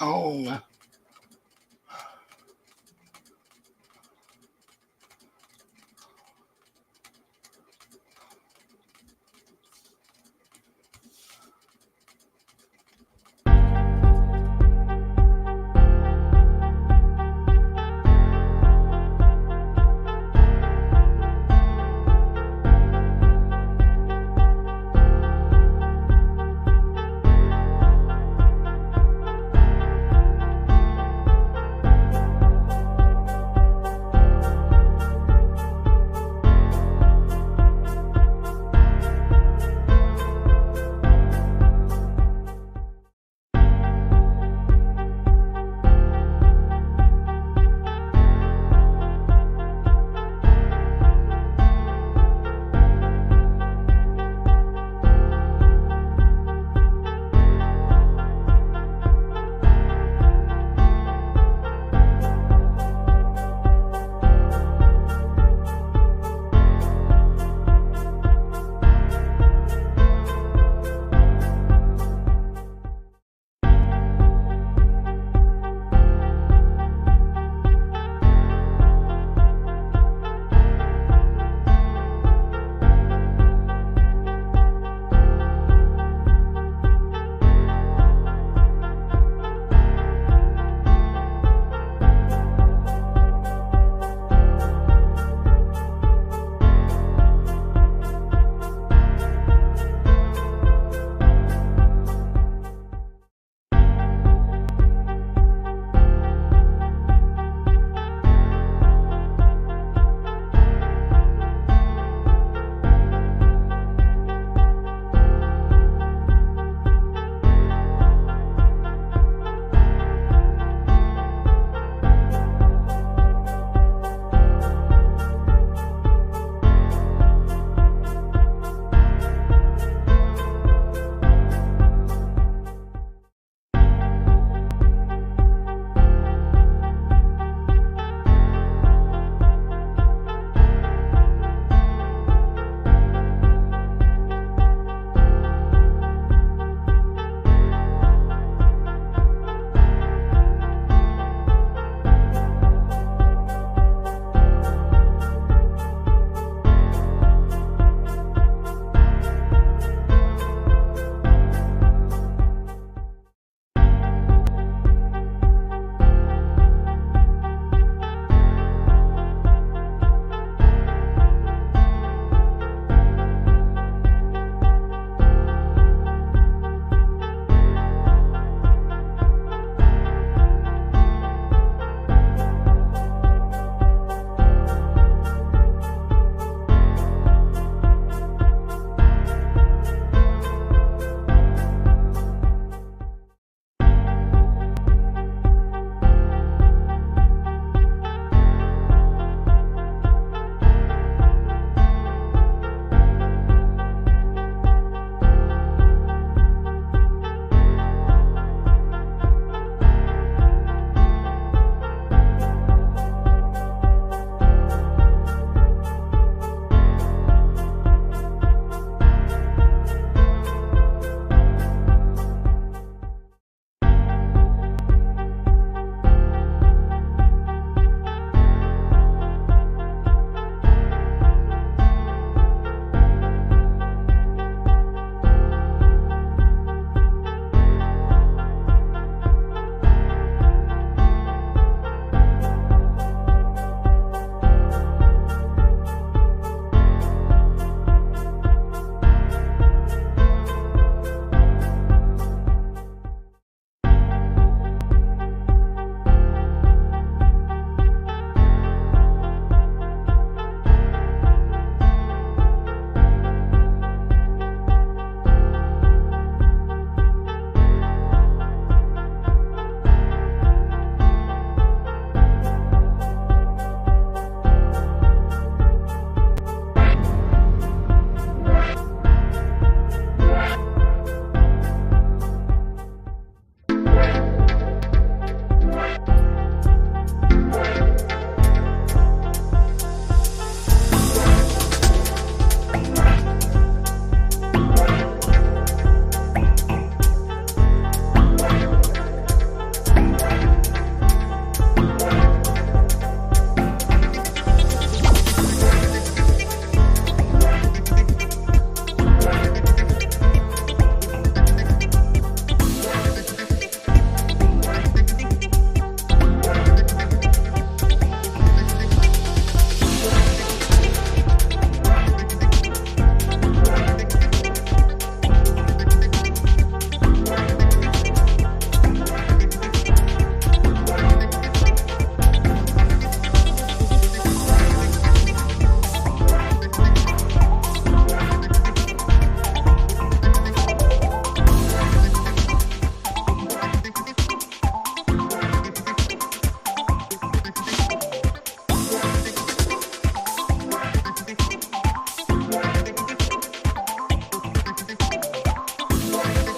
Oh,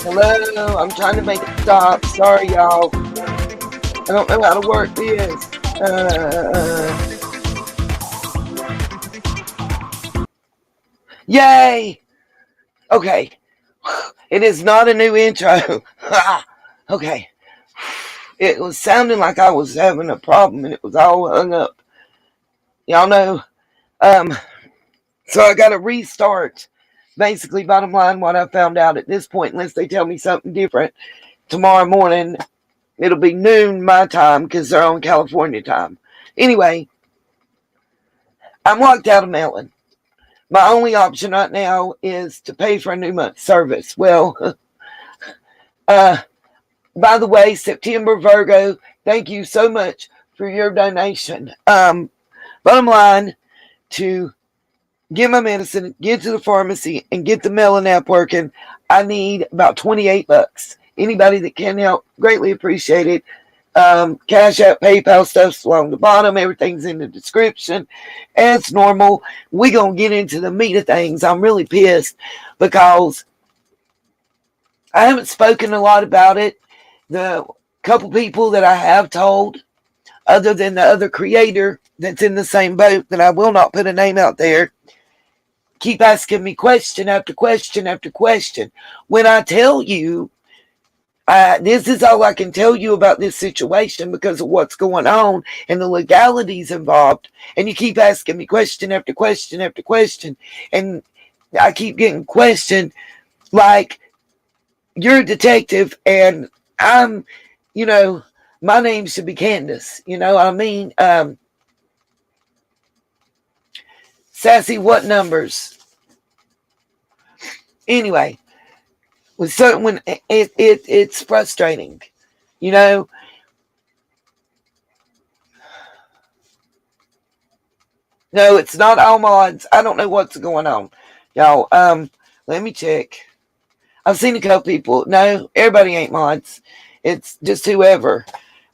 Hello, I'm trying to make it stop. Sorry, y'all. I don't know how to work this. Yay! Okay. It is not a new intro. Okay. It was sounding like I was having a problem and it was all hung up. Y'all know. Um, so I got to restart. Basically, bottom line, what I found out at this point, unless they tell me something different, tomorrow morning, it'll be noon my time because they're on California time. Anyway, I'm locked out of mailing. My only option right now is to pay for a new month's service. Well, uh, by the way, September Virgo, thank you so much for your donation. Bottom line, to get my medicine, get to the pharmacy, and get the mailing app working, I need about $28. Anybody that can help, greatly appreciate it. Cash App, PayPal stuff's along the bottom. Everything's in the description. As normal, we gonna get into the meat of things. I'm really pissed because I haven't spoken a lot about it. The couple people that I have told, other than the other creator that's in the same boat that I will not put a name out there, keep asking me question after question after question. When I tell you, this is all I can tell you about this situation because of what's going on and the legalities involved. And you keep asking me question after question after question. And I keep getting questioned like, you're a detective and I'm, my name should be Candace. You know what I mean? Sassy, what numbers? Anyway. With certain when it's frustrating, No, it's not all mods. I don't know what's going on, y'all. Let me check. I've seen a couple people. No, everybody ain't mods. It's just whoever.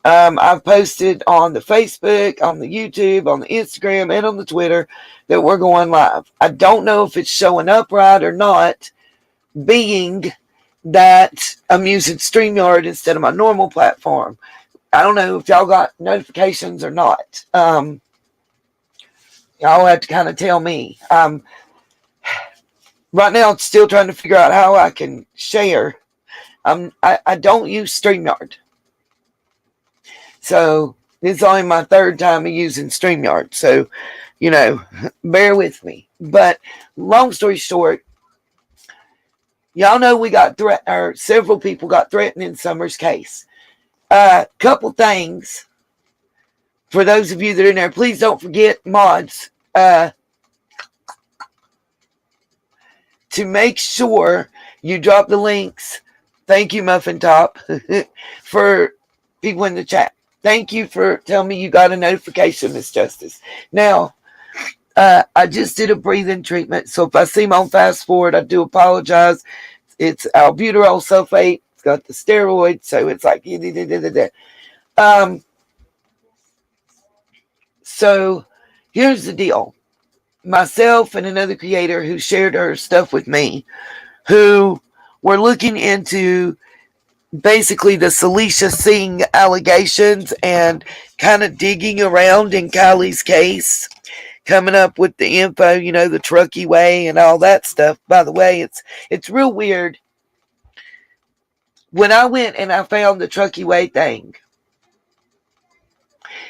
I've posted on the Facebook, on the YouTube, on the Instagram, and on the Twitter that we're going live. I don't know if it's showing up right or not, being that I'm using StreamYard instead of my normal platform. I don't know if y'all got notifications or not. Y'all have to kind of tell me. Right now, I'm still trying to figure out how I can share. I don't use StreamYard. So, this is only my third time of using StreamYard. So, bear with me. But, long story short, y'all know we got several people got threatened in Summer's case. Couple things for those of you that are in there. Please don't forget, mods, to make sure you drop the links. Thank you, Muffin Top, for people in the chat. Thank you for telling me you got a notification, Miss Justice. Now, I just did a breathing treatment, so if I seem on fast forward, I do apologize. It's albuterol sulfate. It's got the steroids, so it's like So here's the deal. Myself and another creator who shared her stuff with me, who were looking into basically the Celicia Singh allegations and kind of digging around in Kiely's case, coming up with the info, the Truckee Way and all that stuff. By the way, it's real weird. When I went and I found the Truckee Way thing,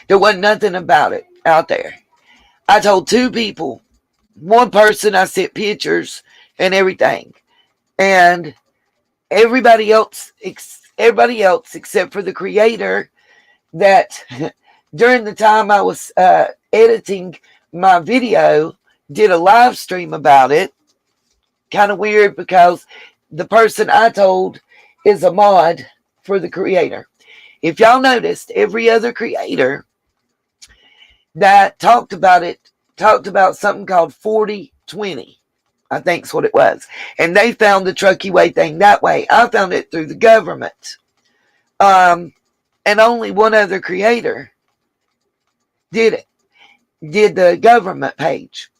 there wasn't nothing about it out there. I told two people. One person, I sent pictures and everything. And everybody else except for the creator, that during the time I was editing my video, did a live stream about it. Kind of weird because the person I told is a mod for the creator. If y'all noticed, every other creator that talked about something called 40/20. I think's what it was. And they found the Truckee Way thing that way. I found it through the government. And only one other creator did it. Did the government page.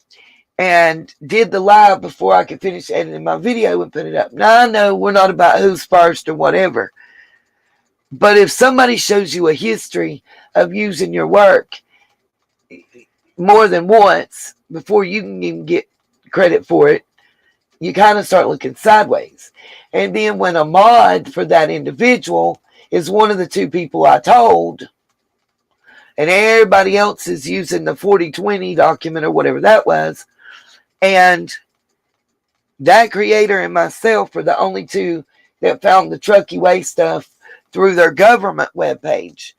and did the live before I could finish editing my video and put it up. Now, I know we're not about who's first or whatever, but if somebody shows you a history of using your work more than once before you can even get credit for it, you kind of start looking sideways. And then when a mod for that individual is one of the two people I told, and everybody else is using the 4020 document or whatever that was, and that creator and myself are the only two that found the Truckee Way stuff through their government webpage.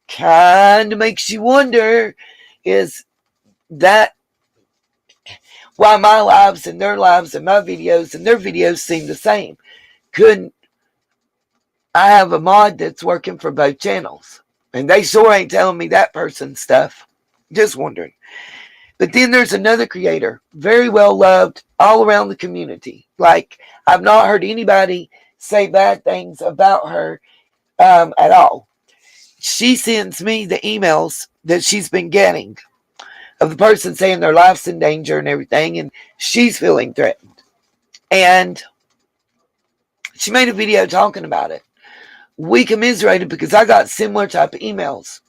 Kind of makes you wonder, is that why my lives and their lives and my videos and their videos seem the same? Couldn't I have a mod that's working for both channels? And they sure ain't telling me that person's stuff. Just wondering. But then there's another creator, very well loved all around the community. Like, I've not heard anybody say bad things about her at all. She sends me the emails that she's been getting of the person saying their life's in danger and everything, and she's feeling threatened. And she made a video talking about it. We commiserated because I got similar type of emails.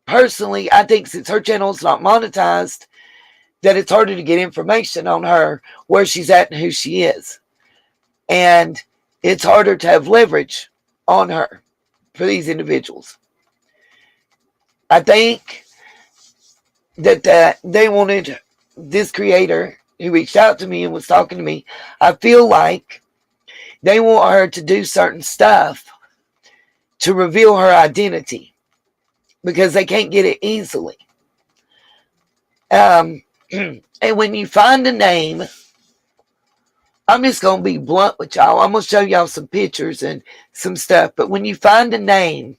Personally, I think since her channel's not monetized, that it's harder to get information on her, where she's at and who she is. And it's harder to have leverage on her for these individuals. I think that they wanted this creator who reached out to me and was talking to me. I feel like they want her to do certain stuff to reveal her identity because they can't get it easily. And when you find a name, I'm just going to be blunt with y'all. I'm going to show y'all some pictures and some stuff. But when you find a name,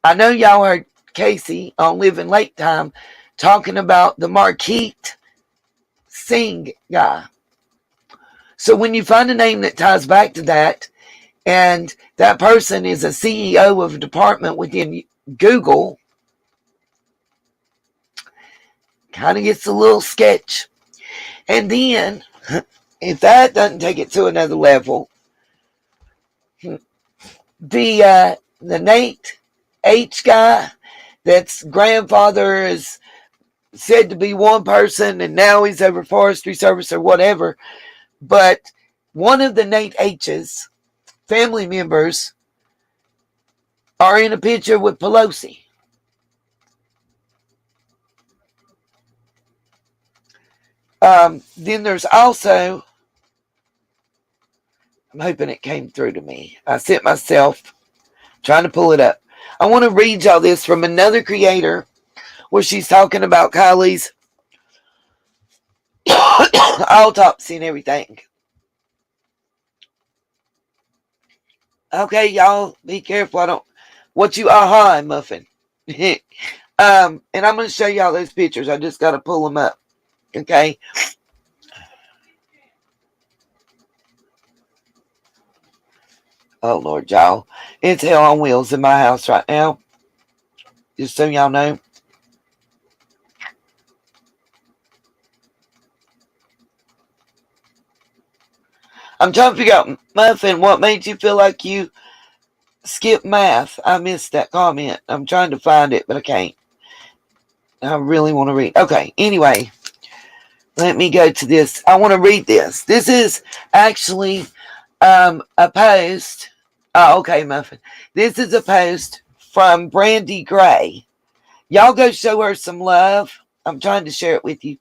I know y'all heard Casey on Living Late Time talking about the Marquette Singh guy. So when you find a name that ties back to that, and that person is a CEO of a department within Google, kind of gets a little sketch. And then, if that doesn't take it to another level, the Nate H guy, that's grandfather is said to be one person and now he's over forestry service or whatever, but one of the Nate H's family members are in a picture with Pelosi. Then there's also, I'm hoping it came through to me. I sent myself trying to pull it up. I want to read y'all this from another creator where she's talking about Kiely's autopsy and everything. Okay, y'all, be careful. I don't, what you, aha, muffin. And I'm going to show y'all those pictures. I just got to pull them up. Okay. Oh, Lord, y'all. It's hell on wheels in my house right now. Just so y'all know. I'm trying to figure out, Muffin, what made you feel like you skipped math? I missed that comment. I'm trying to find it, but I can't. I really want to read. Okay, anyway. Let me go to this. I want to read this. This is actually a post. Oh, okay, Muffin. This is a post from Brandy Gray. Y'all go show her some love. I'm trying to share it with you.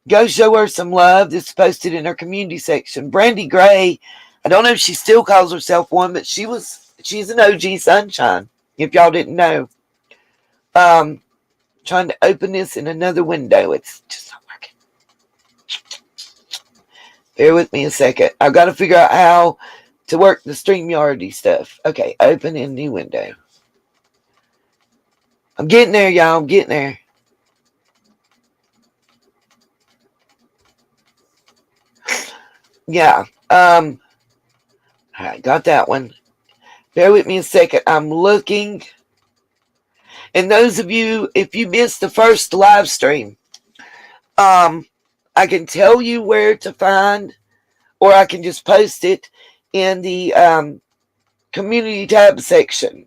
Go show her some love. This is posted in her community section. Brandy Gray, I don't know if she still calls herself one, but she's an OG Sunshine, if y'all didn't know. Trying to open this in another window. It's just not working. Bear with me a second. I've got to figure out how to work the StreamYard stuff. Okay, open in new window. I'm getting there, y'all. I'm getting there. Yeah. All right, got that one. Bear with me a second. I'm looking. And those of you, if you missed the first live stream, I can tell you where to find, or I can just post it in the community tab section.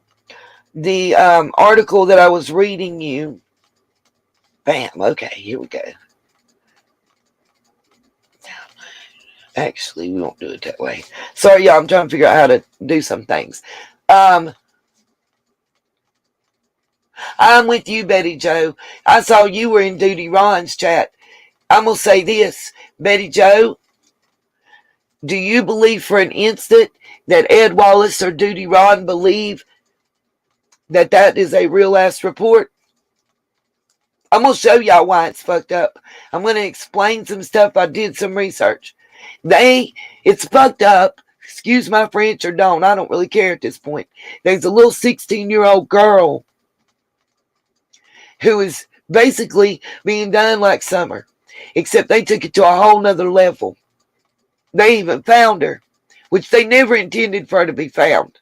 The article that I was reading you. Bam. Okay, here we go. Actually, we won't do it that way. Sorry, y'all. I'm trying to figure out how to do some things. I'm with you, Betty Joe. I saw you were in Duty Ron's chat. I'm going to say this, Betty Joe. Do you believe for an instant that Ed Wallace or Duty Ron believe that that is a real ass report? I'm going to show y'all why it's fucked up. I'm going to explain some stuff. I did some research. It's fucked up. Excuse my French or don't. I don't really care at this point. There's a little 16-year-old girl who is basically being done like Summer, except they took it to a whole nother level. They even found her, which they never intended for her to be found.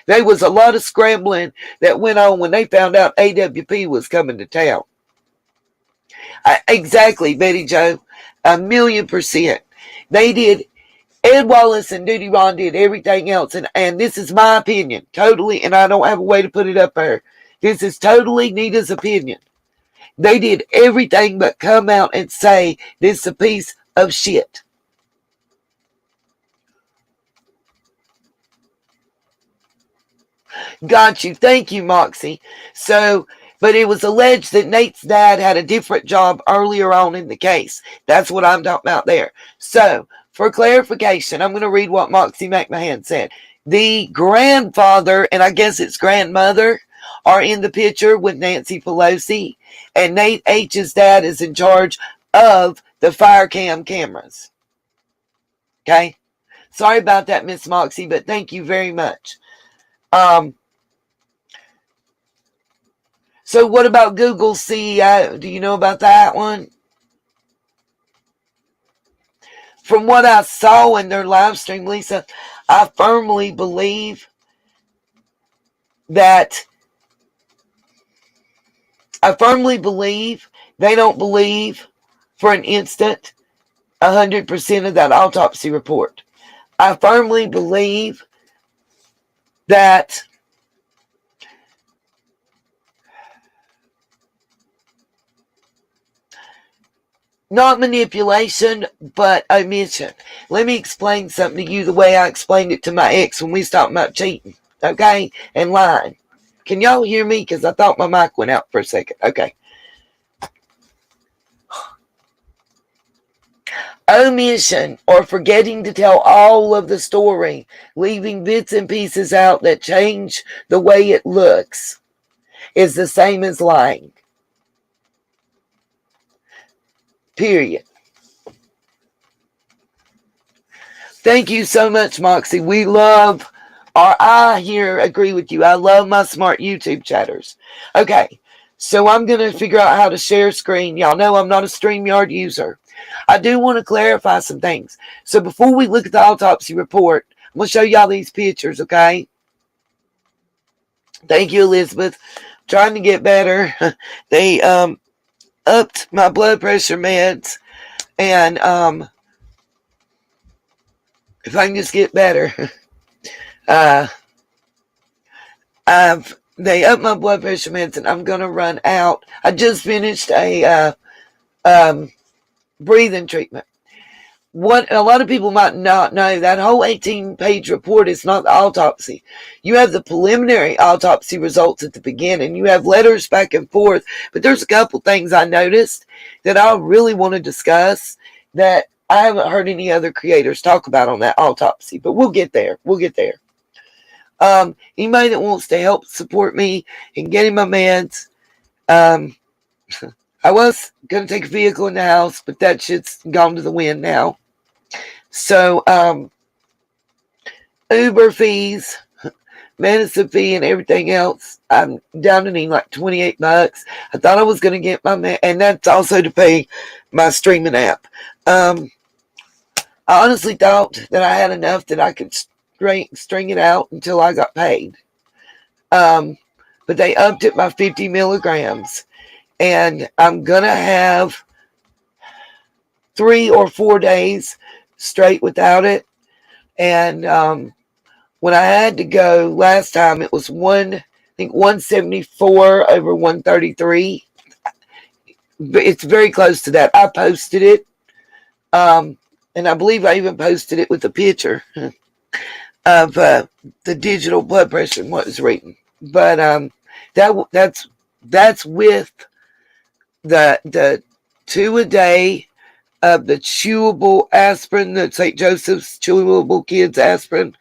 There was a lot of scrambling that went on when they found out AWP was coming to town. Exactly, Betty Joe. 1,000,000%. They did. Ed Wallace and Duty Ron did everything else. And this is my opinion, totally, and I don't have a way to put it up there. This is totally Nita's opinion. They did everything but come out and say this is a piece of shit. Got you. Thank you, Moxie. But it was alleged that Nate's dad had a different job earlier on in the case. That's what I'm talking about there. So, for clarification, I'm going to read what Moxie McMahon said. The grandfather, and I guess it's grandmother, are in the picture with Nancy Pelosi, and Nate H's dad is in charge of the fire cam cameras. Okay? Sorry about that, Miss Moxie, but thank you very much. So what about Google's CEO? Do you know about that one? From what I saw in their live stream, Lisa, I firmly believe that they don't believe for an instant 100% of that autopsy report. I firmly believe that not manipulation, but omission. Let me explain something to you the way I explained it to my ex when we was talking about cheating, okay, and lying. Can y'all hear me? Because I thought my mic went out for a second. Okay. Omission, or forgetting to tell all of the story, leaving bits and pieces out that change the way it looks, is the same as lying. Period. Thank you so much, Moxie. I here agree with you. I love my smart YouTube chatters. Okay, so I'm going to figure out how to share screen. Y'all know I'm not a StreamYard user. I do want to clarify some things. So before we look at the autopsy report, I'm going to show y'all these pictures, okay? Thank you, Elizabeth. Trying to get better. They upped my blood pressure meds, and if I can just get better, they upped my blood pressure meds, and I'm gonna run out. I just finished a breathing treatment. What a lot of people might not know, that whole 18-page report is not the autopsy. You have the preliminary autopsy results at the beginning. You have letters back and forth, but there's a couple things I noticed that I really want to discuss that I haven't heard any other creators talk about on that autopsy, but we'll get there. Anybody that wants to help support me in getting my meds, I was going to take a vehicle in the house, but that shit's gone to the wind now. So, Uber fees, medicine fee, and everything else, I'm down to need like $28. I thought I was going to get and that's also to pay my streaming app. I honestly thought that I had enough that I could string it out until I got paid. but they upped it by 50 milligrams. And I'm going to have 3 or 4 days straight without it. And when I had to go last time, it was I think 174 over 133. It's very close to that. I posted it. And I believe I even posted it with a picture of the digital blood pressure and what was reading. But that's with the 2 a day of the chewable aspirin, the St. Joseph's chewable kids aspirin,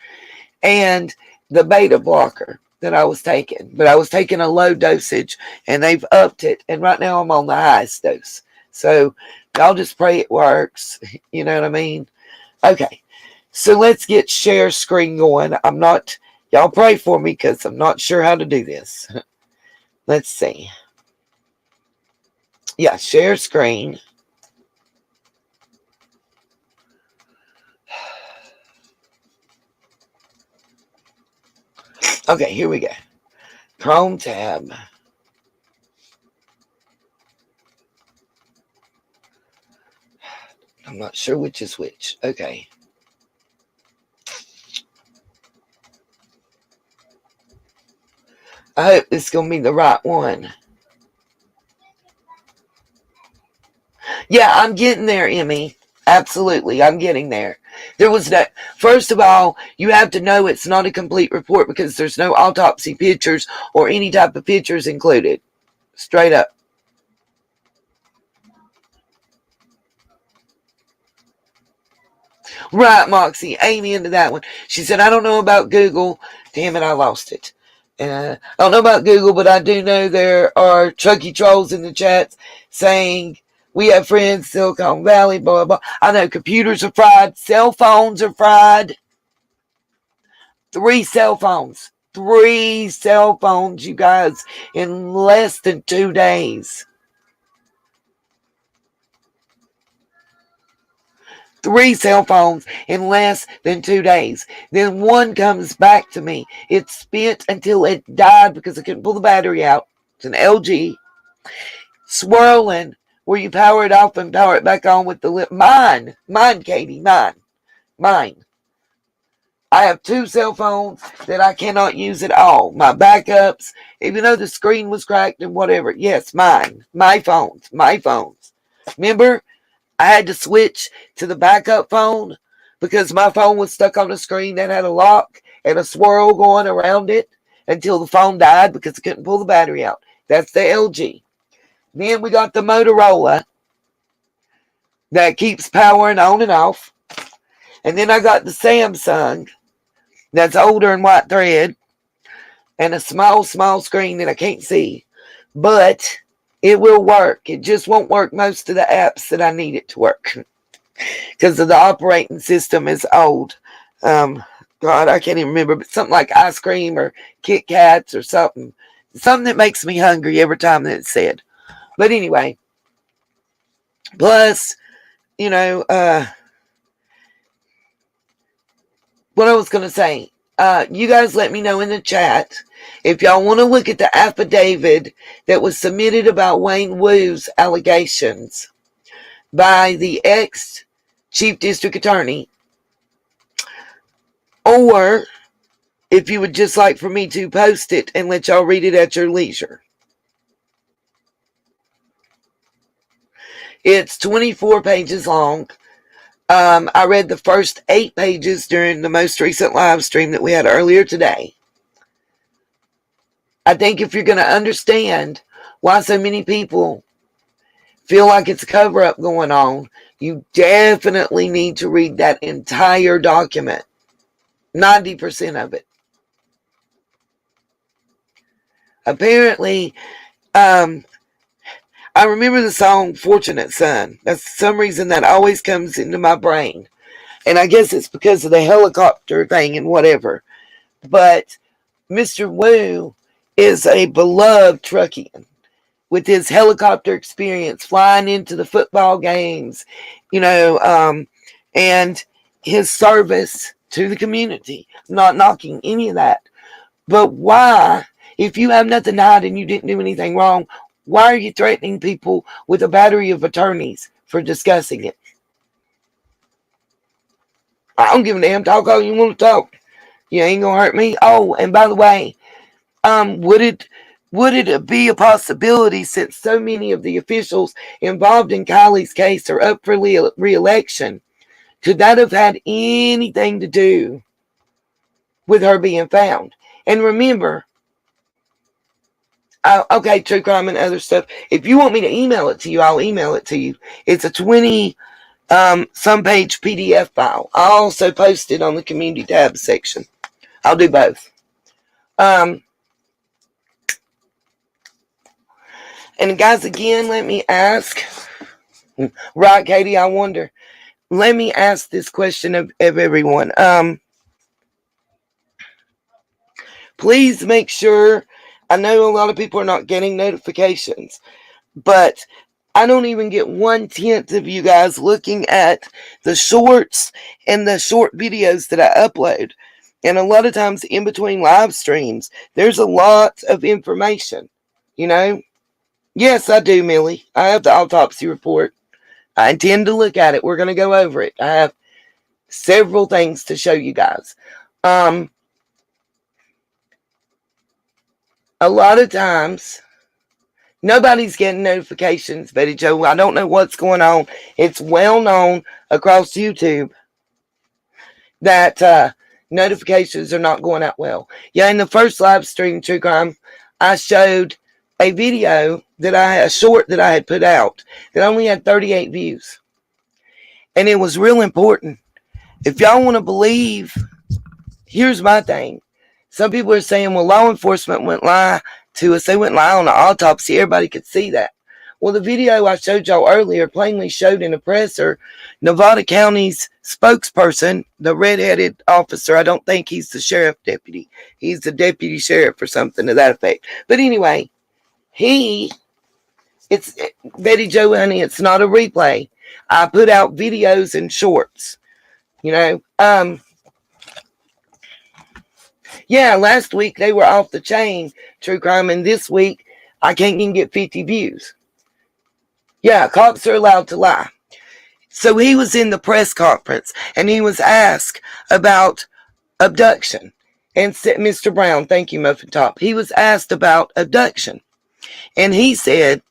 and the beta blocker that I was taking. But I was taking a low dosage, and they've upped it. And right now I'm on the highest dose. So y'all just pray it works. You know what I mean? Okay. So let's get share screen going. Y'all pray for me because I'm not sure how to do this. Let's see. Yeah, share screen. Okay, here we go. Chrome tab. I'm not sure which is which. Okay. I hope this is going to be the right one. Yeah, I'm getting there, Emmy. Absolutely, I'm getting there. There was no. First of all, you have to know it's not a complete report because there's no autopsy pictures or any type of pictures included. Straight up. Right, Moxie. Amen to that one. She said, I don't know about Google. Damn it, I lost it. I don't know about Google, but I do know there are Chucky trolls in the chats saying we have friends, Silicon Valley, blah, blah, blah. I know computers are fried. Cell phones are fried. 3 cell phones. 3 cell phones, you guys, in less than 2 days. 3 cell phones in less than 2 days. Then one comes back to me. It's spent until it died because I couldn't pull the battery out. It's an LG. Swirling, where you power it off and power it back on with the lip. Mine, Katie, mine. I have 2 cell phones that I cannot use at all. My backups, even though the screen was cracked and whatever. Yes, mine. My phones. Remember, I had to switch to the backup phone because my phone was stuck on a screen that had a lock and a swirl going around it until the phone died because I couldn't pull the battery out. That's the LG. Then we got the Motorola that keeps powering on and off. And then I got the Samsung that's older and white thread and a small screen that I can't see. But it will work. It just won't work most of the apps that I need it to work because of the operating system is old. God, I can't even remember, but something like ice cream or Kit Kats or something that makes me hungry every time that it's said. But anyway, plus, what I was going to say, you guys let me know in the chat if y'all want to look at the affidavit that was submitted about Wayne Wu's allegations by the ex-chief district attorney, or if you would just like for me to post it and let y'all read it at your leisure. It's 24 pages long. I read the first 8 pages during the most recent live stream that we had earlier today. I think if you're going to understand why so many people feel like it's a cover-up going on, you definitely need to read that entire document. 90% of it. Apparently, I remember the song Fortunate Son. That's some reason that always comes into my brain. And I guess it's because of the helicopter thing and whatever. But Mr. Wu is a beloved Truckian with his helicopter experience, flying into the football games, and his service to the community. I'm not knocking any of that. But why If you have nothing to hide and you didn't do anything wrong, why are you threatening people with a battery of attorneys for discussing it? I don't give a damn. Talk all you want to talk. You ain't gonna hurt me. Oh, and by the way, would it be a possibility, since so many of the officials involved in Kiely's case are up for re-election, could that have had anything to do with her being found? And remember, okay, true crime and other stuff. If you want me to email it to you, I'll email it to you. It's a 20 some page PDF file. I'll also post it on the community tab section. I'll do both. And guys, again, let me ask, right, Katie, I wonder, let me ask this question of everyone. Please make sure, I know a lot of people are not getting notifications, but I don't even get 1/10 of you guys looking at the shorts and the short videos that I upload. And a lot of times in between live streams, there's a lot of information, you know? Yes, I do, Millie. I have the autopsy report. I intend to look at it. We're going to go over it. I have several things to show you guys. A lot of times, nobody's getting notifications, Betty Joe. I don't know what's going on. It's well known across YouTube that notifications are not going out well. Yeah, in the first live stream, True Crime, I showed a video a short that I had put out that only had 38 views. And it was real important. If y'all want to believe, here's my thing. Some people are saying, well, law enforcement wouldn't lie to us. They wouldn't lie on the autopsy. Everybody could see that. Well, the video I showed y'all earlier plainly showed in the presser Nevada County's spokesperson, the red-headed officer. I don't think he's the sheriff deputy. He's the deputy sheriff or something to that effect. But anyway, it's Betty Joe, honey, it's not a replay. I put out videos and shorts, you know. Yeah, last week they were off the chain, True Crime, and this week I can't even get 50 views. Yeah, cops are allowed to lie. So he was in the press conference and he was asked about abduction. And said, Mr. Brown, thank you, Muffin Top. He was asked about abduction. And he said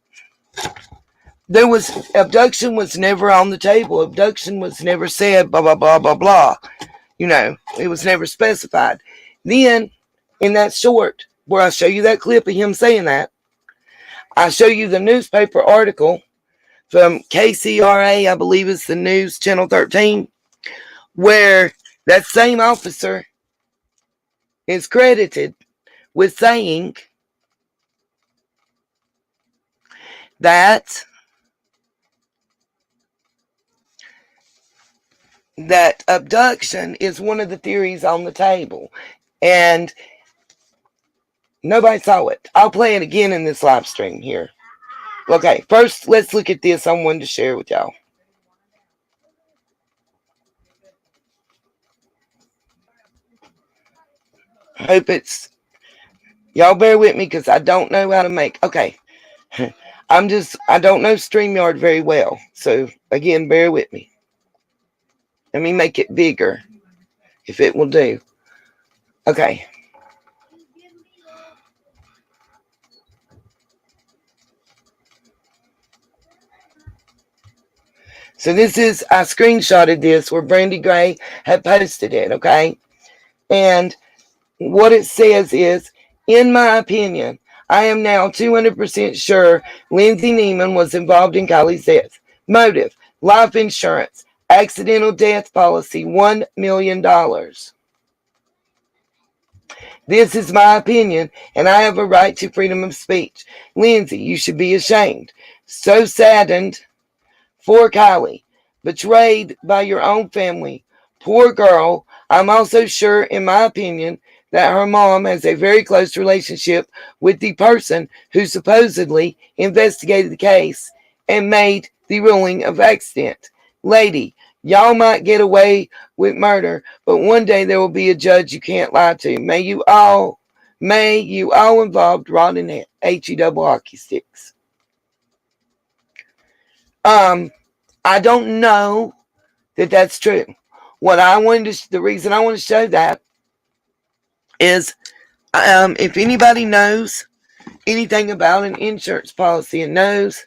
abduction was never on the table. Abduction was never said, blah, blah, blah, blah, blah. You know, it was never specified. Then, in that short, where I show you that clip of him saying that, I show you the newspaper article from KCRA, I believe it's the news, Channel 13, where that same officer is credited with saying that abduction is one of the theories on the table. And nobody saw it. I'll play it again in this live stream here. Okay, first let's look at this. I wanted to share with y'all. Hope it's, y'all bear with me because I don't know how to make, okay. I don't know StreamYard very well. So again, bear with me. Let me make it bigger if it will do. Okay. So this is, I screenshotted this where Brandy Gray had posted it, okay? And what it says is, in my opinion, I am now 200% sure Lindsay Neiman was involved in Kiely's death. Motive, life insurance, accidental death policy, $1 million. This is my opinion, and I have a right to freedom of speech. Lindsay, you should be ashamed. So saddened for Kiely, betrayed by your own family. Poor girl. I'm also sure, in my opinion, that her mom has a very close relationship with the person who supposedly investigated the case and made the ruling of accident. Lady, y'all might get away with murder, but one day there will be a judge you can't lie to. May you all May you all involved rot in HE double hockey sticks. I don't know that that's true. The reason I want to show that is, if anybody knows anything about an insurance policy and knows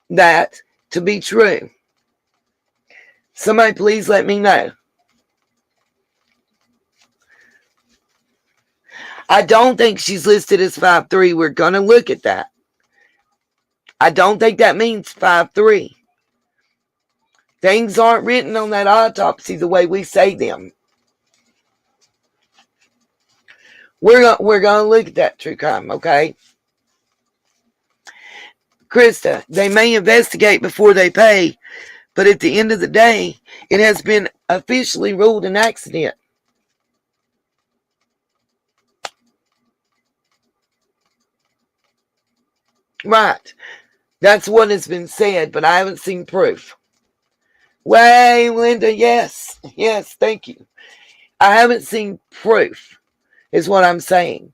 that to be true, somebody please let me know. I don't think she's listed as 5'3". We're going to look at that. I don't think that means 5'3". Things aren't written on that autopsy the way we say them. We're going to look at that true crime, okay? Krista, they may investigate before they pay, but at the end of the day, it has been officially ruled an accident. Right. That's what has been said, but I haven't seen proof. Way, Linda, yes. Yes, thank you. I haven't seen proof, is what I'm saying.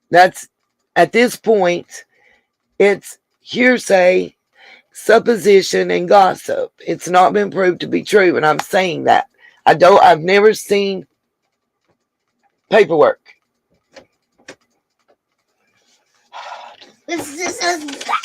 That's, at this point, it's hearsay, supposition, and gossip. It's not been proved to be true, and I'm saying that. I've never seen paperwork. This is back.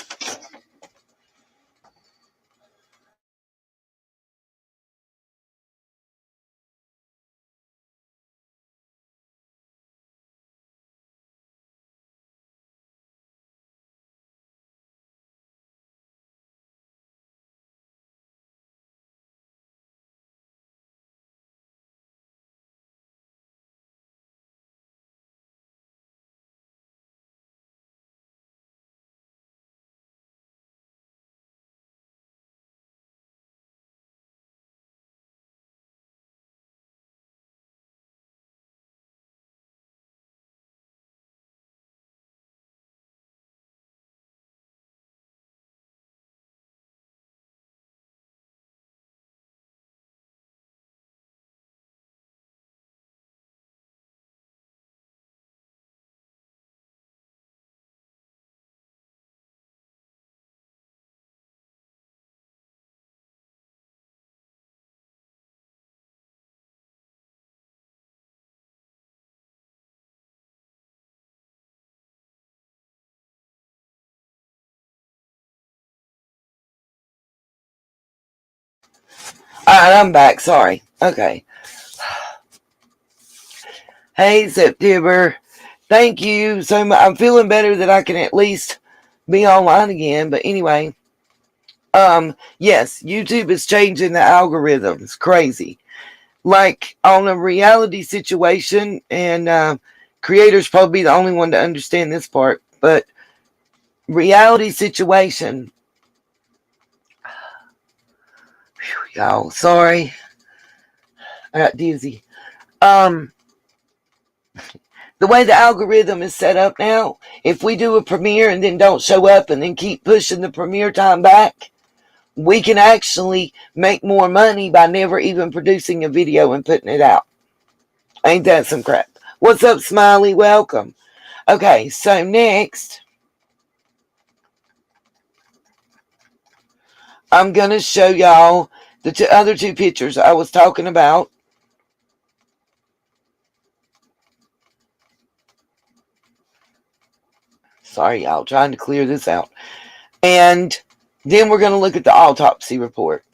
Alright, I'm back. Sorry. Okay. Hey, September. Thank you so much. I'm feeling better that I can at least be online again. But anyway, yes, YouTube is changing the algorithms. Crazy. Like on a reality situation, and creators probably the only one to understand this part, but reality situation. Whew, y'all, sorry. I got dizzy. The way the algorithm is set up now, if we do a premiere and then don't show up and then keep pushing the premiere time back, we can actually make more money by never even producing a video and putting it out. Ain't that some crap? What's up, Smiley? Welcome. Okay, so next, I'm going to show y'all the other two pictures I was talking about. Sorry, y'all, trying to clear this out. And then we're going to look at the autopsy report.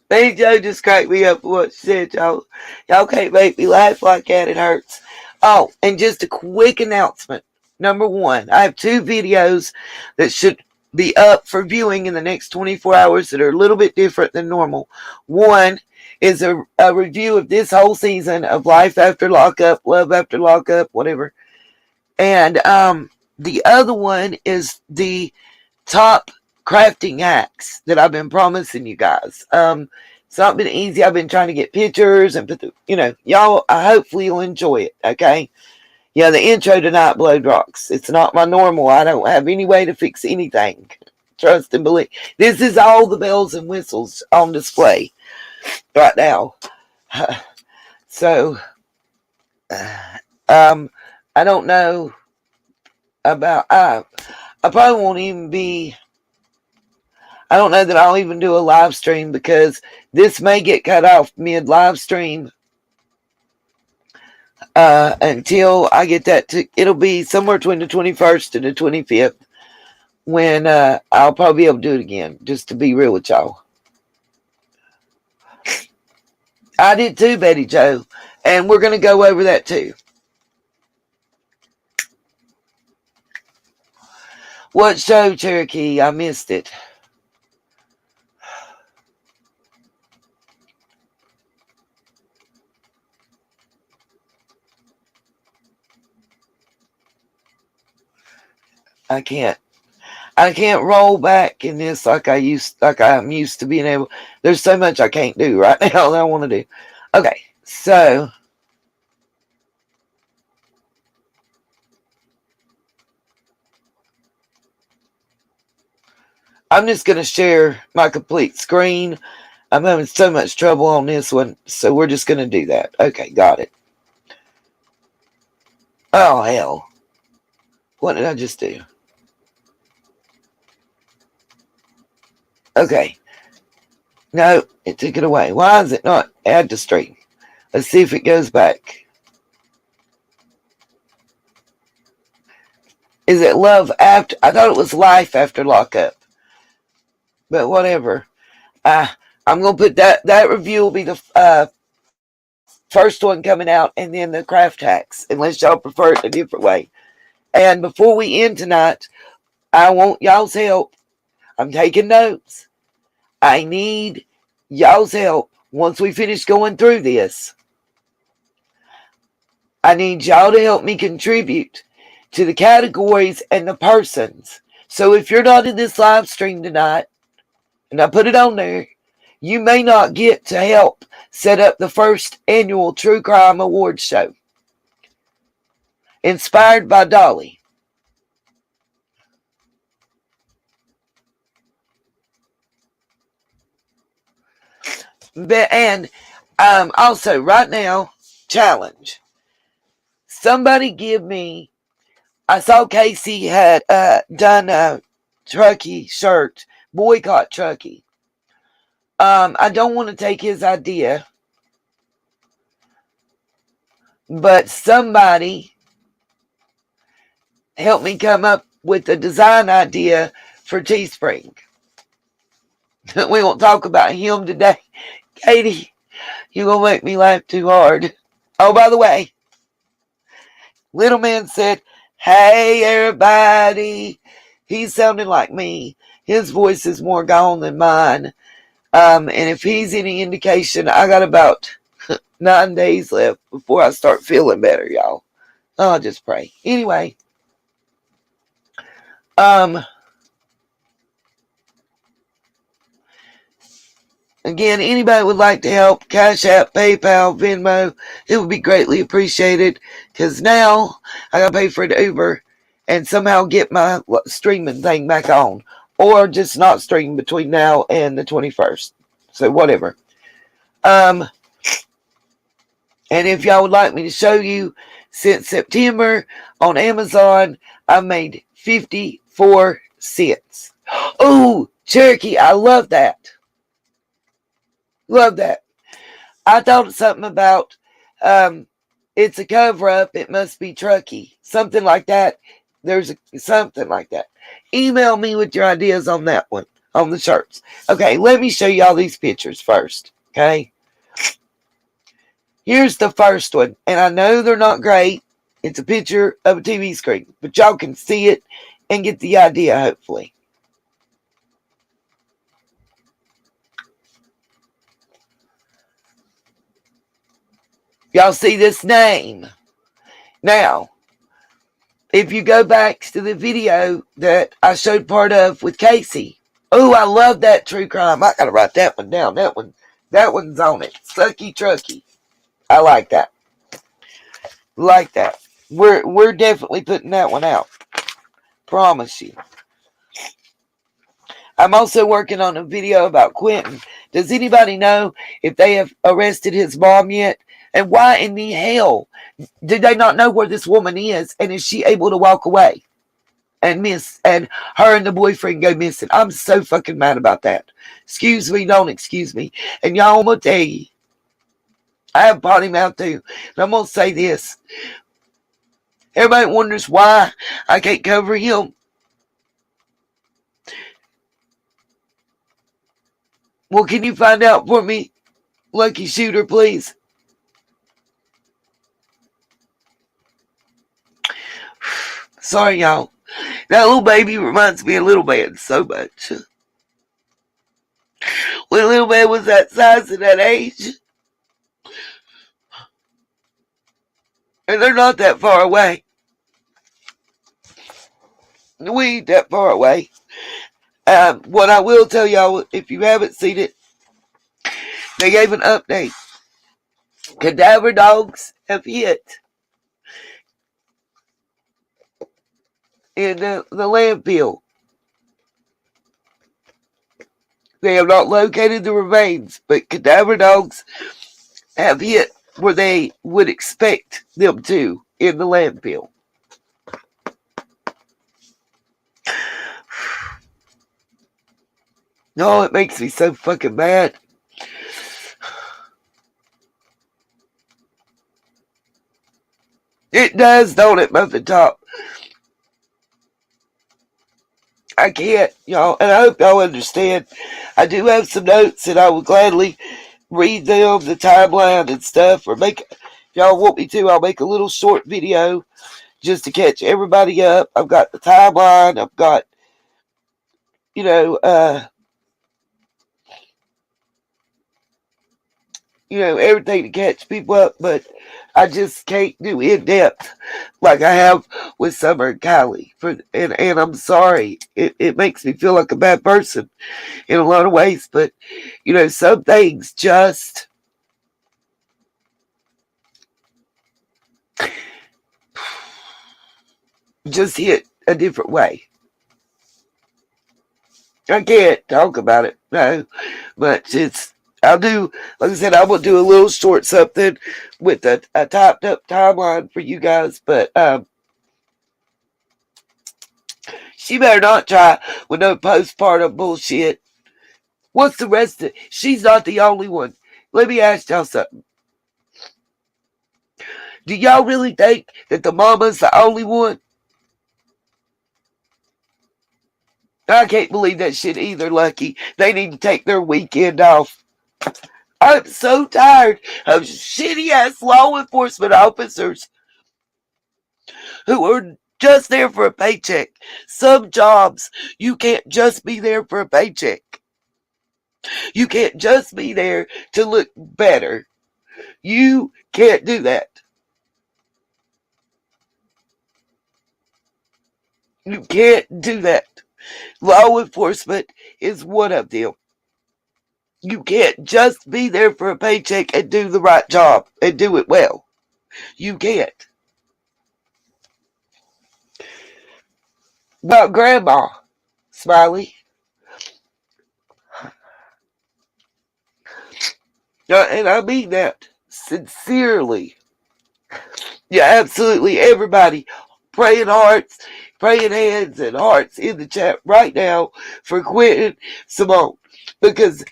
Lady Joe just cracked me up for what she said, y'all. Y'all can't make me laugh like that. It hurts. Oh, and just a quick announcement. Number one, I have two videos that should be up for viewing in the next 24 hours that are a little bit different than normal. One is a review of this whole season of Life After Lockup, Love After Lockup, whatever. And the other one is the top crafting hacks that I've been promising you guys. It's not been easy. I've been trying to get pictures and put y'all, I hopefully you'll enjoy it, okay? Yeah, the intro tonight blowed rocks. It's not my normal. I don't have any way to fix anything. Trust and believe. This is all the bells and whistles on display right now. So, I don't know about, I probably won't even be, I don't know that I'll even do a live stream because this may get cut off mid live stream until I get that it'll be somewhere between the 21st and the 25th when I'll probably be able to do it again, just to be real with y'all. I did too, Betty Joe, and we're going to go over that too. What show, Cherokee? I missed it. I can't roll back in this like I'm used to being able. There's so much I can't do right now that I want to do. Okay, so I'm just going to share my complete screen. I'm having so much trouble on this one, so we're just going to do that. Okay, got it. Oh, hell. What did I just do? Okay. No, it took it away. Why is it not add to stream? Let's see if it goes back. Is it love after? I thought it was life after lockup. But whatever. I'm going to put that review will be the first one coming out, and then the craft hacks, unless y'all prefer it a different way. And before we end tonight, I want y'all's help. I'm taking notes. I need y'all's help once we finish going through this. I need y'all to help me contribute to the categories and the persons. So if you're not in this live stream tonight, and I put it on there, you may not get to help set up the first annual True Crime Awards show. Inspired by Dolly. And also, right now, challenge. Somebody give me, I saw Casey had done a Truckee shirt, boycott Truckee. I don't want to take his idea, but somebody help me come up with a design idea for Teespring. We won't talk about him today. Katie, you're going to make me laugh too hard. Oh, by the way, Little Man said, hey, everybody. He's sounding like me. His voice is more gone than mine. And if he's any indication, I got about 9 days left before I start feeling better, y'all. I'll just pray. Anyway. Again, anybody would like to help, Cash App, PayPal, Venmo, it would be greatly appreciated, because now I gotta pay for an Uber and somehow get my streaming thing back on, or just not stream between now and the 21st. So whatever. And if y'all would like me to show you, since September on Amazon, I made 54 cents. Oh, Cherokee, I love that. Love that. I thought something about it's a cover-up. It must be Truckee. Something like that. There's something like that. Email me with your ideas on that one, on the shirts. Okay, let me show you all these pictures first. Okay. Here's the first one. And I know they're not great. It's a picture of a TV screen. But y'all can see it and get the idea, hopefully. Y'all see this name? Now, if you go back to the video that I showed part of with Casey. Oh, I love that true crime. I got to write that one down. That one That one's on it. Sucky Trucky. I like that. Like that. We're definitely putting that one out. Promise you. I'm also working on a video about Quentin. Does anybody know if they have arrested his mom yet? And why in the hell did they not know where this woman is? And is she able to walk away and her and the boyfriend go missing? I'm so fucking mad about that. Excuse me, don't excuse me. And y'all, I'm gonna tell you, I have potty mouth too. And I'm gonna say this. Everybody wonders why I can't cover him. Well, can you find out for me, Lucky Shooter, please? Sorry, y'all. That little baby reminds me of Little Man so much. When Little Man was that size and that age. And they're not that far away. We ain't that far away. What I will tell y'all, if you haven't seen it, they gave an update. Cadaver dogs have hit in the landfill. They have not located the remains, but cadaver dogs have hit where they would expect them to in the landfill. No, it makes me so fucking mad. It does, don't it, Muffin Top? I can't, y'all, and I hope y'all understand. I do have some notes, and I will gladly read them, the timeline and stuff, or if y'all want me to, I'll make a little short video just to catch everybody up. I've got the timeline, I've got, everything to catch people up, but I just can't do in depth like I have with Summer and Kiely. And I'm sorry, it makes me feel like a bad person in a lot of ways, but some things just hit a different way. I can't talk about it, no, but I'll do, like I said, I will do a little short something with a typed up timeline for you guys, but she better not try with no postpartum bullshit. What's the rest of it? She's not the only one. Let me ask y'all something. Do y'all really think that the mama's the only one? I can't believe that shit either, Lucky. They need to take their weekend off. I'm so tired of shitty ass law enforcement officers who are just there for a paycheck. Some jobs, you can't just be there for a paycheck. You can't just be there to look better. You can't do that. You can't do that. Law enforcement is one of them. You can't just be there for a paycheck and do the right job and do it well. You can't. About Grandma, Smiley. And I mean that sincerely. Yeah, absolutely. Everybody, praying hands and hearts in the chat right now for Quentin Simone. Because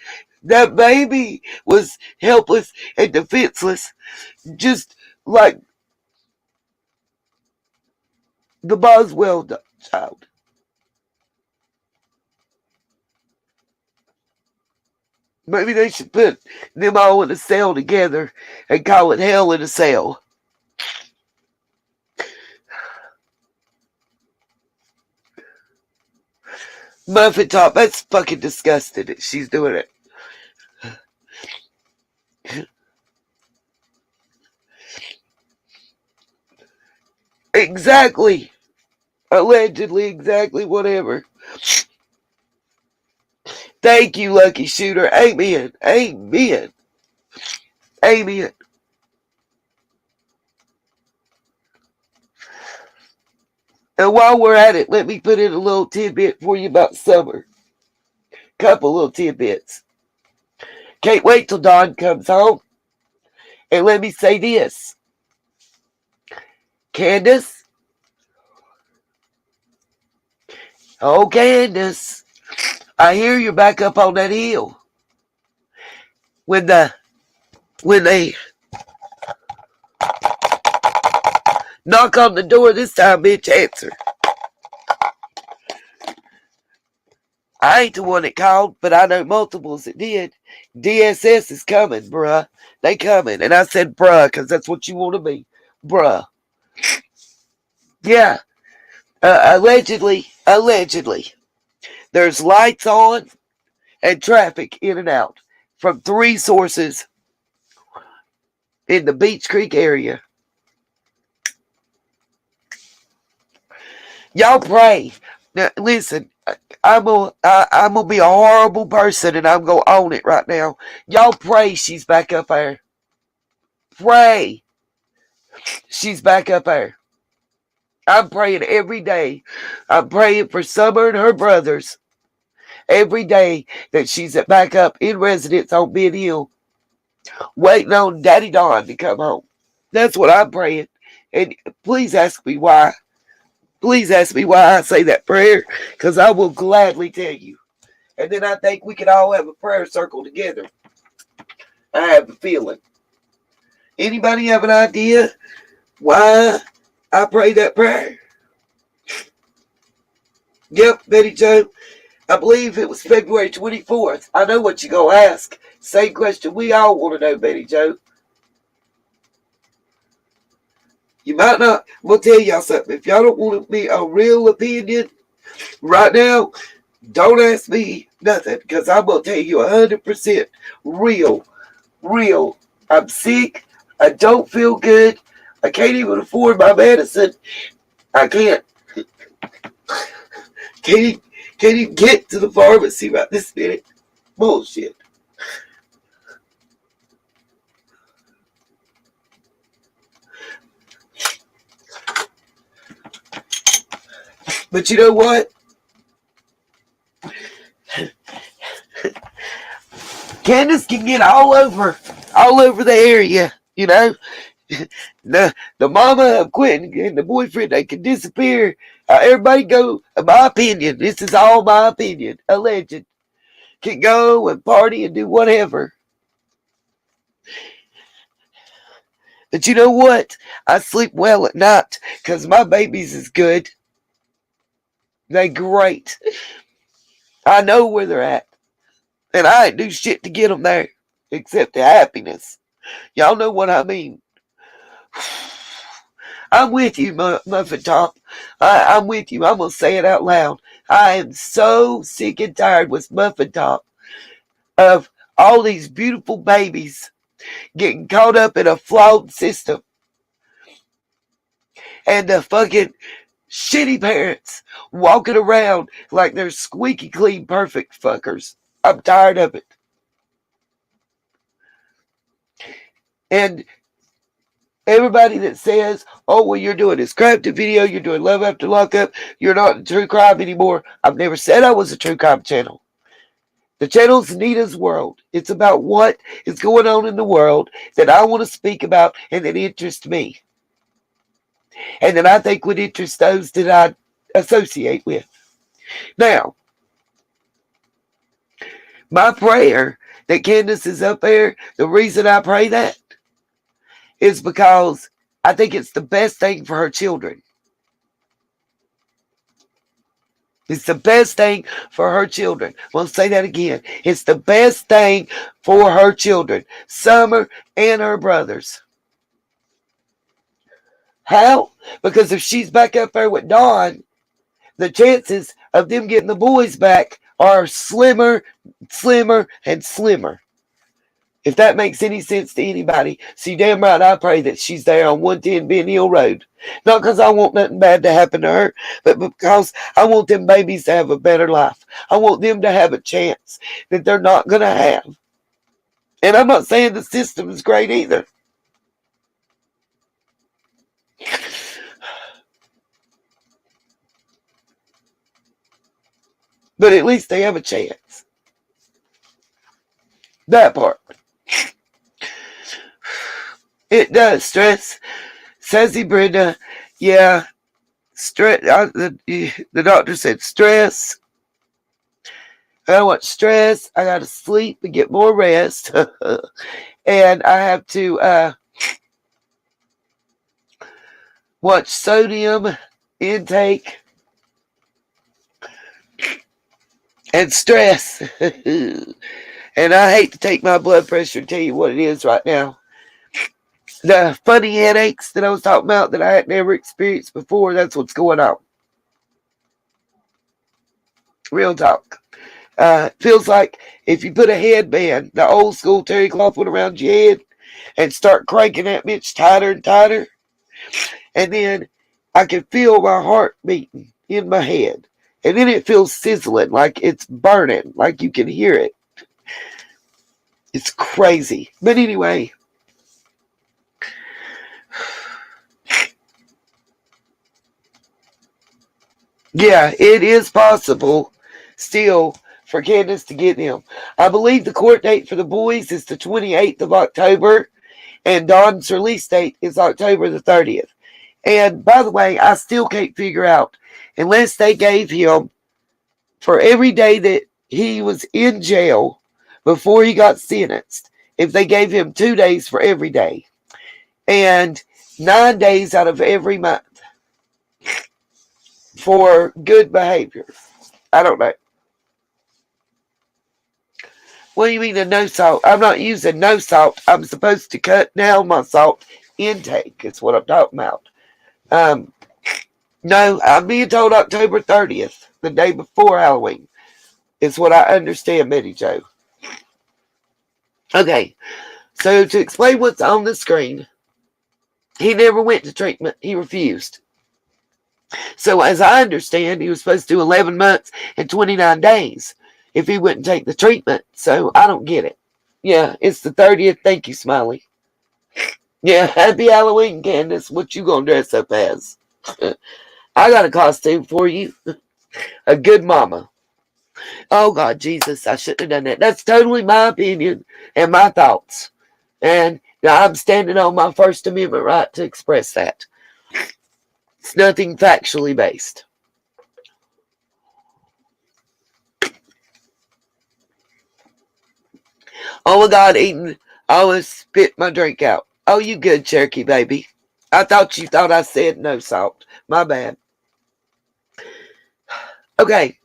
that baby was helpless and defenseless, just like the Boswell child. Maybe they should put them all in a cell together and call it Hell in a Cell. Muffin Top, that's fucking disgusting that she's doing it. Exactly. Allegedly, exactly, whatever. Thank you, lucky shooter. Amen. Amen. Amen. And while we're at it, let me put in a little tidbit for you about summer. Couple little tidbits. Can't wait till Dawn comes home. And let me say this. Candace. Oh, Candace. I hear you're back up on that hill. When they knock on the door this time, bitch, answer. I ain't the one that called, but I know multiples that did. DSS is coming, bruh. They coming. And I said bruh, because that's what you want to be. Bruh. Yeah. Allegedly, there's lights on and traffic in and out from 3 sources in the Beach Creek area. Y'all pray. Now, listen, I'm gonna be a horrible person and I'm gonna own it right now. Y'all pray she's back up there. Pray she's back up there. I'm praying every day. I'm praying for Summer and her brothers every day that she's back up in residence on Mid Hill, waiting on Daddy Don to come home. That's what I'm praying. And please ask me why. Please ask me why I say that prayer, because I will gladly tell you. And then I think we could all have a prayer circle together. I have a feeling. Anybody have an idea why I pray that prayer? Yep, Betty Jo. I believe it was February 24th. I know what you're going to ask. Same question we all want to know, Betty Jo. You might not. I'm going to tell y'all something. If y'all don't want to be a real opinion right now, don't ask me nothing, because I'm going to tell you 100% real. I'm sick. I don't feel good. I can't even afford my medicine. I can't even get to the pharmacy right this minute. Bullshit. But you know what? Candace can get all over the area, you know. The mama quit and the boyfriend, they can disappear. Everybody go, in my opinion, this is all my opinion, alleged, can go and party and do whatever. But you know what? I sleep well at night because my babies is good. They great. I know where they're at. And I ain't do shit to get them there except the happiness. Y'all know what I mean. I'm with you, Muffin Top. I'm with you. I'm going to say it out loud. I am so sick and tired with Muffin Top of all these beautiful babies getting caught up in a flawed system. And the fucking shitty parents walking around like they're squeaky clean perfect fuckers. I'm tired of it. And everybody that says, oh, well, you're doing this crafted video, you're doing Love After Lockup, you're not a true crime anymore. I've never said I was a true crime channel. The channel's Nita's World. It's about what is going on in the world that I want to speak about and that interests me. And that I think would interest those that I associate with. Now, my prayer that Candace is up there, the reason I pray that is because I think it's the best thing for her children. It's the best thing for her children. I'm going to say that again. It's the best thing for her children. Summer and her brothers. How? Because if she's back up there with Dawn, the chances of them getting the boys back are slimmer, and slimmer. If that makes any sense to anybody. So you damn right I pray that she's there on 110 Ben Hill Road. Not because I want nothing bad to happen to her, but because I want them babies to have a better life. I want them to have a chance that they're not going to have. And I'm not saying the system is great either. But at least they have a chance. That part. It does stress. Sassy Brenda, yeah, stress. The doctor said stress. I gotta watch stress. I gotta sleep and get more rest. And I have to watch sodium intake and stress. And I hate to take my blood pressure and tell you what it is right now. The funny headaches that I was talking about that I had never experienced before, that's what's going on. Real talk. Feels like if you put a headband, the old school terry cloth one around your head, and start cranking that bitch tighter and tighter, and then I can feel my heart beating in my head. And then it feels sizzling, like it's burning, like you can hear it. It's crazy. But anyway, yeah, it is possible still for Candace to get them. I believe the court date for the boys is the 28th of October, and Don's release date is October the 30th. And by the way, I still can't figure out, unless they gave him, for every day that he was in jail before he got sentenced, if they gave him 2 days for every day, and 9 days out of every month for good behavior. I don't know. What do you mean a no salt? I'm not using no salt. I'm supposed to cut down my salt intake. Is what I'm talking about. No, I'm being told October 30th, the day before Halloween, is what I understand, Betty Joe. Okay, so to explain what's on the screen, he never went to treatment. He refused. So as I understand, he was supposed to do 11 months and 29 days if he wouldn't take the treatment. So I don't get it. Yeah, it's the 30th. Thank you, Smiley. Yeah, happy Halloween, Candace. What you gonna dress up as? I got a costume for you. A good mama. Oh, God, Jesus, I shouldn't have done that. That's totally my opinion and my thoughts. And I'm standing on my First Amendment right to express that. It's nothing factually based. Oh, my God, Eden, I almost spit my drink out. Oh, you good, Cherokee baby. I thought you thought I said no salt. My bad. Okay,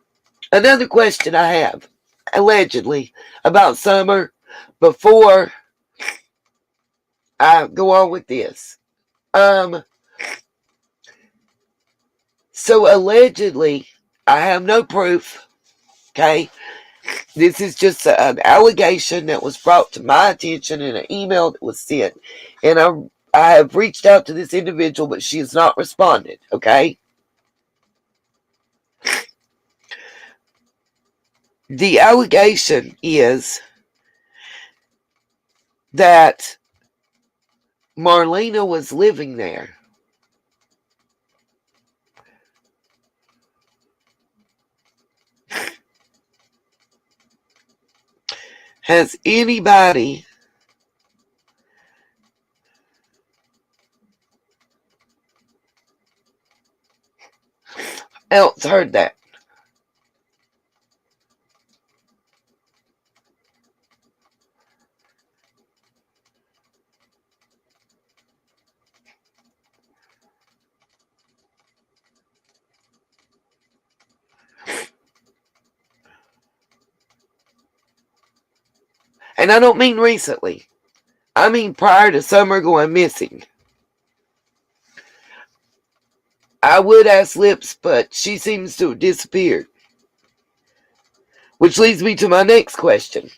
another question I have, allegedly, about Summer before I go on with this. So allegedly, I have no proof, okay? This is just an allegation that was brought to my attention in an email that was sent. And I have reached out to this individual, but she has not responded, okay? The allegation is that Marlena was living there. Has anybody else heard that? And I don't mean recently. I mean prior to Summer going missing. I would ask Lips, but she seems to have disappeared. Which leads me to my next question.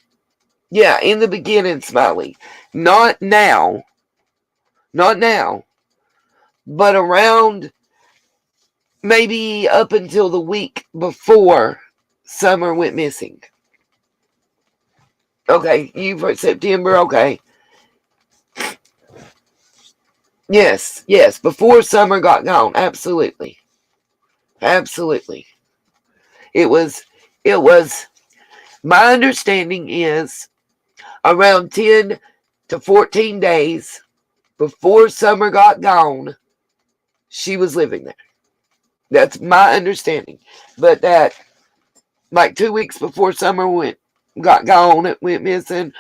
Yeah, in the beginning, Smiley. Not now. Not now. But around maybe up until the week before Summer went missing. Okay, you for September, okay. Yes, yes, before Summer got gone. Absolutely. Absolutely. It was my understanding is around 10 to 14 days before Summer got gone, she was living there. That's my understanding. But that like 2 weeks before Summer got gone, it went missing,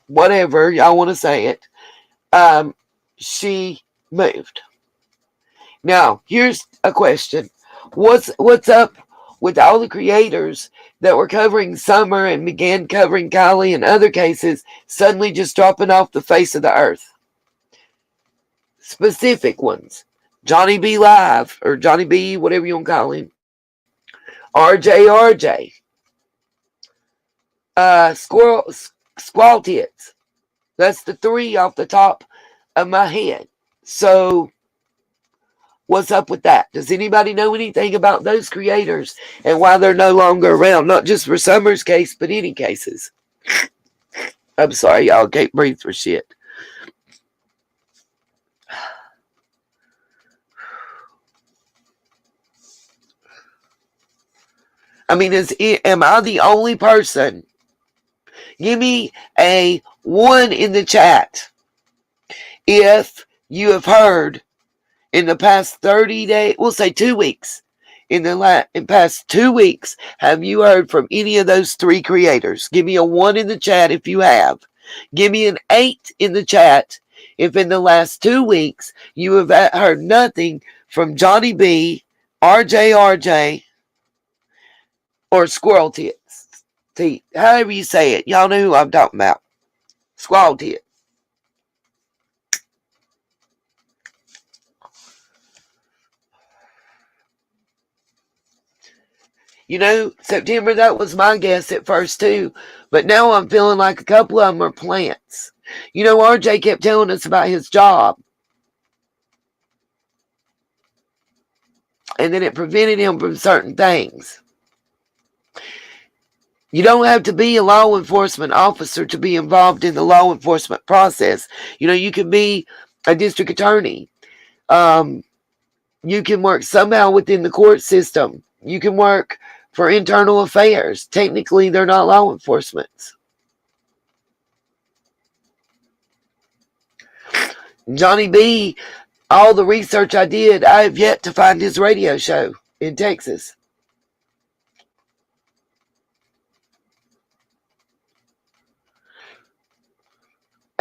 whatever y'all want to say it, she moved. Now, here's a question. What's up with all the creators that were covering Summer and began covering Kiely and other cases suddenly just dropping off the face of the earth? Specific ones. Johnny B Live, or Johnny B, whatever you want to call him. RJ. Squall Tits. That's the three off the top of my head. So, what's up with that? Does anybody know anything about those creators and why they're no longer around? Not just for Summer's case, but any cases. I'm sorry, y'all can't breathe for shit. I mean, am I the only person? Give me a 1 in the chat if you have heard in the past 30 days, we'll say 2 weeks, in the past 2 weeks, have you heard from any of those three creators? Give me a 1 in the chat if you have. Give me an 8 in the chat if in the last 2 weeks you have heard nothing from Johnny B, RJ, or Squirrel Tits. However you say it. Y'all know who I'm talking about. Squirrel Tits. You know, September, that was my guess at first too. But now I'm feeling like a couple of them are plants. You know, RJ kept telling us about his job. And then it prevented him from certain things. You don't have to be a law enforcement officer to be involved in the law enforcement process. You know, you can be a district attorney. You can work somehow within the court system. You can work for internal affairs. Technically, they're not law enforcement. Johnny B, all the research I did, I have yet to find his radio show in Texas.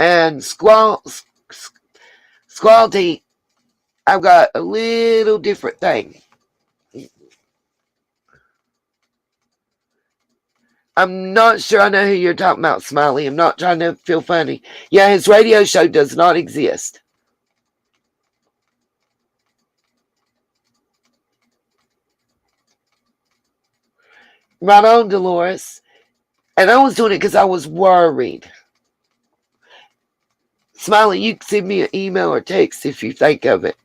And Squalty, I've got a little different thing. I'm not sure I know who you're talking about, Smiley. I'm not trying to feel funny. Yeah, his radio show does not exist. Right on, Dolores. And I was doing it because I was worried. Smiley, you can send me an email or text if you think of it.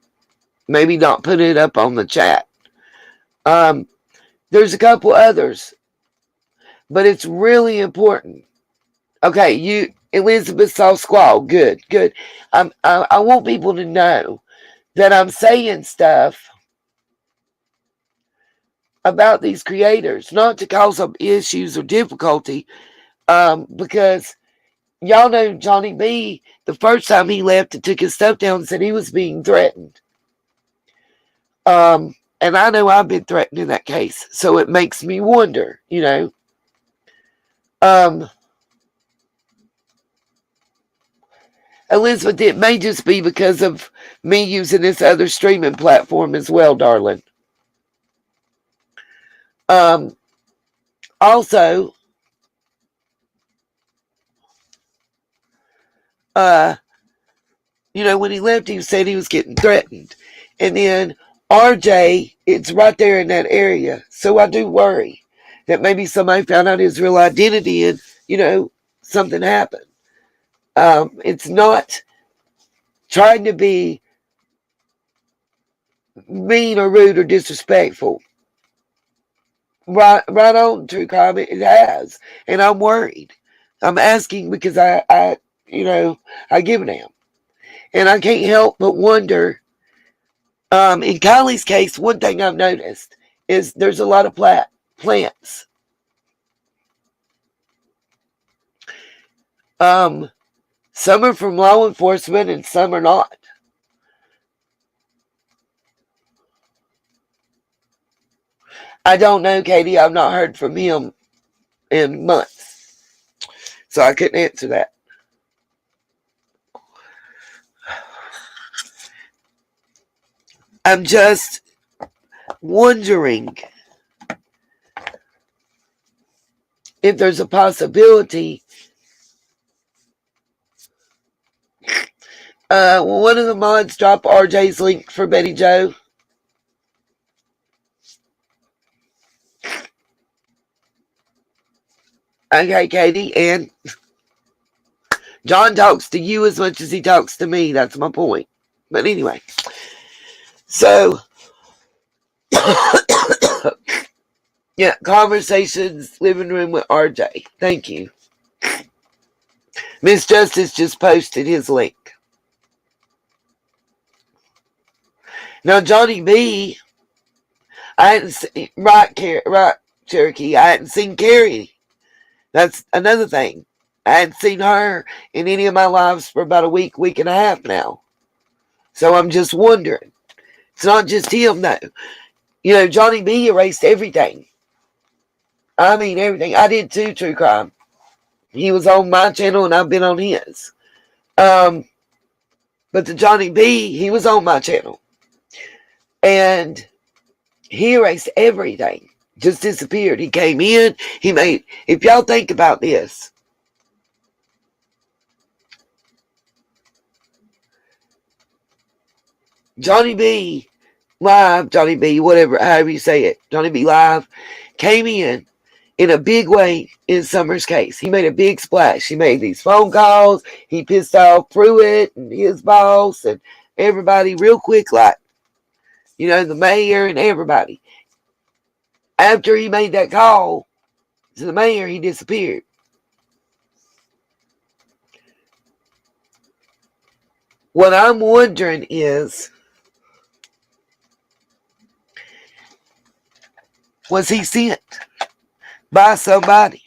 Maybe not put it up on the chat. There's a couple others. But it's really important. Okay, Elizabeth saw Squall. Good. I want people to know that I'm saying stuff about these creators, not to cause them issues or difficulty, because y'all know Johnny B, the first time he left and took his stuff down and said he was being threatened. And I know I've been threatened in that case, so it makes me wonder, you know. Elizabeth, it may just be because of me using this other streaming platform as well, darling. Also, you know, when he left, he said he was getting threatened. And then RJ, it's right there in that area. So I do worry that maybe somebody found out his real identity and, you know, something happen. It's not trying to be mean or rude or disrespectful. Right on, true crime. It has, and I'm worried. I'm asking because I give a damn, and I can't help but wonder. In Kiely's case, one thing I've noticed is there's a lot of plants. Some are from law enforcement and some are not. I don't know, Katie. I've not heard from him in months, so I couldn't answer that. I'm just wondering if there's a possibility. One of the mods dropped RJ's link for Betty Joe. Okay, Katie, and John talks to you as much as he talks to me. That's my point. But anyway, so yeah, conversations, living room with RJ. Thank you. Miss Justice just posted his link. Now, Johnny B, I hadn't seen, right, Cherokee, I hadn't seen Carrie. That's another thing. I hadn't seen her in any of my lives for about a week and a half now. So I'm just wondering. It's not just him, though. You know, Johnny B erased everything. I mean, everything. I did too, true crime. He was on my channel and I've been on his. But the Johnny B, he was on my channel. And he erased everything. Just disappeared. He came in. He made... If y'all think about this. Johnny B Live, Johnny B, whatever, however you say it. Johnny B Live came in a big way in Summer's case. He made a big splash. He made these phone calls. He pissed off Pruitt and his boss and everybody real quick, like, you know, the mayor and everybody. After he made that call to the mayor, he disappeared. What I'm wondering is, was he sent by somebody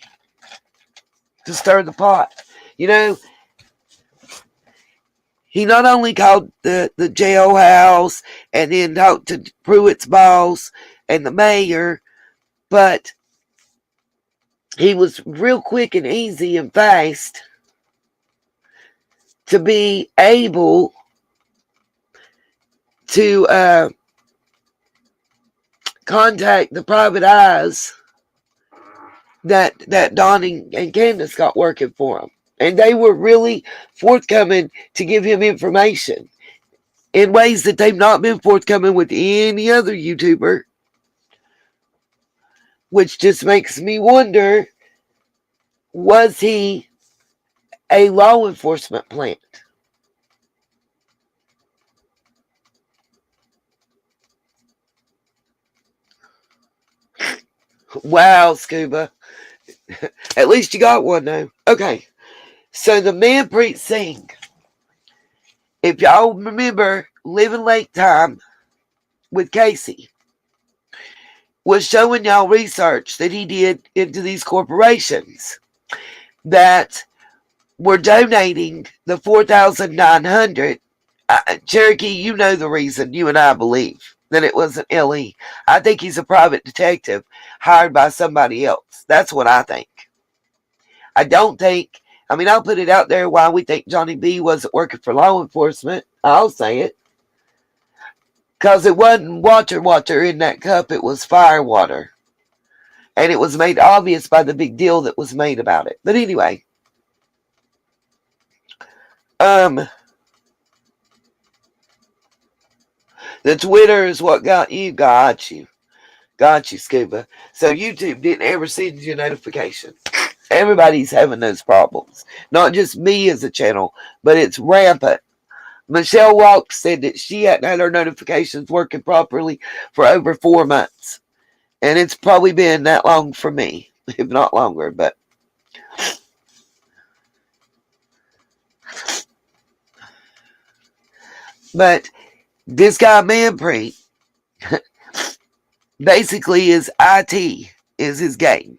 to stir the pot? You know, he not only called the jailhouse and then talked to Pruitt's boss and the mayor, but he was real quick and easy and fast to be able to contact the private eyes that Don and Candace got working for him. And they were really forthcoming to give him information in ways that they've not been forthcoming with any other YouTuber. Which just makes me wonder, was he a law enforcement plant? Wow, Scuba. At least you got one though. Okay. So the Manpreet Singh, if y'all remember Living Lake Time with Casey, was showing y'all research that he did into these corporations that were donating the $4,900. Cherokee, you know the reason. You and I believe that it wasn't LE. I think he's a private detective hired by somebody else. That's what I think. I don't think... I mean, I'll put it out there why we think Johnny B wasn't working for law enforcement. I'll say it. Because it wasn't water in that cup. It was fire water. And it was made obvious by the big deal that was made about it. But anyway. The Twitter is what got you. Got you, Scuba. So YouTube didn't ever send you a notification. Everybody's having those problems. Not just me as a channel, but it's rampant. Michelle Walk said that she hadn't had her notifications working properly for over 4 months. And it's probably been that long for me, if not longer. But this guy, Manpreet, basically is IT, is his game.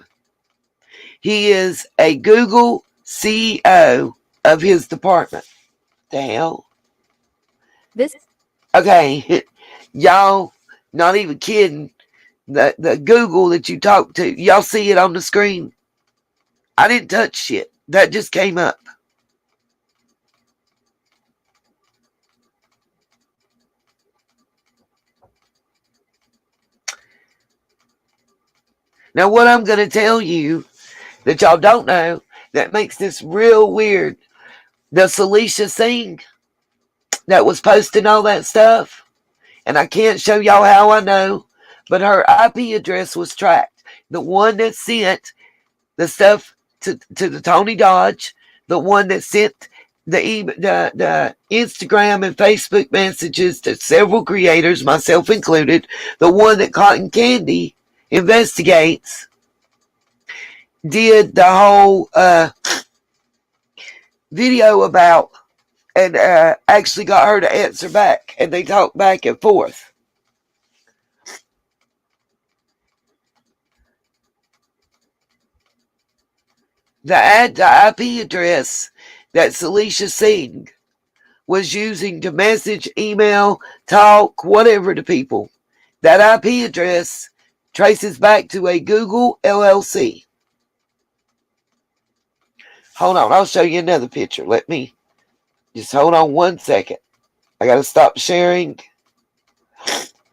He is a Google CEO of his department. The hell? This Okay, y'all, not even kidding. The Google that you talk to, y'all see it on the screen? I didn't touch shit. That just came up. Now, what I'm going to tell you that y'all don't know that makes this real weird, the Celicia Singh that was posting all that stuff, and I can't show y'all how I know, but her IP address was tracked. The one that sent the stuff to the Tony Dodge, the one that sent the Instagram and Facebook messages to several creators, myself included, the one that Cotton Candy investigates, did the whole video about, and actually got her to answer back, and they talked back and forth. The IP address that Celicia Singh was using to message, email, talk, whatever to people, that IP address traces back to a Google LLC. Hold on, I'll show you another picture. Let me just hold on 1 second. I got to stop sharing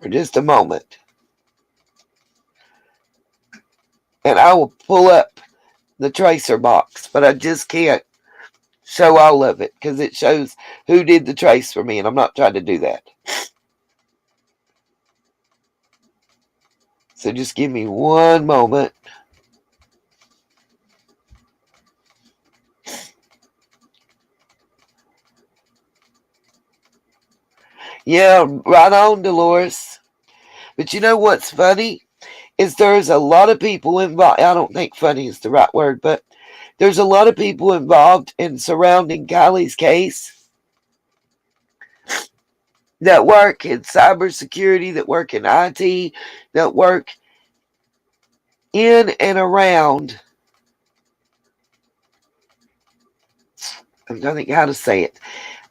for just a moment. And I will pull up the tracer box, but I just can't show all of it because it shows who did the trace for me, and I'm not trying to do that. So just give me one moment. Yeah, right on, Dolores. But you know what's funny? Is there's a lot of people involved. I don't think funny is the right word, but there's a lot of people involved in surrounding Kiely's case that work in cybersecurity, that work in IT, that work in and around. I'm trying to think how to say it.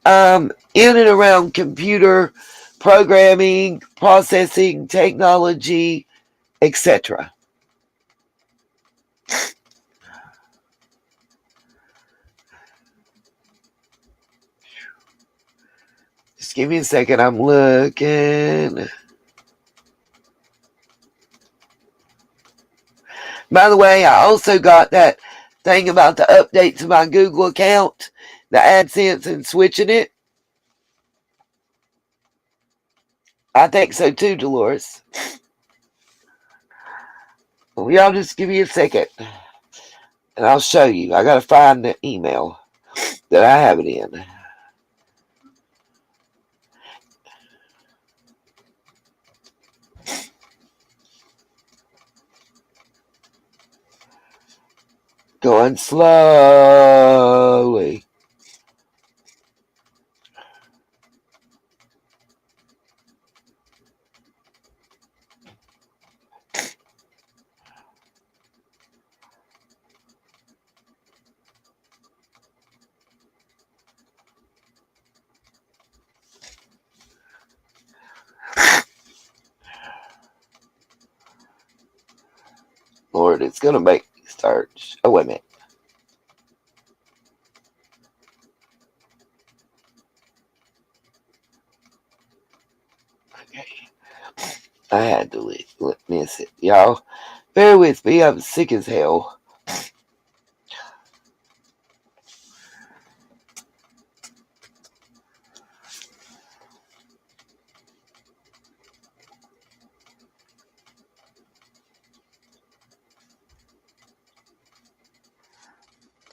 In and around computer programming, processing, technology, etc. Just give me a second. I'm looking. By the way, I also got that thing about the update to my Google account, the AdSense, and switching it. I think so too, Dolores. Well, y'all just give me a second, and I'll show you. I got to find the email that I have it in. Going slowly. Lord, it's going to make me start. Oh, wait a minute. Okay. I had to miss it. Y'all, bear with me. I'm sick as hell.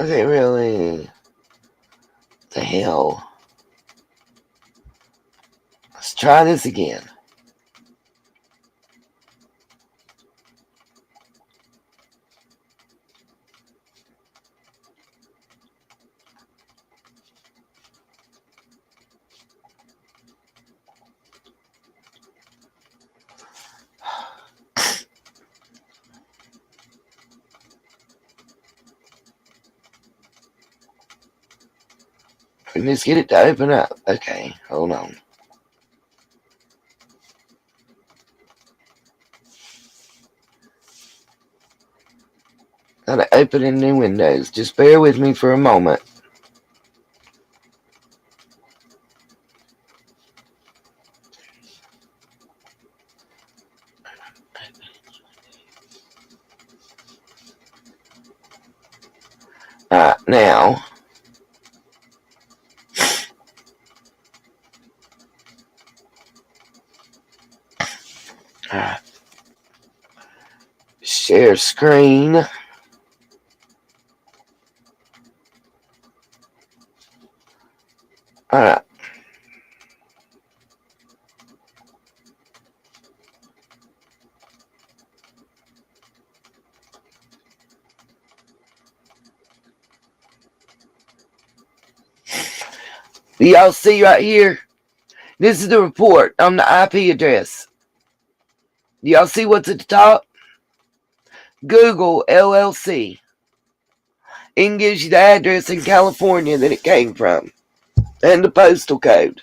Okay, really? The hell? Let's try this again. Let's get it to open up. Okay, hold on. Gotta open in new windows. Just bear with me for a moment. Alright, now. Alright. Share screen. Alright. Do y'all see right here? This is the report on the IP address. Do y'all see what's at the top? Google LLC. It gives you the address in California that it came from. And the postal code.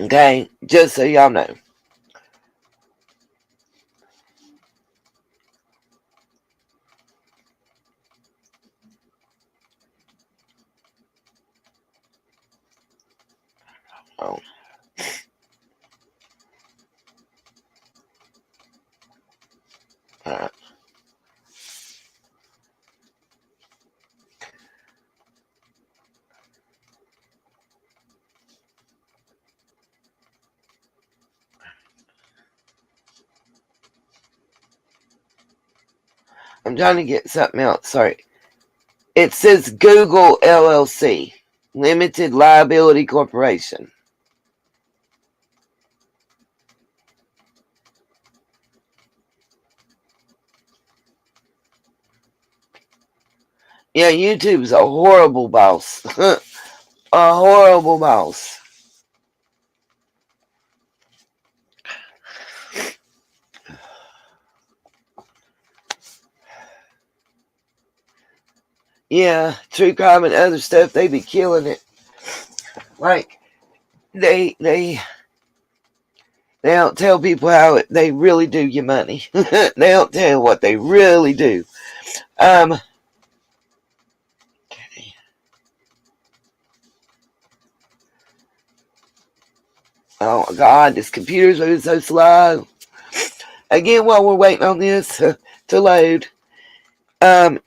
Okay, just so y'all know. Oh. Alright. I'm trying to get something else. Sorry. It says Google LLC. Limited Liability Corporation. Yeah, YouTube's a horrible boss. A horrible boss. Yeah, true crime and other stuff, they be killing it. Like, they don't tell people how they really do your money. They don't tell what they really do. Oh my God, this computer's moving so slow. Again, while we're waiting on this to load,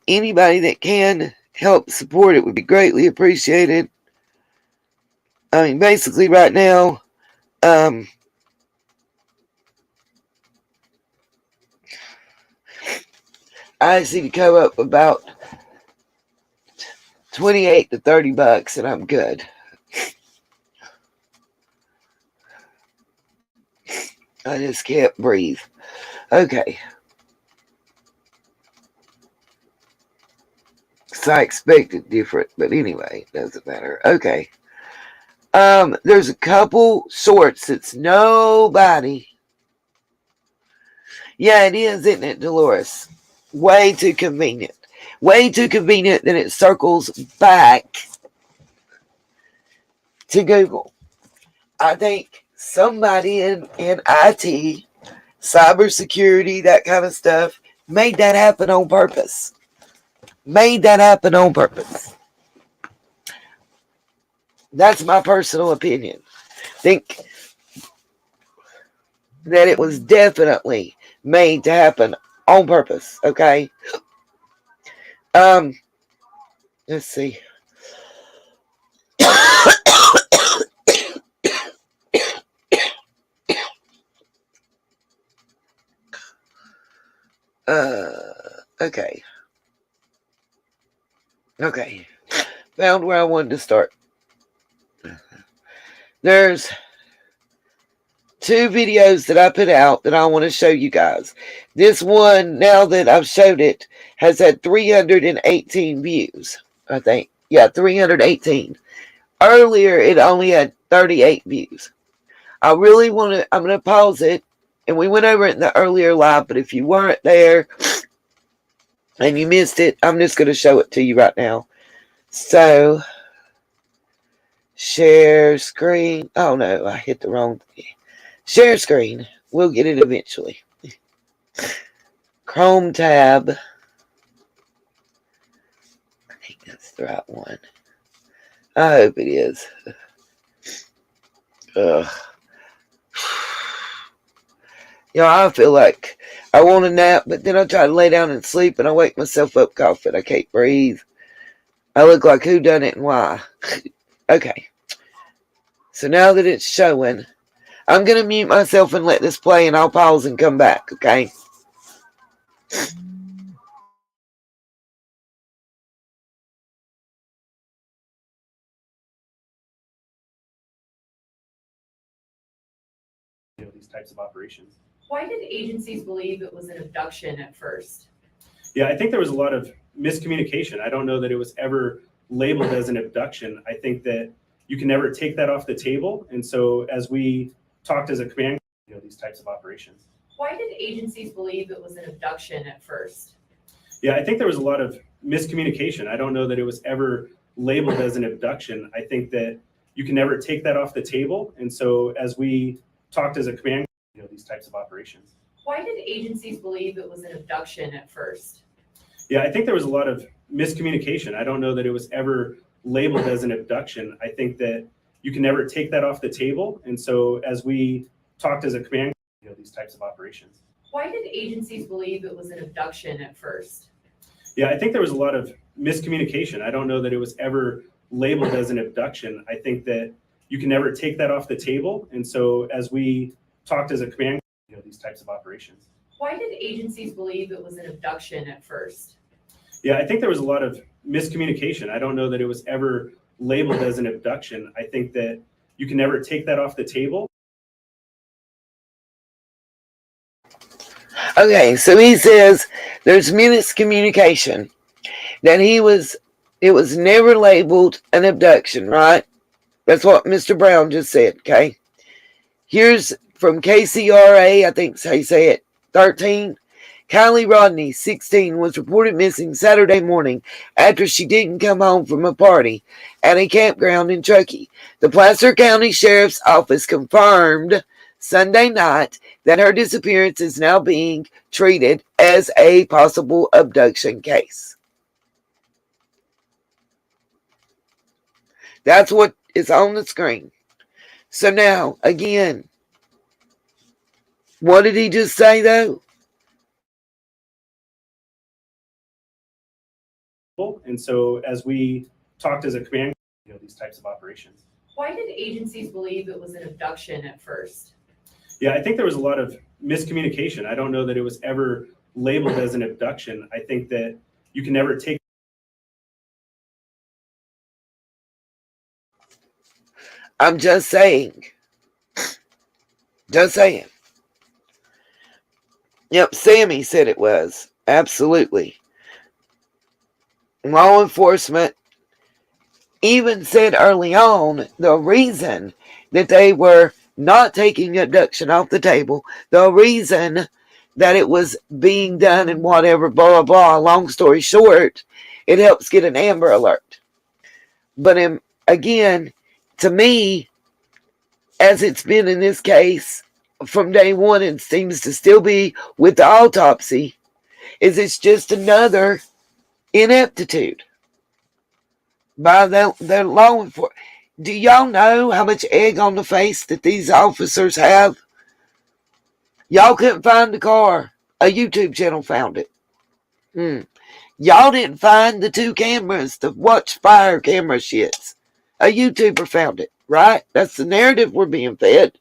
anybody that can help support it would be greatly appreciated. I mean, basically right now, I see to come up about 28 to 30 bucks and I'm good. I just can't breathe. Okay. So I expected different, but anyway, doesn't matter. Okay. There's a couple shorts that's nobody. Yeah, it is, isn't it, Dolores? Way too convenient. Way too convenient that it circles back to Google. I think somebody in IT, cybersecurity, that kind of stuff, made that happen on purpose. Made that happen on purpose. That's my personal opinion. Think that it was definitely made to happen on purpose, okay? Let's see. Okay. Okay. Found where I wanted to start. There's 2 videos that I put out that I want to show you guys. This one, now that I've showed it, has had 318 views, I think. Yeah, 318. Earlier, it only had 38 views. I'm going to pause it, and we went over it in the earlier live, but if you weren't there and you missed it, I'm just going to show it to you right now. So, share screen. Oh no, I hit the wrong thing. Share screen. We'll get it eventually. Chrome tab. I think that's the right one. I hope it is. Ugh. I feel like I want a nap, but then I try to lay down and sleep, and I wake myself up coughing. I can't breathe. I look like who done it and why. Okay. So now that it's showing, I'm going to mute myself and let this play, and I'll pause and come back, okay? These types of operations. Why did agencies believe it was an abduction at first? Yeah, I think there was a lot of miscommunication. I don't know that it was ever labeled as an abduction. I think that you can never take that off the table. And so as we talked as a command, these types of operations. Why did agencies believe it was an abduction at first? Yeah, I think there was a lot of miscommunication. I don't know that it was ever labeled as an abduction. I think that you can never take that off the table. And so as we talked as a command, these types of operations. Why did agencies believe it was an abduction at first? Yeah, I think there was a lot of miscommunication. I don't know that it was ever labeled as an abduction. I think that you can never take that off the table. And so as we talked as a command, these types of operations. Why did agencies believe it was an abduction at first? Yeah, I think there was a lot of miscommunication. I don't know that it was ever labeled as an abduction. I think that you can never take that off the table. And so as we talked as a command, these types of operations. Why did agencies believe it was an abduction at first? Yeah, I think there was a lot of miscommunication. I don't know that it was ever labeled as an abduction. I think that you can never take that off the table. Okay, so he says there's miscommunication. That it was never labeled an abduction, right? That's what Mr. Brown just said, okay? Here's from KCRA, I think that's how you say it, 13. Kiely Rodni, 16, was reported missing Saturday morning after she didn't come home from a party at a campground in Truckee. The Placer County Sheriff's Office confirmed Sunday night that her disappearance is now being treated as a possible abduction case. That's what is on the screen. So now, again, what did he just say, though? And so as we talked as a command, these types of operations. Why did agencies believe it was an abduction at first? Yeah, I think there was a lot of miscommunication. I don't know that it was ever labeled as an abduction. I think that you can never take. I'm just saying. Just saying. Yep, Sammy said it was. Absolutely. Law enforcement even said early on the reason that they were not taking abduction off the table, the reason that it was being done and whatever, blah, blah, blah, long story short, it helps get an Amber Alert. But again, To me, as it's been in this case from day one and seems to still be with the autopsy, is it's just another ineptitude by the law enforcement. Do y'all know how much egg on the face that these officers have? Y'all couldn't find the car. A YouTube channel found it. Y'all didn't find the 2 cameras, the watch fire camera shits. A YouTuber found it, right? That's the narrative we're being fed.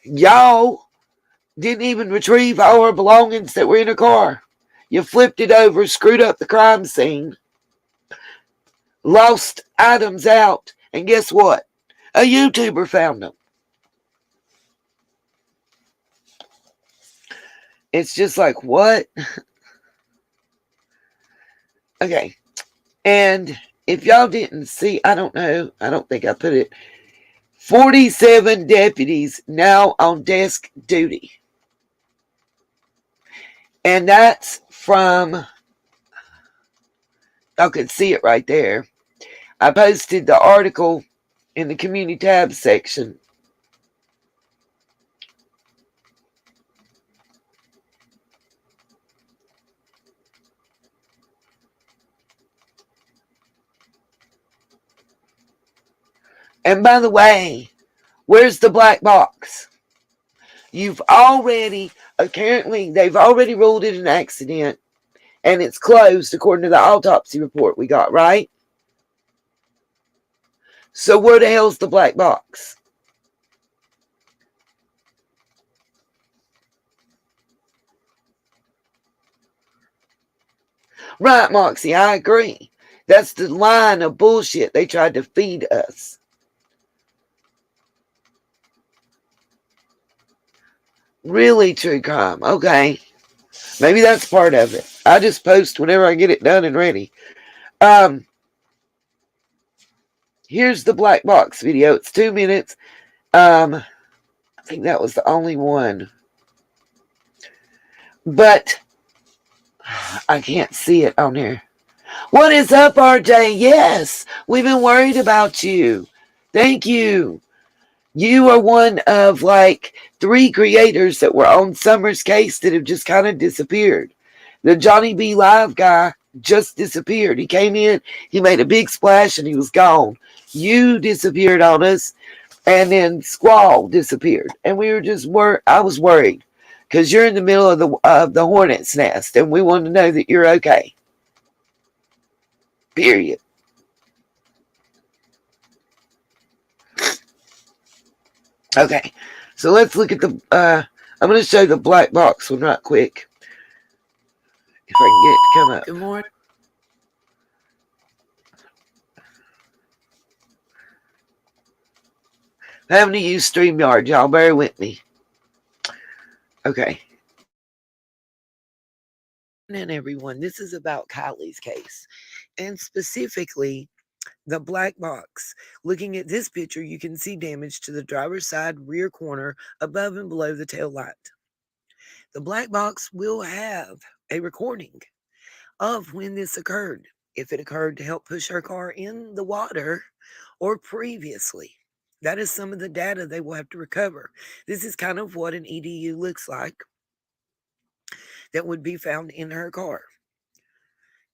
Y'all didn't even retrieve our belongings that were in a car. You flipped it over, screwed up the crime scene, lost items out, and guess what? A YouTuber found them. It's just like, what? Okay. And if y'all didn't see, I don't know, I don't think I put it, 47 deputies now on desk duty. And that's from, I could see it right there. I posted the article in the community tab section. And by the way, where's the black box? You've already, apparently, they've already ruled it an accident, and it's closed according to the autopsy report we got, right? So where the hell's the black box? Right, Moxie, I agree. That's the line of bullshit they tried to feed us. Really true crime. Okay. Maybe that's part of it. I just post whenever I get it done and ready. Here's the black box video. It's 2 minutes. I think that was the only one. But I can't see it on here. What is up, RJ? Yes, we've been worried about you. Thank you. You are one of like 3 creators that were on Summer's case that have just kind of disappeared. The Johnny B. Live guy just disappeared. He came in, he made a big splash, and he was gone. You disappeared on us, and then Squall disappeared. And we were just I was worried because you're in the middle of the hornet's nest, and we want to know that you're okay. Period. Okay, so let's look at the, I'm going to show the black box one right quick. If I can get it to come up. Good morning. I'm having to use StreamYard, y'all bear with me. Okay. And everyone, this is about Kiely's case, and specifically the black box. Looking at this picture, you can see damage to the driver's side rear corner above and below the tail light. The black box will have a recording of when this occurred, if it occurred to help push her car in the water or previously. That is some of the data they will have to recover. This is kind of what an EDU looks like that would be found in her car.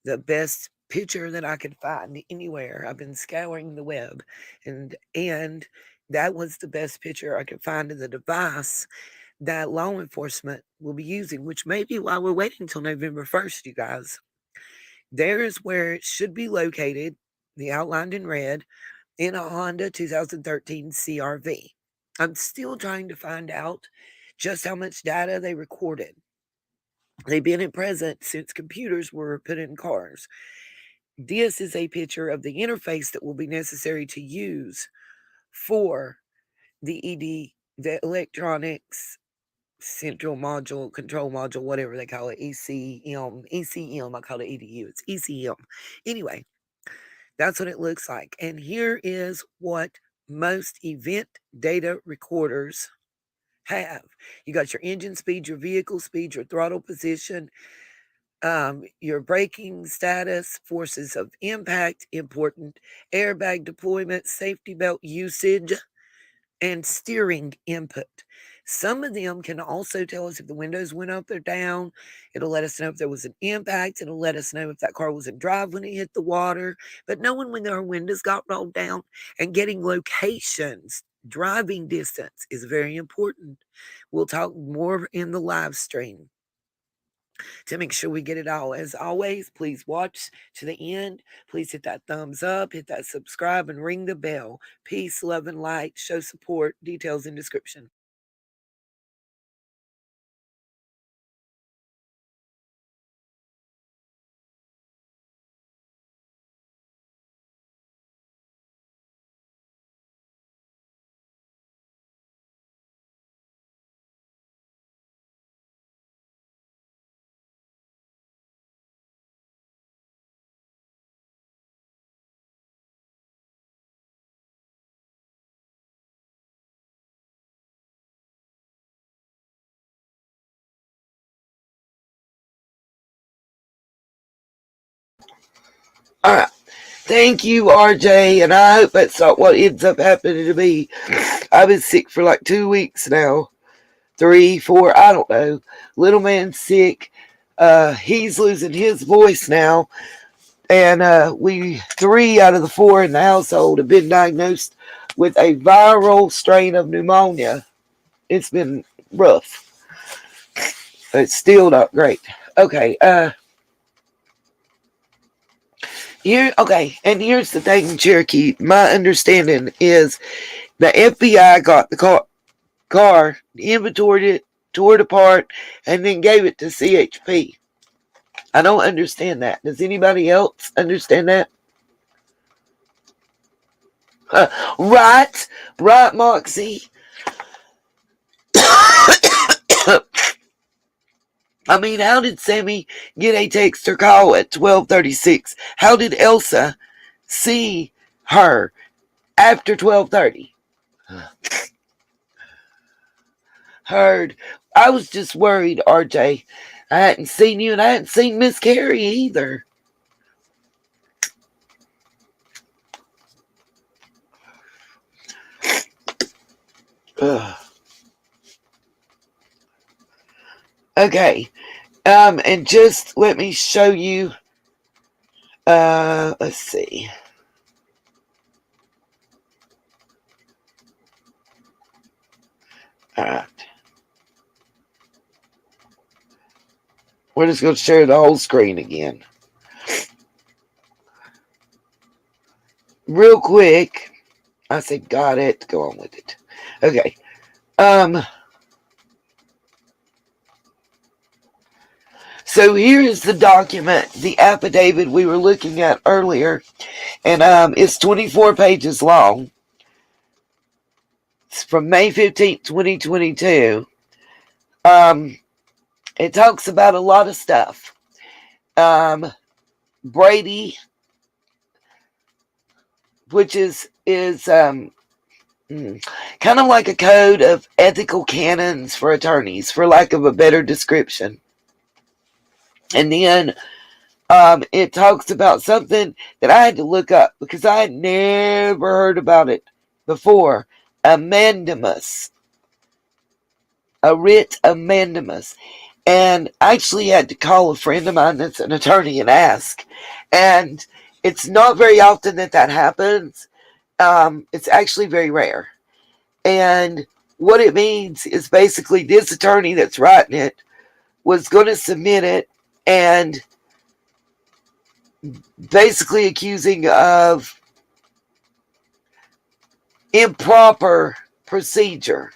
The best picture that I could find anywhere. I've been scouring the web, and that was the best picture I could find of the device that law enforcement will be using, which may be why we're waiting until November 1st, you guys. There is where it should be located, the outlined in red, in a Honda 2013 CRV. I'm still trying to find out just how much data they recorded. They've been in present since computers were put in cars. This is a picture of the interface that will be necessary to use for the the electronics central module, control module, whatever they call it, ECM, I call it EDU, it's ECM. Anyway, that's what it looks like. And here is what most event data recorders have. You got your engine speed, your vehicle speed, your throttle position, your braking status, forces of impact, important airbag deployment, safety belt usage, and steering input. Some of them can also tell us if the windows went up or down. It'll let us know if there was an impact. It'll let us know if that car was in drive when it hit the water. But knowing when their windows got rolled down and getting locations, driving distance is very important. We'll talk more in the live stream to make sure we get it all. As always, please watch to the end. Please hit that thumbs up, hit that subscribe, and ring the bell. Peace, love, and light. Show support. Details in description. All right. Thank you, RJ, and I hope that's not what ends up happening to me. I've been sick for like 2 weeks now. 3, 4, I don't know. Little man's sick. He's losing his voice now. And we 3 out of the 4 in the household have been diagnosed with a viral strain of pneumonia. It's been rough. It's still not great. Okay, and here's the thing, Cherokee. My understanding is the FBI got the car, inventoried it, tore it apart, and then gave it to CHP. I don't understand that. Does anybody else understand that? Right, Moxie. I mean, how did Sammy get a text or call at 12:36? How did Elsa see her after 12:30? Heard. I was just worried, RJ. I hadn't seen you, and I hadn't seen Miss Carrie either. Ugh. Okay. And just let me show you. Let's see. All right. We're just going to share the whole screen again. Real quick. I said, got it. Go on with it. Okay. So here is the document, the affidavit we were looking at earlier. And it's 24 pages long. It's from May 15th, 2022. It talks about a lot of stuff. Brady, which is kind of like a code of ethical canons for attorneys, for lack of a better description. And then it talks about something that I had to look up because I had never heard about it before. A mandamus. A writ of mandamus. And I actually had to call a friend of mine that's an attorney and ask. And it's not very often that happens. It's actually very rare. And what it means is basically this attorney that's writing it was going to submit it and basically accusing of improper procedure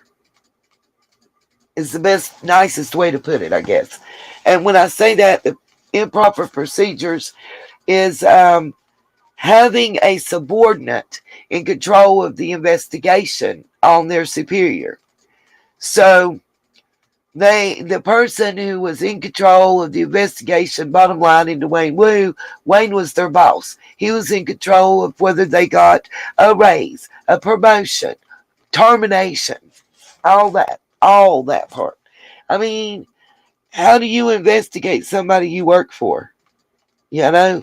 is the best, nicest way to put it, I guess. And when I say that, the improper procedures is having a subordinate in control of the investigation on their superior. So the person who was in control of the investigation, bottom line into Wayne Wu, Wayne was their boss. He was in control of whether they got a raise, a promotion, termination, all that part. I mean, How do you investigate somebody you work for? You know?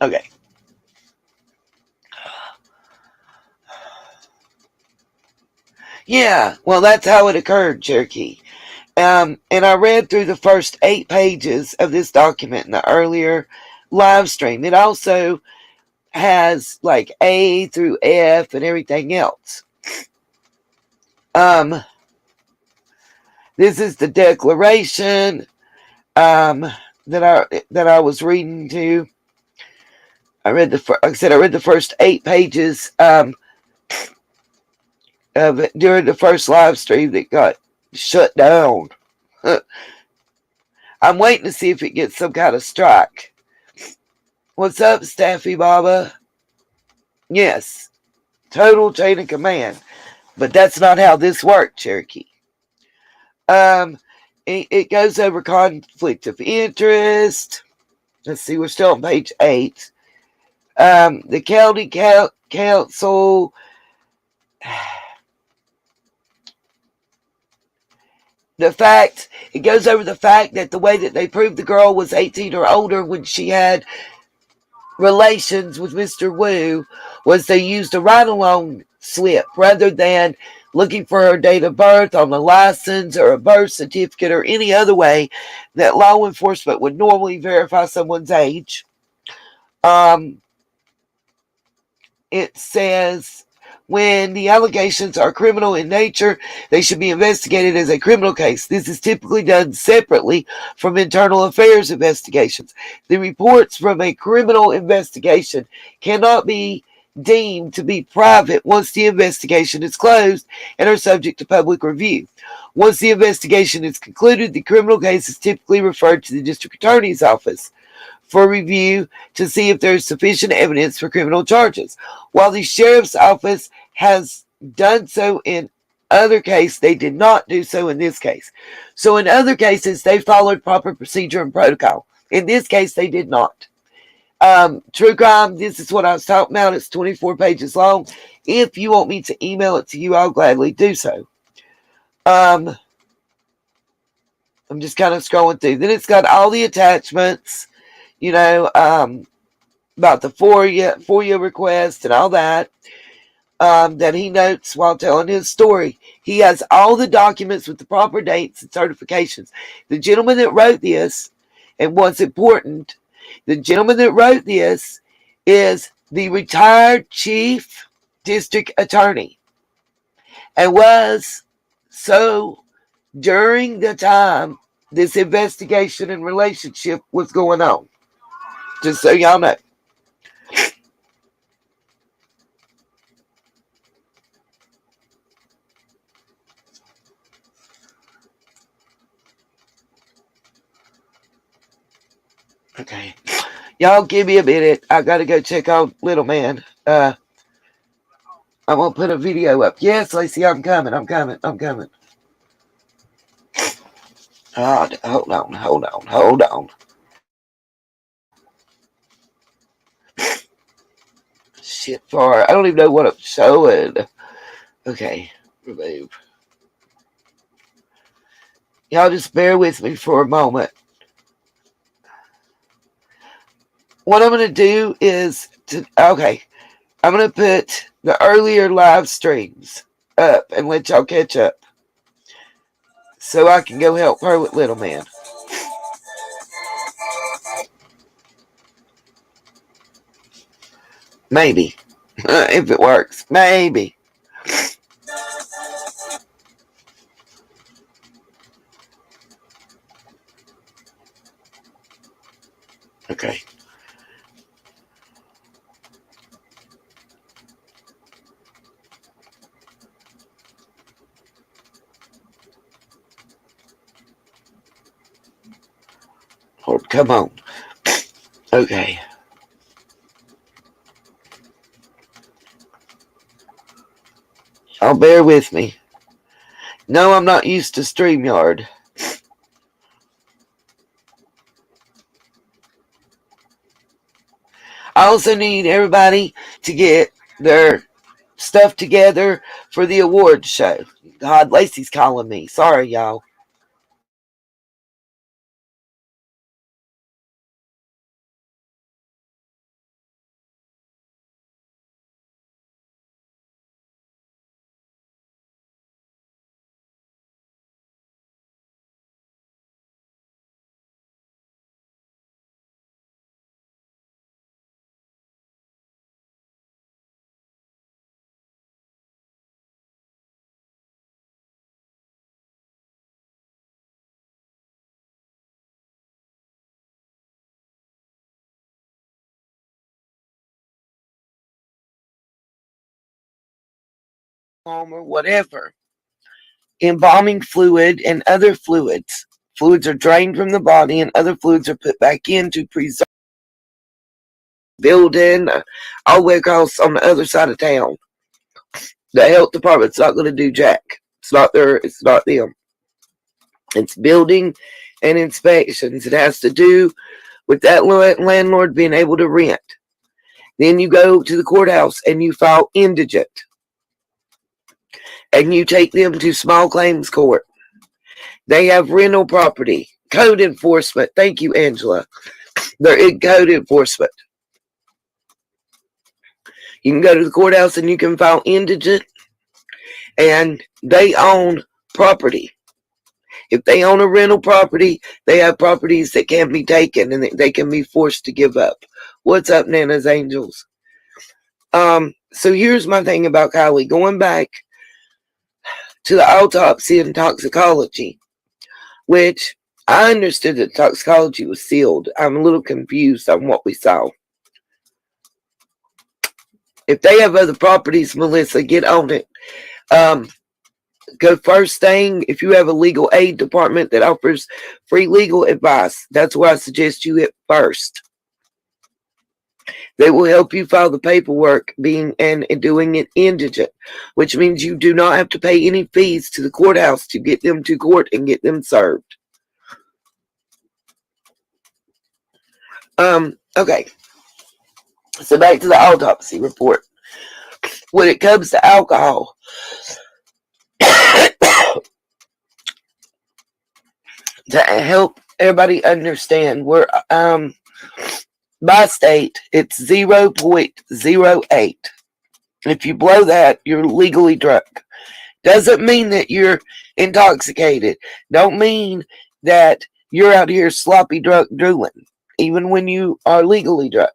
Okay. Yeah, well, that's how it occurred, Cherokee. And I read through the first 8 pages of this document in the earlier live stream. It also has like A through F and everything else. This is the declaration that I was reading to. I read like I said, I read the first 8 pages of it during the first live stream that got shut down. I'm waiting to see if it gets some kind of strike. What's up, Staffy Baba? Yes, total chain of command. But that's not how this worked, Cherokee. It goes over conflict of interest. Let's see, we're still on page 8. The county council. It goes over the fact that the way that they proved the girl was 18 or older when she had relations with Mr. Wu was they used a ride-along slip rather than looking for her date of birth on a license or a birth certificate or any other way that law enforcement would normally verify someone's age. It says when the allegations are criminal in nature, they should be investigated as a criminal case. This is typically done separately from internal affairs investigations. The reports from a criminal investigation cannot be deemed to be private once the investigation is closed and are subject to public review. Once the investigation is concluded, the criminal case is typically referred to the district attorney's office for review to see if there is sufficient evidence for criminal charges. While the sheriff's office has done so in other cases, they did not do so in this case. So in other cases, they followed proper procedure and protocol. In this case, they did not. True crime, this is what I was talking about. It's 24 pages long. If you want me to email it to you, I'll gladly do so. I'm just kind of scrolling through. Then it's got all the attachments, about the FOIA request and all that he notes while telling his story. He has all the documents with the proper dates and certifications. The gentleman that wrote this, and what's important, the gentleman that wrote this is the retired chief district attorney and was so during the time this investigation and relationship was going on. Just so y'all know. Okay. Y'all give me a minute. I gotta go check on little man. I'm gonna put a video up. Yes, Lacey, I'm coming. Oh, hold on. Shit far. I don't even know what I'm showing. Okay, remove. Y'all just bear with me for a moment. What I'm gonna do is I'm gonna put the earlier live streams up and let y'all catch up so I can go help her with little man. Maybe. If it works. Maybe. Okay. Lord, come on. Okay. I'll bear with me. No, I'm not used to StreamYard. I also need everybody to get their stuff together for the awards show. God, Lacey's calling me. Sorry, y'all. Or whatever. Embalming fluid and other fluids. Fluids are drained from the body and other fluids are put back in to preserve the building all the way across on the other side of town. The health department's not going to do jack. It's not them. It's building and inspections. It has to do with that landlord being able to rent. Then you go to the courthouse and you file indigent. And you take them to small claims court. They have rental property. Code enforcement. Thank you, Angela. They're in code enforcement. You can go to the courthouse and you can file indigent. And they own property. If they own a rental property, they have properties that can be taken and they can be forced to give up. What's up, Nana's Angels? So here's my thing about Kiely. Going back to the autopsy and toxicology, which I understood that toxicology was sealed. I'm a little confused on what we saw. If they have other properties, Melissa, get on it. Go first thing, if you have a legal aid department that offers free legal advice, that's where I suggest you hit first. They will help you file the paperwork doing it indigent, which means you do not have to pay any fees to the courthouse to get them to court and get them served. Okay. So back to the autopsy report. When it comes to alcohol, to help everybody understand, we're by state, it's 0.08. If you blow that, you're legally drunk. Doesn't mean that you're intoxicated. Don't mean that you're out here sloppy drunk drooling, even when you are legally drunk.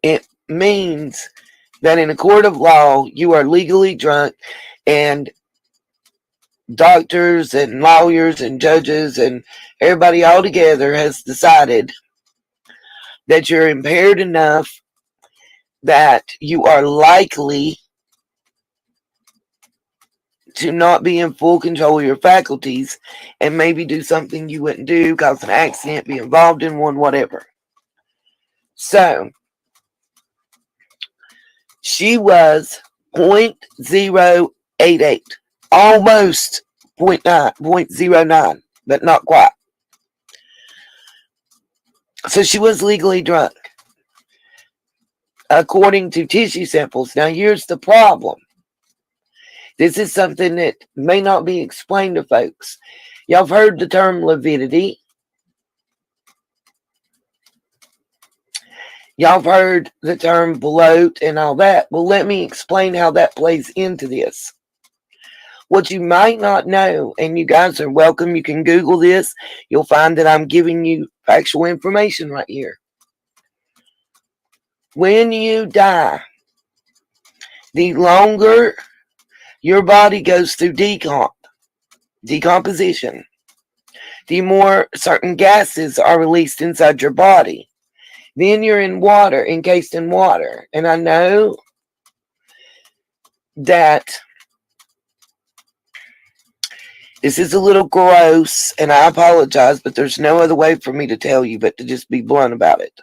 It means that in a court of law, you are legally drunk, and doctors and lawyers and judges and everybody all together has decided that you're impaired enough that you are likely to not be in full control of your faculties and maybe do something you wouldn't do, cause an accident, be involved in one, whatever. So, she was 0.088, almost 0.09, but not quite. So she was legally drunk, according to tissue samples. Now here's the problem. This is something that may not be explained to folks. Y'all have heard the term lividity. Y'all have heard the term bloat and all that. Well, let me explain how that plays into this. What you might not know, and you guys are welcome, you can Google this. You'll find that I'm giving you factual information right here. When you die, the longer your body goes through decomposition, the more certain gases are released inside your body. Then you're in water, encased in water. And I know that this is a little gross, and I apologize, but there's no other way for me to tell you but to just be blunt about it.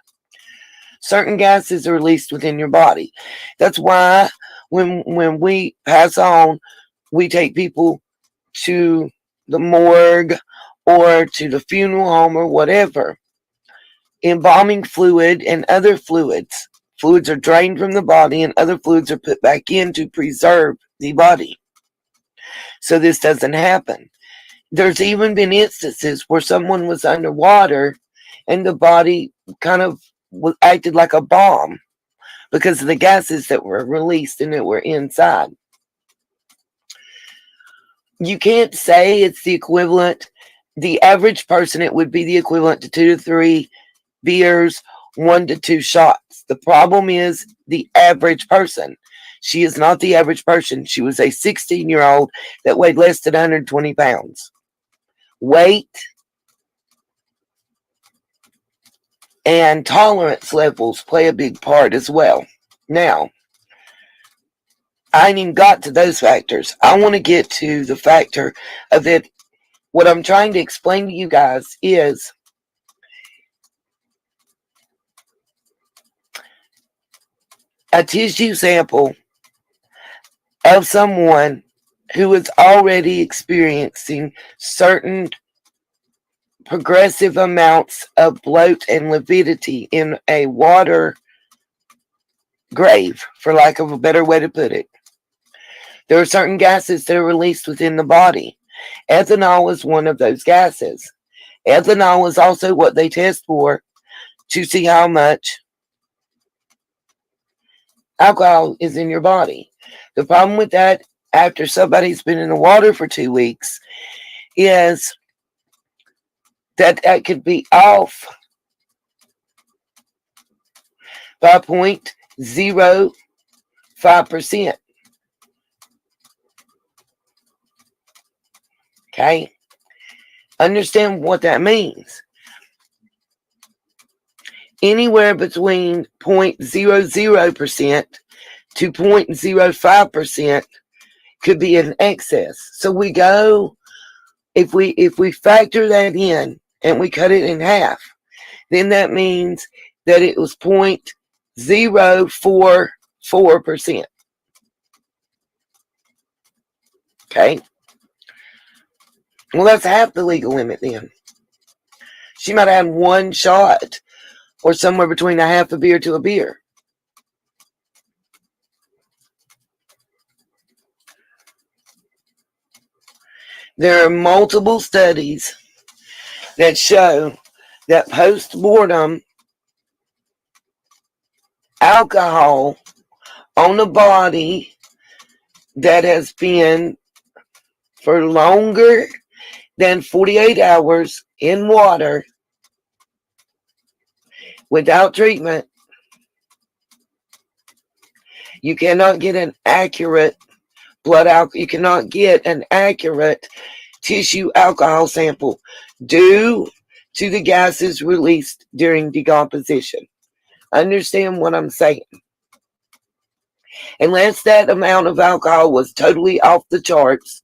certain gases are released within your body. That's why when we pass on, we take people to the morgue or to the funeral home or whatever. Embalming fluid and other fluids are drained from the body and other fluids are put back in to preserve the body. So this doesn't happen. There's even been instances where someone was underwater and the body kind of acted like a bomb because of the gases that were released and that were inside. You can't say it's the equivalent. The average person, it would be the equivalent to 2 to 3 beers, 1 to 2 shots. The problem is the average person. She is not the average person. She was a 16-year-old that weighed less than 120 pounds. Weight and tolerance levels play a big part as well. Now, I ain't even got to those factors. I want to get to the factor of it. What I'm trying to explain to you guys is a tissue sample of someone who is already experiencing certain progressive amounts of bloat and lividity in a water grave, for lack of a better way to put it. There are certain gases that are released within the body. Ethanol is one of those gases. Ethanol is also what they test for to see how much alcohol is in your body. The problem with that, after somebody's been in the water for 2 weeks, is that could be off by 0.05%. Okay? Understand what that means. Anywhere between 0.00% to 0.05% could be an excess. So we go, if we factor that in and we cut it in half, then that means that it was 0.044%. Okay? Well, that's half the legal limit then. She might have had 1 shot or somewhere between a half a beer to a beer. There are multiple studies that show that post-mortem alcohol on a body that has been for longer than 48 hours in water without treatment, you cannot get an accurate you cannot get an accurate tissue alcohol sample due to the gases released during decomposition. Understand what I'm saying? Unless that amount of alcohol was totally off the charts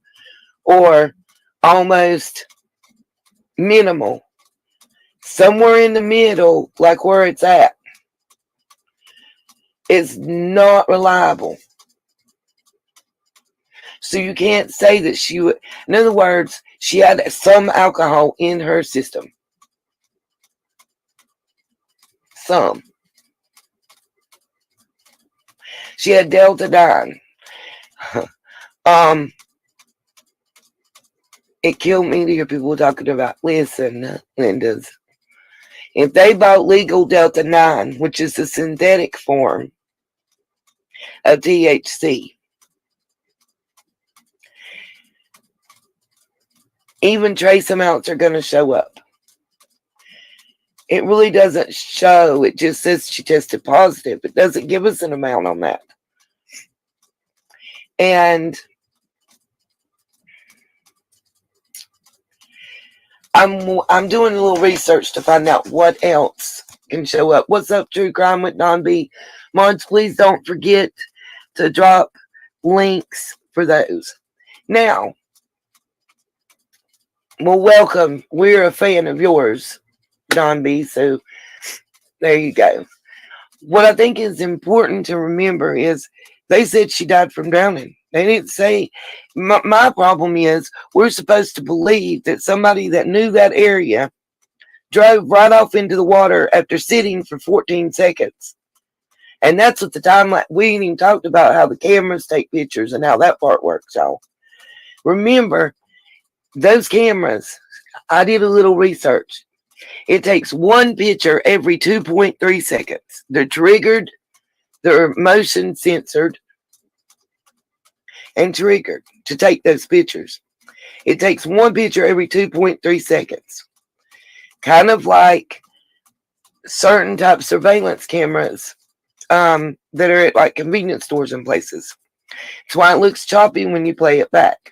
or almost minimal, somewhere in the middle, like where it's at, is not reliable. So you can't say that she would, in other words, she had some alcohol in her system. Some. She had Delta 9. It killed me to hear people talking about, listen, Linda's, if they bought legal Delta 9, which is the synthetic form of THC, even trace amounts are going to show up. It really doesn't show. It just says she tested positive. It doesn't give us an amount on that. And I'm doing a little research to find out what else can show up. What's up, True Crime with Don B? Mods, please don't forget to drop links for those. Now, well, welcome. We're a fan of yours, Don B, so there you go. what I think is important to remember is they said she died from drowning. They didn't say. My problem is we're supposed to believe that somebody that knew that area drove right off into the water after sitting for 14 seconds. And that's what the time, we ain't even talked about how the cameras take pictures and how that part works, y'all. Remember, those cameras, I did a little research. It takes one picture every 2.3 seconds. They're triggered, they're motion censored, and triggered to take those pictures. It takes one picture every 2.3 seconds. Kind of like certain type of surveillance cameras that are at like convenience stores and places. That's why it looks choppy when you play it back.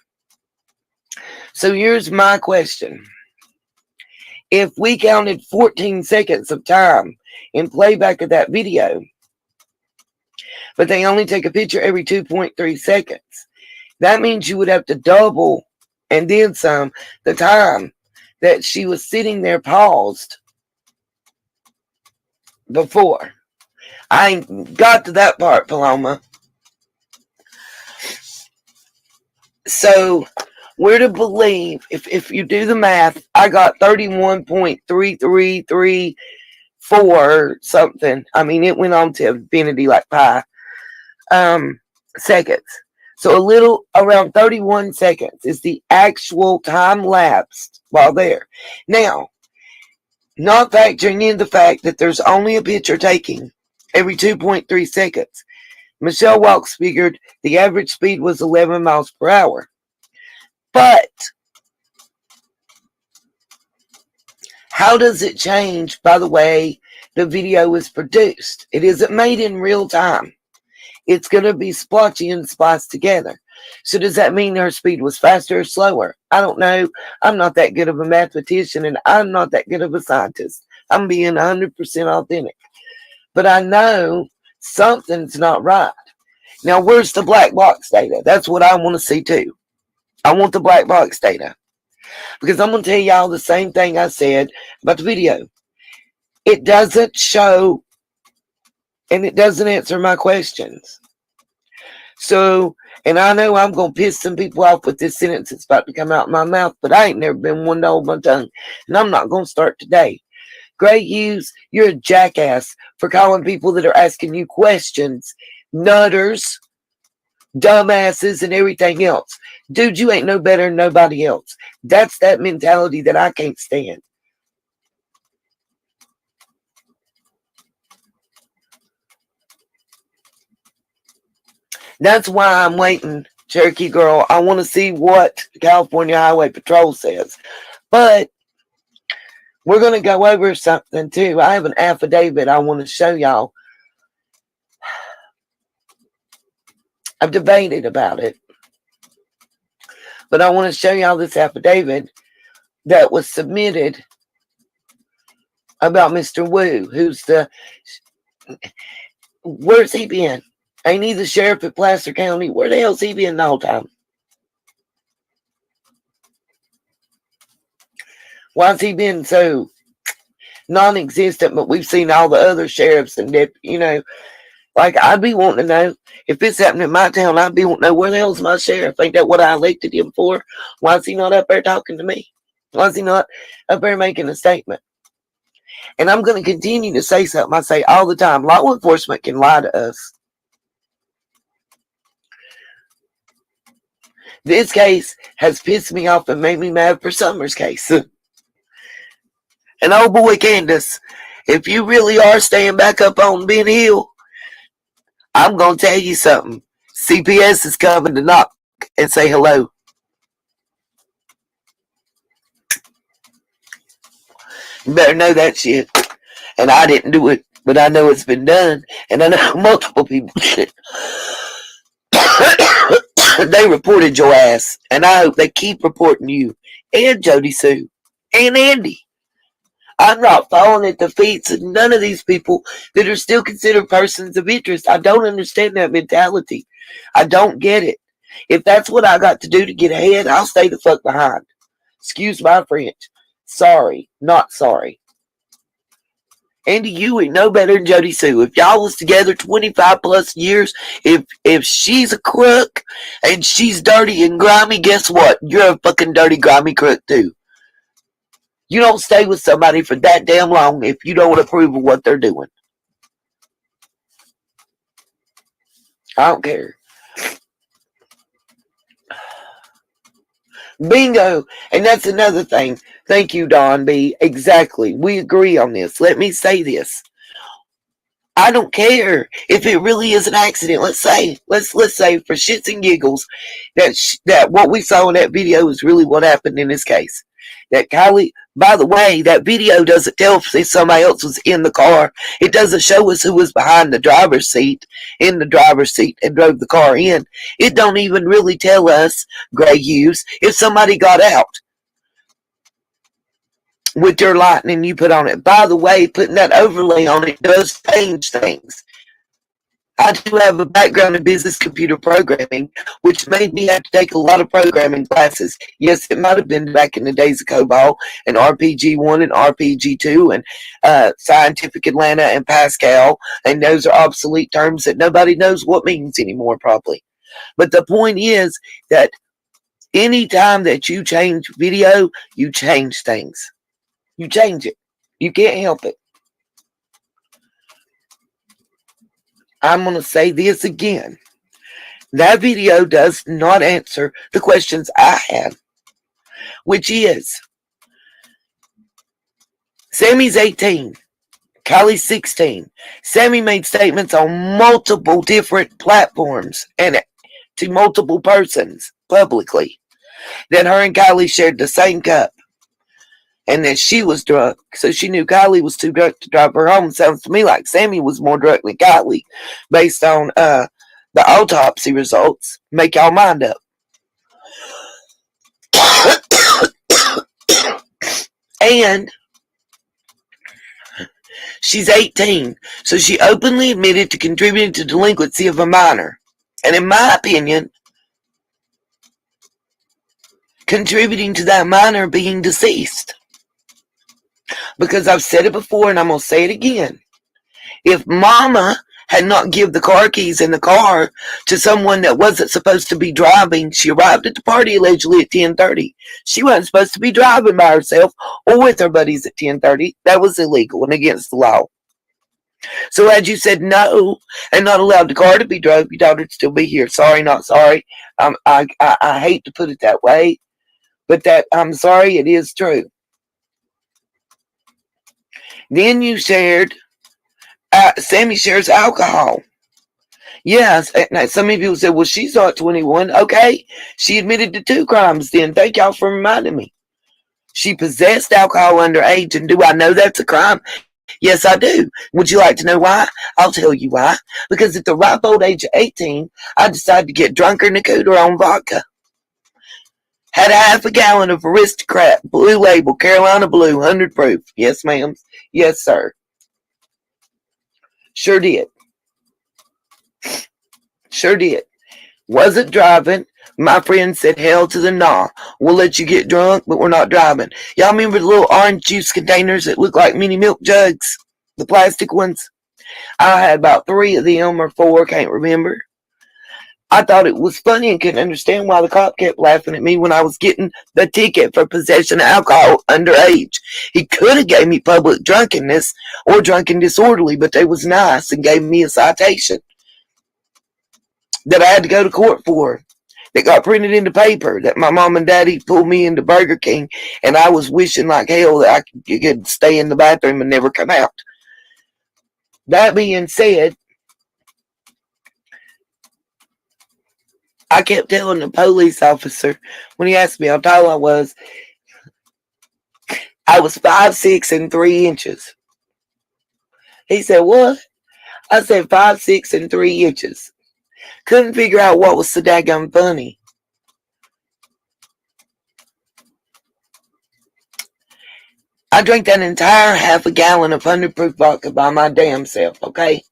So here's my question. If we counted 14 seconds of time in playback of that video, but they only take a picture every 2.3 seconds, that means you would have to double and then some the time that she was sitting there paused before. I ain't got to that part, Paloma. So we're to believe, if you do the math, I got 31.3334 something. I mean, it went on to infinity like pi seconds. So a little around 31 seconds is the actual time lapsed while there. Now, not factoring in the fact that there's only a picture taking every 2.3 seconds. Michelle Walks figured the average speed was 11 miles per hour. But how does it change by the way the video is produced? It isn't made in real time. It's going to be splotchy and spliced together. So does that mean her speed was faster or slower? I don't know. I'm not that good of a mathematician and I'm not that good of a scientist. I'm being 100% authentic. But I know something's not right. Now, where's the black box data? That's what I want to see too. I want the black box data. Because I'm going to tell y'all the same thing I said about the video. It doesn't show and it doesn't answer my questions. So, and I know I'm going to piss some people off with this sentence that's about to come out of my mouth, but I ain't never been one to hold my tongue. And I'm not going to start today. Gray Hughes, you're a jackass for calling people that are asking you questions nutters, dumbasses, and everything else. Dude, you ain't no better than nobody else. That's that mentality that I can't stand. That's why I'm waiting, Cherokee Girl. I want to see what California Highway Patrol says. But we're going to go over something too. I have an affidavit I want to show y'all. I've debated about it. But I want to show y'all this affidavit that was submitted about Mr. Wu, who's the... Where's he been? Ain't he the sheriff at Placer County? Where the hell's he been the whole time? Why's he been so non-existent? But we've seen all the other sheriffs and like I'd be wanting to know if this happened in my town. I'd be wanting to know where the hell's my sheriff? Ain't that what I elected him for? Why is he not up there talking to me? Why is he not up there making a statement? And I'm going to continue to say something I say all the time. Law enforcement can lie to us. This case has pissed me off and made me mad for Summer's case. And oh boy, Candace, if you really are staying back up on Ben Hill, I'm going to tell you something. CPS is coming to knock and say hello. You better know that shit. And I didn't do it, but I know it's been done. And I know multiple people did it. They reported your ass, and I hope they keep reporting you and Jody Sue and Andy. I'm not falling at the feet of none of these people that are still considered persons of interest. I don't understand that mentality. I don't get it. If that's what I got to do to get ahead, I'll stay the fuck behind. Excuse my French. Sorry, not sorry. Andy, you ain't no better than Jody Sue. If y'all was together 25 plus years, if she's a crook and she's dirty and grimy, guess what? You're a fucking dirty, grimy crook too. You don't stay with somebody for that damn long if you don't approve of what they're doing. I don't care. Bingo. And that's another thing. Thank you, Don B. Exactly. We agree on this. Let me say this. I don't care if it really is an accident. Let's say for shits and giggles that what we saw in that video is really what happened in this case. That Kiely, by the way, that video doesn't tell if somebody else was in the car. It doesn't show us who was behind the driver's seat, in the driver's seat, and drove the car in. It don't even really tell us, Gray Hughes, if somebody got out with your lightning you put on it. By the way, putting that overlay on it does change things. I do have a background in business computer programming, which made me have to take a lot of programming classes. Yes, it might have been back in the days of COBOL and RPG-1 and RPG-2 and Scientific Atlanta and Pascal, and those are obsolete terms that nobody knows what means anymore probably. But the point is that anytime that you change video, you change things. You change it. You can't help it. I'm going to say this again. That video does not answer the questions I had, which is, Sammy's 18, Kiely's 16. Sammy made statements on multiple different platforms and to multiple persons publicly that her and Kiely shared the same cup. And that she was drunk, so she knew Kiely was too drunk to drive her home. Sounds to me like Sammy was more drunk than Kiely, based on the autopsy results. Make y'all mind up. And she's 18, so she openly admitted to contributing to delinquency of a minor. And in my opinion, contributing to that minor being deceased. Because I've said it before and I'm going to say it again. If mama had not give the car keys in the car to someone that wasn't supposed to be driving, she arrived at the party allegedly at 10:30. She wasn't supposed to be driving by herself or with her buddies at 10:30. That was illegal and against the law. So had you said no and not allowed the car to be drove, your daughter would still be here. Sorry, not sorry. I hate to put it that way, but that I'm sorry, it is true. Then you shared, Sammy shares alcohol. Yes, some of you said, well, she's not 21. Okay, she admitted to 2 crimes then. Thank y'all for reminding me. She possessed alcohol underage, and do I know that's a crime? Yes, I do. Would you like to know why? I'll tell you why. Because at the ripe old age of 18, I decided to get drunker than a cooter on vodka. Had a half a gallon of Aristocrat, Blue Label, Carolina Blue, 100 proof. Yes, ma'am. Yes, sir. Sure did. Sure did. Wasn't driving. My friend said, hell to the nah. We'll let you get drunk, but we're not driving. Y'all remember the little orange juice containers that look like mini milk jugs? The plastic ones? I had about 3 of them or 4, can't remember. I thought it was funny and couldn't understand why the cop kept laughing at me when I was getting the ticket for possession of alcohol underage. He could have gave me public drunkenness or drunken disorderly, but they was nice and gave me a citation that I had to go to court for. That got printed in the paper that my mom and daddy pulled me into Burger King, and I was wishing like hell that I could stay in the bathroom and never come out. That being said, I kept telling the police officer when he asked me how tall I was 5'6" and 3 inches. He said, what? I said 5'6" and 3 inches. Couldn't figure out what was so daggone funny. I drank that entire half a gallon of 100 proof vodka by my damn self, okay?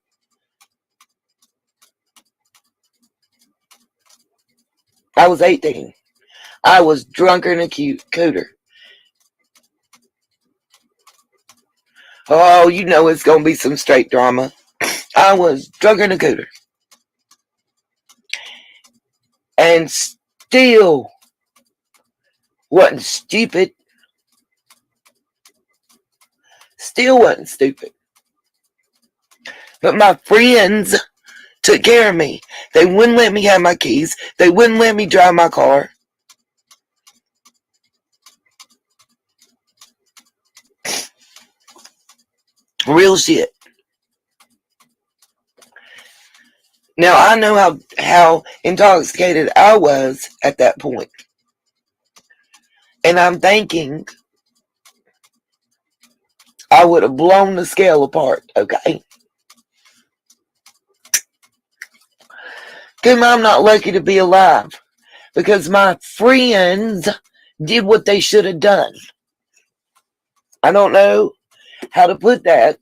I was 18. I was drunker than a cooter. Oh, you know it's gonna be some straight drama. I was drunk in a cooter. And still wasn't stupid. Still wasn't stupid. But my friends took care of me. They wouldn't let me have my keys. They wouldn't let me drive my car. Real shit. Now I know how intoxicated I was at that point. And I'm thinking I would have blown the scale apart, okay? Because I'm not lucky to be alive. Because my friends did what they should have done. I don't know how to put that.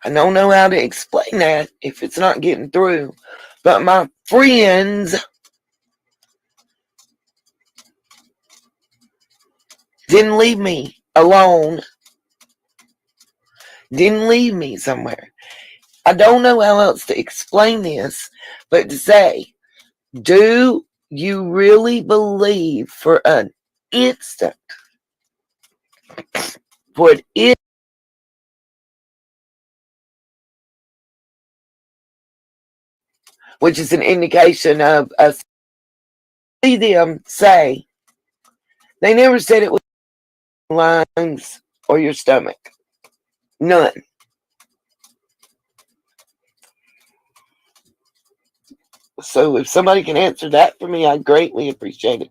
I don't know how to explain that if it's not getting through. But my friends didn't leave me alone. Didn't leave me somewhere. I don't know how else to explain this, but to say, do you really believe for an instant what it, which is an indication of us, see them say, they never said it was lungs or your stomach. None. So if somebody can answer that for me, I'd greatly appreciate it.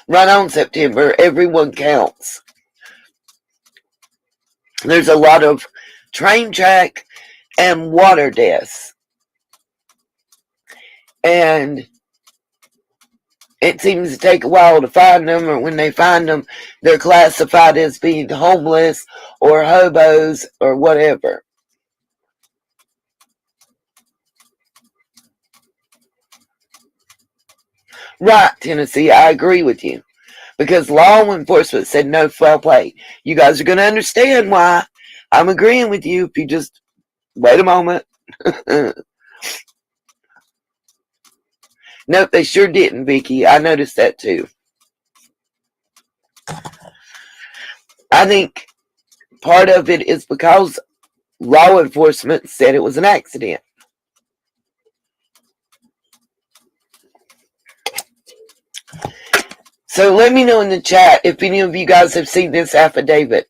Right on, September. Everyone counts. There's a lot of train track and water deaths. And it seems to take a while to find them, or when they find them, they're classified as being homeless or hobos or whatever. Right, Tennessee, I agree with you. Because law enforcement said no foul play. You guys are going to understand why I'm agreeing with you if you just wait a moment. Nope, they sure didn't, Vicky. I noticed that too. I think part of it is because law enforcement said it was an accident. So let me know in the chat if any of you guys have seen this affidavit.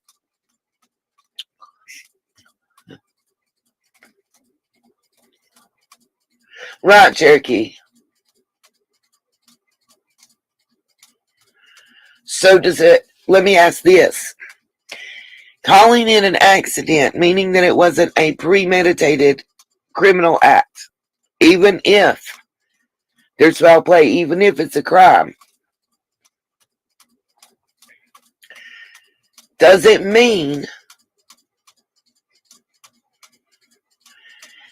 Right, Cherokee. So let me ask this. Calling it an accident, meaning that it wasn't a premeditated criminal act, even if there's foul play, even if it's a crime, does it mean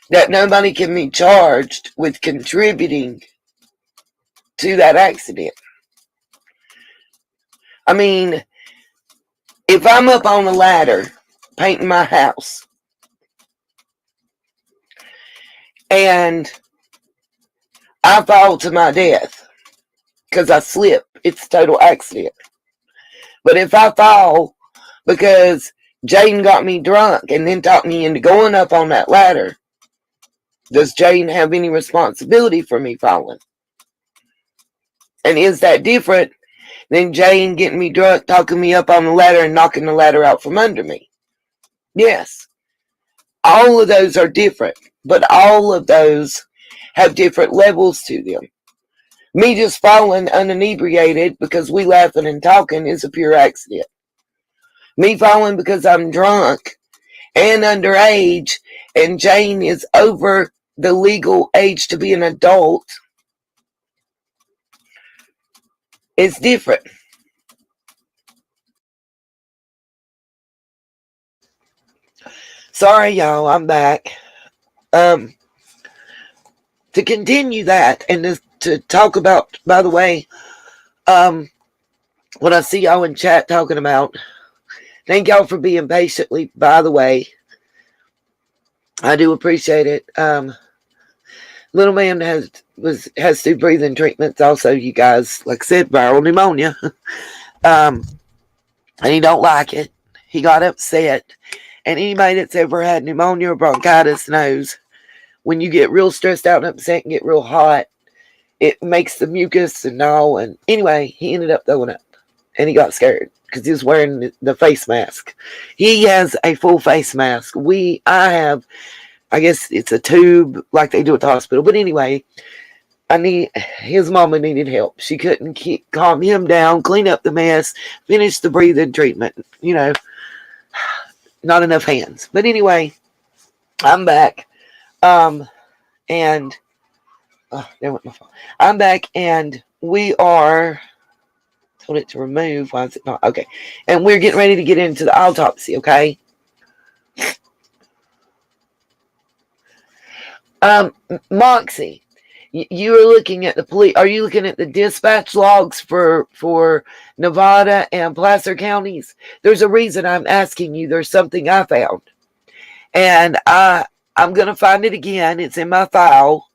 that nobody can be charged with contributing to that accident? I mean, if I'm up on a ladder painting my house and I fall to my death because I slip, it's a total accident. But if I fall because Jane got me drunk and then talked me into going up on that ladder, does Jane have any responsibility for me falling? And is that different than Jane getting me drunk, talking me up on the ladder and knocking the ladder out from under me? Yes. All of those are different, but all of those have different levels to them. Me just falling uninebriated because we laughing and talking is a pure accident. Me falling because I'm drunk and underage and Jane is over the legal age to be an adult It's different. Sorry, y'all, I'm back. To continue that and to talk about, by the way, what I see y'all in chat talking about, thank y'all for being patiently, by the way. I do appreciate it. Little man has two breathing treatments also, you guys. Like I said, viral pneumonia. And he don't like it. He got upset. And anybody that's ever had pneumonia or bronchitis knows when you get real stressed out and upset and get real hot, it makes the mucus and all. And anyway, he ended up throwing up. And he got scared because he was wearing the face mask. He has a full face mask. I guess it's a tube like they do at the hospital. But anyway, his mama needed help. She couldn't calm him down, clean up the mess, finish the breathing treatment. Not enough hands. But anyway, I'm back. And there went my phone. I'm back, and we are told it to remove. Why is it not? Okay. And we're getting ready to get into the autopsy, okay? Moxie, you are looking at the police. Are you looking at the dispatch logs for Nevada and Placer counties? There's a reason I'm asking you. There's something I found. And I'm going to find it again. It's in my file.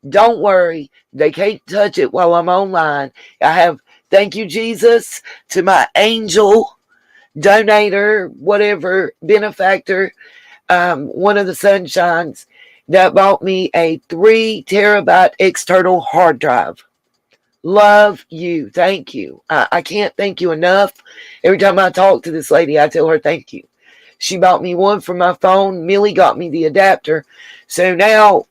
Don't worry. They can't touch it while I'm online. I have, thank you, Jesus, to my angel, donator, whatever, benefactor, one of the sunshines, that bought me a 3 terabyte external hard drive. Love you. Thank you. I can't thank you enough. Every time I talk to this lady, I tell her thank you. She bought me one for my phone. Millie got me the adapter. So now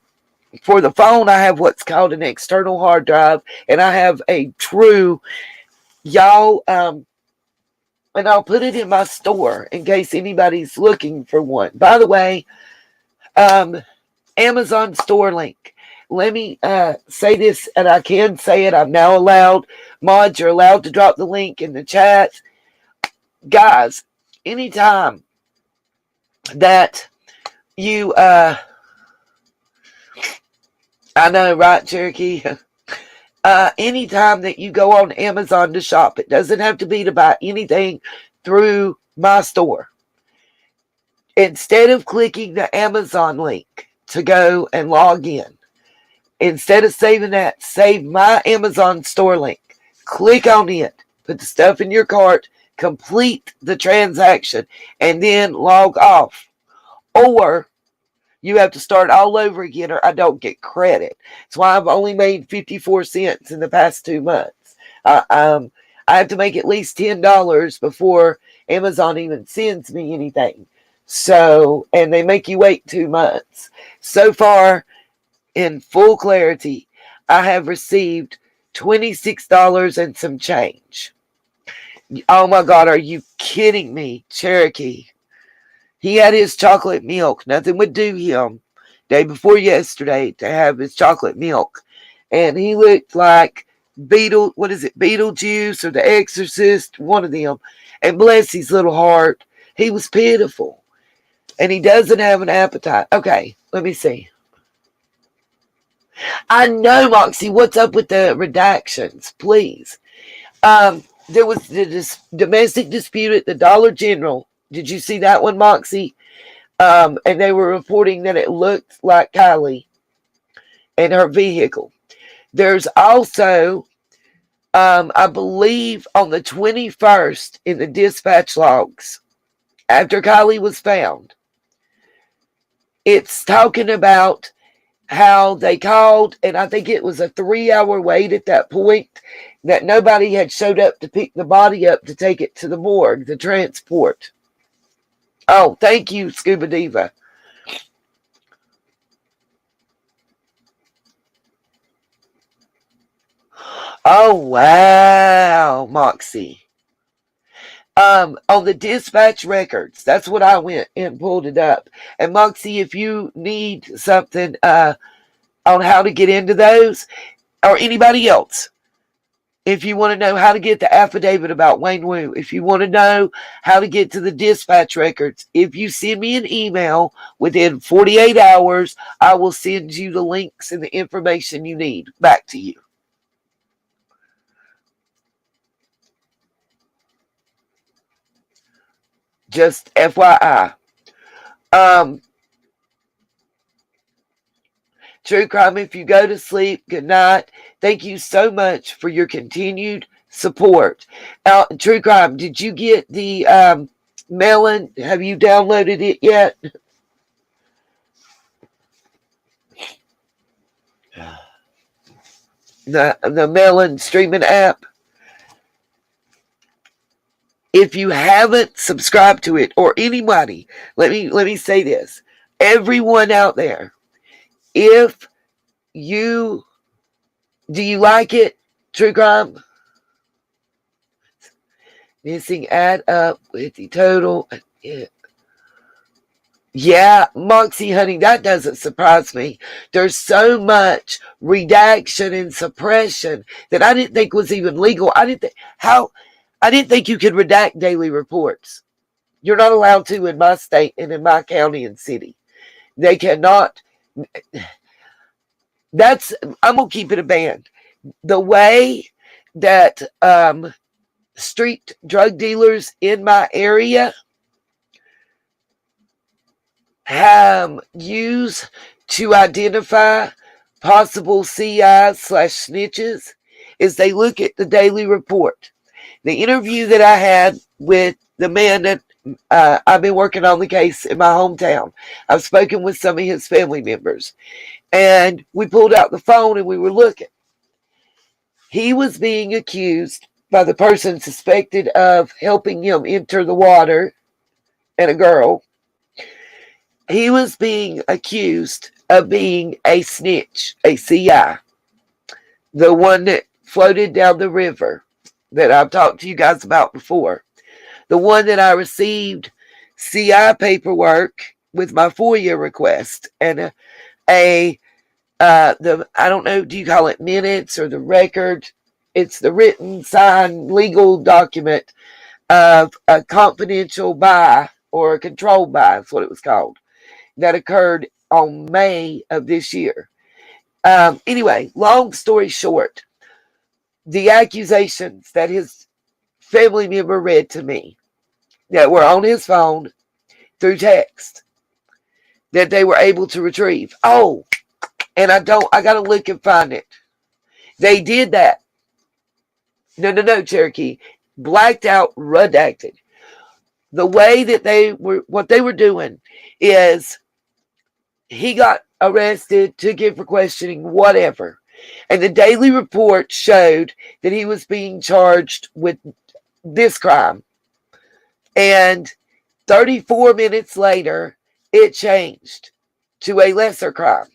for the phone, I have what's called an external hard drive, and I have a true, y'all, and I'll put it in my store in case anybody's looking for one. By the way, Amazon store link. Let me say this, and I can say it. I'm now allowed. Mods, you're allowed to drop the link in the chat. Guys, anytime that you, I know, right, Cherokee? Anytime that you go on Amazon to shop, it doesn't have to be to buy anything through my store. Instead of clicking the Amazon link to go and log in, instead of saving that, save my Amazon store link. Click on it, put the stuff in your cart, complete the transaction, and then log off. Or you have to start all over again, or I don't get credit. That's why I've only made 54 cents in the past 2 months. I have to make at least $10 before Amazon even sends me anything. So, and they make you wait 2 months. So far, in full clarity, I have received $26 and some change. Oh my God, are you kidding me, Cherokee? He had his chocolate milk. Nothing would do him day before yesterday to have his chocolate milk. And he looked like Beetlejuice or The Exorcist, one of them. And bless his little heart, he was pitiful. And he doesn't have an appetite. Okay, let me see. I know, Moxie, what's up with the redactions? Please. There was the domestic dispute at the Dollar General. Did you see that one, Moxie? And they were reporting that it looked like Kiely and her vehicle. There's also, I believe, on the 21st in the dispatch logs, after Kiely was found, it's talking about how they called, and I think it was a 3-hour wait at that point, that nobody had showed up to pick the body up to take it to the morgue, the transport. Oh, thank you, Scuba Diva. Oh, wow, Moxie. On the dispatch records, that's what I went and pulled it up. And Moxie, if you need something on how to get into those, or anybody else, If you want to know how to get the affidavit about Wayne Wu, if you want to know how to get to the dispatch records, if you send me an email within 48 hours, I will send you the links and the information you need back to you. Just FYI. True Crime, if you go to sleep, good night. Thank you so much for your continued support. True Crime, did you get the Melon? Have you downloaded it yet? The Melon streaming app? If you haven't subscribed to it, or anybody, let me say this. Everyone out there, if you do you like it, True Crime? Missing add up with the total. Yeah, Moxie, honey, that doesn't surprise me. There's so much redaction and suppression that I didn't think was even legal. I didn't think you could redact daily reports. You're not allowed to in my state and in my county and city. They cannot. I'm gonna keep it a band. The way that street drug dealers in my area use to identify possible CIs/snitches is they look at the daily report. The interview that I had with the man that I've been working on the case in my hometown, I've spoken with some of his family members, and we pulled out the phone and we were looking. He was being accused by the person suspected of helping him enter the water, and a girl. He was being accused of being a snitch, a CI, the one that floated down the river that I've talked to you guys about before, the one that I received CI paperwork with my FOIA request and I don't know, do you call it minutes or the record? It's the written, signed, legal document of a confidential buy or a controlled buy, that's what it was called, that occurred on May of this year. Anyway, long story short, the accusations that his family member read to me that were on his phone through text that they were able to retrieve. Oh, and I gotta look and find it. They did that. No, Cherokee. Blacked out, redacted. The way that what they were doing is he got arrested, took in for questioning, whatever. And the daily report showed that he was being charged with this crime. And 34 minutes later, it changed to a lesser crime.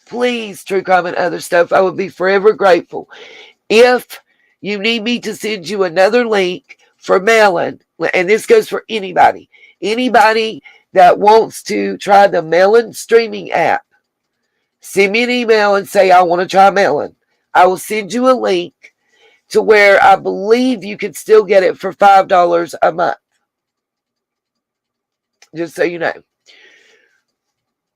Please, True Crime and other stuff, I would be forever grateful. If you need me to send you another link for Melon, and this goes for anybody that wants to try the Melon streaming app, send me an email and say, I want to try Melon. I will send you a link to where I believe you can still get it for $5 a month. Just so you know.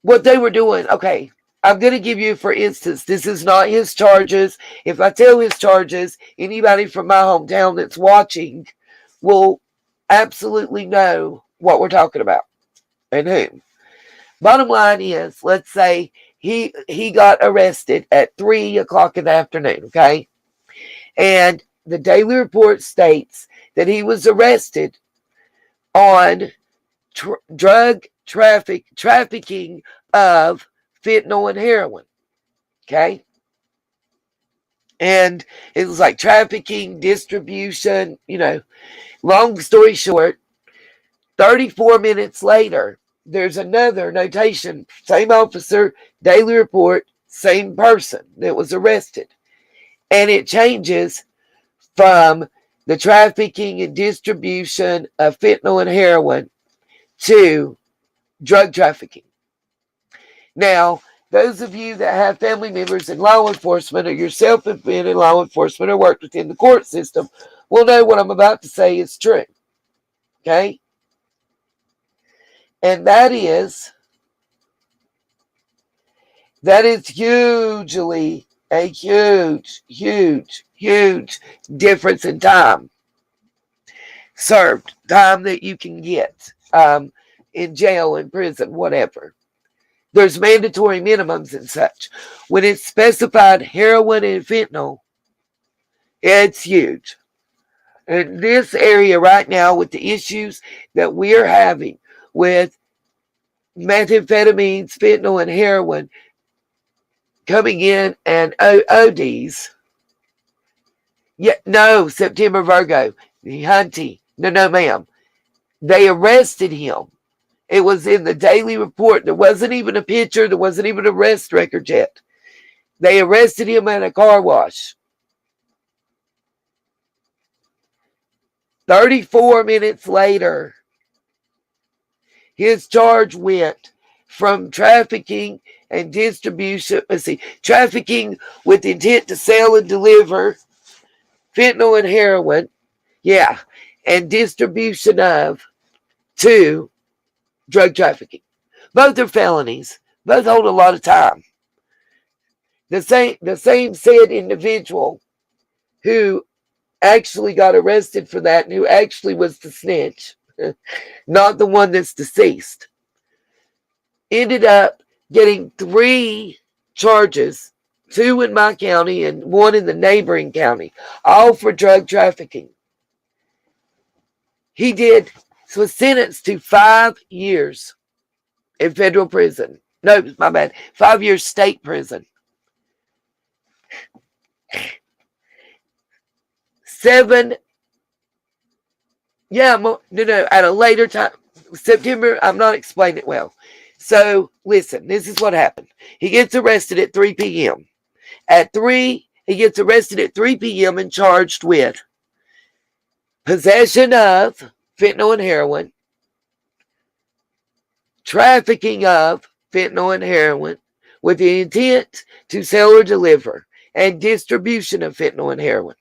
What they were doing, okay, I'm going to give you, for instance, this is not his charges. If I tell his charges, anybody from my hometown that's watching will absolutely know what we're talking about and whom. Bottom line is, let's say he got arrested at 3 o'clock in the afternoon, okay? And the Daily Report states that he was arrested on drug trafficking of fentanyl and heroin, okay? And it was like trafficking, distribution, long story short, 34 minutes later, there's another notation, same officer, Daily Report, same person that was arrested. And it changes from the trafficking and distribution of fentanyl and heroin to drug trafficking. Now, those of you that have family members in law enforcement or yourself have been in law enforcement or worked within the court system will know what I'm about to say is true. Okay? And that is hugely a huge difference in time served, time that you can get in jail, in prison, whatever. There's mandatory minimums and such. When it's specified heroin and fentanyl, it's huge. In this area right now, with the issues that we're having with methamphetamines, fentanyl, and heroin coming in, and ODs. Yeah, no, September Virgo, Hunty. No, ma'am. They arrested him. It was in the daily report. There wasn't even a picture. There wasn't even an arrest record yet. They arrested him at a car wash. 34 minutes later, his charge went from trafficking and distribution. Let's see, trafficking with intent to sell and deliver fentanyl and heroin. Yeah. And distribution of to drug trafficking. Both are felonies. Both hold a lot of time. The same said individual who actually got arrested for that and who actually was the snitch, not the one that's deceased, ended up getting 3 charges, 2 in my county and 1 in the neighboring county, all for drug trafficking. He was sentenced to 5 years in federal prison. No, my bad. 5 years state prison. 7, no, at a later time. September, I'm not explaining it well. So, listen, this is what happened. He gets arrested at 3 p.m. He gets arrested at 3 p.m. and charged with possession of fentanyl and heroin, trafficking of fentanyl and heroin with the intent to sell or deliver, and distribution of fentanyl and heroin.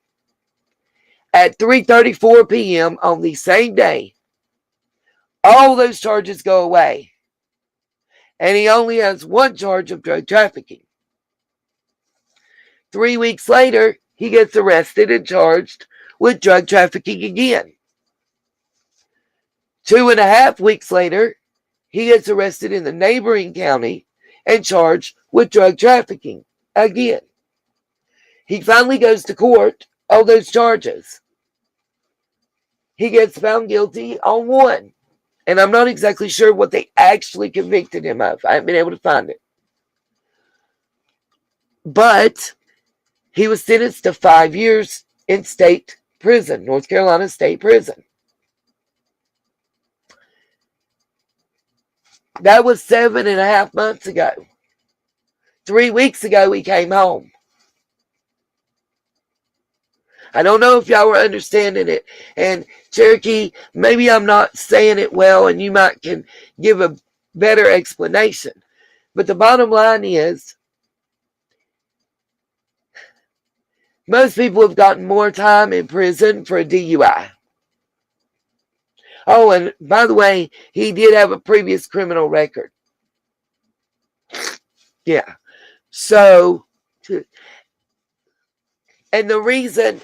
At 3:34 p.m. on the same day, all those charges go away. And he only has 1 charge of drug trafficking. 3 weeks later, he gets arrested and charged with drug trafficking again. 2.5 weeks later, he gets arrested in the neighboring county and charged with drug trafficking again. He finally goes to court on those charges. He gets found guilty on 1. And I'm not exactly sure what they actually convicted him of. I haven't been able to find it. But he was sentenced to 5 years in state prison, North Carolina State Prison. That was 7.5 months ago. 3 weeks ago, he came home. I don't know if y'all were understanding it. And Cherokee, maybe I'm not saying it well, and you might can give a better explanation. But the bottom line is, most people have gotten more time in prison for a DUI. Oh, and by the way, he did have a previous criminal record. Yeah. So, and the reason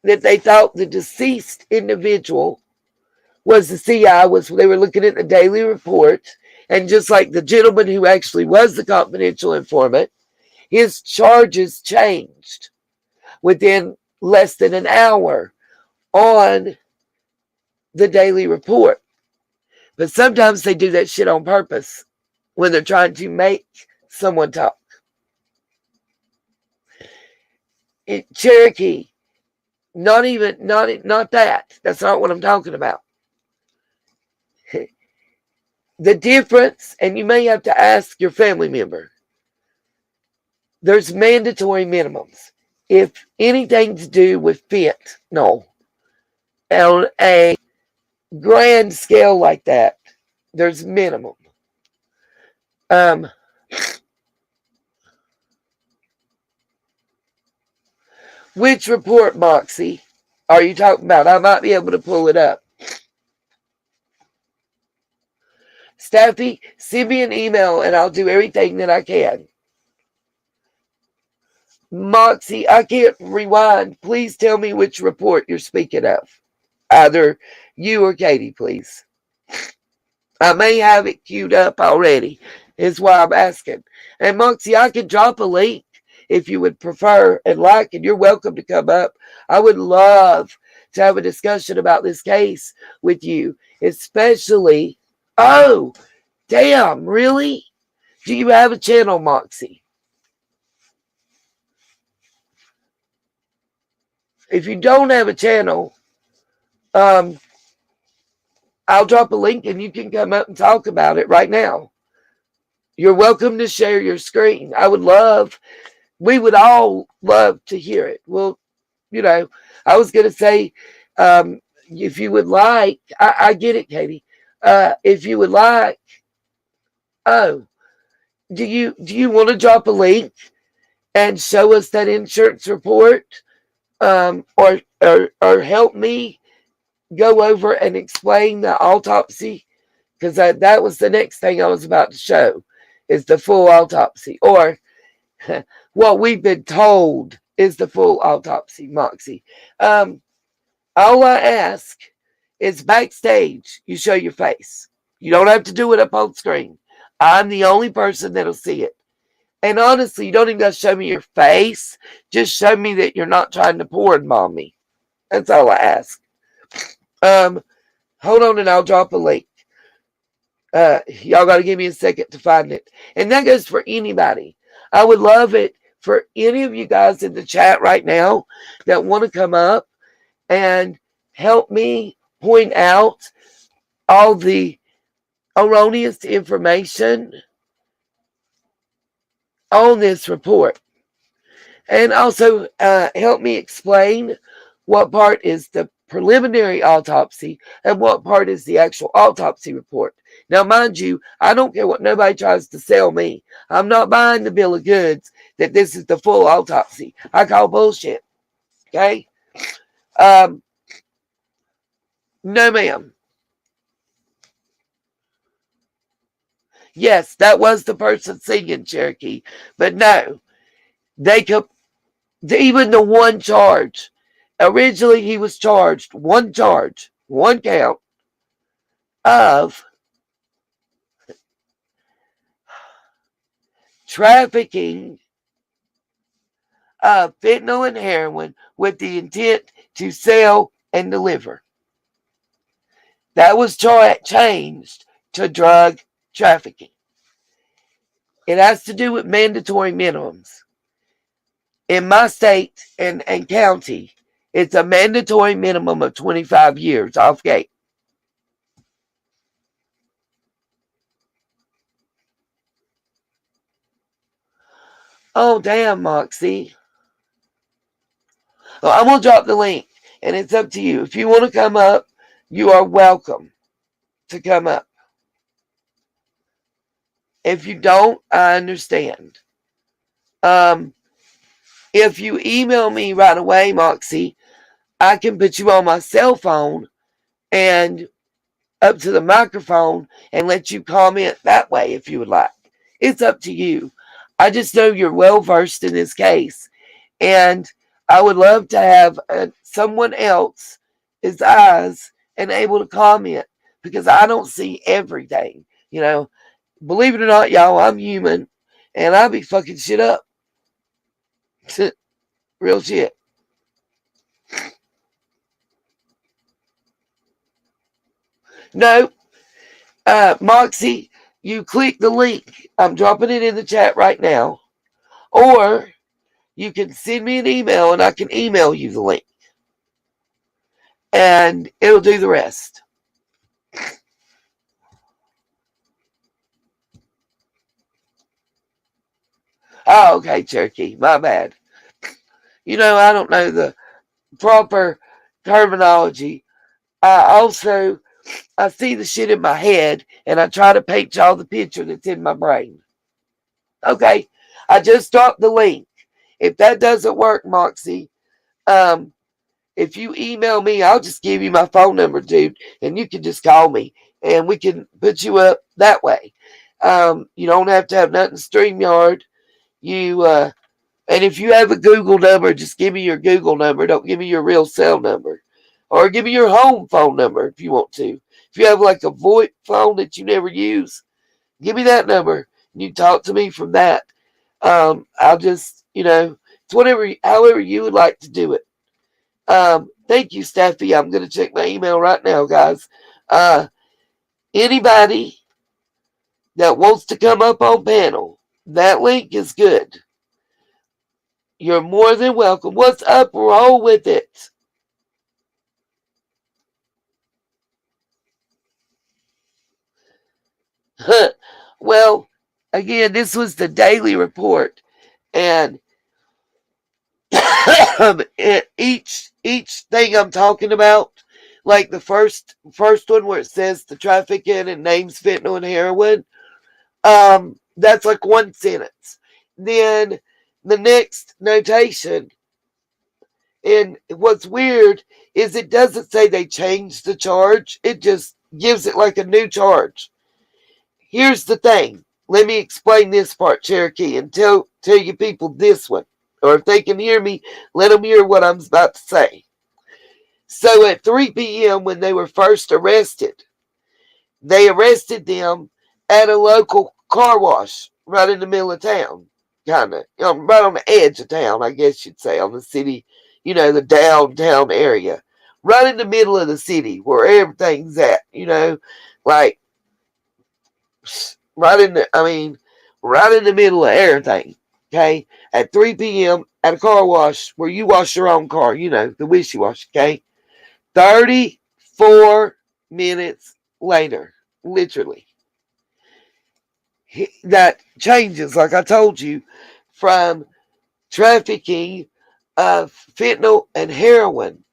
that they thought the deceased individual was the CI was they were looking at the daily report, and just like the gentleman who actually was the confidential informant, his charges changed within less than an hour on the daily report. But sometimes they do that shit on purpose when they're trying to make someone talk. Cherokee, not that. That's not what I'm talking about. The difference, and you may have to ask your family member, there's mandatory minimums. If anything to do with fentanyl on a grand scale like that, there's minimum. Which report, Moxie, are you talking about? I might be able to pull it up. Staffy, send me an email and I'll do everything that I can. Moxie, I can't rewind. Please tell me which report you're speaking of. Either you or Katie, please. I may have it queued up already, is why I'm asking. And Moxie, I can drop a link if you would prefer and like, and you're welcome to come up. I would love to have a discussion about this case with you, especially. Oh, damn, really? Do you have a channel, Moxie? If you don't have a channel, I'll drop a link and you can come up and talk about it right now. You're welcome to share your screen. We would all love to hear it. Well, I was going to say, if you would like, I get it, Katie. If you would like, do you want to drop a link and show us that insurance report, or help me go over and explain the autopsy? Because that was the next thing I was about to show, is the full autopsy, or what we've been told is the full autopsy, Moxie. All I ask is backstage, you show your face. You don't have to do it up on screen. I'm the only person that'll see it. And honestly, you don't even got to show me your face. Just show me that you're not trying to porn bomb me. That's all I ask. Hold on and I'll drop a link. Y'all got to give me a second to find it. And that goes for anybody. I would love it for any of you guys in the chat right now that want to come up and help me point out all the erroneous information on this report. And also help me explain what part is the preliminary autopsy and what part is the actual autopsy report. Now, mind you, I don't care what nobody tries to sell me. I'm not buying the bill of goods that this is the full autopsy. I call bullshit. Okay? No, ma'am. Yes, that was the person singing, Cherokee. But no, even the one charge. Originally, he was charged one charge, one count of trafficking of fentanyl and heroin with the intent to sell and deliver. That was changed to drug trafficking. It has to do with mandatory minimums. In my state and county, it's a mandatory minimum of 25 years off gate. Oh, damn, Moxie. Well, I'm going to drop the link, and it's up to you. If you want to come up, you are welcome to come up. If you don't, I understand. If you email me right away, Moxie, I can put you on my cell phone and up to the microphone and let you comment that way if you would like. It's up to you. I just know you're well versed in this case, and I would love to have someone else's eyes and able to comment, because I don't see everything. Believe it or not, y'all, I'm human, and I be fucking shit up. Real shit. No, Moxie, you click the link. I'm dropping it in the chat right now. Or you can send me an email and I can email you the link. And it'll do the rest. Oh, okay, Cherokee. My bad. I don't know the proper terminology. I see the shit in my head and I try to paint y'all the picture that's in my brain. Okay, I just dropped the link. If that doesn't work, Moxie, If you email me, I'll just give you my phone number, dude, and you can just call me, and we can put you up that way. You don't have to have nothing StreamYard. You and if you have a Google number, just give me your Google number. Don't give me your real cell number, or give me your home phone number if you want to. If you have like a VoIP phone that you never use, give me that number. You talk to me from that. I'll just, it's whatever, however you would like to do it. Thank you, Staffy. I'm going to check my email right now, guys. Anybody that wants to come up on panel, that link is good. You're more than welcome. What's up? Roll with it. Well, again, this was the daily report, and each thing I'm talking about, like the first one where it says the trafficking and names fentanyl and heroin, that's like one sentence. Then the next notation, and what's weird is it doesn't say they changed the charge. It just gives it like a new charge. Here's the thing. Let me explain this part, Cherokee, and tell you people this one. Or if they can hear me, let them hear what I'm about to say. So at 3 p.m. when they were first arrested, they arrested them at a local car wash right in the middle of town. Kind of, right on the edge of town, I guess you'd say, on the city, the downtown area. Right in the middle of the city where everything's at, like right in the middle of everything. Okay, at 3 p.m. at a car wash where you wash your own car, the wishy-washy. Okay, 34 minutes later, literally, that changes, like I told you, from trafficking of fentanyl and heroin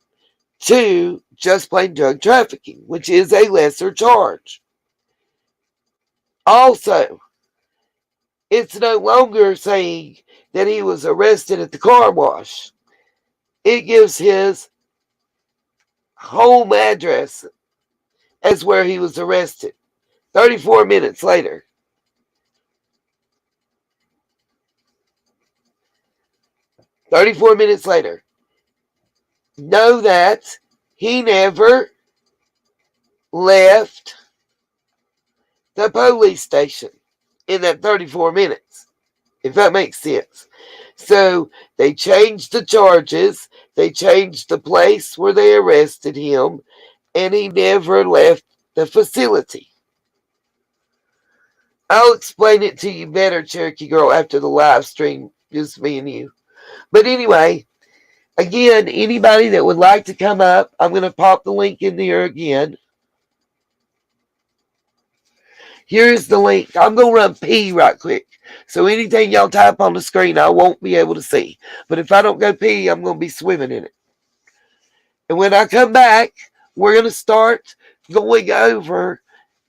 to just plain drug trafficking, which is a lesser charge. Also, it's no longer saying that he was arrested at the car wash. It gives his home address as where he was arrested. 34 minutes later. Know that he never left the police station in that 34 minutes, if that makes sense. So they changed the charges, they changed the place where they arrested him, and he never left the facility. I'll explain it to you better, Cherokee Girl, after the live stream, just me and you. But anyway, again, anybody that would like to come up, I'm going to pop the link in there again. Here's the link. I'm going to run pee right quick. So anything y'all type on the screen, I won't be able to see. But if I don't go pee, I'm going to be swimming in it. And when I come back, we're going to start going over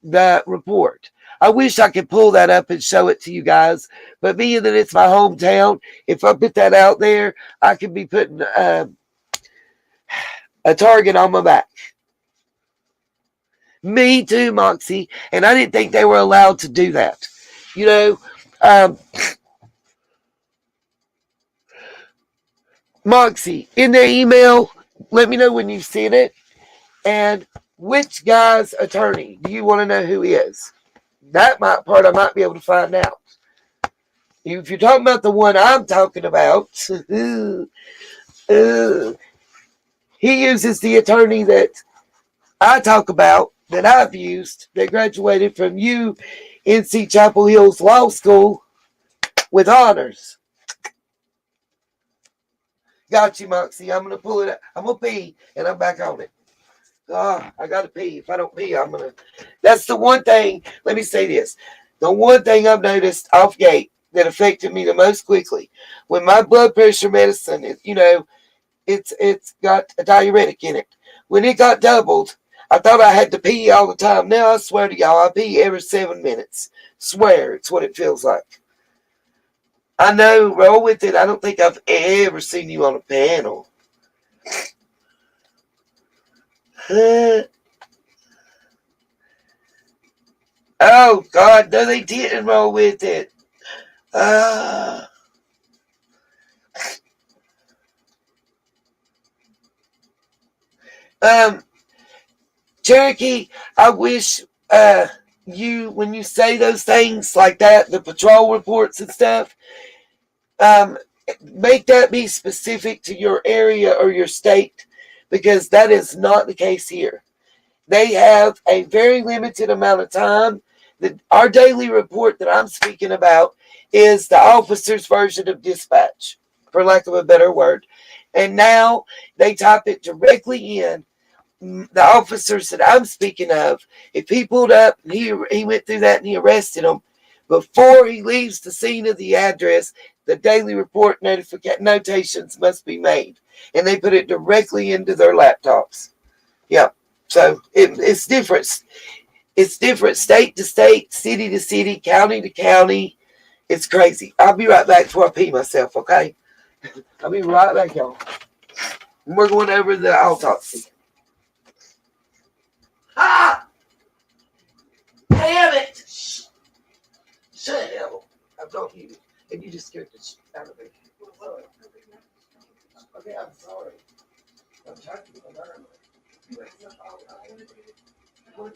the report. I wish I could pull that up and show it to you guys. But being that it's my hometown, if I put that out there, I could be putting a target on my back. Me too, Moxie. And I didn't think they were allowed to do that. Moxie, in their email, let me know when you've seen it. And which guy's attorney do you want to know who is? That part I might be able to find out. If you're talking about the one I'm talking about, he uses the attorney that I talk about, that I've used, that graduated from UNC Chapel Hills Law School with honors. Got you, Moxie. I'm going to pull it up. I'm going to pee, and I'm back on it. I got to pee. If I don't pee, I'm going to... That's the one thing. Let me say this. The one thing I've noticed off gate that affected me the most quickly, when my blood pressure medicine, it's got a diuretic in it. When it got doubled, I thought I had to pee all the time. Now I swear to y'all, I pee every 7 minutes. Swear, it's what it feels like. I know, roll with it. I don't think I've ever seen you on a panel. Oh, God, no, they didn't roll with it. Cherokee, I wish when you say those things like that, the patrol reports and stuff, make that be specific to your area or your state, because that is not the case here. They have a very limited amount of time. Our daily report that I'm speaking about is the officer's version of dispatch, for lack of a better word. And now they type it directly in. The officers that I'm speaking of, if he pulled up and he went through that and he arrested him, before he leaves the scene of the address, the daily report notations must be made. And they put it directly into their laptops. Yeah. So it's different. It's different state to state, city to city, county to county. It's crazy. I'll be right back before I pee myself, okay? I'll be right back, y'all. We're going over the autopsy. Ah! Damn it! Shut hell. I don't need it. And you just scared the shit out of me. Okay, I'm sorry. I'm trying to keep my nerve. No.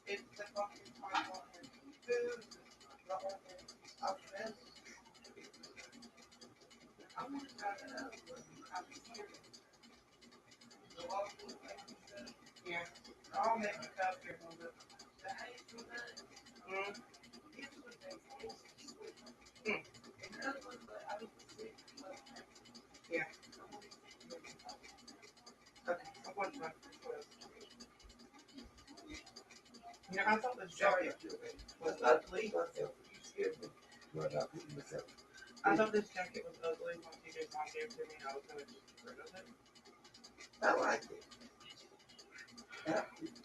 It's the fucking food. Yeah. I'll make a cup here. Yeah. Okay. You know, I thought this jacket was ugly. You scared me. I thought this jacket was ugly once you just walked in to me. I was going to just get rid of it. I like it. Yeah,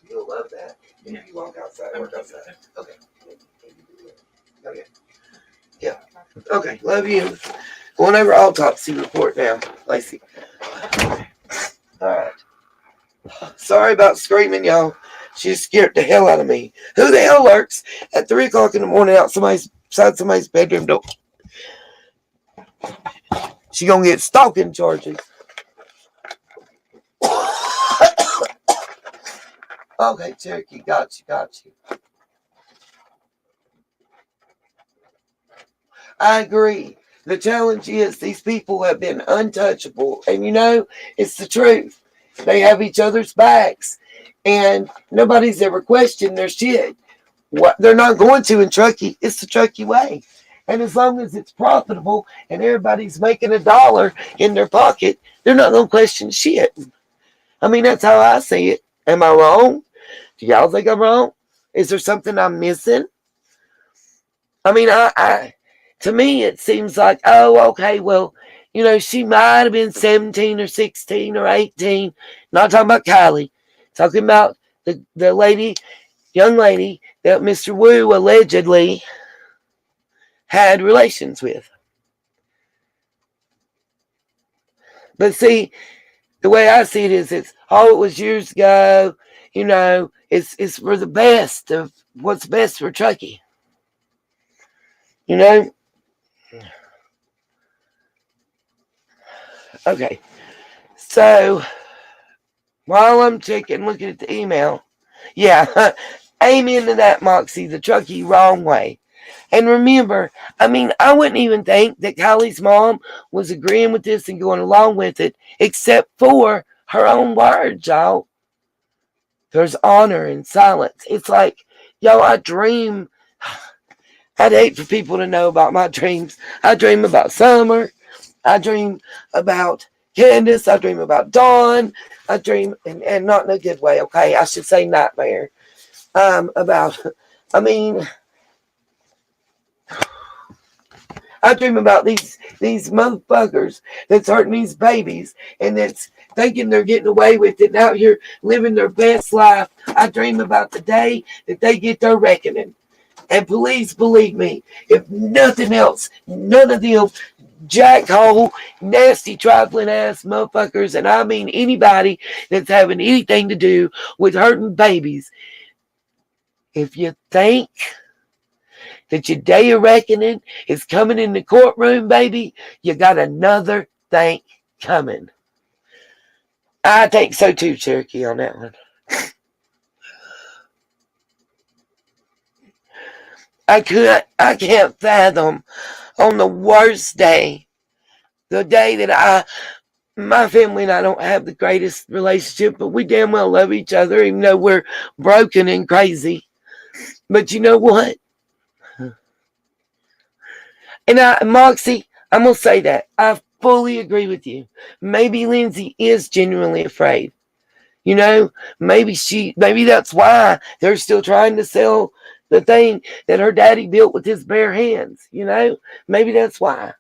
you'll love that. If you walk outside, work outside. Okay. Okay. Yeah. Okay. Love you. Going over autopsy report now, Lacey. All right. Sorry about screaming, y'all. She scared the hell out of me. Who the hell lurks at 3 o'clock in the morning outside somebody's bedroom door? She gonna get stalking charges. Okay, Cherokee, got you. I agree. The challenge is these people have been untouchable. And you know, it's the truth. They have each other's backs. And nobody's ever questioned their shit. What they're not going to in Truckee. It's the Truckee way. And as long as it's profitable and everybody's making $1 in their pocket, they're not going to question shit. I mean, that's how I see it. Am I wrong? Do y'all think I'm wrong? Is there something I'm missing? I mean, to me, it seems like, oh, okay, well, you know, she might have been 17 or 16 or 18. Not talking about Kiely. Talking about the young lady that Mr. Wu allegedly had relations with. But see, the way I see it is, it was years ago. You know, it's for the best of what's best for Truckee. You know? Okay. So, while I'm looking at the email, yeah, amen to that, Moxie, the Truckee wrong way. And remember, I mean, I wouldn't even think that Kylie's mom was agreeing with this and going along with it, except for her own words, y'all. There's honor in silence. It's like, yo, I dream. I'd hate for people to know about my dreams. I dream about Summer. I dream about Candace. I dream about Dawn. I dream, and not in a good way, okay? I should say nightmare. I dream about these motherfuckers that's hurting these babies and that's thinking they're getting away with it and out here living their best life. I dream about the day that they get their reckoning. And please believe me, if nothing else, none of them jackhole, nasty, trifling ass motherfuckers, and I mean anybody that's having anything to do with hurting babies. If you think that your day of reckoning is coming in the courtroom, baby, you got another thing coming. I think so too, Cherokee, on that one. I can't fathom on the worst day, the day that my family and I don't have the greatest relationship, but we damn well love each other, even though we're broken and crazy. But you know what? And Moxie, I'm going to say that. I fully agree with you. Maybe Lindsay is genuinely afraid. You know, maybe that's why they're still trying to sell the thing that her daddy built with his bare hands. You know, maybe that's why.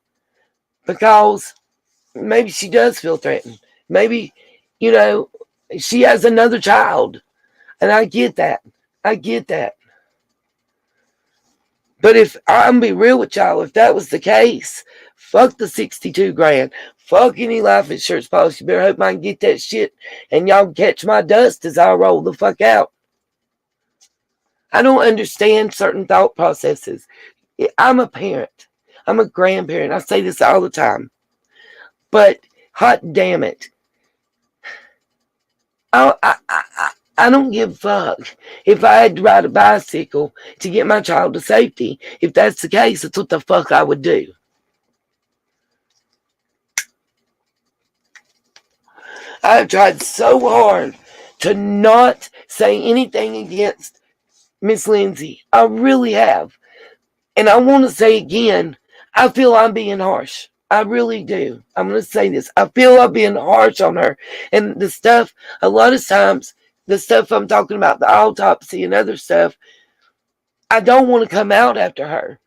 Because maybe she does feel threatened. Maybe, you know, she has another child. And I get that. I get that. But if I'm be real with y'all, if that was the case, fuck the 62 grand. Fuck any life insurance policy. You better hope I can get that shit and y'all can catch my dust as I roll the fuck out. I don't understand certain thought processes. I'm a parent. I'm a grandparent. I say this all the time. But hot damn it. I don't give a fuck if I had to ride a bicycle to get my child to safety. If that's the case, that's what the fuck I would do. I've tried so hard to not say anything against Miss Lindsay. I really have. And I want to say again, I feel I'm being harsh. I really do. I'm going to say this. I feel I'm being harsh on her. And the stuff, a lot of times, the stuff I'm talking about, the autopsy and other stuff, I don't want to come out after her.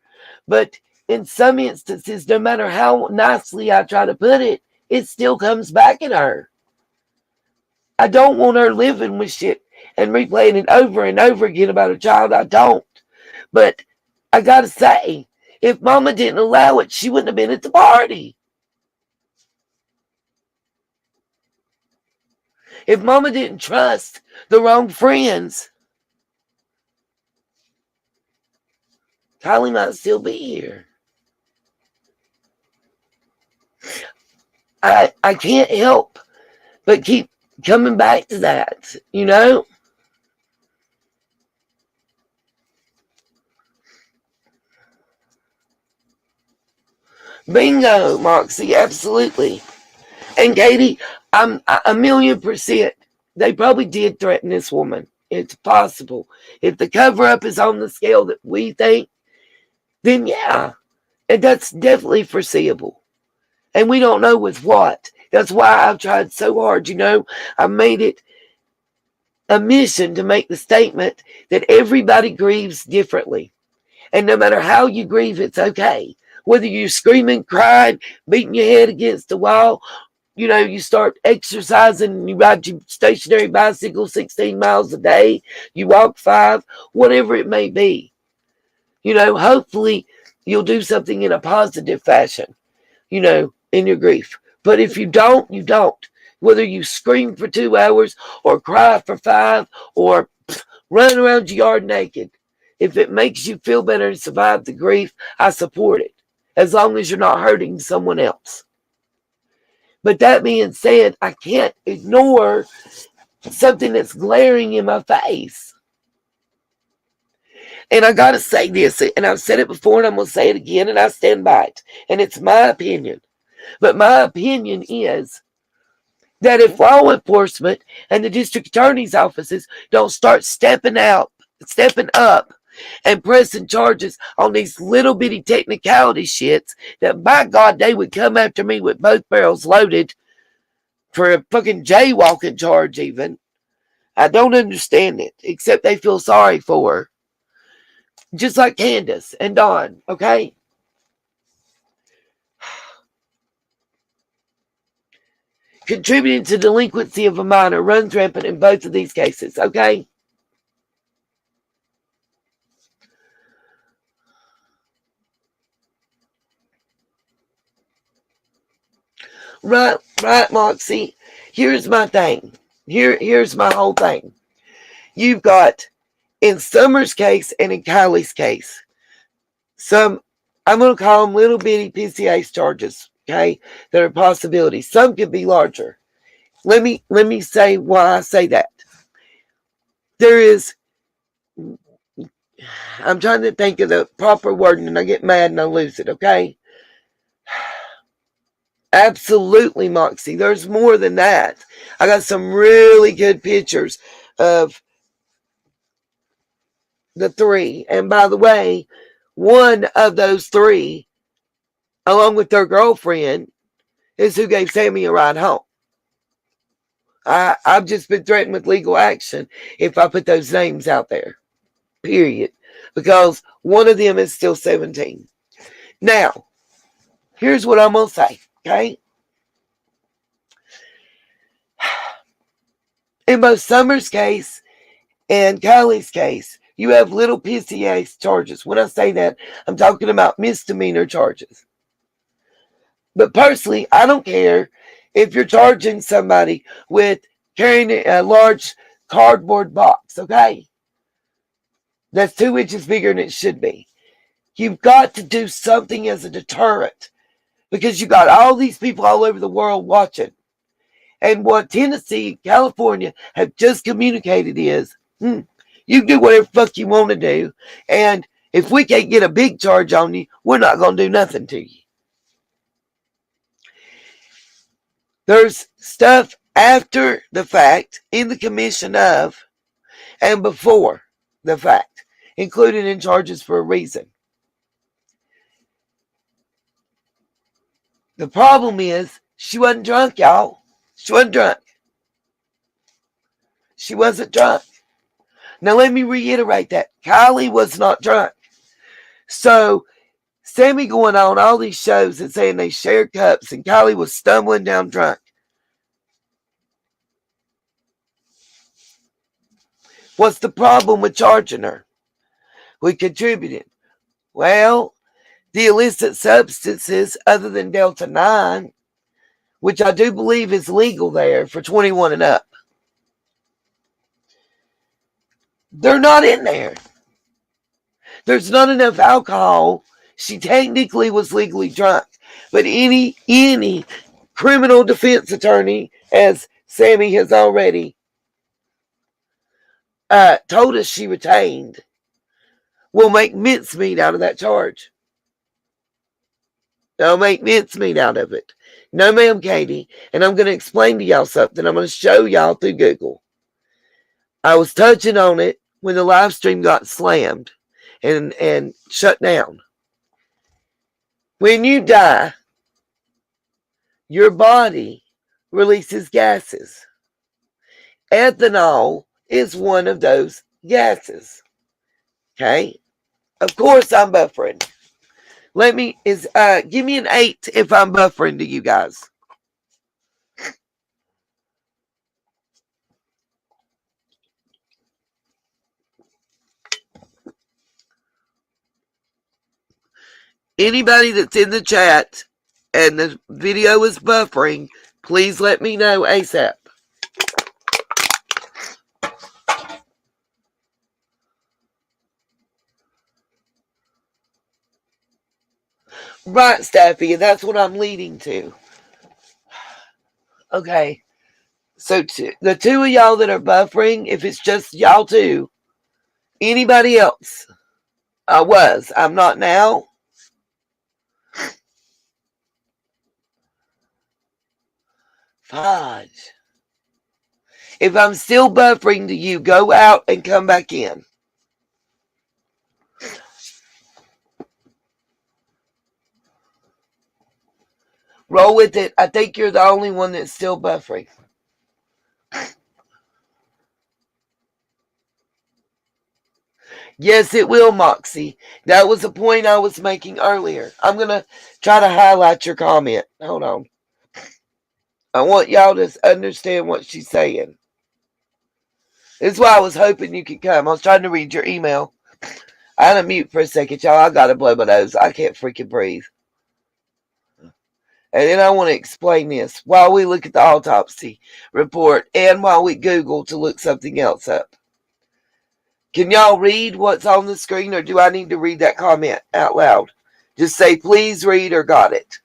But in some instances, no matter how nicely I try to put it, it still comes back at her. I don't want her living with shit and replaying it over and over again about a child. I don't. But I gotta say, if Mama didn't allow it, she wouldn't have been at the party. If Mama didn't trust the wrong friends, Kiely might still be here. I can't help but keep coming back to that, you know? Bingo, Moxie, absolutely. And Katie, I'm a million%. They probably did threaten this woman. It's possible. If the cover up is on the scale that we think, then yeah, and that's definitely foreseeable. And we don't know with what. That's why I've tried so hard. You know, I made it a mission to make the statement that everybody grieves differently. And no matter how you grieve, it's okay. Whether you're screaming, crying, beating your head against the wall, you know, you start exercising, you ride your stationary bicycle 16 miles a day, you walk 5, whatever it may be. You know, hopefully you'll do something in a positive fashion, you know, in your grief. But if you don't, you don't. Whether you scream for 2 hours or cry for 5 or run around your yard naked. If it makes you feel better and survive the grief, I support it. As long as you're not hurting someone else. But that being said, I can't ignore something that's glaring in my face. And I got to say this, and I've said it before and I'm going to say it again, and I stand by it. And it's my opinion. But my opinion is that if law enforcement and the district attorney's offices don't start stepping up, and pressing charges on these little bitty technicality shits, that by God, they would come after me with both barrels loaded for a fucking jaywalking charge even. I don't understand it, except they feel sorry for her. Just like Candace and Dawn, okay? Contributing to delinquency of a minor runs rampant in both of these cases, okay? Right, Moxie. Here's my thing. Here's my whole thing. You've got, in Summer's case and in Kiely's case, some, I'm going to call them little bitty PCA charges, okay, that are possibilities. Some could be larger. Let me say why I say that. There is, I'm trying to think of the proper wording and I get mad and I lose it, okay? Absolutely, Moxie. There's more than that. I got some really good pictures of the three. And by the way, one of those three, along with their girlfriend, is who gave Sammy a ride home. I've just been threatened with legal action if I put those names out there. Period. Because one of them is still 17. Now, here's what I'm going to say, okay? In both Summer's case and Kiely's case, you have little PCA charges. When I say that, I'm talking about misdemeanor charges. But personally, I don't care if you're charging somebody with carrying a large cardboard box, okay? That's 2 inches bigger than it should be. You've got to do something as a deterrent because you got all these people all over the world watching. And what Tennessee, California have just communicated is, you do whatever fuck you want to do. And if we can't get a big charge on you, we're not going to do nothing to you. There's stuff after the fact, in the commission of, and before the fact, included in charges for a reason. The problem is, she wasn't drunk, y'all. She wasn't drunk. She wasn't drunk. Now let me reiterate that. Kiely was not drunk. So, Sammy going on all these shows and saying they shared cups and Kiely was stumbling down drunk. What's the problem with charging her? We contributed. Well, the illicit substances other than Delta 9, which I do believe is legal there for 21 and up, they're not in there. There's not enough alcohol. She technically was legally drunk. But any criminal defense attorney, as Sammy has already told us she retained, will make mincemeat out of that charge. They'll make mincemeat out of it. No, ma'am, Katie. And I'm going to explain to y'all something. I'm going to show y'all through Google. I was touching on it when the live stream got slammed and shut down. When you die, your body releases gases. Ethanol is one of those gases. Okay? Of course I'm buffering. Give me an 8 if I'm buffering to you guys. Anybody that's in the chat and the video is buffering, please let me know ASAP. Right, Staffy, and that's what I'm leading to. Okay, so the two of y'all that are buffering, if it's just y'all two, anybody else? I'm not now. Fudge. If I'm still buffering to you, go out and come back in. Roll with it. I think you're the only one that's still buffering. Yes, it will, Moxie. That was the point I was making earlier. I'm going to try to highlight your comment. Hold on. I want y'all to understand what she's saying. This is why I was hoping you could come. I was trying to read your email. I had to mute for a second, y'all. I got to blow my nose. I can't freaking breathe. And then I want to explain this while we look at the autopsy report and while we Google to look something else up. Can y'all read what's on the screen, or do I need to read that comment out loud? Just say, please read, or got it.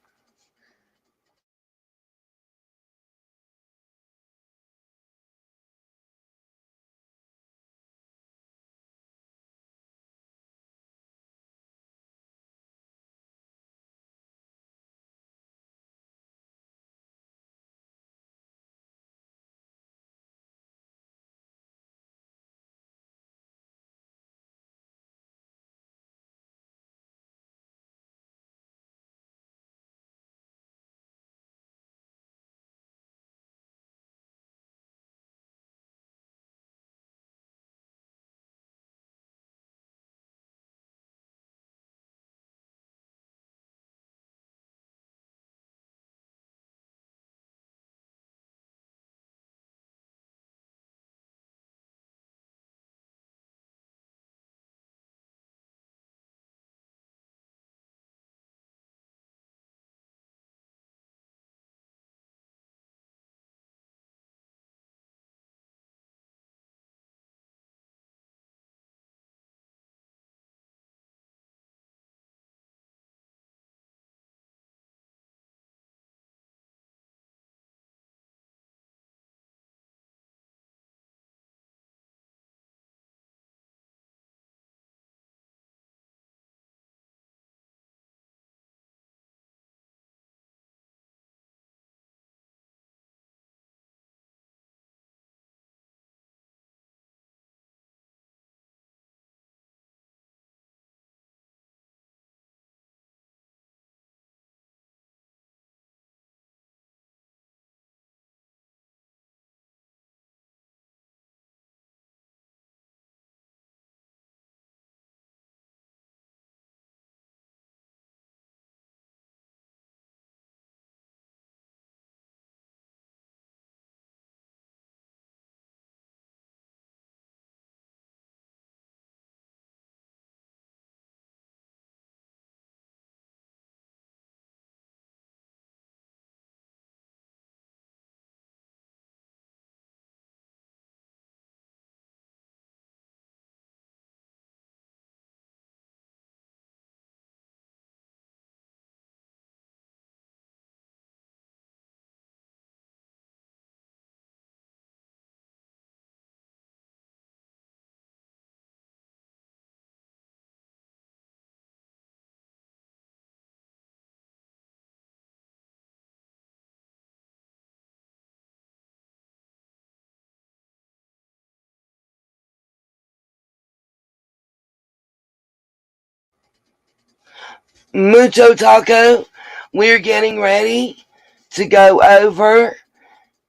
Mucho Taco, we're getting ready to go over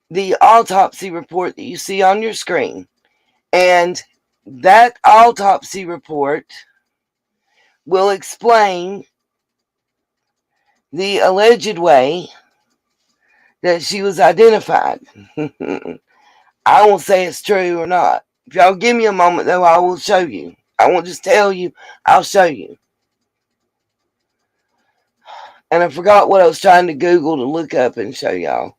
the autopsy report that you see on your screen. And that autopsy report will explain the alleged way that she was identified. I won't say it's true or not. If y'all give me a moment, though, I will show you. I won't just tell you, I'll show you. And I forgot what I was trying to Google to look up and show y'all.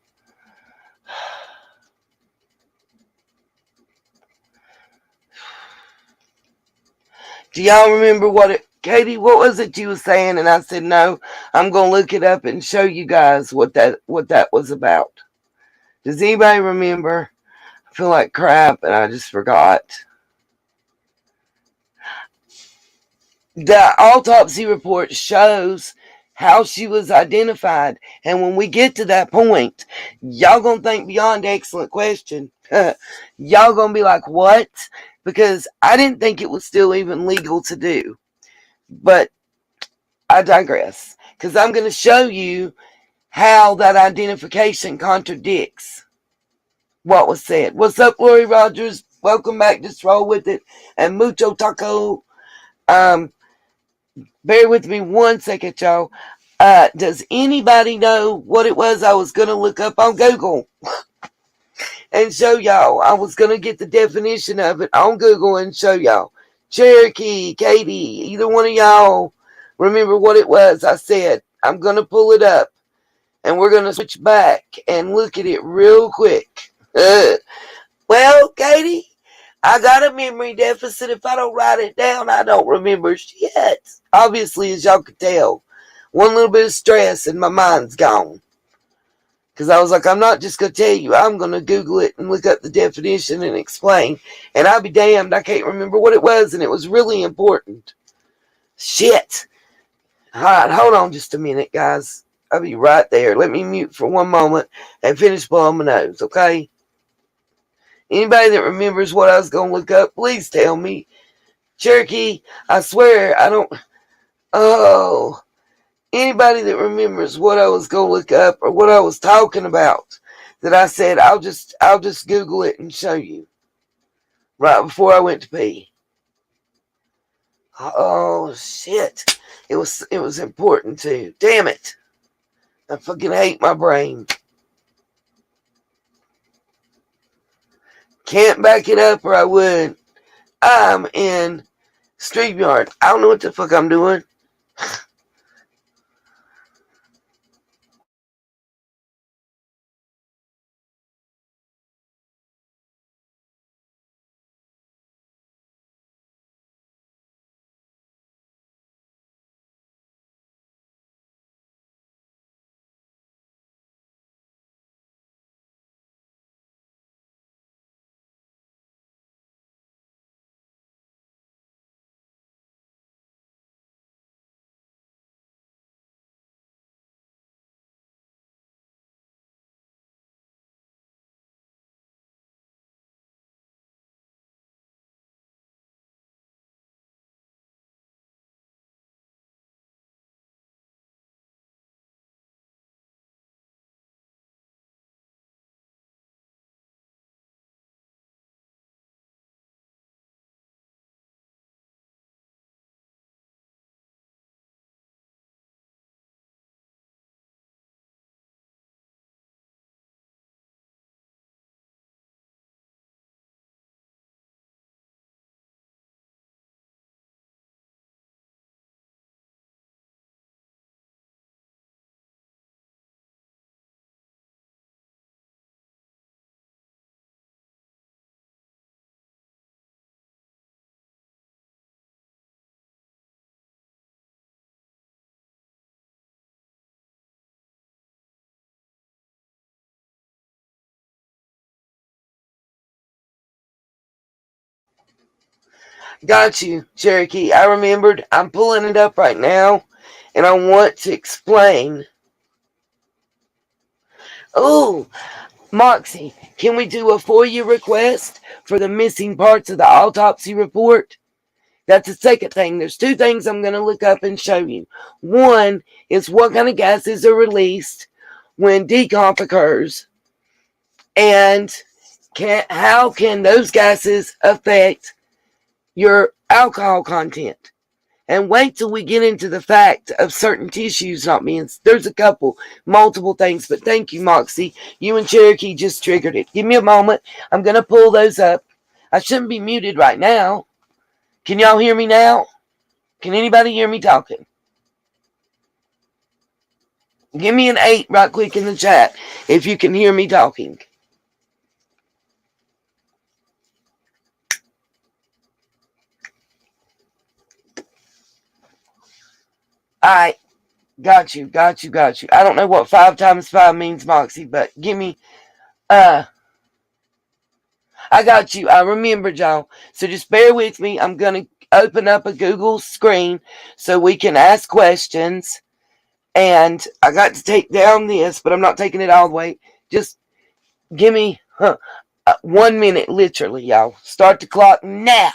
Do y'all remember Katie, what was it you was saying? And I said, no, I'm going to look it up and show you guys what that was about. Does anybody remember? I feel like crap and I just forgot. The autopsy report shows how she was identified. And when we get to that point, y'all going to think beyond excellent question. Y'all going to be like, what? Because I didn't think it was still even legal to do. But I digress. Because I'm going to show you how that identification contradicts what was said. What's up, Lori Rogers? Welcome back. Just roll with it. And Mucho Taco. Bear with me 1 second, y'all. Does anybody know what it was I was going to look up on Google and show y'all? I was going to get the definition of it on Google and show y'all. Cherokee, Katie, either one of y'all remember what it was I said. I'm going to pull it up and we're going to switch back and look at it real quick. Well, Katie, I got a memory deficit. If I don't write it down, I don't remember shit. Obviously, as y'all could tell, one little bit of stress and my mind's gone. Because I was like, I'm not just going to tell you. I'm going to Google it and look up the definition and explain. And I'll be damned, I can't remember what it was, and it was really important. Shit. All right, hold on just a minute, guys. I'll be right there. Let me mute for one moment and finish blowing my nose, okay? Anybody that remembers what I was going to look up, please tell me. Cherokee, I swear, I don't... Oh... Anybody that remembers what I was going to look up or what I was talking about, that I said I'll just Google it and show you right before I went to pee. Oh shit! It was important too. Damn it! I fucking hate my brain. Can't back it up or I would. I'm in StreamYard. I don't know what the fuck I'm doing. Got you, Cherokee. I remembered. I'm pulling it up right now, and I want to explain. Oh, Moxie, can we do a FOIA request for the missing parts of the autopsy report? That's the second thing. There's two things I'm going to look up and show you. One is what kind of gases are released when decomp occurs, and how can those gases affect your alcohol content. And wait till we get into the fact of certain tissues not being... There's a couple, multiple things, but thank you, Moxie. You and Cherokee just triggered it. Give me a moment. I'm going to pull those up. I shouldn't be muted right now. Can y'all hear me now? Can anybody hear me talking? Give me an 8 right quick in the chat if you can hear me talking. Alright. Got you. I don't know what 5 times 5 means, Moxie, but give me... I got you. I remembered, y'all. So just bear with me. I'm going to open up a Google screen so we can ask questions. And I got to take down this, but I'm not taking it all the way. Just give me 1 minute, literally, y'all. Start the clock now.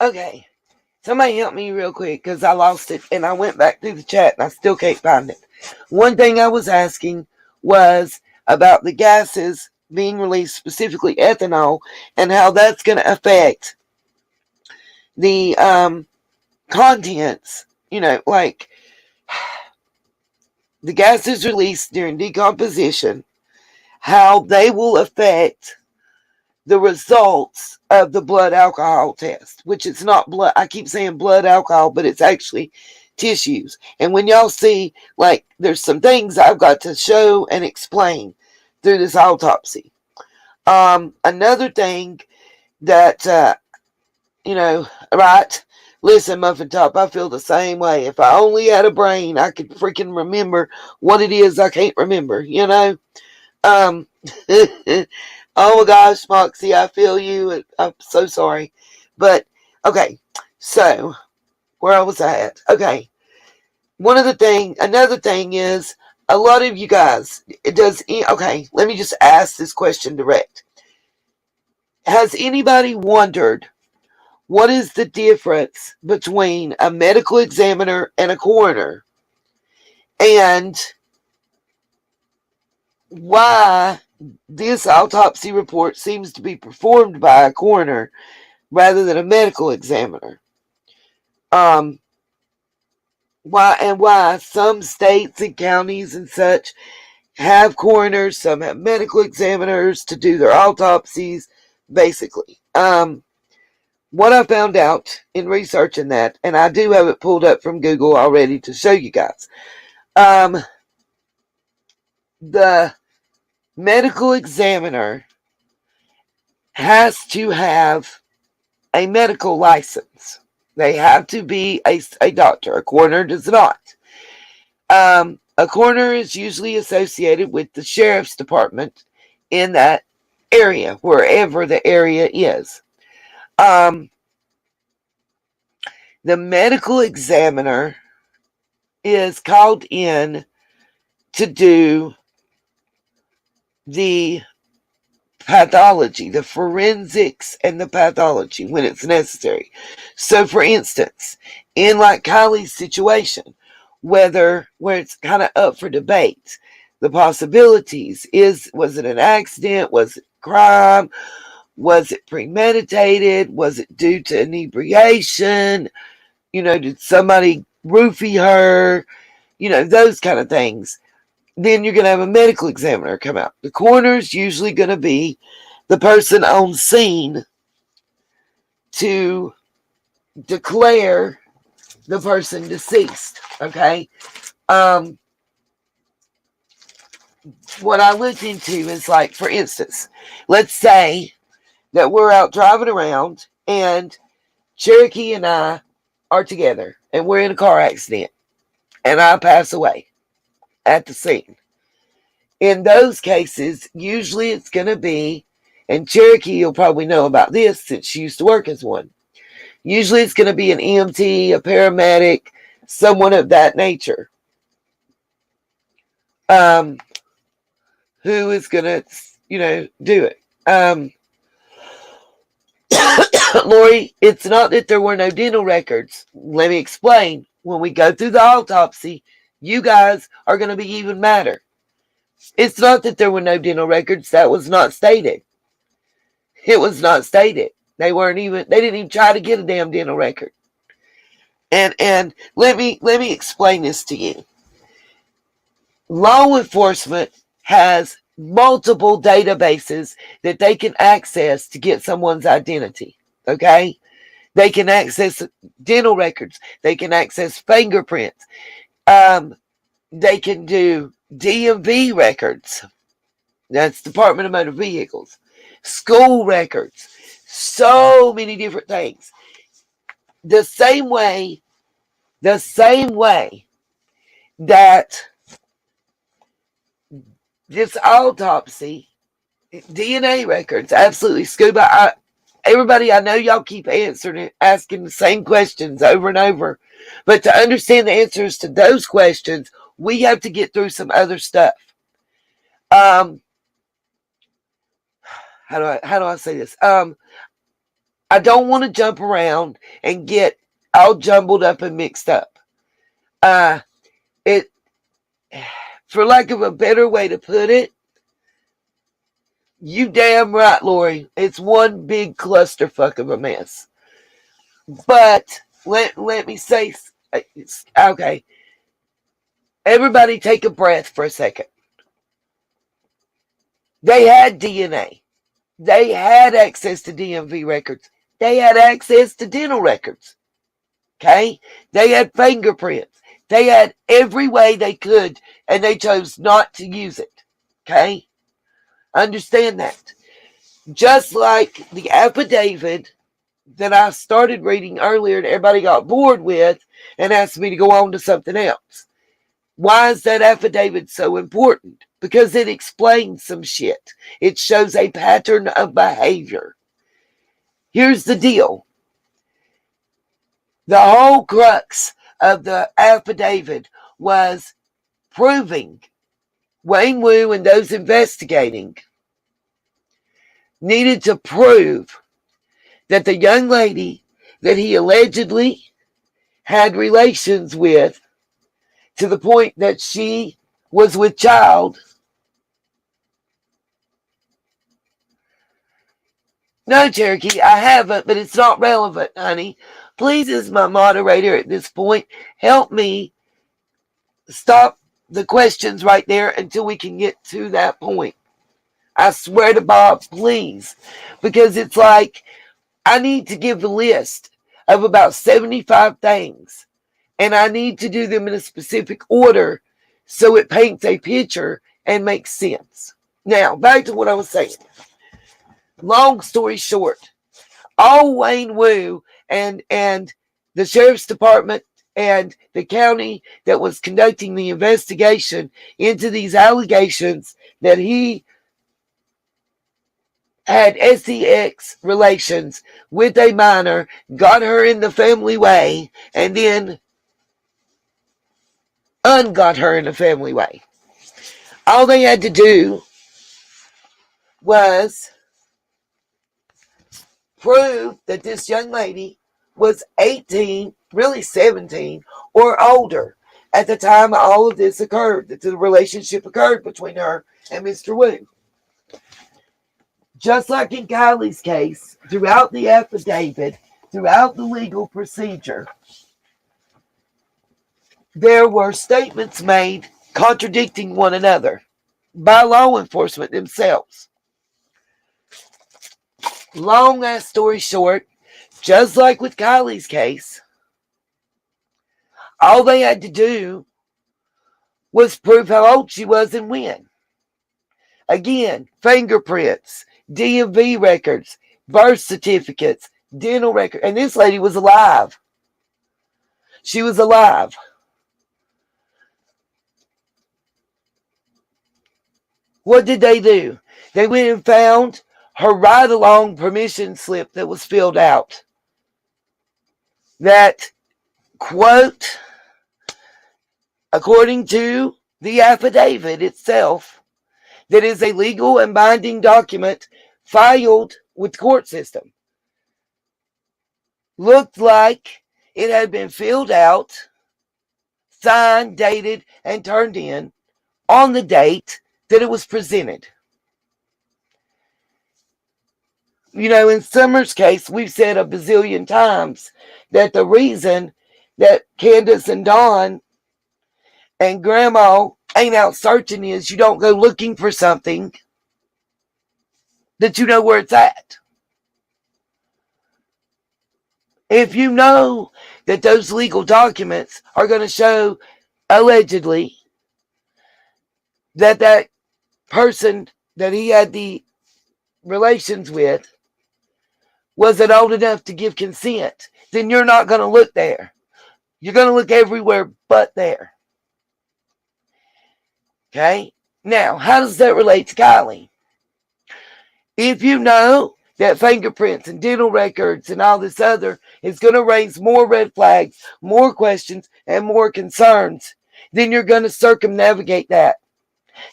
Okay. Somebody help me real quick because I lost it and I went back through the chat and I still can't find it. One thing I was asking was about the gases being released, specifically ethanol, and how that's going to affect the contents. Like the gases released during decomposition, how they will affect the results of the blood alcohol test, which it's not blood. I keep saying blood alcohol, but it's actually tissues. And when y'all see, like, there's some things I've got to show and explain through this autopsy. Another thing that, right? Listen, Muffin Top, I feel the same way. If I only had a brain, I could freaking remember what it is I can't remember, Um, oh my gosh, Moxie, I feel you. I'm so sorry. But, okay, so, where I was at. Okay, another thing is, a lot of you guys, okay, let me just ask this question direct. Has anybody wondered what is the difference between a medical examiner and a coroner? And why this autopsy report seems to be performed by a coroner rather than a medical examiner? Why some states and counties and such have coroners, some have medical examiners to do their autopsies, basically. What I found out in researching that, and I do have it pulled up from Google already to show you guys, the medical examiner has to have a medical license. They have to be a doctor. A coroner does not. A coroner is usually associated with the sheriff's department in that area, wherever the area is. The medical examiner is called in to do the pathology, the forensics and the pathology when it's necessary. So, for instance, in like Kiely's situation, where it's kind of up for debate, the possibilities was it an accident? Was it crime? Was it premeditated? Was it due to inebriation? Did somebody roofie her? Those kind of things. Then you're going to have a medical examiner come out. The coroner's usually going to be the person on scene to declare the person deceased. Okay. What I looked into is, like, for instance, let's say that we're out driving around and Cherokee and I are together and we're in a car accident and I pass away at the scene. In those cases, usually it's going to be, and Cherokee, you'll probably know about this since she used to work as one. Usually it's going to be an EMT, a paramedic, someone of that nature, who is going to, do it. Lori, it's not that there were no dental records. Let me explain. When we go through the autopsy, you guys are going to be even madder. It's not that there were no dental records. That was not stated. It was not stated. They didn't even try to get a damn dental record. And let me explain this to you. Law enforcement has multiple databases that they can access to get someone's identity. Okay? They can access dental records. They can access fingerprints. They can do DMV records. That's Department of Motor Vehicles. School records. So many different things. The same way that this autopsy, DNA records, absolutely, Scuba, everybody, I know y'all keep asking the same questions over and over, but to understand the answers to those questions, we have to get through some other stuff. How do I say this? I don't want to jump around and get all jumbled up and mixed up. It, for lack of a better way to put it, you damn right, Lori. It's one big clusterfuck of a mess. But let me say, okay, everybody take a breath for a second. They had DNA. They had access to DMV records. They had access to dental records. Okay? They had fingerprints. They had every way they could, and they chose not to use it. Okay? Understand that. Just like the affidavit that I started reading earlier and everybody got bored with and asked me to go on to something else. Why is that affidavit so important? Because it explains some shit. It shows a pattern of behavior. Here's the deal. The whole crux of the affidavit was proving Wayne Wu and those investigating needed to prove that the young lady that he allegedly had relations with, to the point that she was with child. No, Cherokee, I haven't, but it's not relevant, honey. Please, as my moderator at this point, help me stop the questions right there until we can get to that point. I swear to Bob, please. Because it's like, I need to give a list of about 75 things. And I need to do them in a specific order so it paints a picture and makes sense. Now, back to what I was saying. Long story short, all Wayne Wu and the sheriff's department and the county that was conducting the investigation into these allegations that he had sex relations with a minor, got her in the family way, and then ungot her in a family way. All they had to do was prove that this young lady was 18, really 17, or older at the time all of this occurred, that the relationship occurred between her and Mr. Wu. Just like in Kiely's case, throughout the affidavit, throughout the legal procedure, there were statements made contradicting one another by law enforcement themselves. Long ass story short, just like with Kiely's case, all they had to do was prove how old she was and when. Again, fingerprints, DMV records, birth certificates, dental records, and this lady was alive. She was alive. What did they do? They went and found her ride-along permission slip that was filled out. That, quote, according to the affidavit itself, that is a legal and binding document filed with the court system, looked like it had been filled out, signed, dated, and turned in on the date that it was presented. You know, in Summer's case, we've said a bazillion times that the reason that Candace and Dawn and Grandma ain't out searching is you don't go looking for something that you know where it's at. If you know that those legal documents are going to show, allegedly, that that person that he had the relations with wasn't old enough to give consent, then you're not going to look there. You're going to look everywhere but there. Okay? Now, how does that relate to Kiely? If you know that fingerprints and dental records and all this other is going to raise more red flags, more questions, and more concerns, then you're going to circumnavigate that.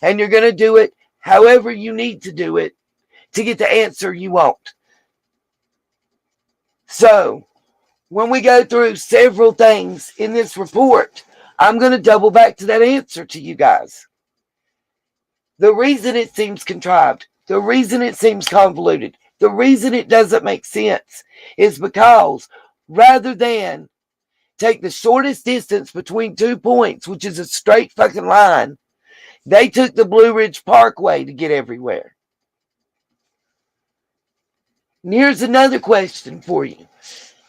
And you're going to do it however you need to do it to get the answer you want. So, when we go through several things in this report, I'm going to double back to that answer to you guys. The reason it seems contrived, the reason it seems convoluted, the reason it doesn't make sense is because rather than take the shortest distance between 2 points, which is a straight fucking line, they took the Blue Ridge Parkway to get everywhere. And here's another question for you.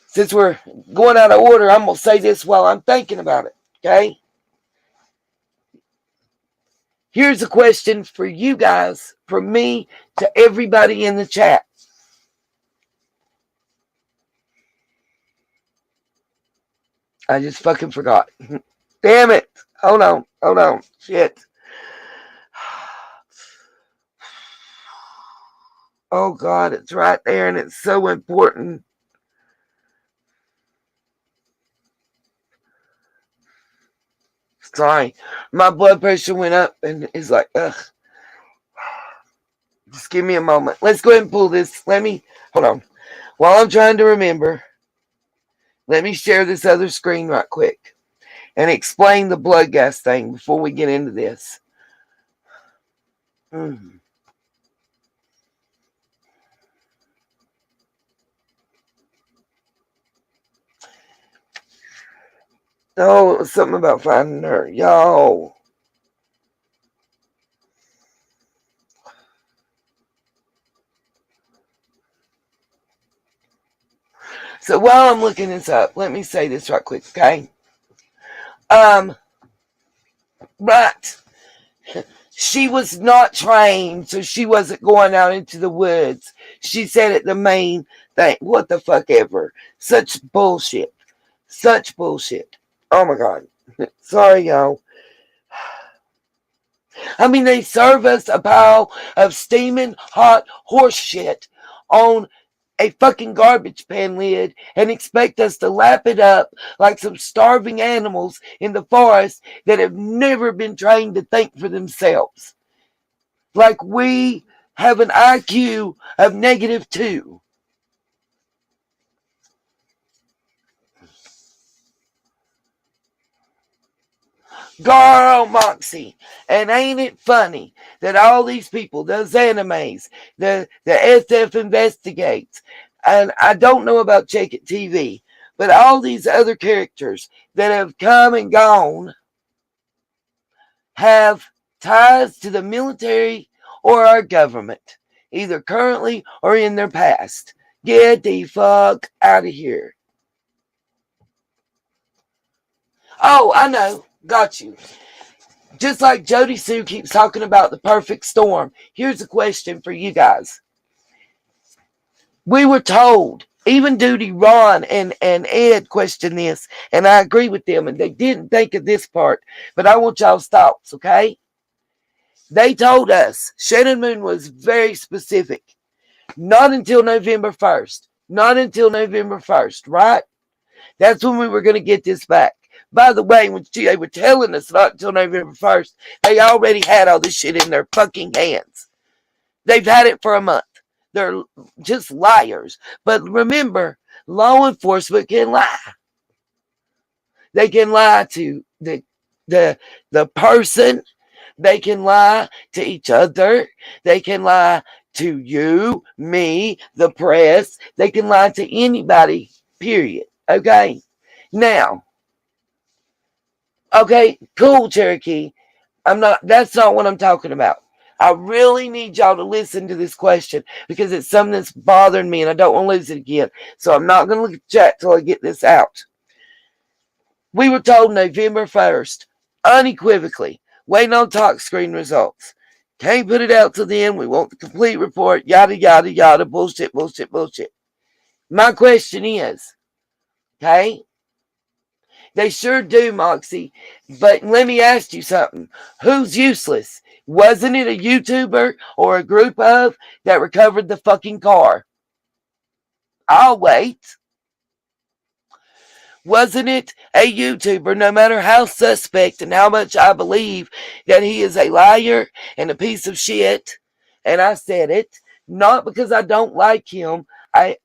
Since we're going out of order, I'm going to say this while I'm thinking about it, okay? Here's a question for you guys, from me to everybody in the chat. I just fucking forgot. Damn it. Hold on. Shit. Oh, God, it's right there, and it's so important. Sorry. My blood pressure went up, and it's like, ugh. Just give me a moment. Let's go ahead and pull this. Hold on. While I'm trying to remember, let me share this other screen right quick and explain the blood gas thing before we get into this. Oh, it was something about finding her. Yo. So while I'm looking this up, let me say this right quick, okay? Right. She was not trained, so she wasn't going out into the woods. She said it the main thing. What the fuck ever. Such bullshit. Such bullshit. Oh my God. Sorry, y'all. I mean, they serve us a pile of steaming hot horse shit on a fucking garbage pan lid and expect us to lap it up like some starving animals in the forest that have never been trained to think for themselves. Like we have an IQ of -2. Girl, Moxie, and ain't it funny that all these people, those animes, the SF Investigates, and I don't know about Check It TV, but all these other characters that have come and gone have ties to the military or our government, either currently or in their past. Get the fuck out of here. Oh, I know. Got you. Just like Jody Sue keeps talking about the perfect storm, here's a question for you guys. We were told, even Duty, Ron, and Ed questioned this, and I agree with them, and they didn't think of this part, but I want y'all's thoughts, okay? They told us, Shannon Moon was very specific, not until November 1st. Not until November 1st, right? That's when we were going to get this back. By the way, when they were telling us not until November 1st, they already had all this shit in their fucking hands. They've had it for a month. They're just liars. But remember, law enforcement can lie. They can lie to the person. They can lie to each other. They can lie to you, me, the press. They can lie to anybody, period. Okay? Now, okay, cool, Cherokee. That's not what I'm talking about. I really need y'all to listen to this question because it's something that's bothering me and I don't want to lose it again. So I'm not going to look at the chat till I get this out. We were told November 1st, unequivocally, waiting on talk screen results. Can't put it out till then. We want the complete report. Yada, yada, yada. Bullshit, bullshit, bullshit. My question is, okay? They sure do, Moxie. But let me ask you something. Who's useless? Wasn't it a YouTuber or a group of that recovered the fucking car? I'll wait. Wasn't it a YouTuber, no matter how suspect and how much I believe that he is a liar and a piece of shit? And I said it, not because I don't like him.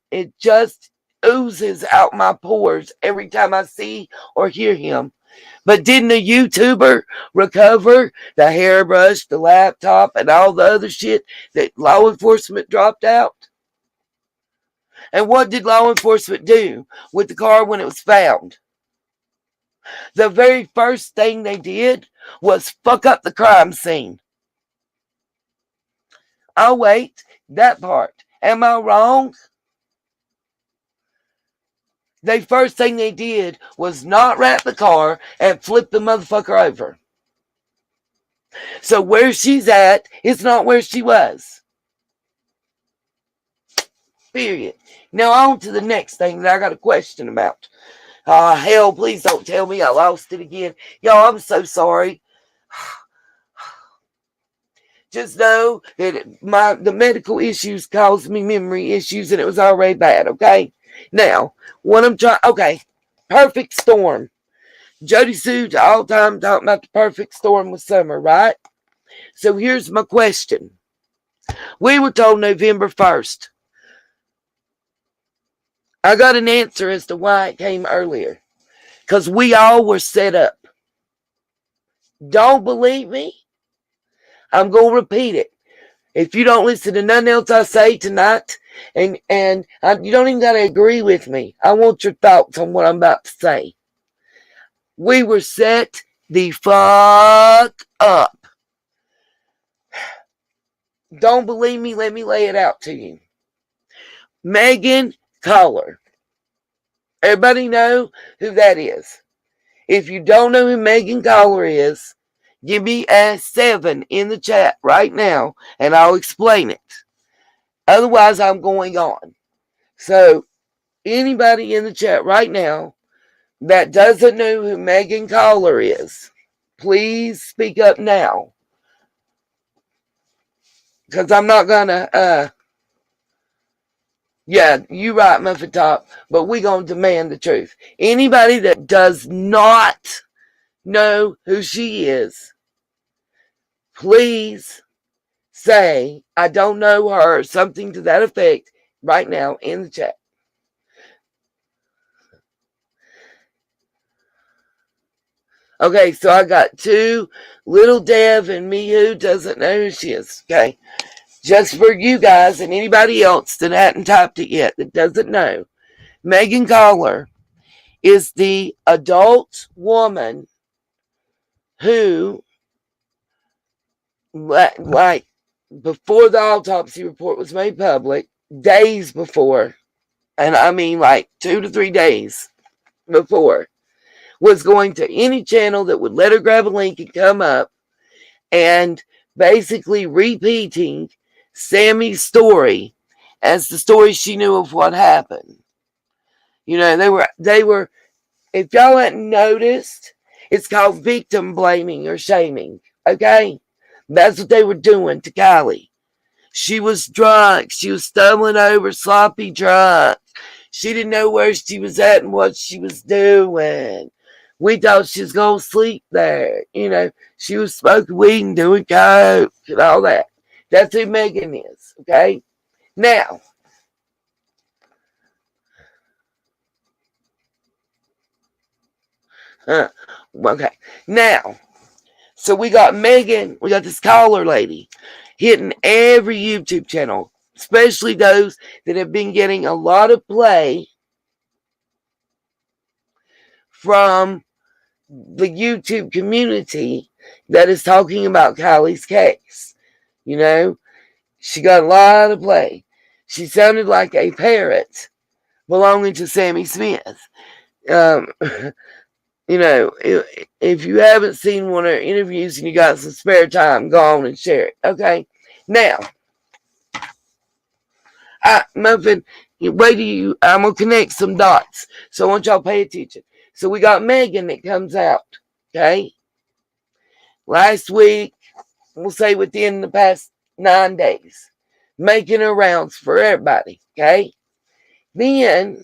It just oozes out my pores every time I see or hear him. But didn't a YouTuber recover the hairbrush, the laptop, and all the other shit that law enforcement dropped out? And what did law enforcement do with the car when it was found? The very first thing they did was fuck up the crime scene. Oh, wait, that part. Am I wrong? The first thing they did was not wrap the car and flip the motherfucker over. So where she's at is not where she was. Period. Now on to the next thing that I got a question about. Hell, please don't tell me I lost it again. Y'all, I'm so sorry. Just know that the medical issues caused me memory issues and it was already bad, okay? Now, what I'm trying, okay, perfect storm. Jody Sue's all time talking about the perfect storm with summer, right? So here's my question. We were told November 1st. I got an answer as to why it came earlier. Because we all were set up. Don't believe me? I'm going to repeat it. If you don't listen to nothing else I say tonight, and you don't even got to agree with me, I want your thoughts on what I'm about to say. We were set the fuck up. Don't believe me? Let me lay it out to you. Megan Collar. Everybody know who that is. If you don't know who Megan Collar is, give me a 7 in the chat right now, and I'll explain it. Otherwise, I'm going on. So, anybody in the chat right now that doesn't know who Megan Collar is, please speak up now. Because I'm not gonna, yeah, you right, Muffin Top, but we gonna demand the truth. Anybody that does not know who she is, please say, I don't know her, something to that effect, right now in the chat. Okay, so I got 2, Little Dev and me who doesn't know who she is. Okay, just for you guys and anybody else that hadn't typed it yet that doesn't know, Megan Collar is the adult woman who, like, before the autopsy report was made public, days before, and I mean like 2 to 3 days before, was going to any channel that would let her grab a link and come up and basically repeating Sammy's story as the story she knew of what happened. You know, they were, if y'all hadn't noticed, it's called victim blaming or shaming. Okay? That's what they were doing to Kiely. She was drunk. She was stumbling over, sloppy drunk. She didn't know where she was at and what she was doing. We thought she was going to sleep there. You know, she was smoking weed and doing coke and all that. That's who Megan is, okay? Now, okay. Now, so we got Megan, we got this caller lady hitting every YouTube channel, especially those that have been getting a lot of play from the YouTube community that is talking about Kylie's case. You know, she got a lot of play. She sounded like a parrot belonging to Sammy Smith. You know, if you haven't seen one of her interviews and you got some spare time, go on and share it. Okay? Now, Muffin, I'm going to connect some dots. So I want y'all to pay attention. So we got Megan that comes out. Okay? Last week, we'll say within the past 9 days, making her rounds for everybody. Okay? Then,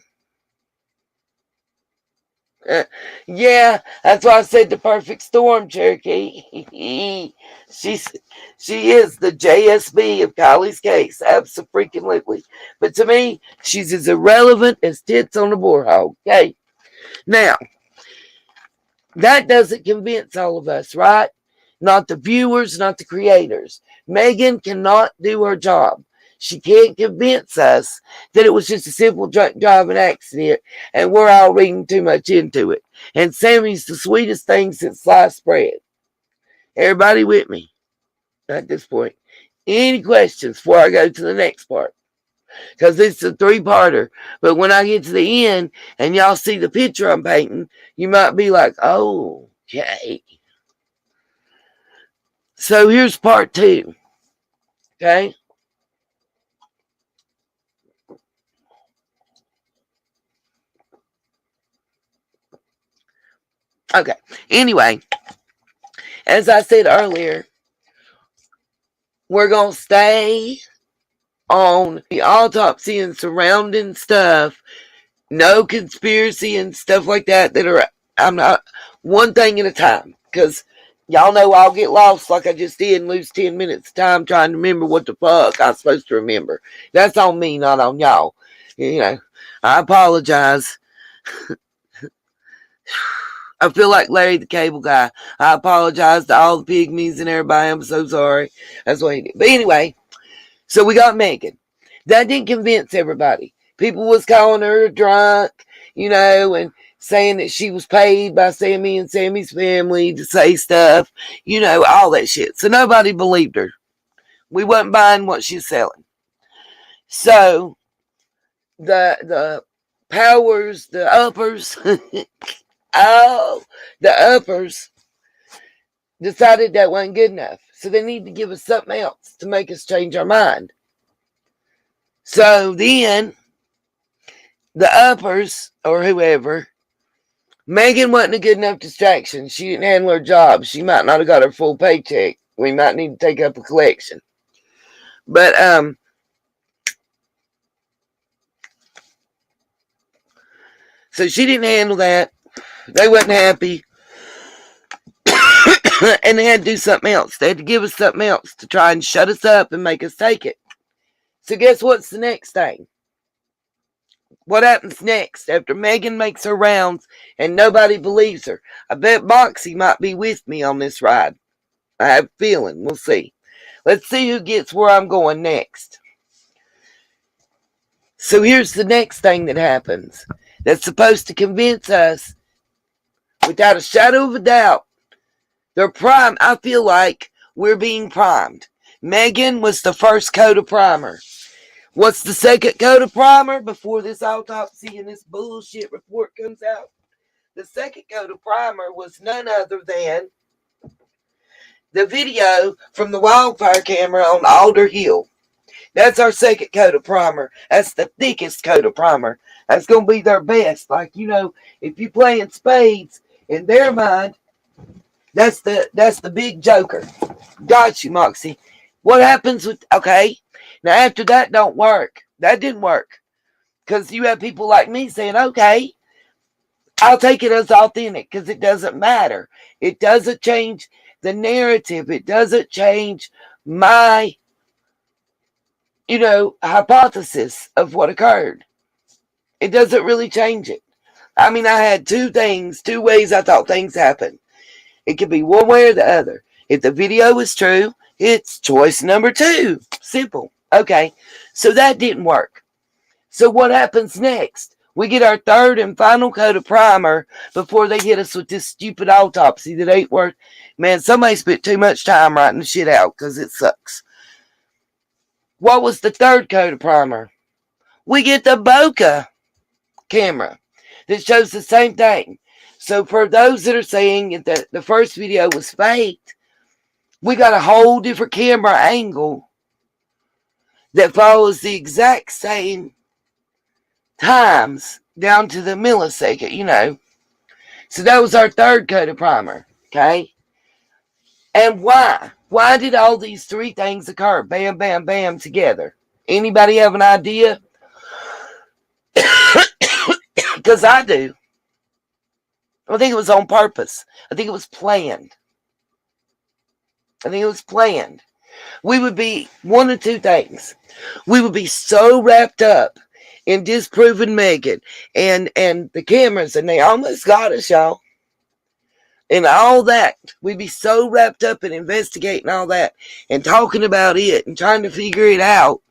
Yeah, that's why I said the perfect storm, Cherokee. She's she is the JSB of Kylie's case, absolutely. But to me, she's as irrelevant as tits on a boar hog. Okay, now that doesn't convince all of us, right? Not the viewers, not the creators. Megan cannot do her job. She can't convince us that it was just a simple drunk driving accident and we're all reading too much into it. And Sammy's the sweetest thing since sliced bread. Everybody with me at this point? Any questions before I go to the next part? Because it's a three-parter. But when I get to the end and y'all see the picture I'm painting, you might be like, oh, okay. So here's part 2. Okay? Okay. Anyway, as I said earlier, we're going to stay on the autopsy and surrounding stuff. No conspiracy and stuff like that I'm not, one thing at a time. Because y'all know I'll get lost like I just did and lose 10 minutes of time trying to remember what the fuck I'm supposed to remember. That's on me, not on y'all. You know, I apologize. I feel like Larry the Cable Guy. I apologize to all the pygmies and everybody. I'm so sorry. That's what he did. But anyway, so we got Megan. That didn't convince everybody. People was calling her drunk, and saying that she was paid by Sammy and Sammy's family to say stuff, all that shit. So nobody believed her. We wasn't buying what she's selling. So the powers, the uppers, the uppers decided that wasn't good enough. So they need to give us something else to make us change our mind. So then the uppers, or whoever, Megan wasn't a good enough distraction. She didn't handle her job. She might not have got her full paycheck. We might need to take up a collection. But so she didn't handle that. They wasn't happy. And they had to do something else. They had to give us something else to try and shut us up and make us take it. So guess what's the next thing? What happens next after Megan makes her rounds and nobody believes her? I bet Boxy might be with me on this ride. I have a feeling. We'll see. Let's see who gets where I'm going next. So here's the next thing that happens. That's supposed to convince us, without a shadow of a doubt, they're primed. I feel like we're being primed. Megan was the first coat of primer. What's the second coat of primer before this autopsy and this bullshit report comes out? The second coat of primer was none other than the video from the wildfire camera on Alder Hill. That's our second coat of primer. That's the thickest coat of primer. That's going to be their best. Like, if you're playing spades, in their mind, that's the big joker. Got you, Moxie. What happens with, okay, now after that don't work. That didn't work. Because you have people like me saying, okay, I'll take it as authentic because it doesn't matter. It doesn't change the narrative. It doesn't change my, hypothesis of what occurred. It doesn't really change it. I mean, I had two ways I thought things happened. It could be one way or the other. If the video is true, it's choice number 2. Simple. Okay, so that didn't work. So what happens next? We get our third and final coat of primer before they hit us with this stupid autopsy that ain't worth. Man, somebody spent too much time writing the shit out because it sucks. What was the third coat of primer? We get the bokeh camera that shows the same thing. So for those that are saying that the first video was faked, we got a whole different camera angle that follows the exact same times down to the millisecond, So that was our third coat of primer, okay? And why? Why did all these 3 things occur? Bam, bam, bam, together. Anybody have an idea? Because I do. I think it was on purpose. I think it was planned. I think it was planned. We would be one of two things. We would be so wrapped up in disproving Megan and the cameras, and they almost got us, y'all. And all that. We'd be so wrapped up in investigating all that and talking about it and trying to figure it out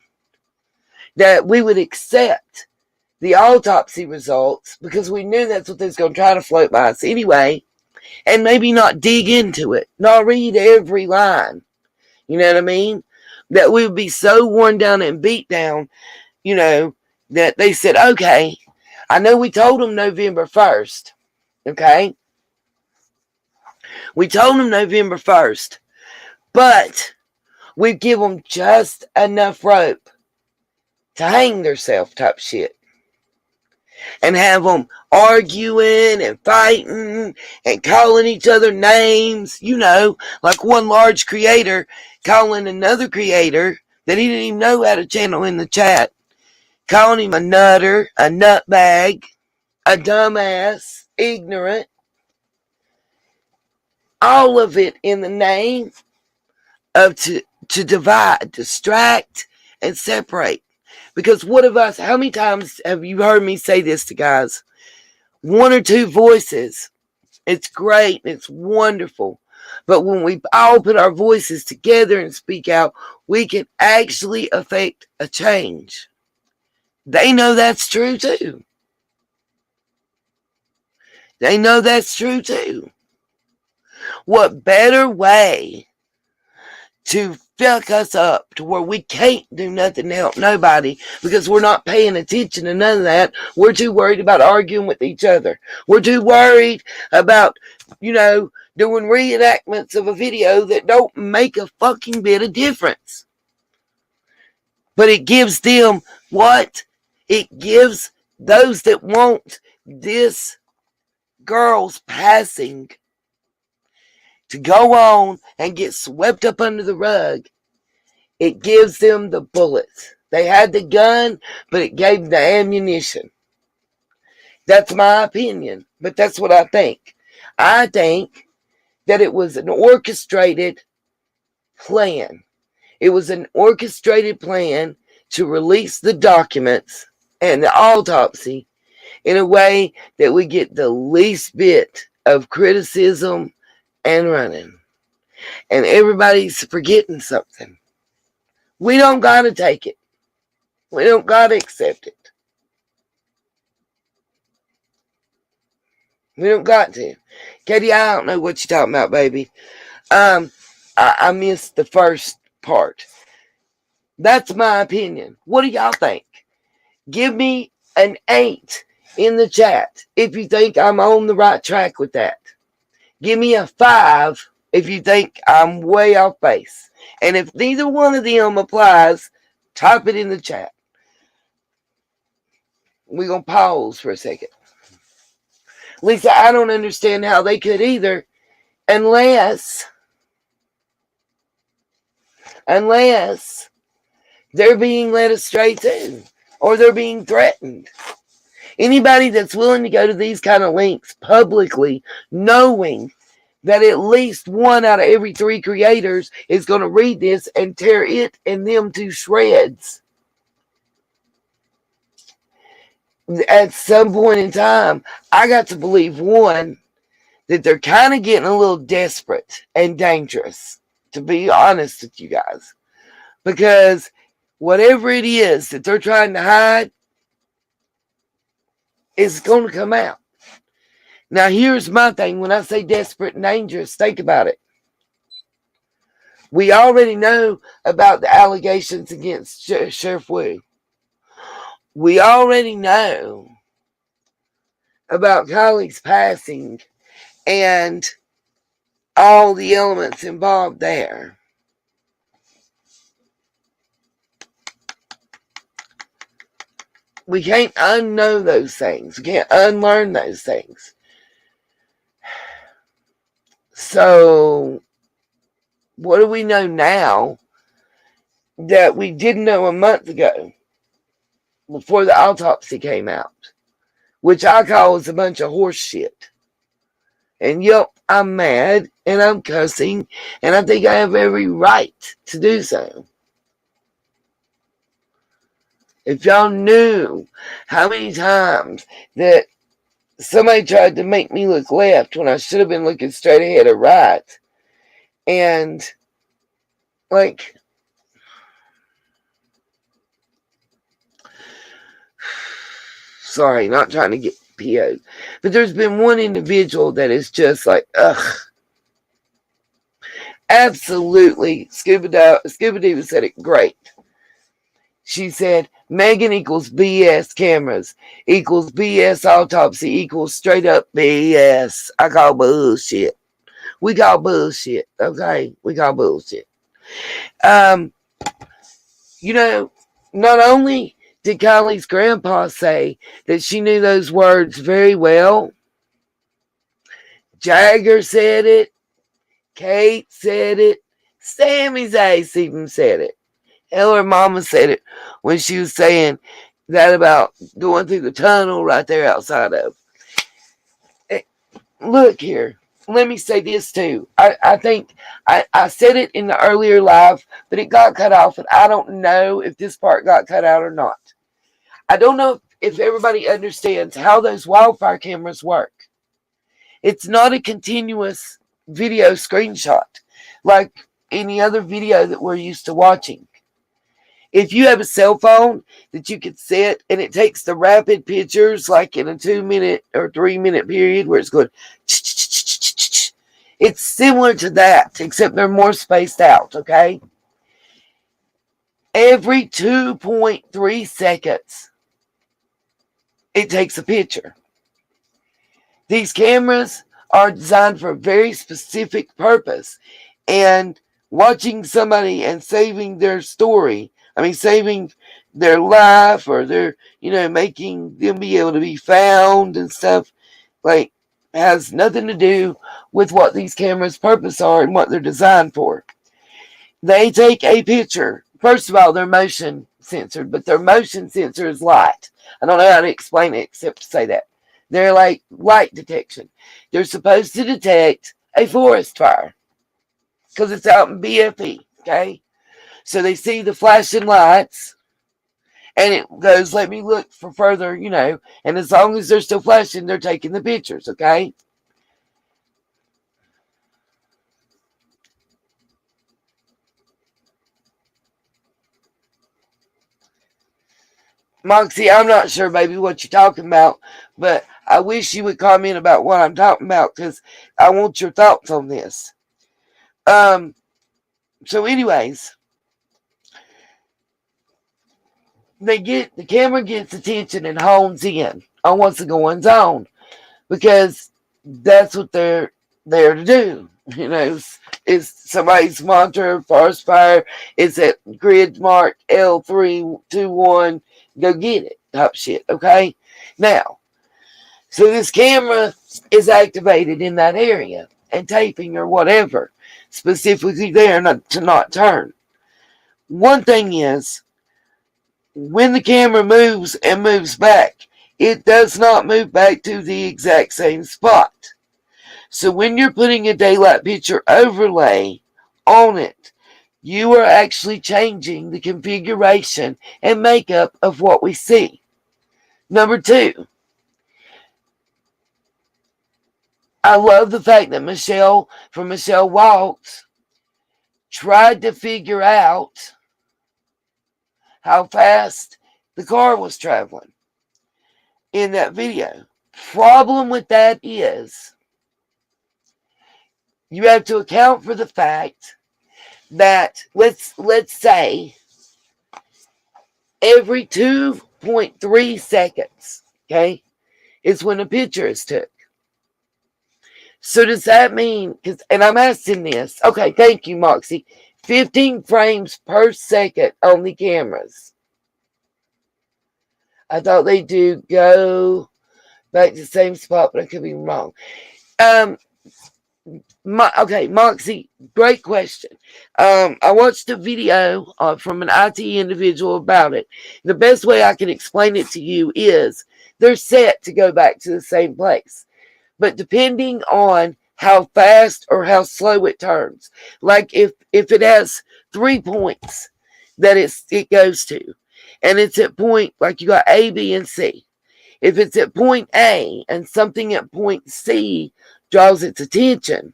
that we would accept the autopsy results because we knew that's what they was going to try to float by us anyway, and maybe not dig into it, not read every line. You know what I mean? That we would be so worn down and beat down, that they said, okay, I know we told them November 1st, okay? We told them November 1st, but we give them just enough rope to hang themselves type shit. And have them arguing and fighting and calling each other names, like one large creator calling another creator that he didn't even know had a channel in the chat, calling him a nutter, a nutbag, a dumbass, ignorant. All of it in the name of to divide, distract, and separate. Because how many times have you heard me say this to guys? One or two voices, it's great, it's wonderful. But when we all put our voices together and speak out, we can actually affect a change. They know that's true too. They know that's true too. What better way to fuck us up to where we can't do nothing to help nobody because we're not paying attention to none of that. We're too worried about arguing with each other. We're too worried about, doing reenactments of a video that don't make a fucking bit of difference. But it gives them what? It gives those that want this girl's passing to go on and get swept up under the rug. It gives them the bullets. They had the gun, but it gave them the ammunition. That's my opinion, but that's what I think. I think that it was an orchestrated plan. It was an orchestrated plan to release the documents and the autopsy in a way that we get the least bit of criticism and running. And everybody's forgetting something. We don't got to take it. We don't got to accept it. We don't got to. Katie, I don't know what you're talking about, baby. I missed the first part. That's my opinion. What do y'all think? Give me an 8 in the chat if you think I'm on the right track with that. Give me a 5 if you think I'm way off base. And if neither one of them applies, type it in the chat. We're going to pause for a second. Lisa, I don't understand how they could either, unless they're being led astray too, or they're being threatened. Anybody that's willing to go to these kind of links publicly, knowing that at least 1 out of every 3 creators is going to read this and tear it and them to shreds. At some point in time, I got to believe, one, that they're kind of getting a little desperate and dangerous, to be honest with you guys. Because whatever it is that they're trying to hide is going to come out. Now, here's my thing. When I say desperate and dangerous, think about it. We already know about the allegations against Sheriff Wu. We already know about Kiely's passing and all the elements involved there. We can't unknow those things. We can't unlearn those things. So, what do we know now that we didn't know a month ago before the autopsy came out? Which I call is a bunch of horse shit. And yep, I'm mad and I'm cussing, and I think I have every right to do so. If y'all knew how many times that somebody tried to make me look left when I should have been looking straight ahead or right. And, like, sorry, not trying to get PO'd, but there's been one individual that is just like, ugh. Absolutely. Scuba Diva said it great. She said, Megan equals BS cameras, equals BS autopsy, equals straight up BS. I call bullshit. We call bullshit, okay? We call bullshit. You know, not only did Kiely's grandpa say that she knew those words very well, Jagger said it, Kate said it, Sammy's ace even said it. Hell, her mama said it when she was saying that about going through the tunnel right there outside of. Look here. Let me say this too. I think I said it in the earlier live, but it got cut off, and I don't know if this part got cut out or not. I don't know if everybody understands how those wildfire cameras work. It's not a continuous video screenshot like any other video that we're used to watching. If you have a cell phone that you can set and it takes the rapid pictures like in a 2-minute or 3-minute period where it's going, it's similar to that, except they're more spaced out, okay? Every 2.3 seconds, it takes a picture. These cameras are designed for a very specific purpose, and watching somebody and saving their story, saving their life, or their, making them be able to be found and stuff, like, has nothing to do with what these cameras' purpose are and what they're designed for. They take a picture. First of all, they're motion censored, but their motion sensor is light. I don't know how to explain it except to say that. They're like light detection. They're supposed to detect a forest fire because it's out in BFE, okay? So they see the flashing lights, and it goes, let me look for further, and as long as they're still flashing, they're taking the pictures, okay? Moxie, I'm not sure, baby, what you're talking about, but I wish you would comment about what I'm talking about because I want your thoughts on this. So anyways, the camera gets attention and hones in on what's going on because that's what they're there to do. It's somebody's monitor, forest fire, it's at grid mark L321, go get it type shit, okay? Now, so this camera is activated in that area and taping or whatever, specifically there to not turn. One thing is, when the camera moves and moves back, it does not move back to the exact same spot. So when you're putting a daylight picture overlay on it, you are actually changing the configuration and makeup of what we see. Number two, I love the fact that Michelle Walks tried to figure out how fast the car was traveling in that video. Problem with that is you have to account for the fact that let's say every 2.3 seconds, okay, is when a picture is took. So does that mean, and I'm asking this, okay, thank you, Moxie, 15 frames per second on the cameras. I thought they do go back to the same spot, but I could be wrong. Okay, Moxie, great question. I watched a video from an IT individual about it. The best way I can explain it to you is they're set to go back to the same place. but depending on how fast or how slow it turns, like if it has 3 points that it goes to, and it's at point, like you got A, B, and C. If it's at point A and something at point C draws its attention,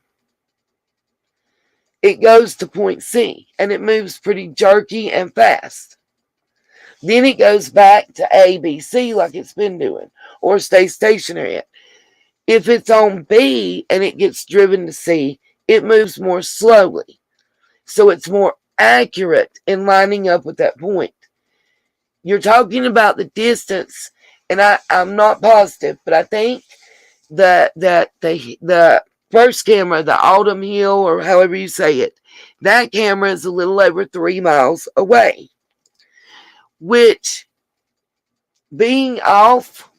it goes to point C and it moves pretty jerky and fast. Then it goes back to A, B, C like it's been doing, or stays stationary at. If it's on B and it gets driven to C, it moves more slowly. So it's more accurate in lining up with that point. You're talking about the distance, and I'm not positive, but I think that the first camera, the Autumn Hill, or however you say it, that camera is a little over 3 miles away, which, being off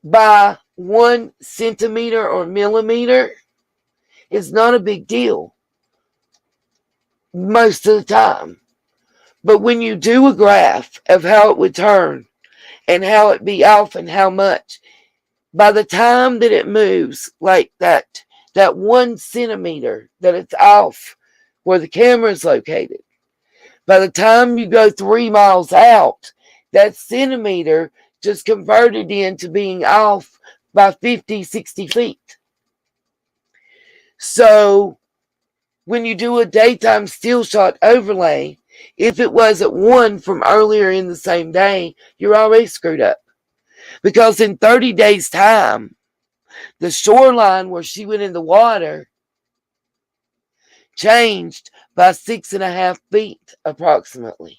by 1 centimeter or millimeter, is not a big deal most of the time. But when you do a graph of how it would turn and how it be off and how much, by the time that it moves like that 1 centimeter that it's off where the camera is located, by the time you go 3 miles out, that centimeter just converted into being off by 50, 60 feet. So when you do a daytime still shot overlay, if it was at 1 from earlier in the same day, you're already screwed up. Because in 30 days' time, the shoreline where she went in the water changed by 6.5 feet approximately.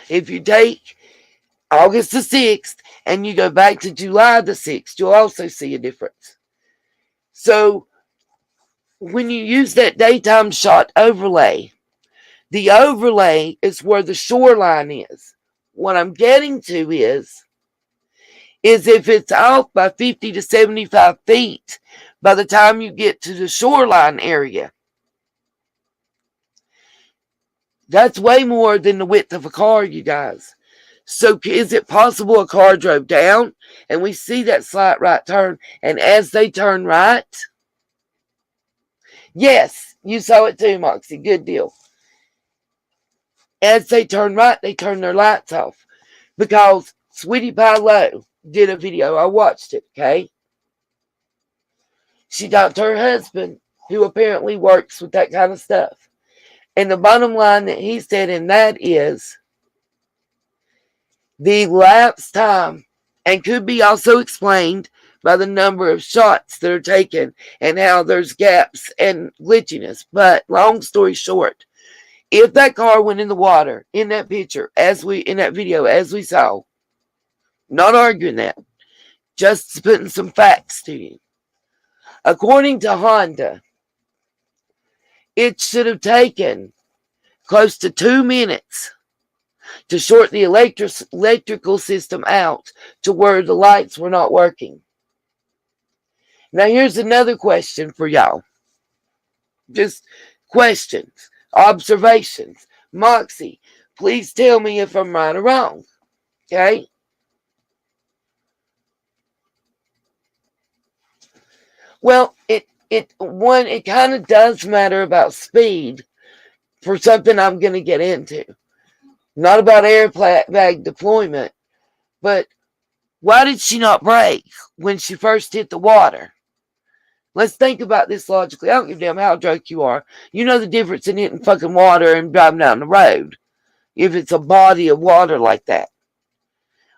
If you take August the 6th and you go back to July the 6th, you'll also see a difference. So when you use that daytime shot overlay, the overlay is where the shoreline is. What I'm getting to is if it's off by 50 to 75 feet by the time you get to the shoreline area, that's way more than the width of a car, you guys. So is it possible a car drove down and we see that slight right turn, and as they turn right? Yes, you saw it too, Moxie. Good deal. As they turn right, they turn their lights off. Because Sweetie Pie Low did a video. I watched it, okay? She talked to her husband, who apparently works with that kind of stuff. And the bottom line that he said in that is the lapse time, and could be also explained by the number of shots that are taken and how there's gaps and glitchiness. But long story short, if that car went in the water in that picture, in that video, as we saw, not arguing that, just putting some facts to you. According to Honda, it should have taken close to 2 minutes to short the electrical system out to where the lights were not working. Now here's another question for y'all. Just questions, observations. Moxie, please tell me if I'm right or wrong. Okay? Well, it kind of does matter about speed for something I'm going to get into. Not about airbag deployment, but why did she not brake when she first hit the water? Let's think about this logically. I don't give a damn how drunk you are. You know the difference in hitting fucking water and driving down the road. If it's a body of water like that.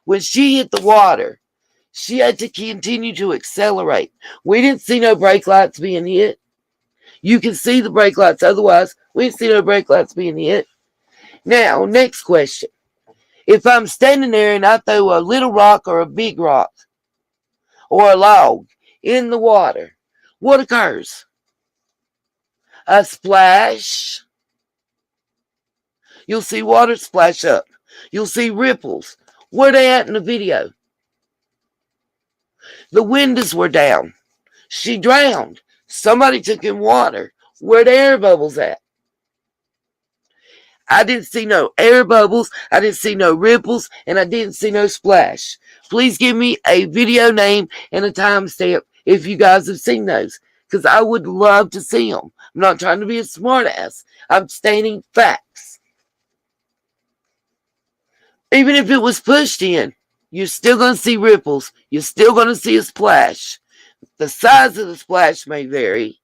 When she hit the water, she had to continue to accelerate. We didn't see no brake lights being hit. You can see the brake lights otherwise. We didn't see no brake lights being hit. Now, next question. If I'm standing there and I throw a little rock or a big rock or a log in the water, what occurs? A splash. You'll see water splash up. You'll see ripples. Where they at in the video? The windows were down. She drowned. Somebody took in water. Where the air bubbles at? I didn't see no air bubbles, I didn't see no ripples, and I didn't see no splash. Please give me a video name and a timestamp if you guys have seen those, because I would love to see them. I'm not trying to be a smartass. I'm stating facts. Even if it was pushed in, you're still going to see ripples. You're still going to see a splash. The size of the splash may vary,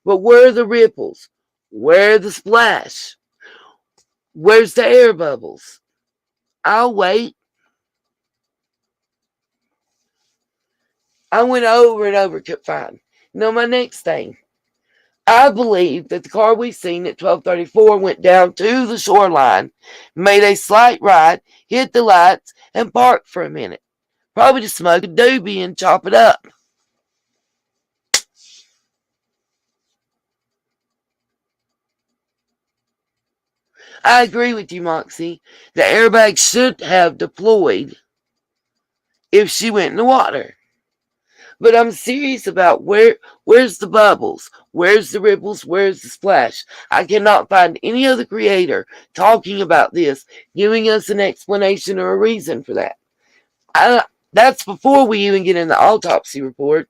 but where are the ripples? Where are the splash? Where's the air bubbles? I'll wait. I went over and over, couldn't find. Now, my next thing. I believe that the car we seen at 1234 went down to the shoreline, made a slight right, hit the lights, and parked for a minute. Probably to smoke a doobie and chop it up. I agree with you, Moxie. The airbag should have deployed if she went in the water. But I'm serious about where's the bubbles? Where's the ripples? Where's the splash? I cannot find any other creator talking about this, giving us an explanation or a reason for that. That's before we even get in the autopsy report.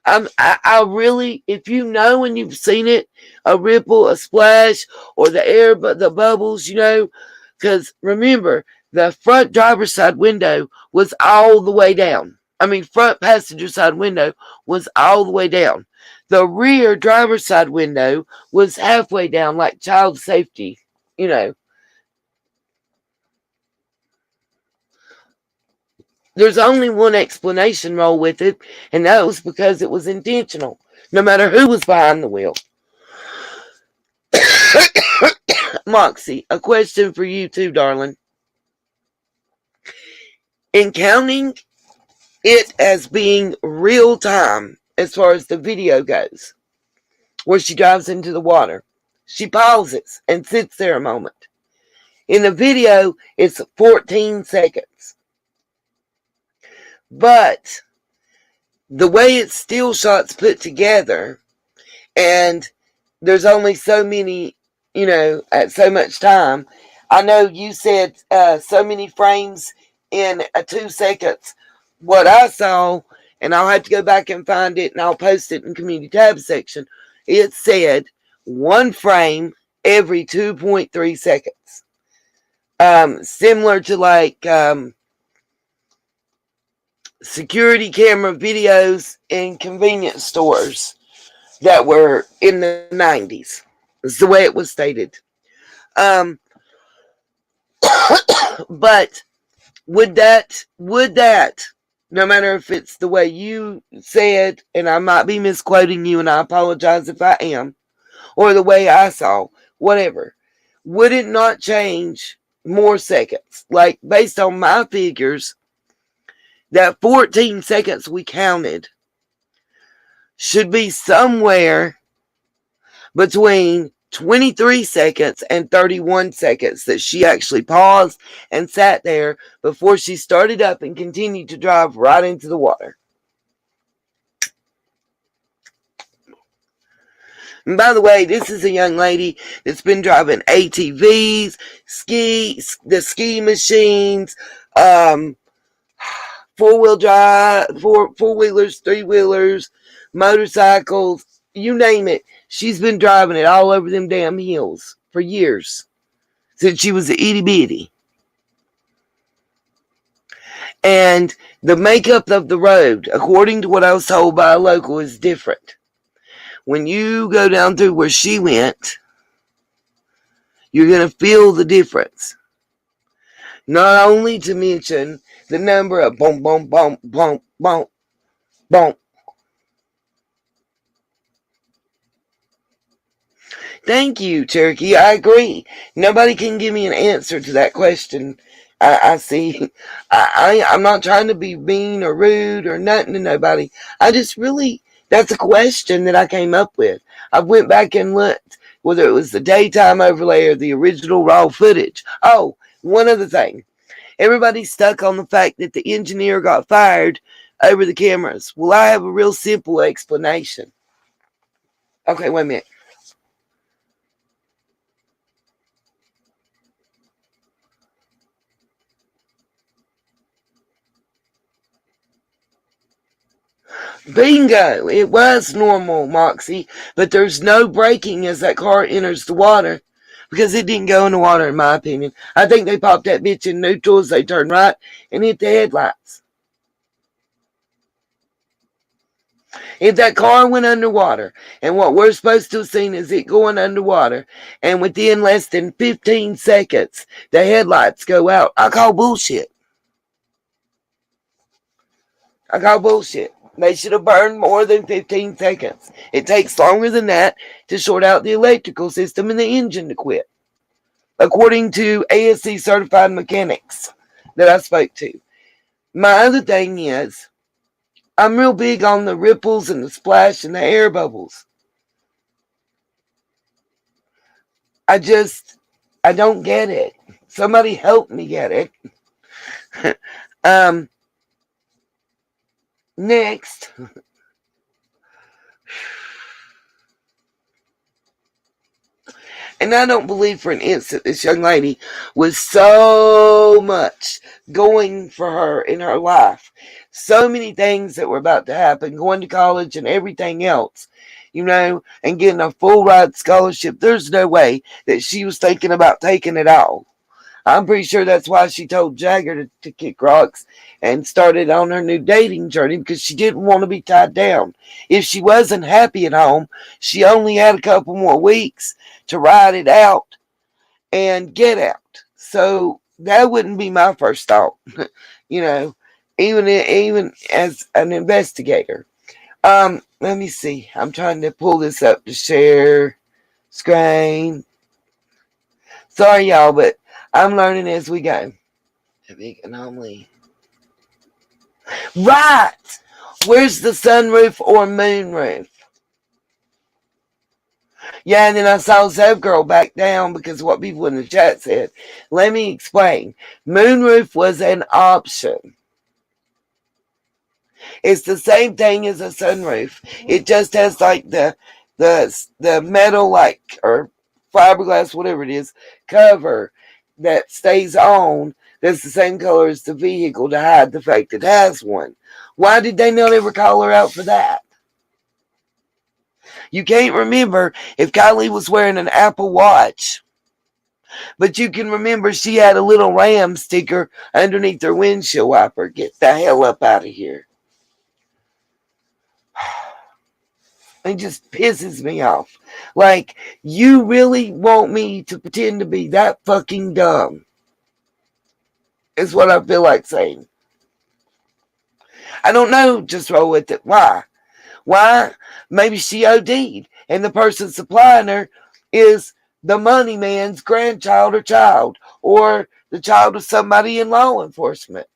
I really, if you know and you've seen it, a ripple, a splash, or the air, but the bubbles, because remember, the front driver's side window was all the way down. Front passenger side window was all the way down. The rear driver's side window was halfway down, like child safety, There's only one explanation wrong with it, and that was because it was intentional, no matter who was behind the wheel. Moxie, a question for you too, darling. In counting it as being real time, as far as the video goes, where she drives into the water, she pauses and sits there a moment. In the video, it's 14 seconds. But the way it's still shots put together, and there's only so many, at so much time. I know you said so many frames in 2 seconds. What I saw, and I'll have to go back and find it, and I'll post it in community tab section. It said 1 frame every 2.3 seconds. Similar to like security camera videos in convenience stores that were in the 90s. That's the way it was stated. But would that, no matter if it's the way you said, and I might be misquoting you, and I apologize if I am, or the way I saw, whatever, would it not change more seconds? Like, based on my figures, that 14 seconds we counted should be somewhere between 23 seconds and 31 seconds that she actually paused and sat there before she started up and continued to drive right into the water. And by the way, this is a young lady that's been driving ATVs, the ski machines, four-wheel drive, four-wheelers, three-wheelers, motorcycles, you name it. She's been driving it all over them damn hills for years, since she was a itty-bitty. And the makeup of the road, according to what I was told by a local, is different. When you go down through where she went, you're going to feel the difference. Not only to mention the number of boom, boom, boom, boom, boom, boom. Thank you, Cherokee. I agree. Nobody can give me an answer to that question. I see. I'm not trying to be mean or rude or nothing to nobody. I just really, that's a question that I came up with. I went back and looked, whether it was the daytime overlay or the original raw footage. Oh, one other thing. Everybody's stuck on the fact that the engineer got fired over the cameras. Well, I have a real simple explanation. Okay, wait a minute. Bingo! It was normal, Moxie, but there's no braking as that car enters the water. Because it didn't go in the water, in my opinion. I think they popped that bitch in neutral as they turned right and hit the headlights. If that car went underwater, and what we're supposed to have seen is it going underwater, and within less than 15 seconds, the headlights go out, I call bullshit. I call bullshit. They should have burned more than 15 seconds. It takes longer than that to short out the electrical system and the engine to quit, according to ASC certified mechanics that I spoke to. My other thing is, I'm real big on the ripples and the splash and the air bubbles. I don't get it. Somebody help me get it. Next. And I don't believe for an instant this young lady was so much going for her in her life. So many things that were about to happen, going to college and everything else, and getting a full ride scholarship. There's no way that she was thinking about taking it all. I'm pretty sure that's why she told Jagger to kick rocks and started on her new dating journey, because she didn't want to be tied down. If she wasn't happy at home, she only had a couple more weeks to ride it out and get out. So that wouldn't be my first thought, even as an investigator. Let me see. I'm trying to pull this up to share screen. Sorry, y'all, but I'm learning as we go. A big anomaly. Right! Where's the sunroof or moonroof? Yeah, and then I saw Zeb Girl back down because of what people in the chat said. Let me explain. Moonroof was an option. It's the same thing as a sunroof. It just has like the metal, or fiberglass, whatever it is, cover that stays on. That's the same color as the vehicle to hide the fact it has one. Why did they not ever call her out for that? You can't remember if Kiely was wearing an Apple Watch, but you can remember she had a little Ram sticker underneath her windshield wiper. Get the hell up out of here. It just pisses me off. Like, you really want me to pretend to be that fucking dumb? Is what I feel like saying. I don't know, just roll with it. Why? Why? Maybe she OD'd, and the person supplying her is the money man's grandchild or child, or the child of somebody in law enforcement.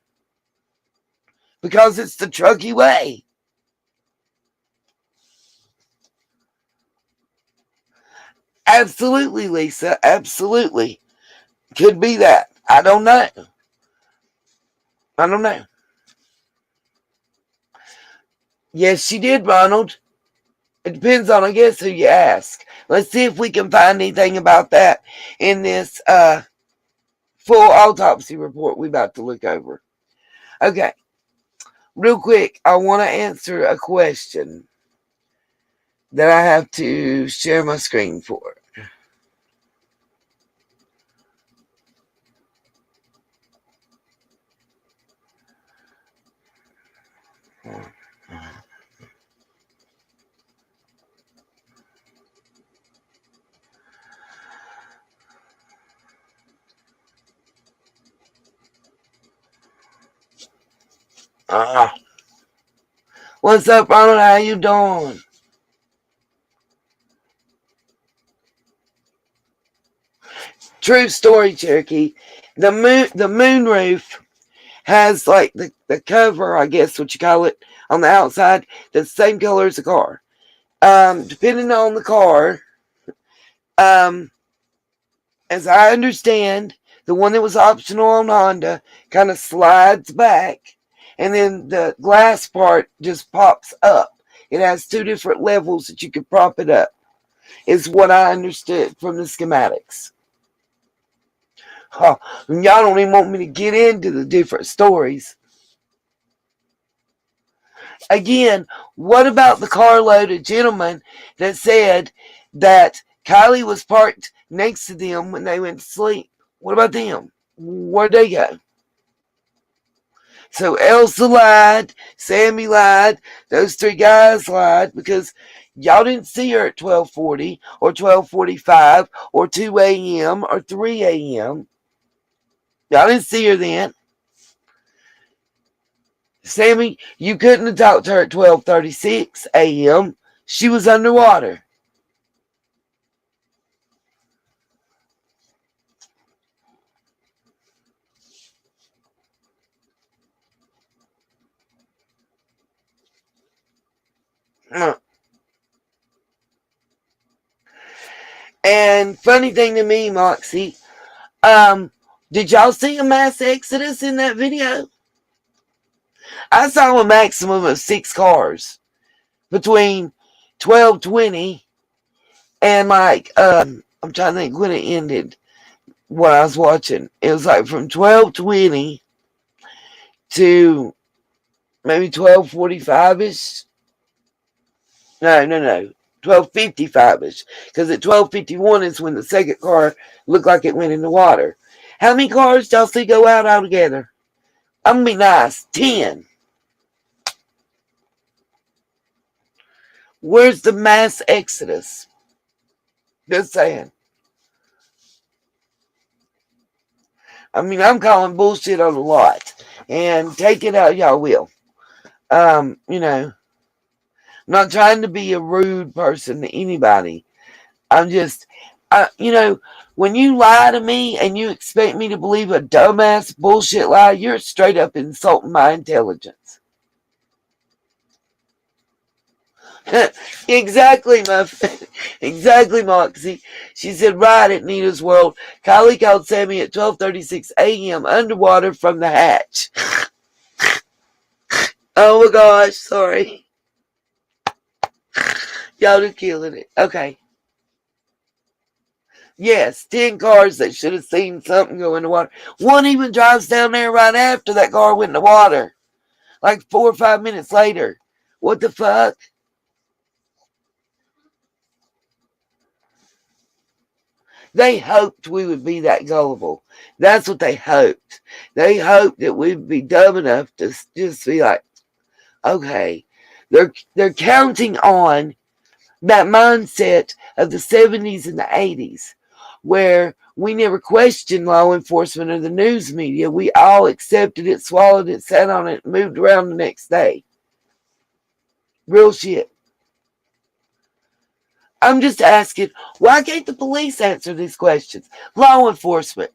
Because it's the Truckee way. Absolutely, Lisa. Absolutely. Could be that. I don't know. Yes, she did, Ronald. It depends on, I guess, who you ask. Let's see if we can find anything about that in this full autopsy report we're about to look over. Okay. Real quick, I want to answer a question that I have to share my screen for. What's up, Ronald? How you doing? True story, Cherokee. The moonroof has like the cover, I guess what you call it, on the outside, the same color as the car. Depending on the car, as I understand, the one that was optional on Honda kind of slides back, and then the glass part just pops up. It has two different levels that you can prop it up, is what I understood from the schematics. Y'all don't even want me to get into the different stories. Again, what about the carload of gentlemen that said that Kiely was parked next to them when they went to sleep? What about them? Where'd they go? So Elsa lied, Sammy lied, those three guys lied because y'all didn't see her at 12:40 or 12:45 or 2 a.m. or 3 a.m. Y'all didn't see her then. Sammy, you couldn't have talked to her at 12:36 a.m. She was underwater. And funny thing to me, Moxie, did y'all see a mass exodus in that video? I saw a maximum of 6 cars between 12:20 and I'm trying to think when it ended. What I was watching, it was like from 12:20 to maybe 12:45 ish. No, 12:55 ish. Because at 12:51 is when the second car looked like it went in the water. How many cars did y'all see go out altogether? I'm gonna be nice. 10. Where's the mass exodus? Just saying. I mean, I'm calling bullshit on a lot. And take it out, y'all will. I'm not trying to be a rude person to anybody. I'm just, when you lie to me and you expect me to believe a dumbass bullshit lie, you're straight up insulting my intelligence. Exactly, exactly, Moxie. She said, right at Nina's World, Kiely called Sammy at 12:36 a.m. underwater from the hatch. Oh my gosh, sorry. Y'all are killing it. Okay. Yes, 10 cars that should have seen something go in the water. One even drives down there right after that car went in the water. Like 4 or 5 minutes later. What the fuck? They hoped we would be that gullible. That's what they hoped. They hoped that we'd be dumb enough to just be like, okay. They're counting on that mindset of the 70s and the 80s where we never questioned law enforcement or the news media. We all accepted it, swallowed it, sat on it, moved around the next day. Real shit. I'm just asking, why can't the police answer these questions? Law enforcement.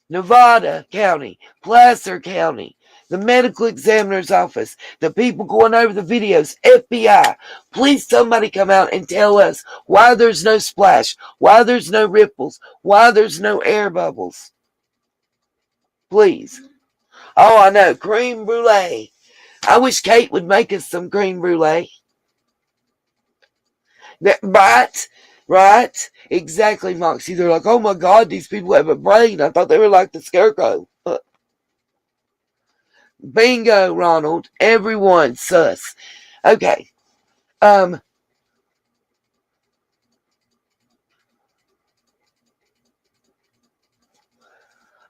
Nevada County, Placer County, the medical examiner's office, the people going over the videos, FBI. Please somebody come out and tell us why there's no splash, why there's no ripples, why there's no air bubbles. Please. Oh, I know, cream brulee. I wish Kate would make us some cream brulee. Right? Exactly, Moxie. They're like, oh my God, these people have a brain. I thought they were like the scarecrow. Bingo, Ronald. Everyone sus. Okay. I'm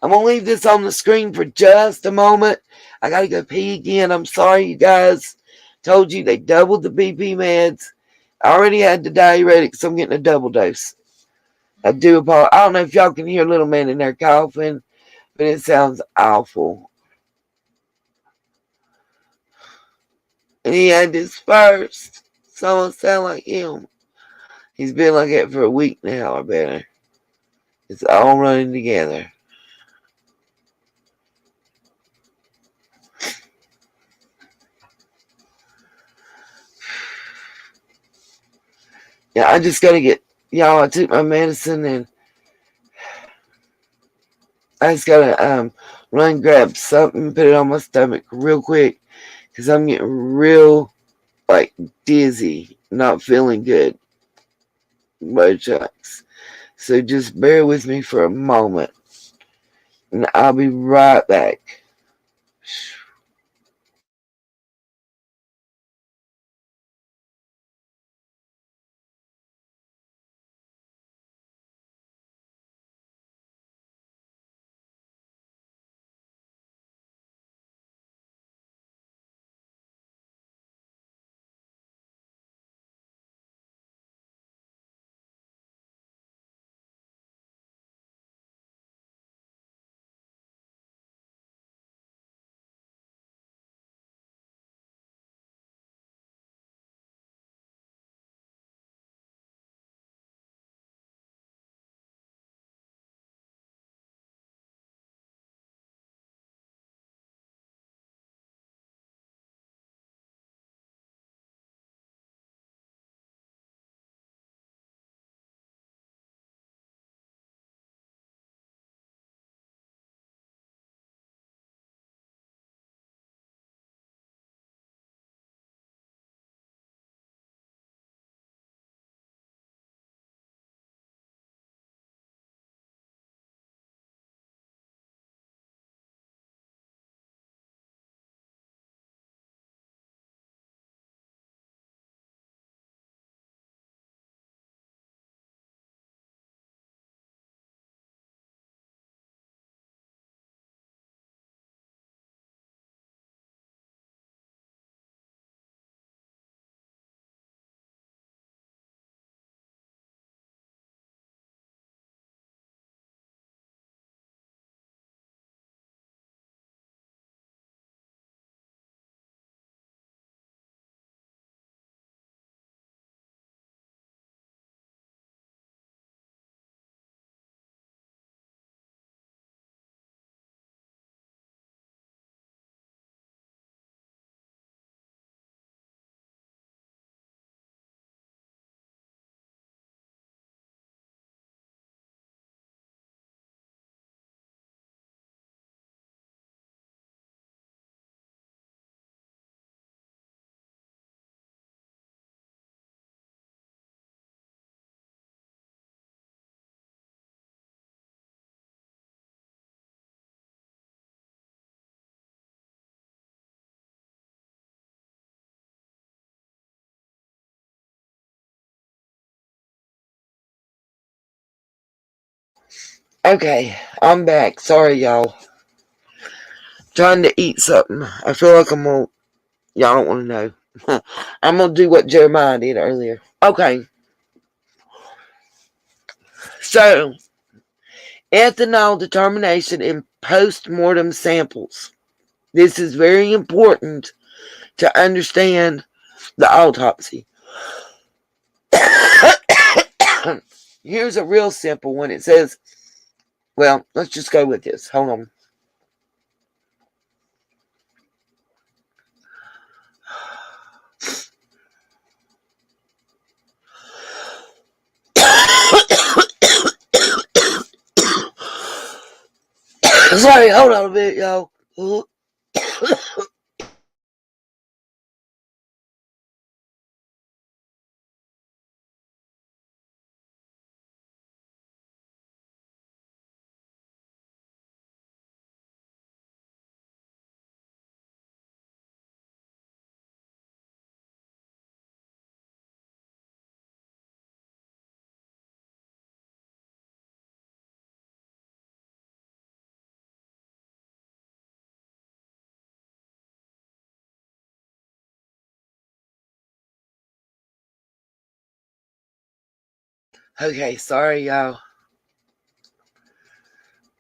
gonna leave this on the screen for just a moment. I gotta go pee again. I'm sorry, you guys. Told you they doubled the BP meds. I already had the diuretics, so I'm getting a double dose. I do apologize. I don't know if y'all can hear little man in there coughing, but it sounds awful. And he had this first. Someone sound like him. He's been like that for a week now or better. It's all running together. Yeah, I just gotta get, I took my medicine and I just gotta run grab something, put it on my stomach real quick, because I'm getting real, like, dizzy, not feeling good. But shucks. So just bear with me for a moment, and I'll be right back. Okay, I'm back. Sorry, y'all. Trying to eat something. I feel like y'all don't want to know. I'm gonna do what Jeremiah did earlier. Okay, so ethanol determination in post-mortem samples. This is very important to understand the autopsy. Here's a real simple one. It says, well, let's just go with this. Hold on. Sorry, hold on a bit, y'all. Okay, sorry, y'all.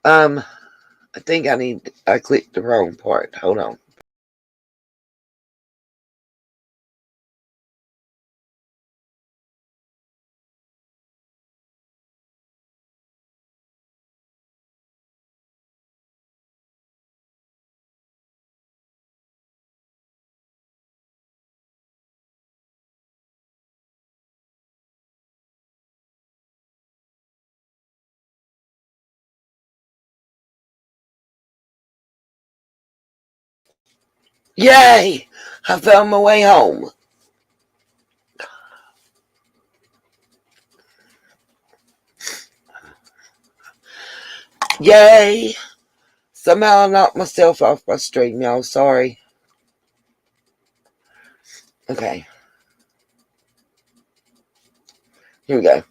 I think I clicked the wrong part. Hold on. Yay! I found my way home. Yay! Somehow I knocked myself off my stream, y'all. Sorry. Okay. Here we go.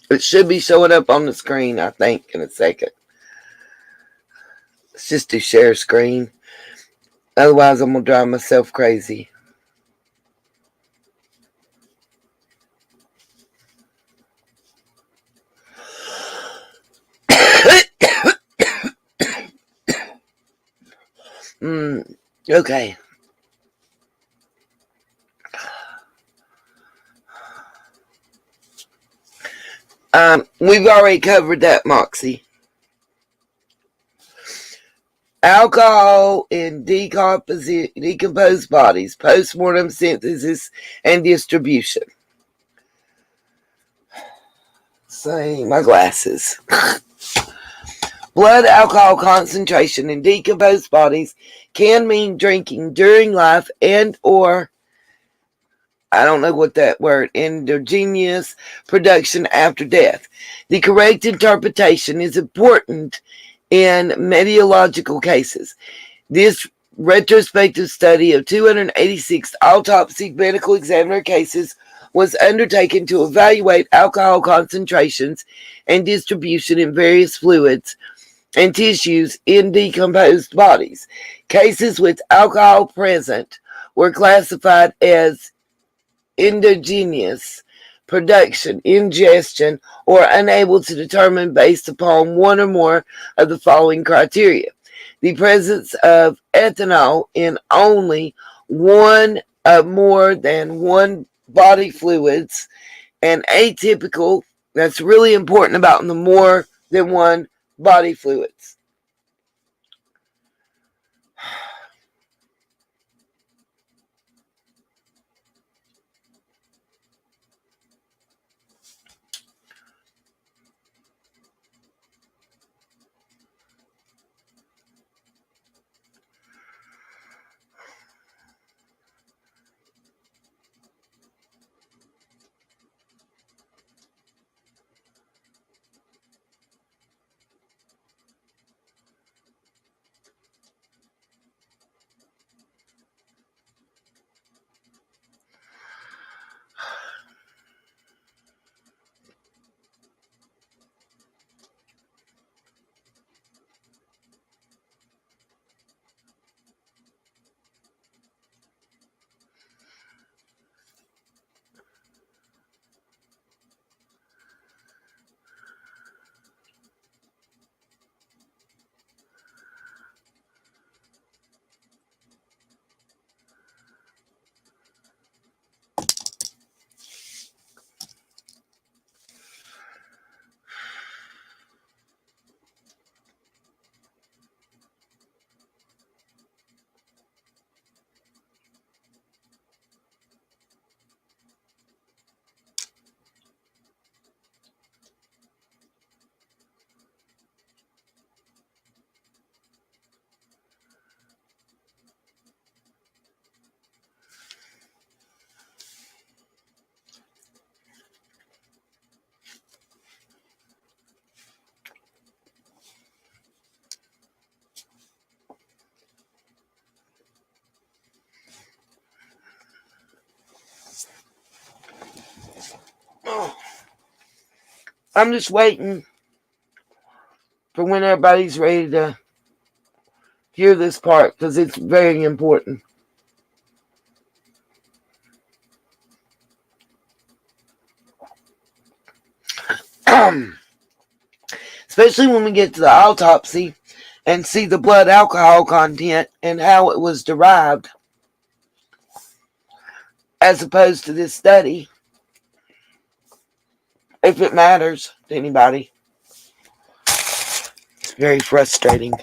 It should be showing up on the screen, I think, in a second. Let's just do share screen. Otherwise, I'm going to drive myself crazy. Okay. We've already covered that, Moxie. Alcohol in decomposed bodies, post-mortem synthesis and distribution. Say, my glasses. Blood alcohol concentration in decomposed bodies can mean drinking during life and or, I don't know what that word, endogenous production after death. The correct interpretation is important in mediological cases. This retrospective study of 286 autopsy medical examiner cases was undertaken to evaluate alcohol concentrations and distribution in various fluids and tissues in decomposed bodies. Cases with alcohol present were classified as endogenous production, ingestion, or unable to determine based upon one or more of the following criteria. The presence of ethanol in only one more than one body fluids and atypical, that's really important about the more than one body fluids. I'm just waiting for when everybody's ready to hear this part because it's very important. Especially when we get to the autopsy and see the blood alcohol content and how it was derived as opposed to this study, if it matters to anybody. It's very frustrating.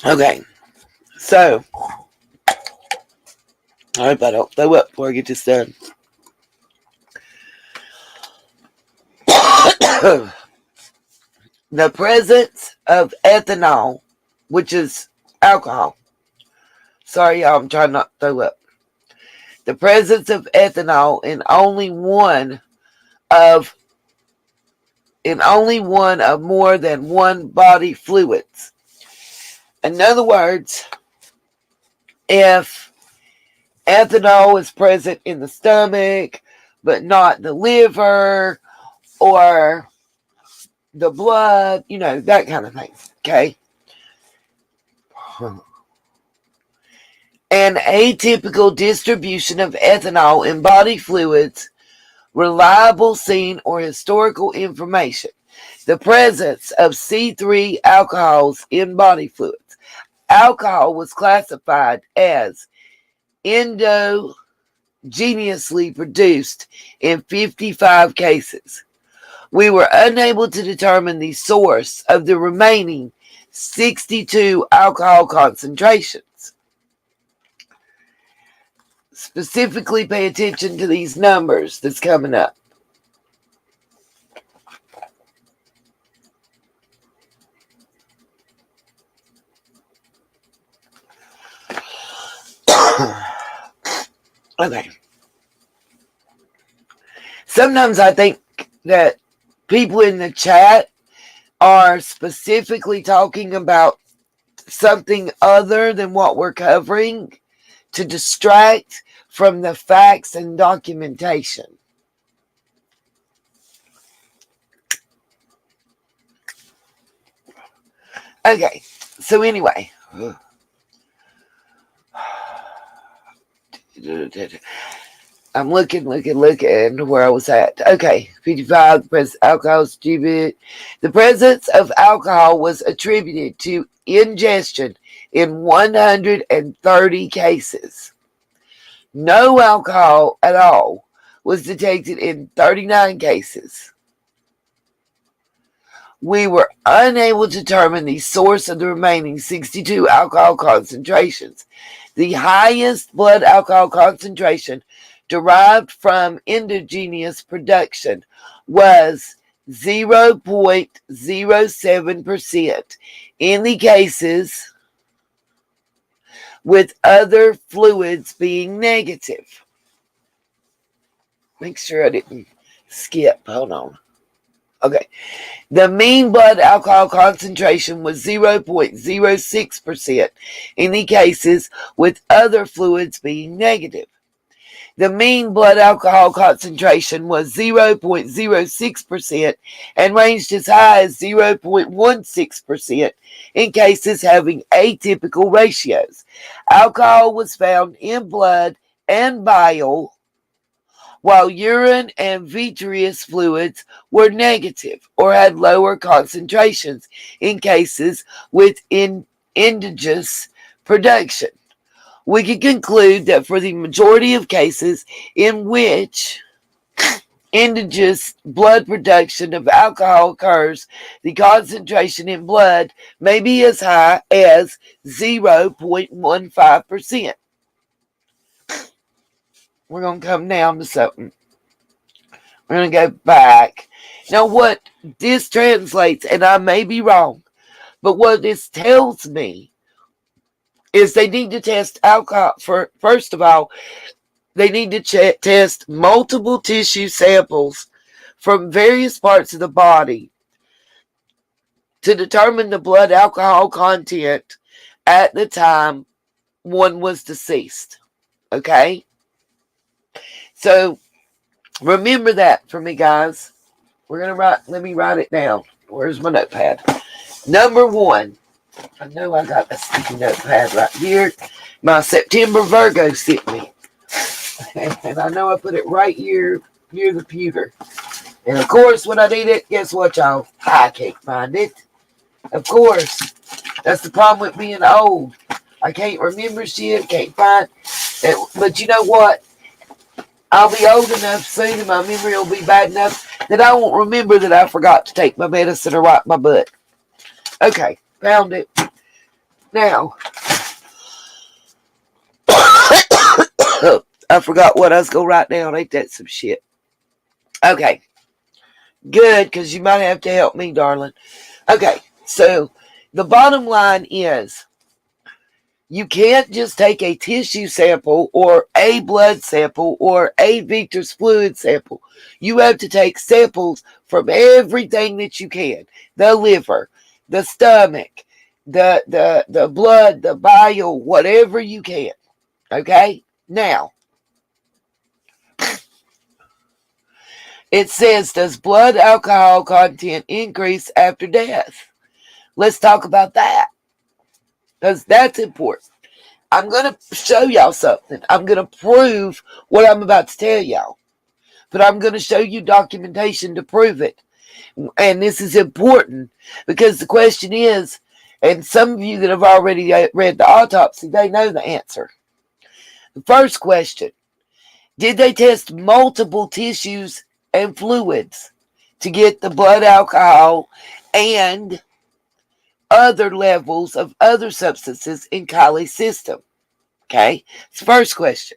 Okay, so I hope I don't throw up before I get this done. The presence of ethanol, which is alcohol. Sorry, y'all, I'm trying not to throw up. The presence of ethanol in only one of more than one body fluids. In other words, if ethanol is present in the stomach, but not the liver or the blood, that kind of thing, okay? An atypical distribution of ethanol in body fluids, reliable scene or historical information. The presence of C3 alcohols in body fluids. Alcohol was classified as endogenously produced in 55 cases. We were unable to determine the source of the remaining 62 alcohol concentrations. Specifically, pay attention to these numbers that's coming up. Okay. Sometimes I think that people in the chat are specifically talking about something other than what we're covering to distract from the facts and documentation. Okay, so anyway. I'm looking where I was at. Okay, 55, the presence of alcohol is attributed. The presence of alcohol was attributed to ingestion in 130 cases. No alcohol at all was detected in 39 cases. We were unable to determine the source of the remaining 62 alcohol concentrations. The highest blood alcohol concentration derived from endogenous production was 0.07% in the cases with other fluids being negative. Make sure I didn't skip. Hold on. Okay. The mean blood alcohol concentration was 0.06% in the cases with other fluids being negative. The mean blood alcohol concentration was 0.06% and ranged as high as 0.16% in cases having atypical ratios. Alcohol was found in blood and bile, while urine and vitreous fluids were negative or had lower concentrations in cases with endogenous production. We can conclude that for the majority of cases in which endogenous blood production of alcohol occurs, the concentration in blood may be as high as 0.15%. We're going to come down to something. We're going to go back. Now, what this translates, and I may be wrong, but what this tells me is they need to test alcohol. First of all, they need to test multiple tissue samples from various parts of the body to determine the blood alcohol content at the time one was deceased. Okay? So remember that for me, guys. We're going to let me write it down. Where's my notepad? Number 1. I know I got a sticky notepad right here. My September Virgo sent me. And I know I put it right here near the pewter. And of course, when I need it, guess what, y'all? I can't find it. Of course. That's the problem with being old. I can't remember shit. Can't find it. But you know what? I'll be old enough soon and my memory will be bad enough that I won't remember that I forgot to take my medicine or wipe my butt. Okay, found it. Now, I forgot what I was going to write down. Ain't that some shit? Okay, good, because you might have to help me, darling. Okay, so the bottom line is you can't just take a tissue sample or a blood sample or a Victor's fluid sample. You have to take samples from everything that you can. The liver, the stomach, the blood, the bile, whatever you can. Okay? Now, it says, does blood alcohol content increase after death? Let's talk about that, because that's important. I'm going to show y'all something. I'm going to prove what I'm about to tell y'all. But I'm going to show you documentation to prove it. And this is important because the question is, and some of you that have already read the autopsy, they know the answer. The first question, did they test multiple tissues and fluids to get the blood alcohol and other levels of other substances in Kiely's system? Okay, it's the first question.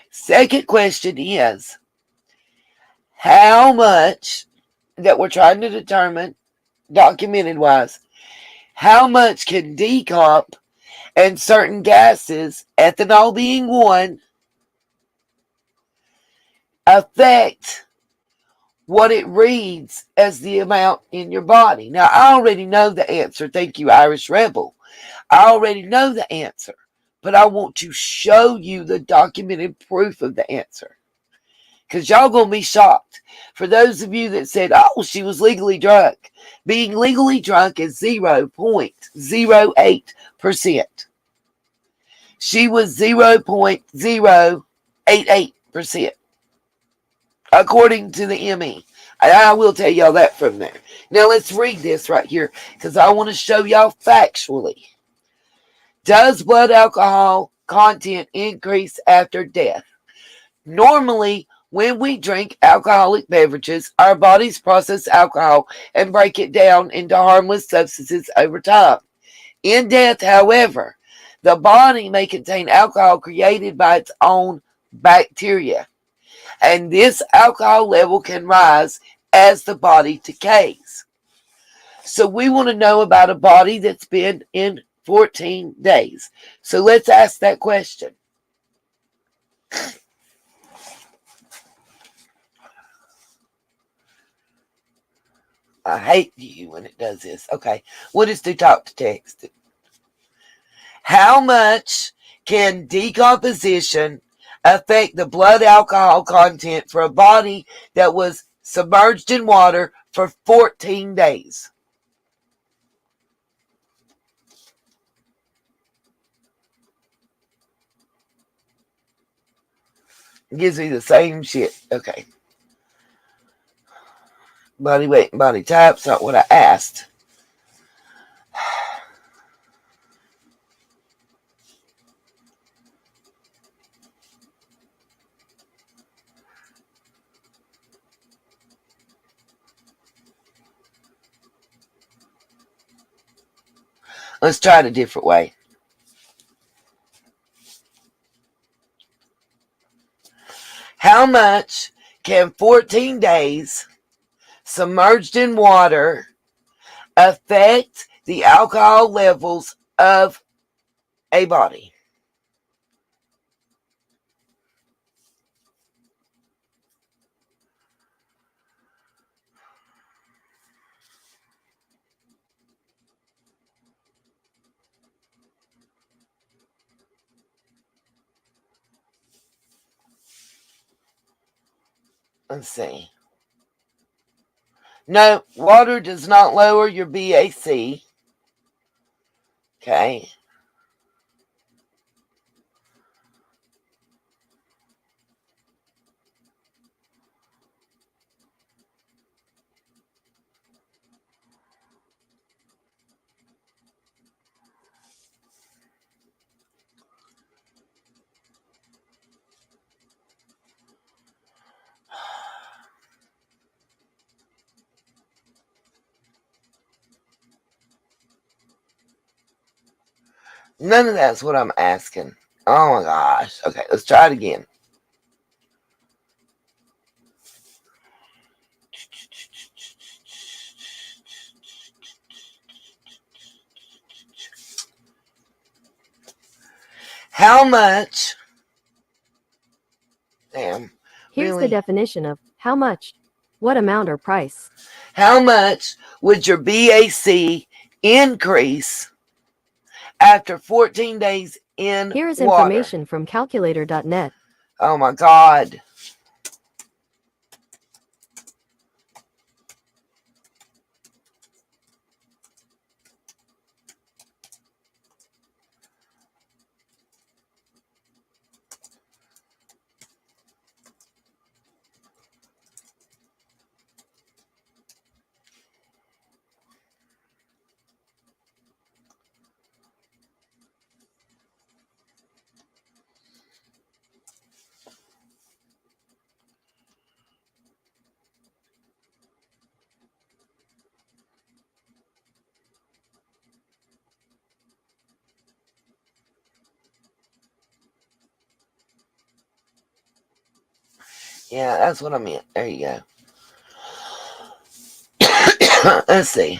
Second question is, how much that we're trying to determine, documented wise, how much can decomp and certain gases, ethanol being one, affect what it reads as the amount in your body? Now, I already know the answer. Thank you, Irish Rebel. I already know the answer, but I want to show you the documented proof of the answer, because y'all gonna be shocked. For those of you that said, oh, she was legally drunk, being legally drunk is 0.08%. She was 0.088%, according to the ME. And I will tell y'all that from there. Now let's read this right here, because I want to show y'all factually. Does blood alcohol content increase after death? Normally, when we drink alcoholic beverages, our bodies process alcohol and break it down into harmless substances over time. In death, however, the body may contain alcohol created by its own bacteria, and this alcohol level can rise as the body decays. So we want to know about a body that's been in 14 days. So let's ask that question. I hate you when it does this. Okay, we'll just do talk to text. How much can decomposition affect the blood alcohol content for a body that was submerged in water for 14 days? It gives me the same shit. Okay. Body weight and body type's not what I asked. Let's try it a different way. How much can 14 days submerged in water affect the alcohol levels of a body. Let's see. No, water does not lower your BAC. Okay. None of that's what I'm asking. Oh my gosh. Okay, let's try it again. How much? Damn. Here's Really? the definition of how much, what amount or price. How much would your BAC increase after 14 days in Here is water? information from calculator.net. Oh my God. Yeah, that's what I meant. There you go. Let's see.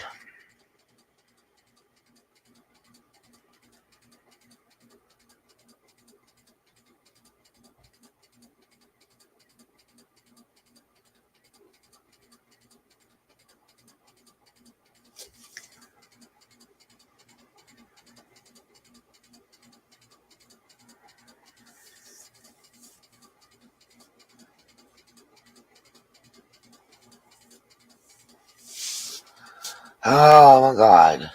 Oh my God.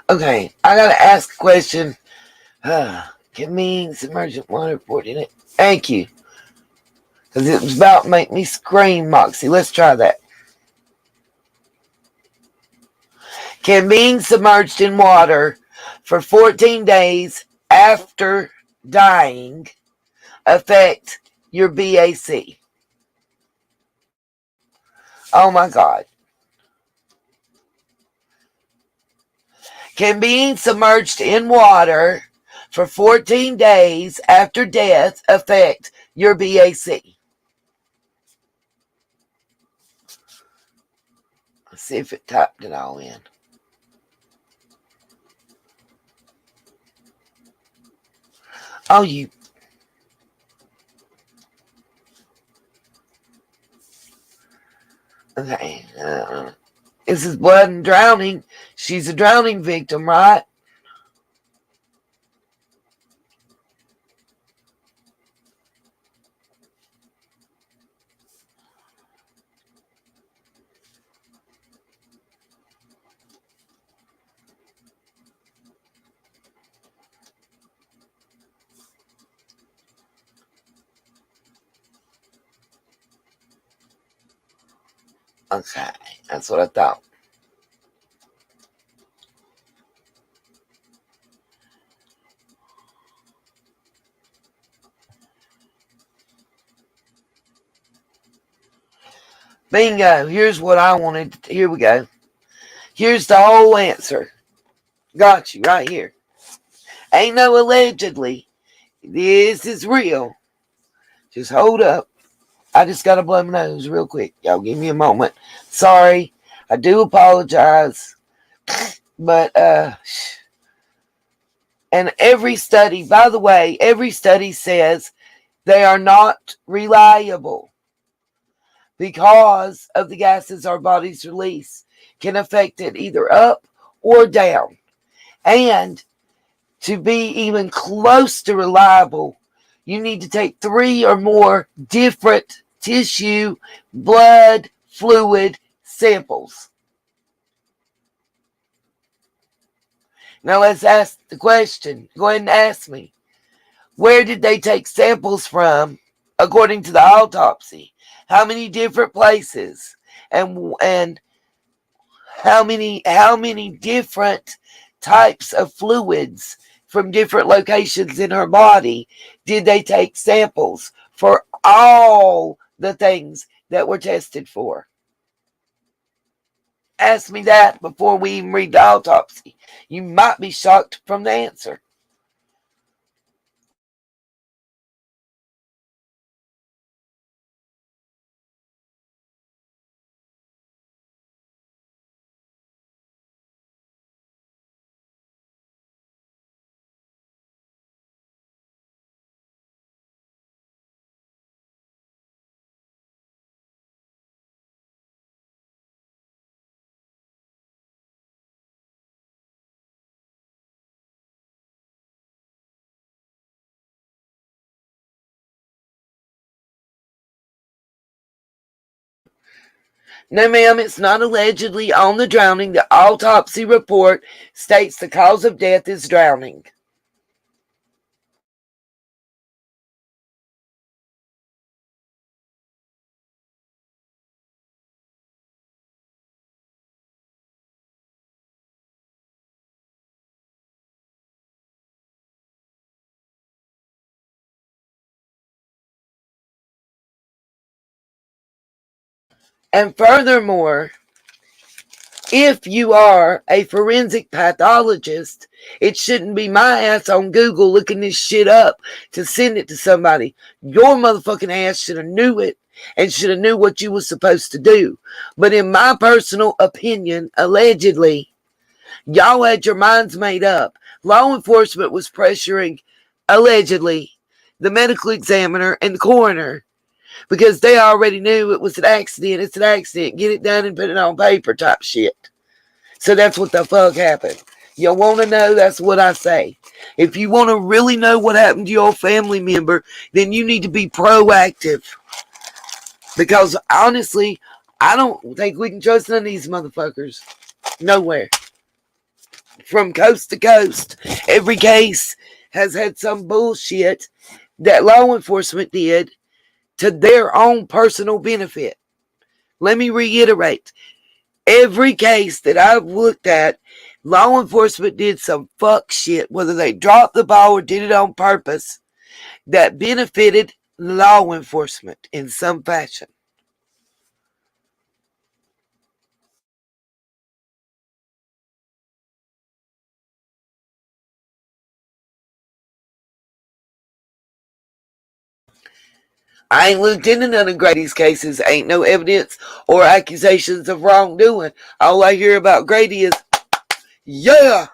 Okay, I gotta ask a question. Can mean submergent water reporting it? Thank you. Because it was about to make me scream, Moxie. Let's try that. Can being submerged in water for 14 days after dying affect your BAC? Oh my God. Can being submerged in water for 14 days after death affect your BAC? Let's see if it typed it all in. Oh, you. Okay. This is blood and drowning. She's a drowning victim, right? Okay. That's what I thought. Bingo. Here's what I wanted. Here we go. Here's the whole answer. Got you right here. Ain't no allegedly. This is real. Just hold up. I just gotta blow my nose real quick. Y'all give me a moment. Sorry. I do apologize. But and every study, by the way, every study says they are not reliable because of the gases our bodies release can affect it either up or down. And to be even close to reliable, you need to take 3 or more different tissue, blood, fluid samples. Now let's ask the question. Go ahead and ask me. Where did they take samples from according to the autopsy? How many different places? And how many different types of fluids from different locations in her body did they take samples for all the things that were tested for? Ask me that before we even read the autopsy. You might be shocked from the answer. No, ma'am, it's not allegedly on the drowning. The autopsy report states the cause of death is drowning. And furthermore, if you are a forensic pathologist, it shouldn't be my ass on Google looking this shit up to send it to somebody. Your motherfucking ass should have knew it and should have knew what you was supposed to do. But in my personal opinion, allegedly, y'all had your minds made up. Law enforcement was pressuring, allegedly, the medical examiner and the coroner because they already knew it was an accident. It's an accident. Get it done and put it on paper type shit. So that's what the fuck happened. You want to know? That's what I say. If you want to really know what happened to your family member, then you need to be proactive. Because honestly, I don't think we can trust none of these motherfuckers. Nowhere. From coast to coast, every case has had some bullshit that law enforcement did to their own personal benefit. Let me reiterate. Every case that I've looked at, law enforcement did some fuck shit, whether they dropped the ball or did it on purpose, that benefited law enforcement in some fashion. I ain't looked into none of Grady's cases. Ain't no evidence or accusations of wrongdoing. All I hear about Grady is, yeah,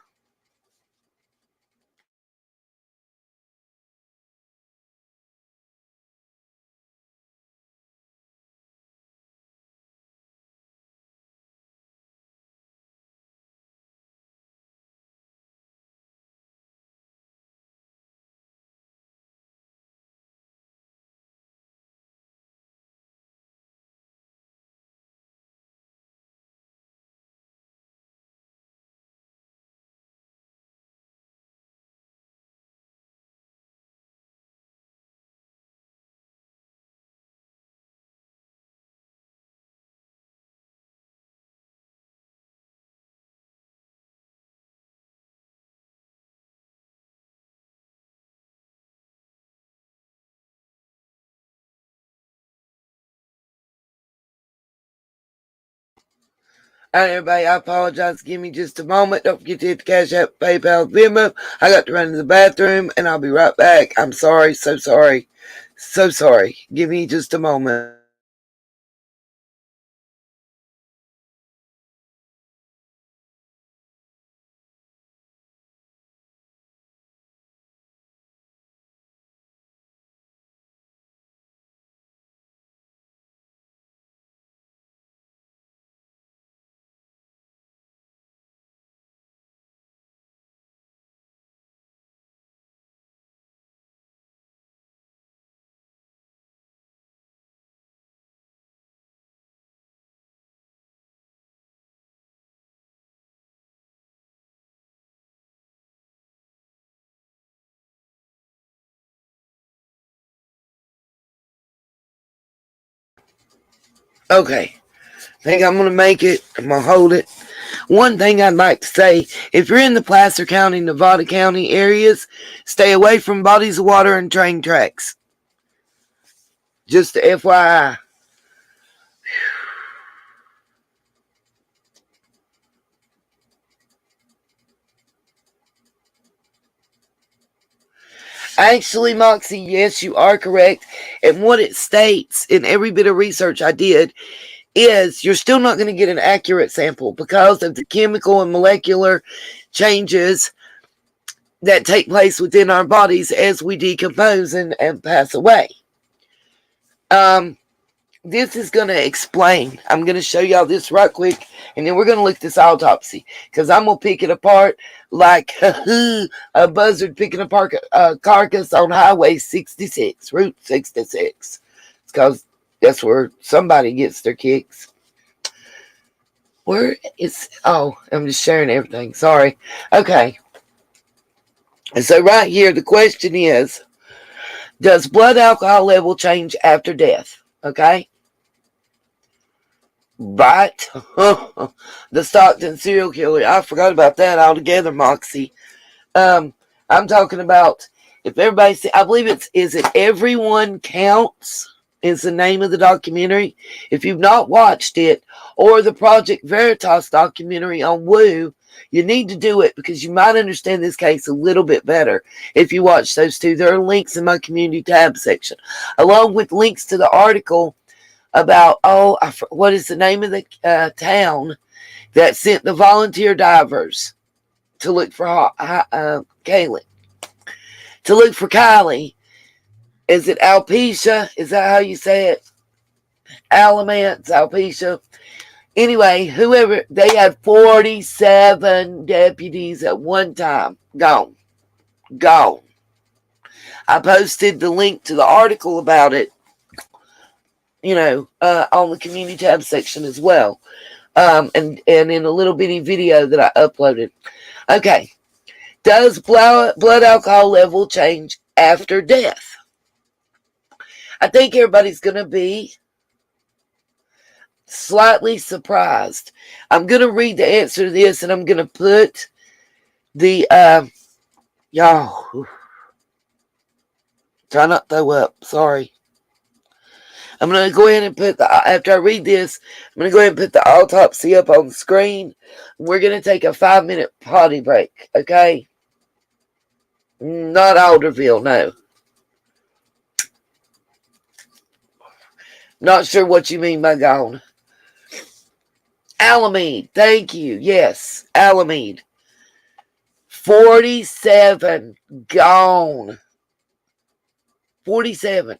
All right, everybody, I apologize. Give me just a moment. Don't forget to hit the Cash App, PayPal, Venmo. I got to run to the bathroom, and I'll be right back. I'm sorry, so sorry, so sorry. Give me just a moment. Okay, I think I'm going to make it. I'm going to hold it. One thing I'd like to say, if you're in the Placer County, Nevada County areas, stay away from bodies of water and train tracks. Just FYI. Actually, Moxie, yes, you are correct. And what it states in every bit of research I did is you're still not going to get an accurate sample because of the chemical and molecular changes that take place within our bodies as we decompose and pass away. This is going to explain. I'm going to show y'all this right quick, and then we're going to look at this autopsy because I'm going to pick it apart like a buzzard picking apart a carcass on Highway 66, Route 66. It's because that's where somebody gets their kicks. Where is, oh, I'm just sharing everything. Sorry. Okay. And so right here, the question is, does blood alcohol level change after death? Okay. Right. The Stockton serial killer. I forgot about that altogether, Moxie. I'm talking about if everybody I believe is it Everyone Counts is the name of the documentary. If you've not watched it, or the Project Veritas documentary on Woo, you need to do it because you might understand this case a little bit better if you watch those two. There are links in my community tab section, along with links to the article about, what is the name of the town that sent the volunteer divers to look for Kiely. To look for Kiely. Is it Alpecia? Is that how you say it? Alamance, Alpecia. Anyway, whoever, they had 47 deputies at one time. Gone. I posted the link to the article about it, on the community tab section as well. And in a little bitty video that I uploaded. Okay. Does blood alcohol level change after death? I think everybody's going to be slightly surprised. I'm going to read the answer to this, and I'm going to put the, y'all, try not to throw up. Sorry. I'm going to go ahead and put after I read this, I'm going to go ahead and put the autopsy up on the screen. We're going to take a 5-minute potty break, okay? Not Alderville, no. Not sure what you mean by gone. Alameda, thank you. Yes, Alameda. 47 gone. 47.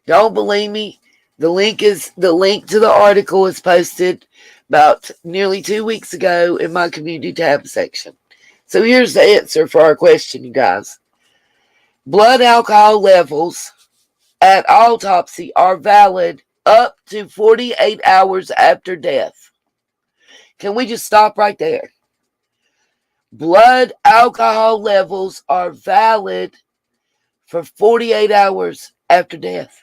Don't believe me? The link to the article is posted about nearly 2 weeks ago in my community tab section. So here's the answer for our question, you guys. Blood alcohol levels at autopsy are valid up to 48 hours after death. Can we just stop right there? Blood alcohol levels are valid for 48 hours after death.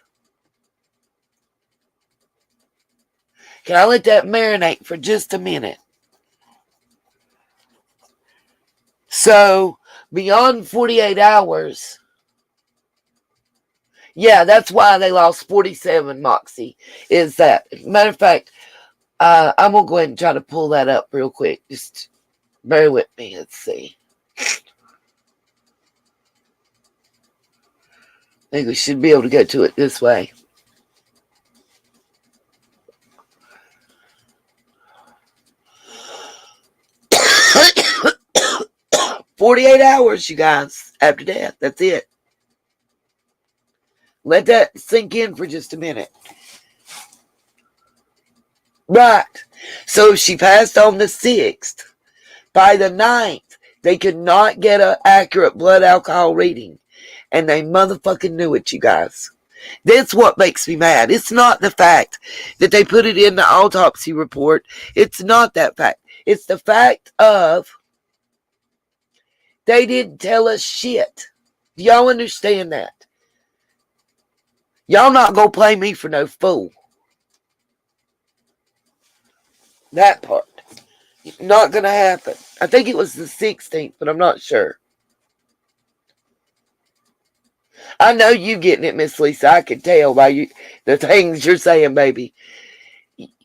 Can I let that marinate for just a minute? So, beyond 48 hours, yeah, that's why they lost 47, Moxie, is that. Matter of fact, I'm going to go ahead and try to pull that up real quick. Just bear with me. Let's see. I think we should be able to go to it this way. 48 hours, you guys, after death. That's it. Let that sink in for just a minute. Right. So she passed on the 6th. By the 9th, they could not get an accurate blood alcohol reading. And they motherfucking knew it, you guys. That's what makes me mad. It's not the fact that they put it in the autopsy report. It's not that fact. It's the fact of they didn't tell us shit. Do y'all understand that? Y'all not gonna play me for no fool. That part. Not gonna happen. I think it was the 16th, but I'm not sure. I know you getting it, Miss Lisa. I can tell by you the things you're saying, baby.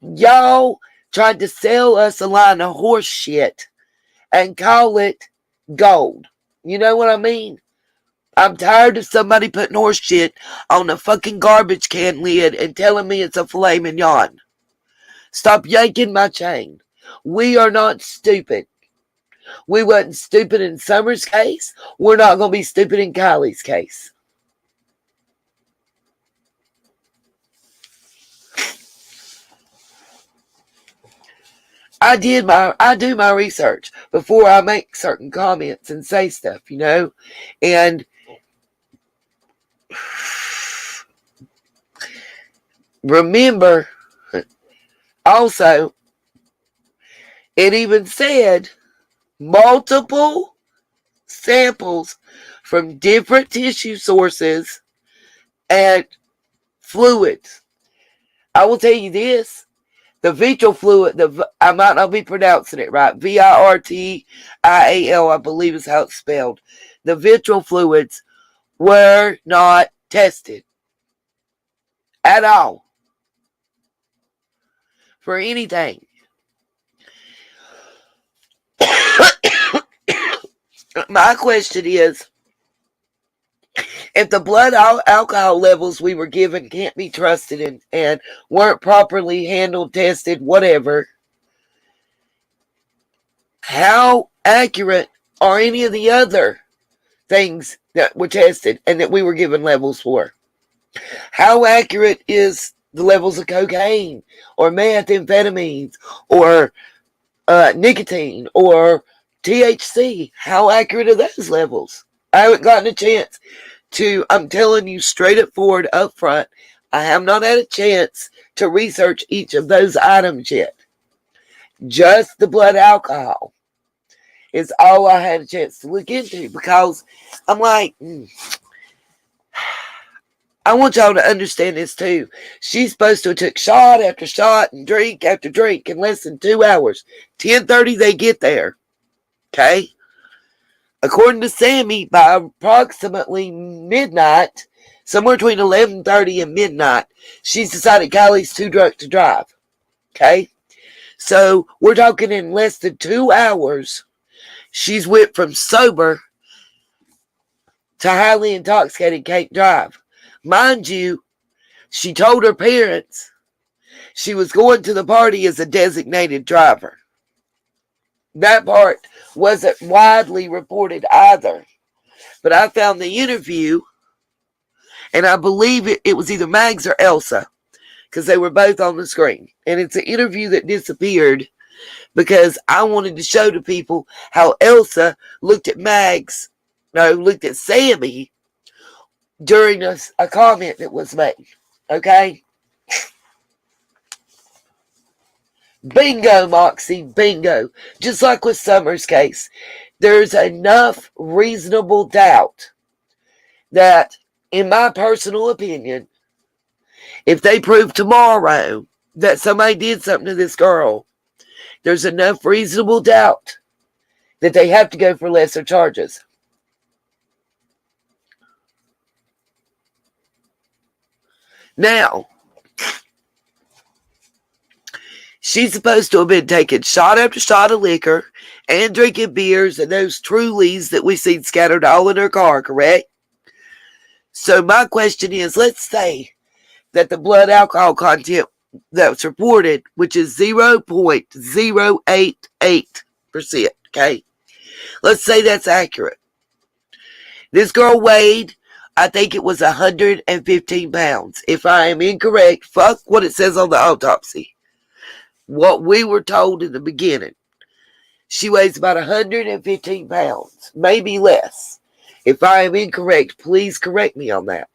Y'all tried to sell us a line of horse shit and call it gold. You know what I mean? I'm tired of somebody putting horse shit on a fucking garbage can lid and telling me it's a filet mignon. Stop yanking my chain. We are not stupid. We wasn't stupid in Summer's case. We're not going to be stupid in Kiely's case. I do my research before I make certain comments and say stuff, you know? And remember, also, it even said multiple samples from different tissue sources and fluids. I will tell you this. The vitral fluid, I might not be pronouncing it right. Virtial, I believe is how it's spelled. The vitral fluids were not tested at all for anything. My question is, if the blood alcohol levels we were given can't be trusted and weren't properly handled, tested, whatever, how accurate are any of the other things that were tested and that we were given levels for? How accurate is the levels of cocaine or methamphetamines or nicotine or THC? How accurate are those levels? I haven't gotten a chance to, I'm telling you straight up forward up front, I have not had a chance to research each of those items yet. Just the blood alcohol is all I had a chance to look into because I'm like, I want y'all to understand this too. She's supposed to have took shot after shot and drink after drink in less than 2 hours. 10:30 they get there. Okay? According to Sammy, by approximately midnight, somewhere between 11:30 and midnight, she's decided Kiely's too drunk to drive. Okay? So we're talking in less than 2 hours, she's went from sober to highly intoxicated, can't drive. Mind you, she told her parents she was going to the party as a designated driver. That part wasn't widely reported either. But I found the interview, and I believe it was either Mags or Elsa, because they were both on the screen. And it's an interview that disappeared because I wanted to show to people how Elsa looked at Sammy during a comment that was made. Okay? Bingo, Moxie, bingo. Just like with Summer's case, there's enough reasonable doubt that, in my personal opinion, if they prove tomorrow that somebody did something to this girl, there's enough reasonable doubt that they have to go for lesser charges. Now, She's supposed to have been taking shot after shot of liquor and drinking beers and those Trulies that we seen scattered all in her car, correct? So my question is, let's say that the blood alcohol content that's reported, which is 0.088%, okay? Let's say that's accurate. This girl weighed, I think it was 115 pounds. If I am incorrect, fuck what it says on the autopsy. What we were told in the beginning. She weighs about 115 pounds, maybe less. If I am incorrect, please correct me on that.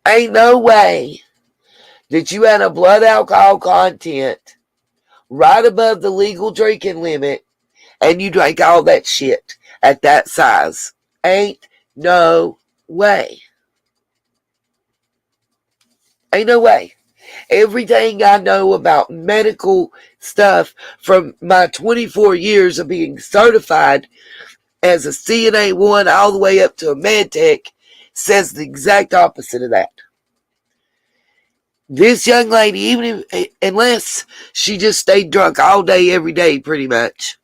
Ain't no way that you had a blood alcohol content right above the legal drinking limit and you drank all that shit at that size. Ain't no way. Ain't no way. Everything I know about medical stuff from my 24 years of being certified as a CNA 1 all the way up to a med tech says the exact opposite of that. This young lady, even if, unless she just stayed drunk all day, every day, pretty much,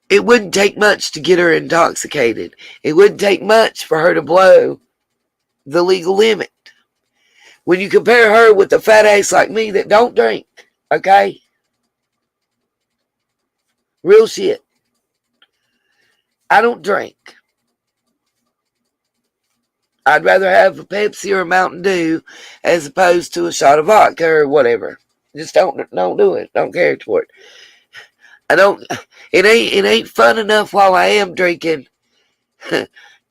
it wouldn't take much to get her intoxicated. It wouldn't take much for her to blow the legal limit. When you compare her with a fat ass like me that don't drink, okay? Real shit. I don't drink. I'd rather have a Pepsi or a Mountain Dew as opposed to a shot of vodka or whatever. Just don't do it. Don't care for it. It ain't fun enough while I am drinking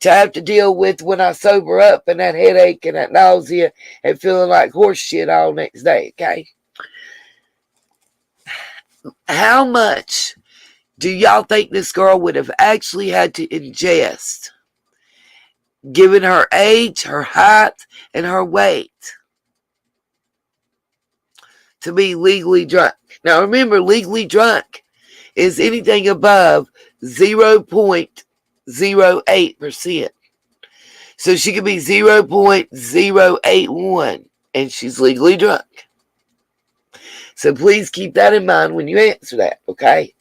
to have to deal with when I sober up and that headache and that nausea and feeling like horse shit all next day, okay? How much do y'all think this girl would have actually had to ingest, given her age, her height, and her weight, to be legally drunk? Now remember, legally drunk is anything above 0.08%. So she could be 0.081 and she's legally drunk. So please keep that in mind when you answer that, okay?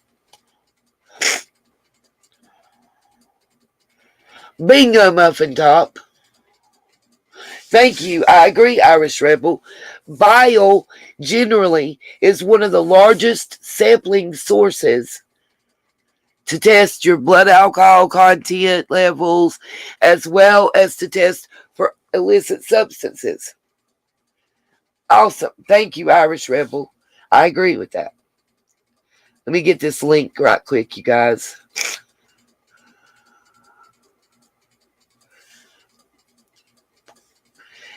Bingo, Muffin Top. Thank you. I agree, Irish Rebel. Bile generally is one of the largest sampling sources to test your blood alcohol content levels, as well as to test for illicit substances. Awesome. Thank you, Irish Rebel. I agree with that. Let me get this link right quick, you guys.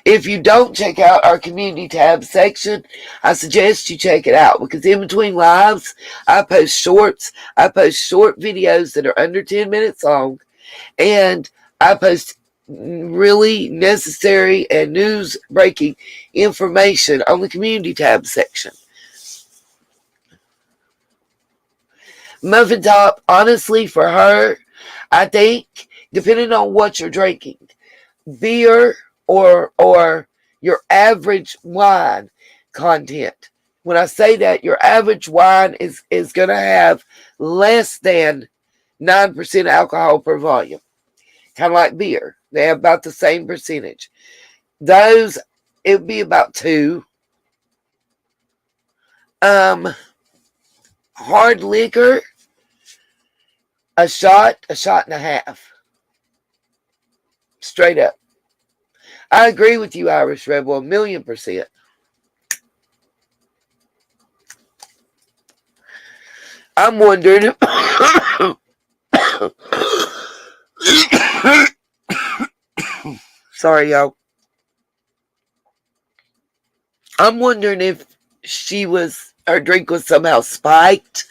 If you don't check out our community tab section, I suggest you check it out, because in between lives, I post shorts. I post short videos that are under 10 minutes long, and I post really necessary and news breaking information on the community tab section. Muffin Top, honestly, for her, I think, depending on what you're drinking, beer or your average wine content. When I say that, your average wine is going to have less than 9% alcohol per volume. Kind of like beer. They have about the same percentage. Those, it would be about 2. Hard liquor, a shot and a half. Straight up. I agree with you, Irish Rebel, 1,000,000%. I'm wondering. Sorry, y'all. I'm wondering if her drink was somehow spiked,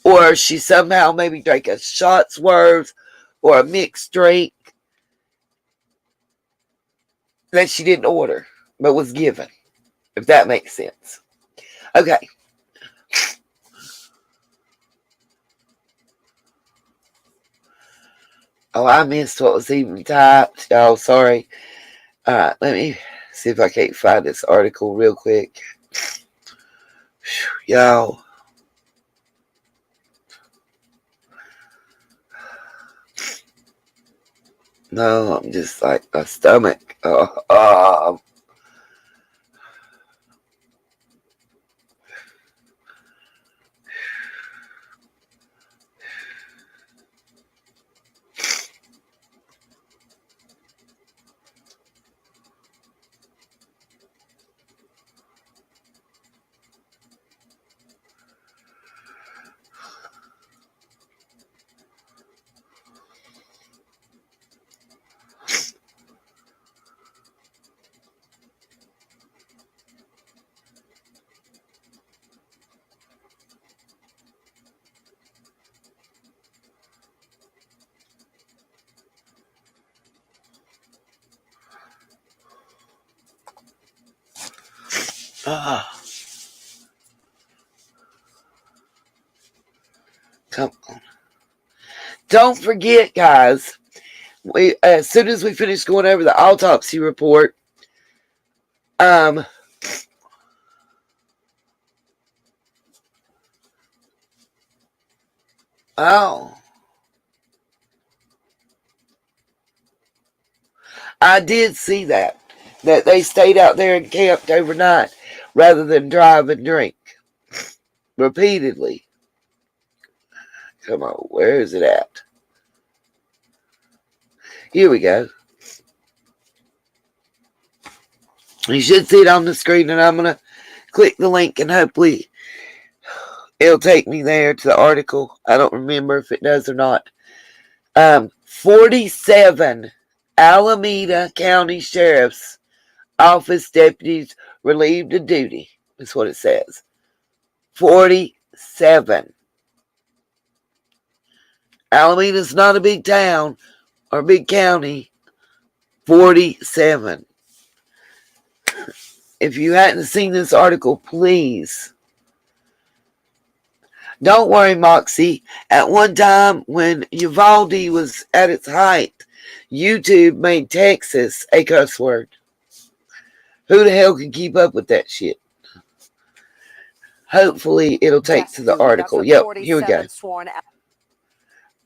or she somehow maybe drank a shot's worth or a mixed drink that she didn't order but was given, if that makes sense. Okay. Oh, I missed what was even typed. Oh, sorry. All right, let me See if I can't find this article real quick. Y'all. No, I'm just like my stomach. Come on. Don't forget, guys. As soon as we finish going over the autopsy report, oh, I did see that they stayed out there and camped overnight rather than drive and drink repeatedly. Come on, where is it at? Here we go. You should see it on the screen, and I'm going to click the link, and hopefully it'll take me there to the article. I don't remember if it does or not. 47 Alameda County Sheriff's Office deputies relieved of duty. That's what it says. 47. Alameda's not a big town or big county. 47. If you hadn't seen this article, please. Don't worry, Moxie. At one time, when Uvalde was at its height, YouTube made Texas a cuss word. Who the hell can keep up with that shit? Hopefully, it'll take to the article. Yep, here we go.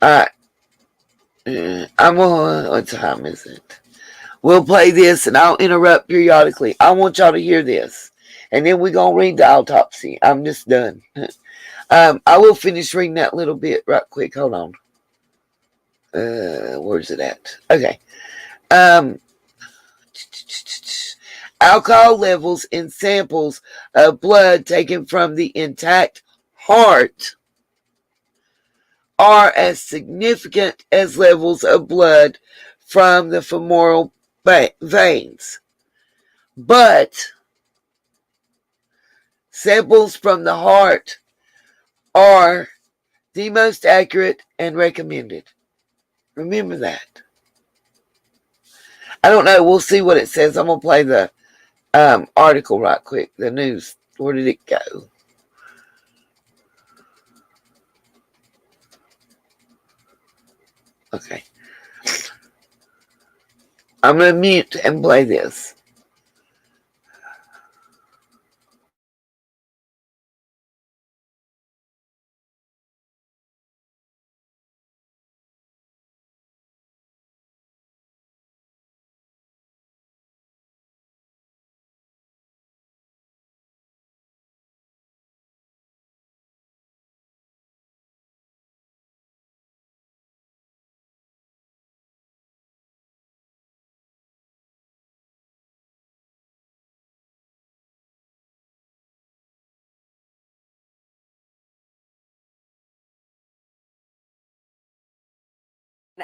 Alright. I'm on. What time is it? We'll play this, and I'll interrupt periodically. I want y'all to hear this. And then we're going to read the autopsy. I'm just done. I will finish reading that little bit right quick. Hold on. Where's it at? Okay. Alcohol levels in samples of blood taken from the intact heart are as significant as levels of blood from the femoral veins. But samples from the heart are the most accurate and recommended. Remember that. I don't know. We'll see what it says. I'm going to play the article right quick. The news. Where did it go? Okay. I'm going to mute and play this.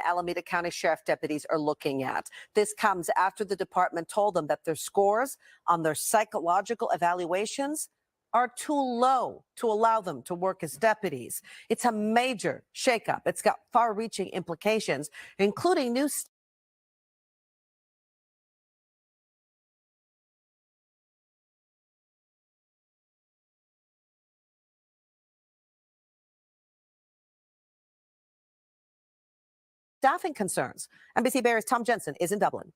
Alameda County Sheriff deputies are looking at. This comes after the department told them that their scores on their psychological evaluations are too low to allow them to work as deputies. It's a major shakeup. It's got far-reaching implications, including new staffing concerns. NBC Bears' Tom Jensen is in Dublin.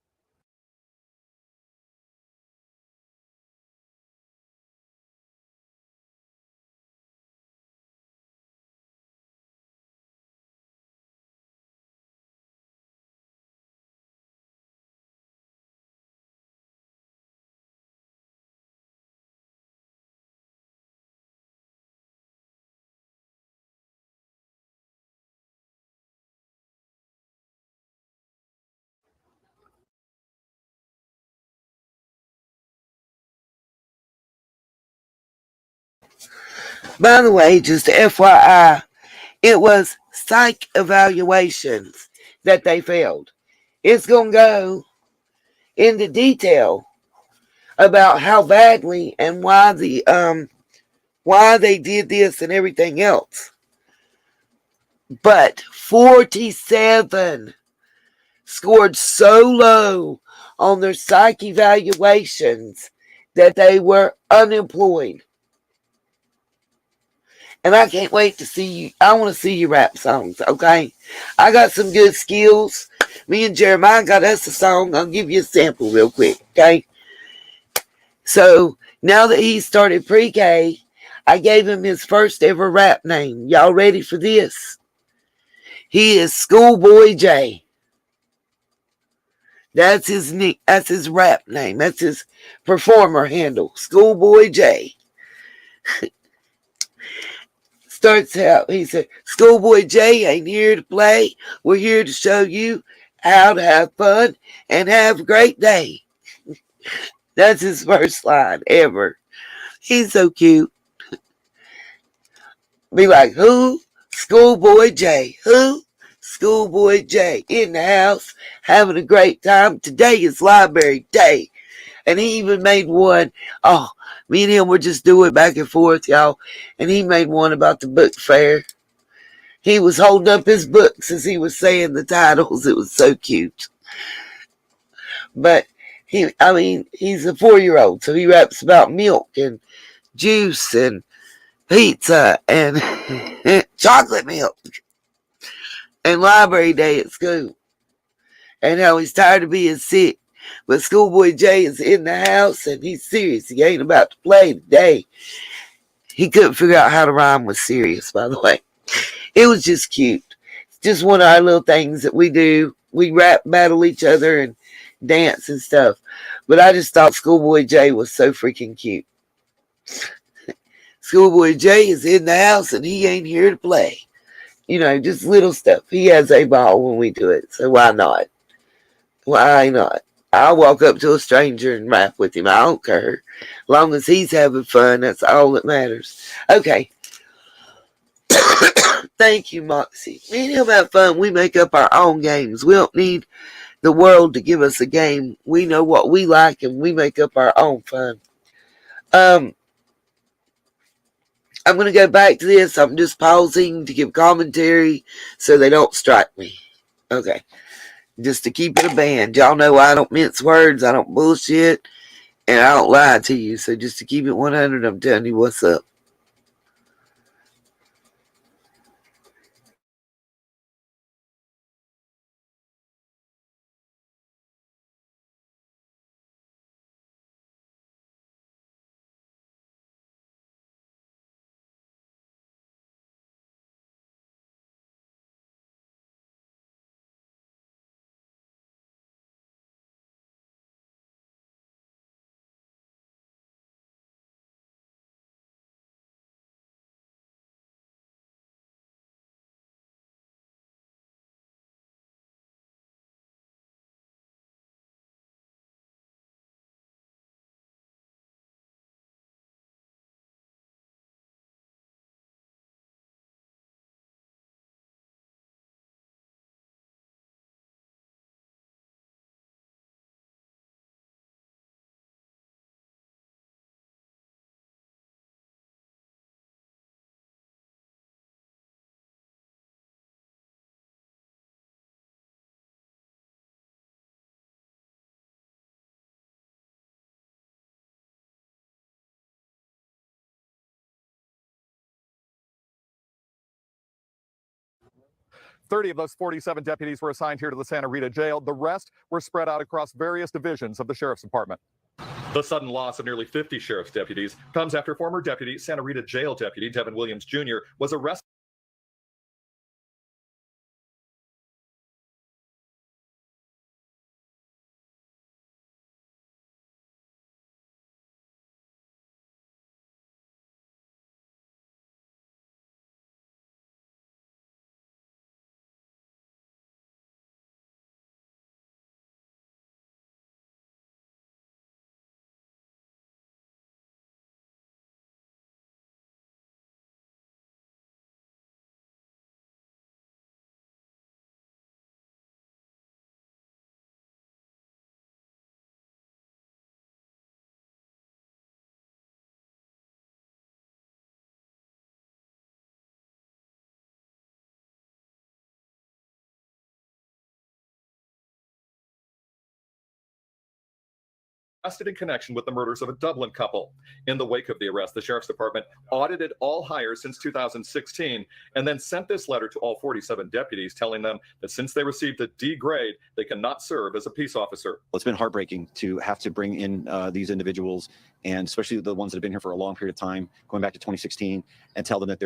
By the way, just FYI, it was psych evaluations that they failed. It's going to go into detail about how badly and why they did this and everything else. But 47 scored so low on their psych evaluations that they were unemployed. And I can't wait to see you. I want to see you rap songs, okay? I got some good skills. Me and Jeremiah got us a song. I'll give you a sample real quick, okay? So now that he started pre-K, I gave him his first ever rap name. Y'all ready for this? He is Schoolboy J. That's his rap name. That's his performer handle. Schoolboy J. Starts out, he said, Schoolboy J ain't here to play. We're here to show you how to have fun and have a great day. That's his first line ever. He's so cute. Be like, who? Schoolboy J. Who? Schoolboy J. In the house, having a great time. Today is library day. And he even made one. Oh, me and him were just doing back and forth, y'all. And he made one about the book fair. He was holding up his books as he was saying the titles. It was so cute. But he's a 4-year-old, so he raps about milk and juice and pizza and chocolate milk and library day at school. And how he's tired of being sick. But Schoolboy J is in the house and he's serious. He ain't about to play today. He couldn't figure out how to rhyme with serious, by the way. It was just cute. It's just one of our little things that we do. We rap battle each other and dance and stuff. But I just thought Schoolboy J was so freaking cute. Schoolboy J is in the house and he ain't here to play. You know, just little stuff. He has a ball when we do it. So why not? Why not? I'll walk up to a stranger and rap with him. I don't care. As long as he's having fun, that's all that matters. Okay. Thank you, Moxie. Me and him have fun. We make up our own games. We don't need the world to give us a game. We know what we like and we make up our own fun. I'm going to go back to this. I'm just pausing to give commentary so they don't strike me. Okay. Just to keep it a band. Y'all know I don't mince words. I don't bullshit. And I don't lie to you. So just to keep it 100, I'm telling you what's up. Thirty of those 47 deputies were assigned here to the Santa Rita jail. The rest were spread out across various divisions of the sheriff's department. The sudden loss of nearly 50 sheriff's deputies comes after former deputy Santa Rita jail deputy Devin Williams Jr. was arrested. arrested in connection with the murders of a Dublin couple. In the wake of the arrest, the Sheriff's Department audited all hires since 2016 and then sent this letter to all 47 deputies telling them that since they received a D grade, they cannot serve as a peace officer. Well, it's been heartbreaking to have to bring in these individuals, and especially the ones that have been here for a long period of time, going back to 2016, and tell them that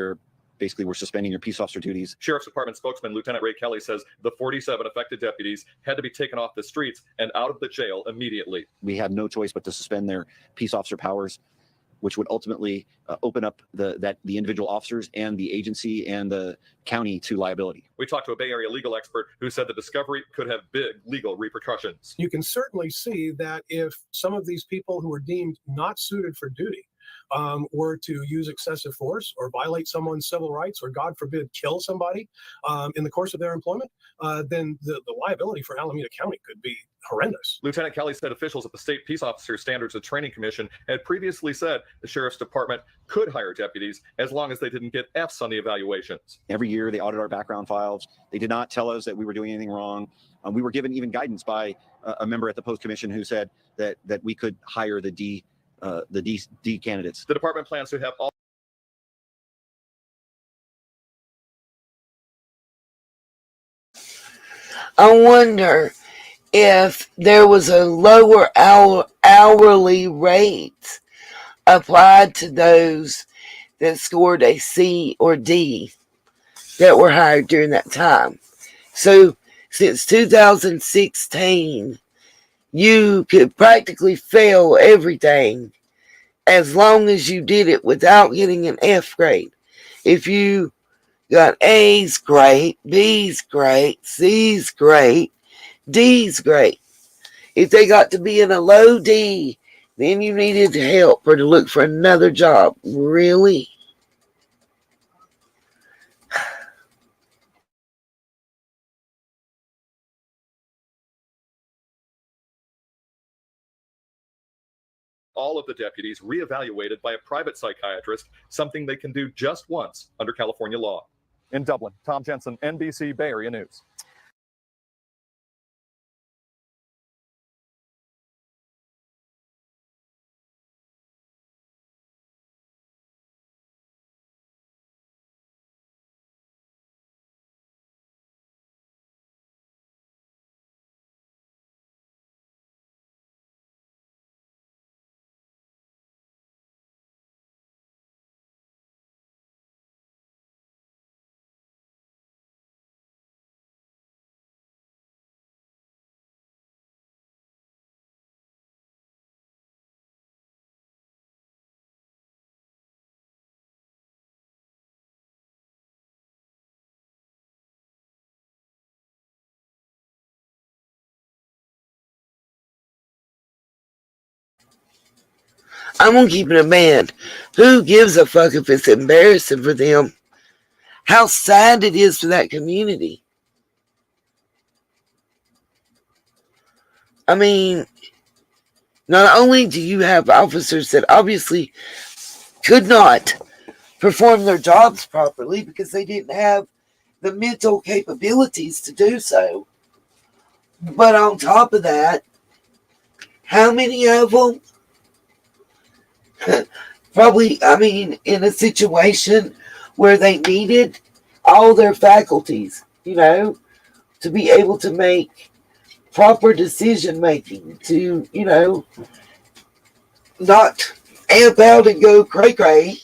we're suspending your peace officer duties. Sheriff's Department spokesman Lieutenant Ray Kiely says the 47 affected deputies had to be taken off the streets and out of the jail immediately. We have no choice but to suspend their peace officer powers, which would ultimately open up the individual officers and the agency and the county to liability. We talked to a Bay Area legal expert who said the discovery could have big legal repercussions. You can certainly see that if some of these people who are deemed not suited for duty were to use excessive force or violate someone's civil rights or, God forbid, kill somebody in the course of their employment, then the liability for Alameda County could be horrendous. Lieutenant Kiely said officials at the State Peace Officer Standards and Training Commission had previously said the Sheriff's Department could hire deputies as long as they didn't get Fs on the evaluations. Every year they audit our background files. They did not tell us that we were doing anything wrong. We were given even guidance by a member at the Post Commission who said that we could hire the D candidates. The department plans to have all I wonder if there was a lower hourly rate applied to those that scored a C or D that were hired during that time. So since 2016, you could practically fail everything as long as you did it without getting an F grade. If you got A's, great, B's, great, C's, great, D's, great. If they got to be in a low D, then you needed help or to look for another job. Really? all of the deputies reevaluated by a private psychiatrist, something they can do just once under California law. In Dublin, Tom Jensen, NBC Bay Area News. I'm gonna keep it a man. Who gives a fuck if it's embarrassing for them? How sad it is for that community. I mean, not only do you have officers that obviously could not perform their jobs properly because they didn't have the mental capabilities to do so, but on top of that, how many of them probably, I mean, in a situation where they needed all their faculties, to be able to make proper decision making, to, not amp out and go cray-cray.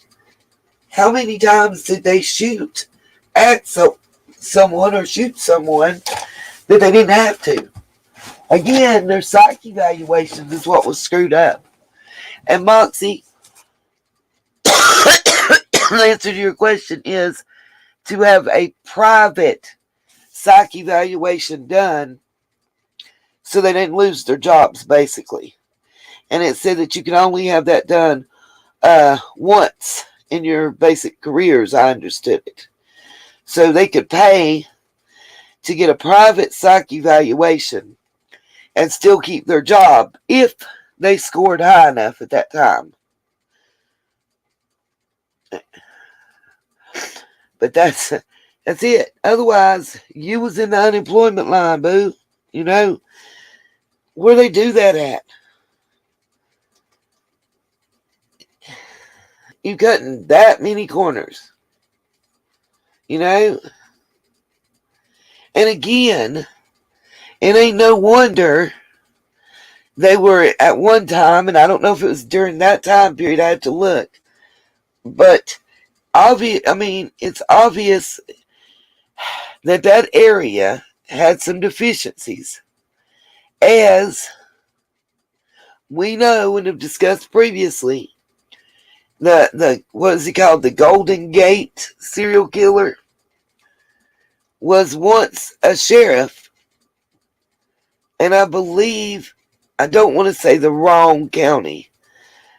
How many times did they shoot at someone or shoot someone that they didn't have to? Again, their psych evaluations is what was screwed up. And Moxie, the answer to your question is to have a private psych evaluation done so they didn't lose their jobs, basically. And it said that you can only have that done once in your basic careers, I understood it. So they could pay to get a private psych evaluation and still keep their job if they scored high enough at that time. But that's it. Otherwise, you was in the unemployment line, boo. Where they do that at? You cutting that many corners. You know? And again, it ain't no wonder they were at one time, and I don't know if it was during that time period, I had to look. But it's obvious that that area had some deficiencies. As we know and have discussed previously, the what is he called? The Golden Gate serial killer was once a sheriff, and I believe, I don't want to say the wrong county,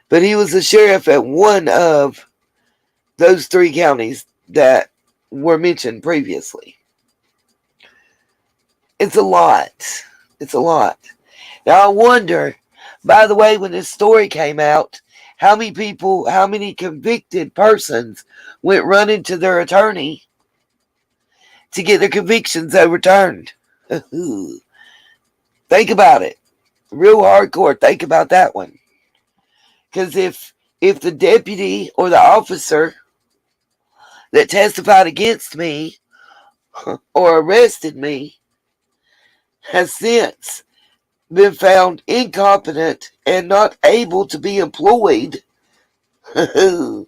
but he was a sheriff at one of those 3 counties that were mentioned previously. It's a lot. It's a lot. Now I wonder, by the way, when this story came out, how many convicted persons went running to their attorney to get their convictions overturned. Think about it. Real hardcore. Think about that one. Because if the deputy or the officer that testified against me or arrested me has since been found incompetent and not able to be employed, do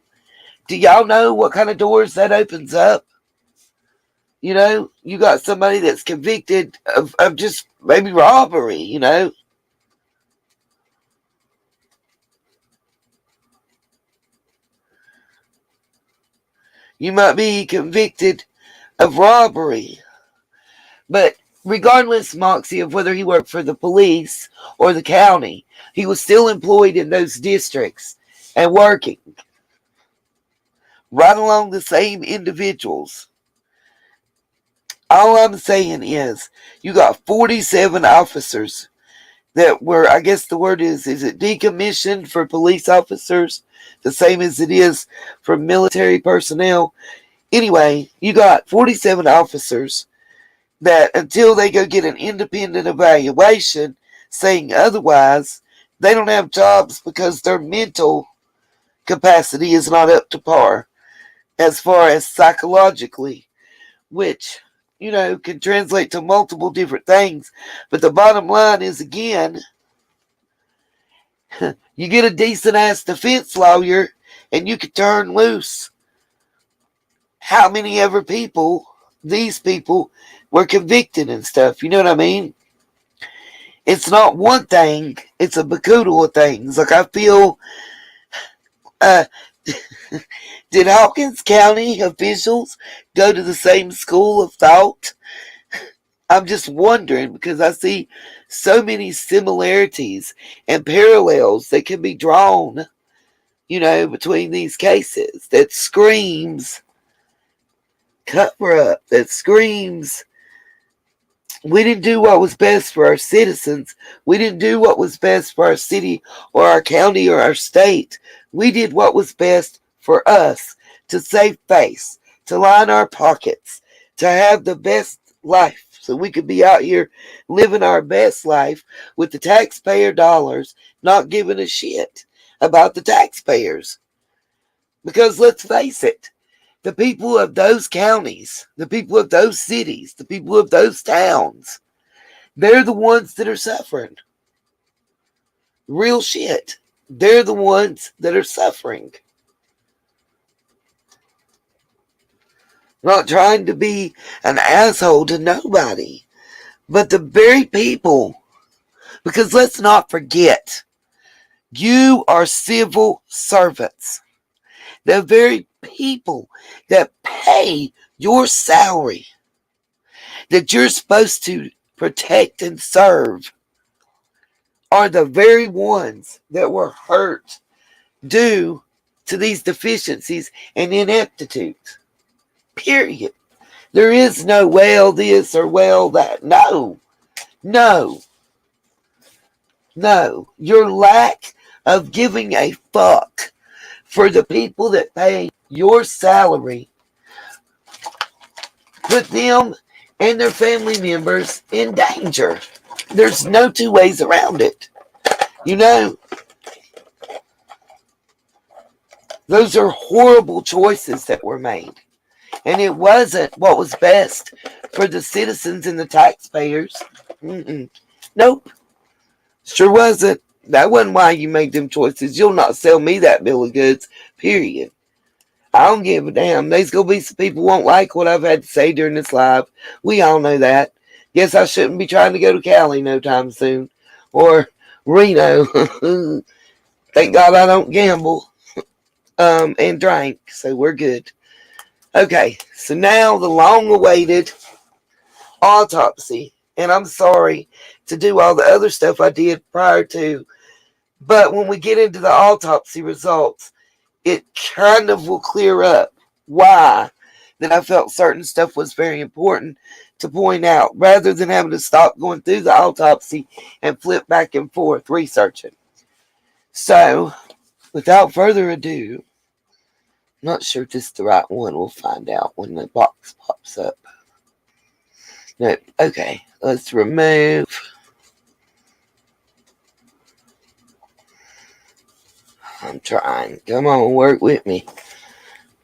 y'all know what kind of doors that opens up? You know, you got somebody that's convicted of just maybe robbery, you know. You might be convicted of robbery. But regardless, Moxie, of whether he worked for the police or the county, he was still employed in those districts and working right along the same individuals. All I'm saying is you got 47 officers that were, I guess the word is it decommissioned for police officers, the same as it is for military personnel? Anyway, you got 47 officers that until they go get an independent evaluation saying otherwise, they don't have jobs because their mental capacity is not up to par as far as psychologically, which, you know, can translate to multiple different things. But the bottom line is, again, you get a decent ass defense lawyer and you can turn loose how many ever people these people were convicted and stuff. You know what I mean? It's not one thing, it's a bacoodle of things. Like, I feel did Hawkins County officials go to the same school of thought? I'm just wondering, because I see so many similarities and parallels that can be drawn, you know, between these cases that screams cover up, that screams we didn't do what was best for our citizens. We didn't do what was best for our city or our county or our state. We did what was best for us to save face, to line our pockets, to have the best life so we could be out here living our best life with the taxpayer dollars, not giving a shit about the taxpayers. Because let's face it, the people of those counties, the people of those cities, the people of those towns, they're the ones that are suffering. Real shit. They're the ones that are suffering. Not trying to be an asshole to nobody, but the very people, because let's not forget, you are civil servants. The very people that pay your salary, that you're supposed to protect and serve, are the very ones that were hurt due to these deficiencies and ineptitudes. Period. There is no well this or well that. No. No. No. Your lack of giving a fuck for the people that pay your salary put them and their family members in danger. There's no two ways around it. You know, Those are horrible choices that were made. And it wasn't what was best for the citizens and the taxpayers. Mm-mm. Nope. Sure wasn't. That wasn't why you made them choices. You'll not sell me that bill of goods, period. I don't give a damn. There's going to be some people won't like what I've had to say during this live. We all know that. Guess I shouldn't be trying to go to Cali no time soon. Or Reno. Thank God I don't gamble and drink, so we're good. Okay, so now the long-awaited autopsy. And I'm sorry to do all the other stuff I did prior to, but when we get into the autopsy results, it kind of will clear up why that I felt certain stuff was very important to point out, rather than having to stop going through the autopsy and flip back and forth researching. So, without further ado, I'm not sure if this is the right one. We'll find out when the box pops up. No, okay, let's remove. I'm trying. Come on, work with me.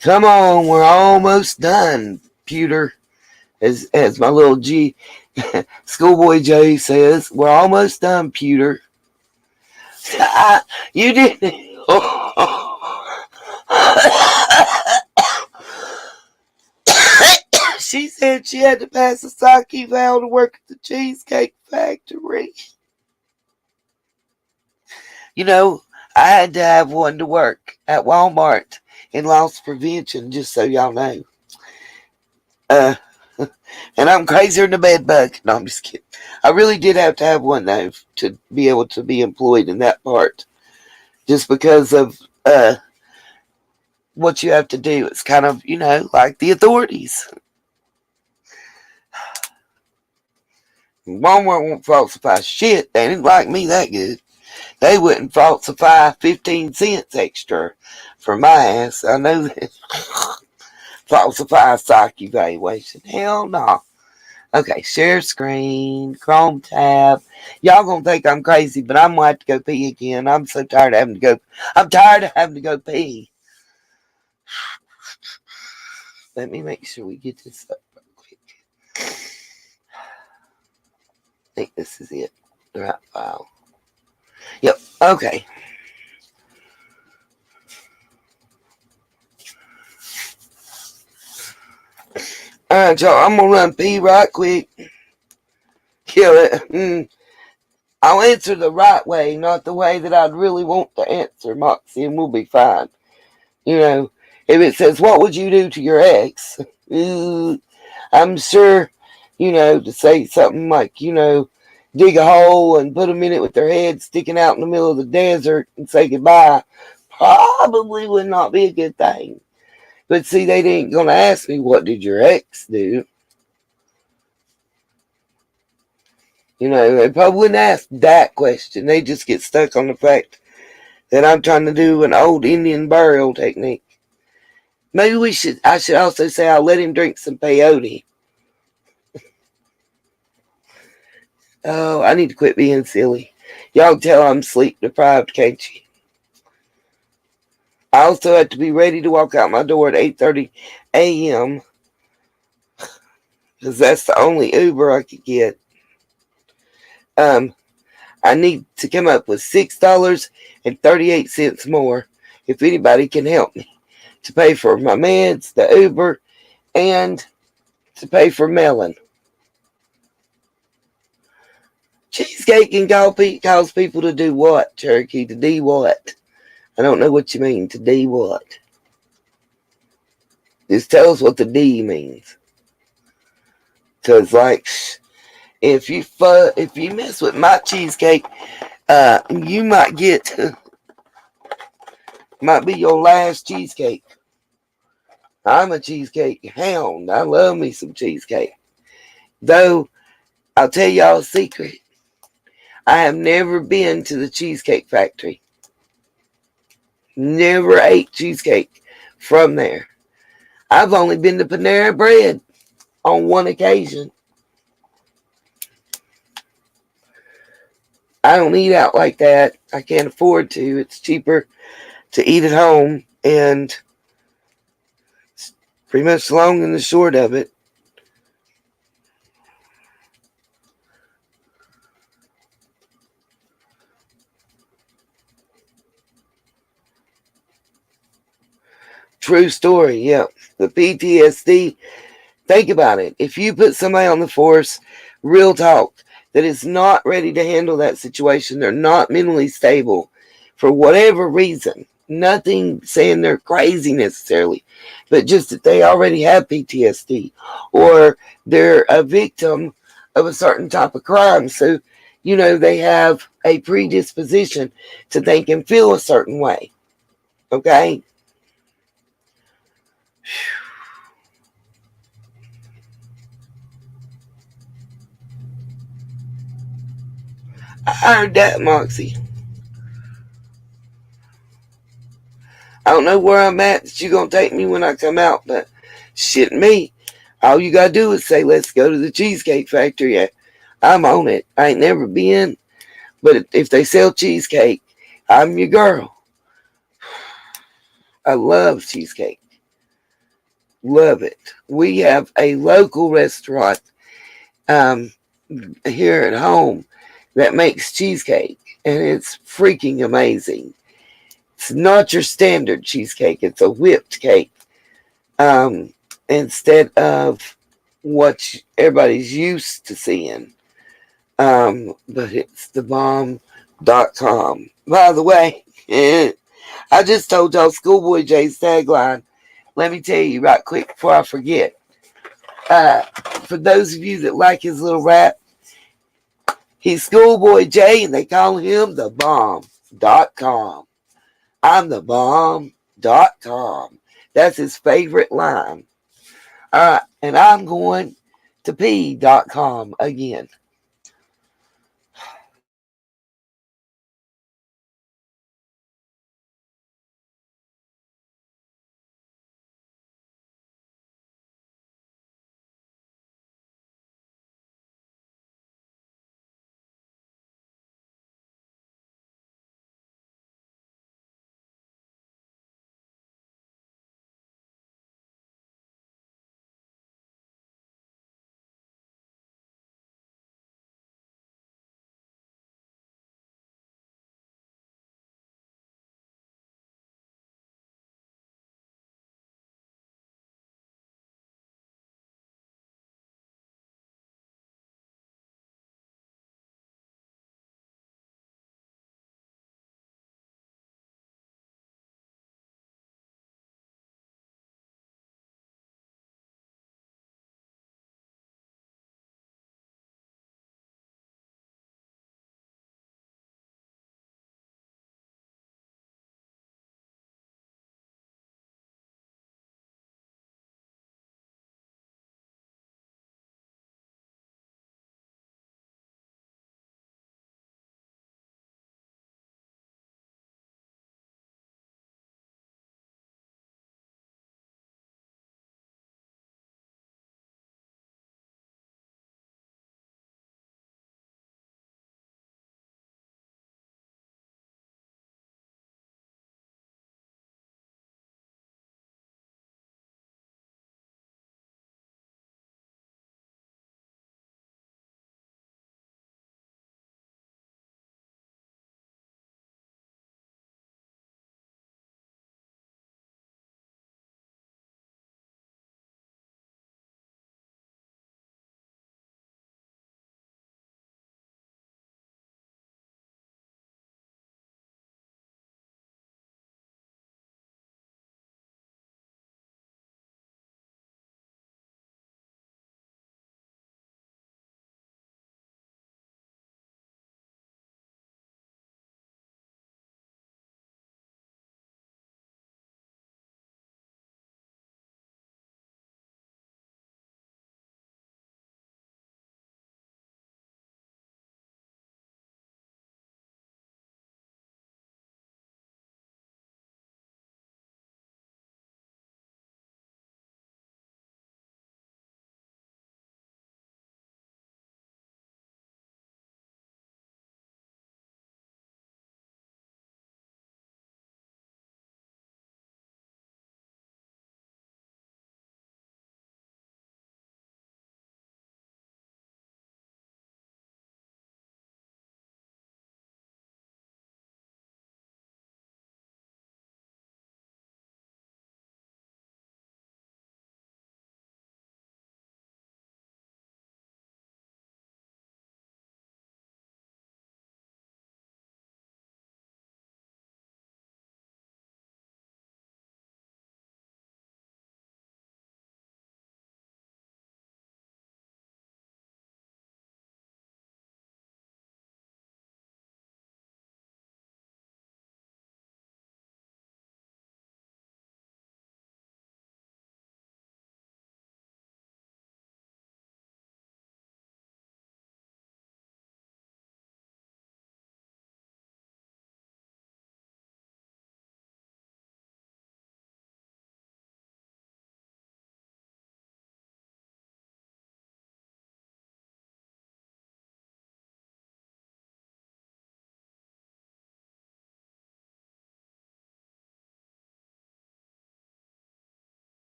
Come on, we're almost done, Pewter. As my little schoolboy Jay says, we're almost done, Pewter. You didn't. She said she had to pass a psych eval to work at the Cheesecake Factory. You know, I had to have one to work at Walmart in loss prevention, just so y'all know. And I'm crazier than a bed bug. No, I'm just kidding. I really did have to have one, though, to be able to be employed in that part. Just because of what you have to do. It's kind of, like the authorities. Walmart won't falsify shit. They didn't like me that good. They wouldn't falsify 15 cents extra for my ass. I know that. Falsify a psych evaluation. Hell no. Okay, share screen, Chrome tab. Y'all gonna think I'm crazy, but I'm gonna have to go pee again. I'm so tired of having to go. I'm tired of having to go pee. Let me make sure we get this up real quick. I think this is it. The right file. Yep, okay. Alright, y'all, I'm gonna run pee right quick. Kill it. I'll answer the right way, not the way that I'd really want to answer, Moxie, and we'll be fine. If it says, what would you do to your ex? I'm sure, to say something like, dig a hole and put them in it with their head sticking out in the middle of the desert and say goodbye, probably would not be a good thing. But see, they ain't going to ask me, what did your ex do? They probably wouldn't ask that question. They just get stuck on the fact that I'm trying to do an old Indian burial technique. Maybe I should also say I'll let him drink some peyote. Oh, I need to quit being silly. Y'all can tell I'm sleep deprived, can't you? I also have to be ready to walk out my door at 8:30 a.m. because that's the only Uber I could get. I need to come up with $6.38 more if anybody can help me to pay for my meds, the Uber, and to pay for Melon. Cheesecake can cause people to do what, Cherokee? To do what? I don't know what you mean. To do what? Just tell us what the D means. Because, if you mess with my cheesecake, you might be your last cheesecake. I'm a cheesecake hound. I love me some cheesecake. Though, I'll tell y'all a secret. I have never been to the Cheesecake Factory. Never ate cheesecake from there. I've only been to Panera Bread on one occasion. I don't eat out like that. I can't afford to. It's cheaper to eat at home. And pretty much the long and the short of it. True story, yeah. The PTSD, think about it. If you put somebody on the force, real talk, that is not ready to handle that situation, they're not mentally stable for whatever reason. Nothing saying they're crazy necessarily, but just that they already have PTSD or they're a victim of a certain type of crime. So, they have a predisposition to think and feel a certain way. Okay? I heard that, Moxie. I don't know where I'm at that you're going to take me when I come out, but shit me. All you got to do is say, let's go to the Cheesecake Factory. Yeah, I'm on it. I ain't never been, but if they sell cheesecake, I'm your girl. I love cheesecake. Love it. We have a local restaurant um, here at home that makes cheesecake, and it's freaking amazing. It's not your standard cheesecake. It's a whipped cake. Instead of what everybody's used to seeing. But it's thebomb.com. By the way, I just told y'all Schoolboy J's tagline. Let me tell you right quick before I forget. For those of you that like his little rap, he's Schoolboy J and they call him the bomb.com. I'm the bomb.com. That's his favorite line. All right, and I'm going to pee.com again.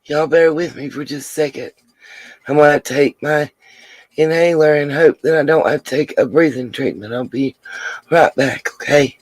Y'all bear with me for just a second. I'm going to take my inhaler and hope that I don't have to take a breathing treatment. I'll be right back, okay?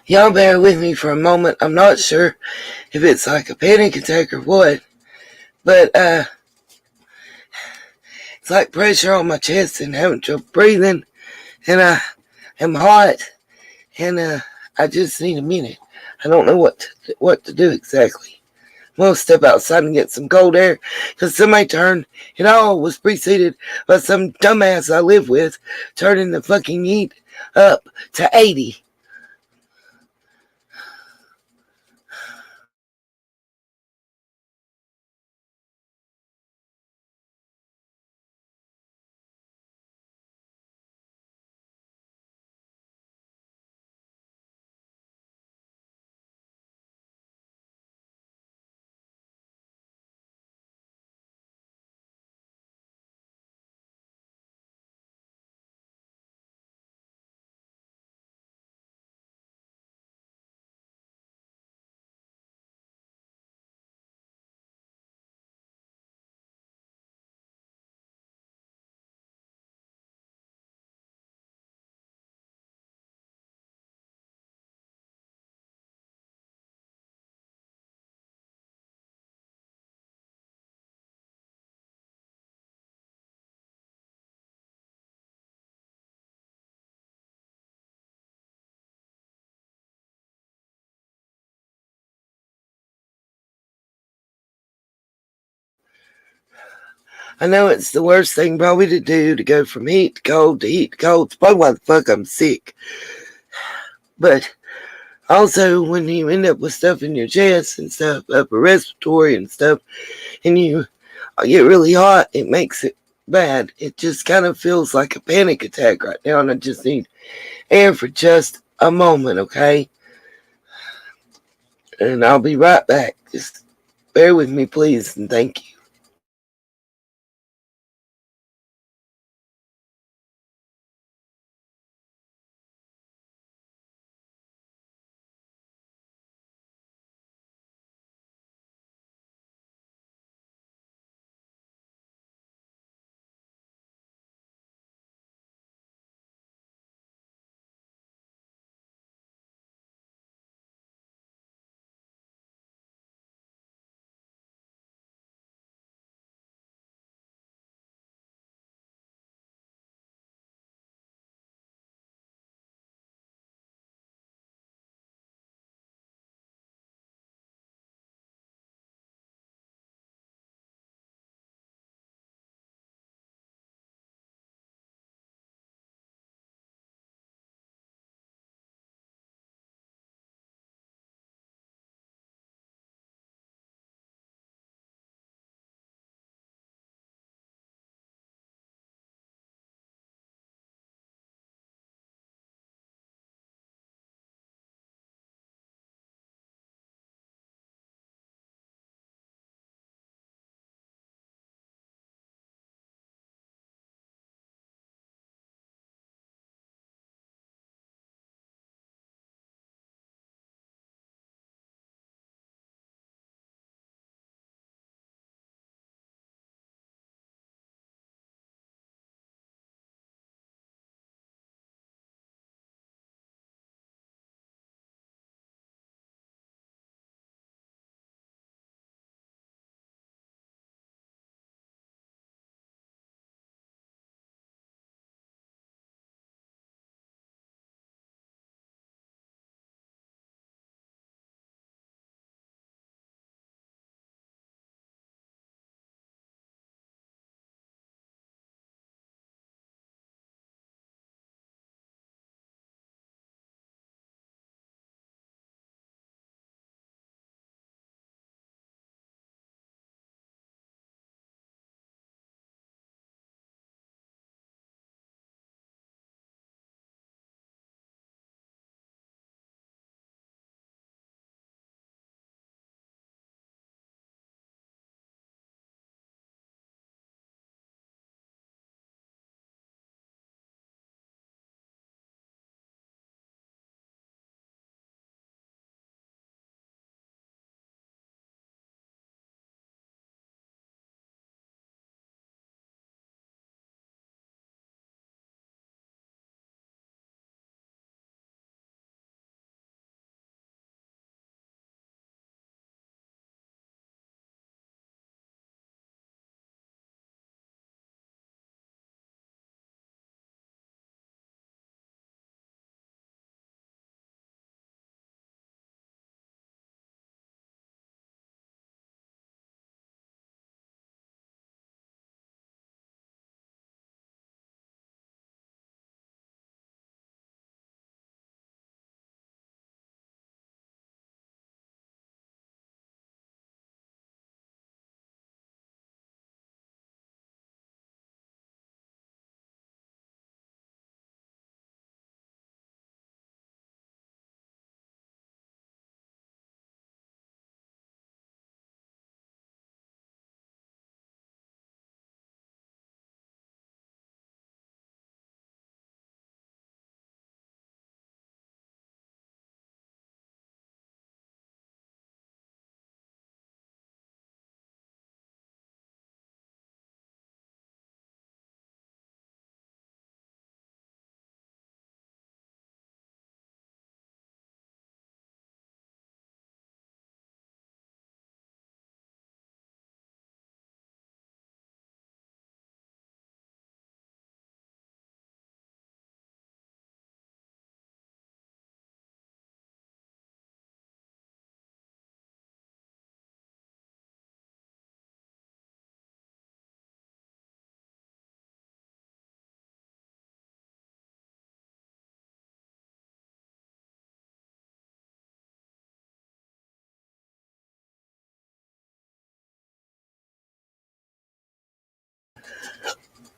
Y'all bear with me for a moment. I'm not sure if it's like a panic attack or what, but it's like pressure on my chest and having trouble breathing, and I am hot, and I just need a minute. I don't know what to do exactly. I'm gonna step outside and get some cold air, because somebody turned, it all was preceded by some dumbass I live with turning the fucking heat up to 80. I know it's the worst thing probably to do to go from heat to cold to heat to cold. It's probably why the fuck I'm sick. But also, when you end up with stuff in your chest and stuff, upper respiratory and stuff, and you get really hot, it makes it bad. It just kind of feels like a panic attack right now, and I just need air for just a moment, okay? And I'll be right back. Just bear with me, please, and thank you.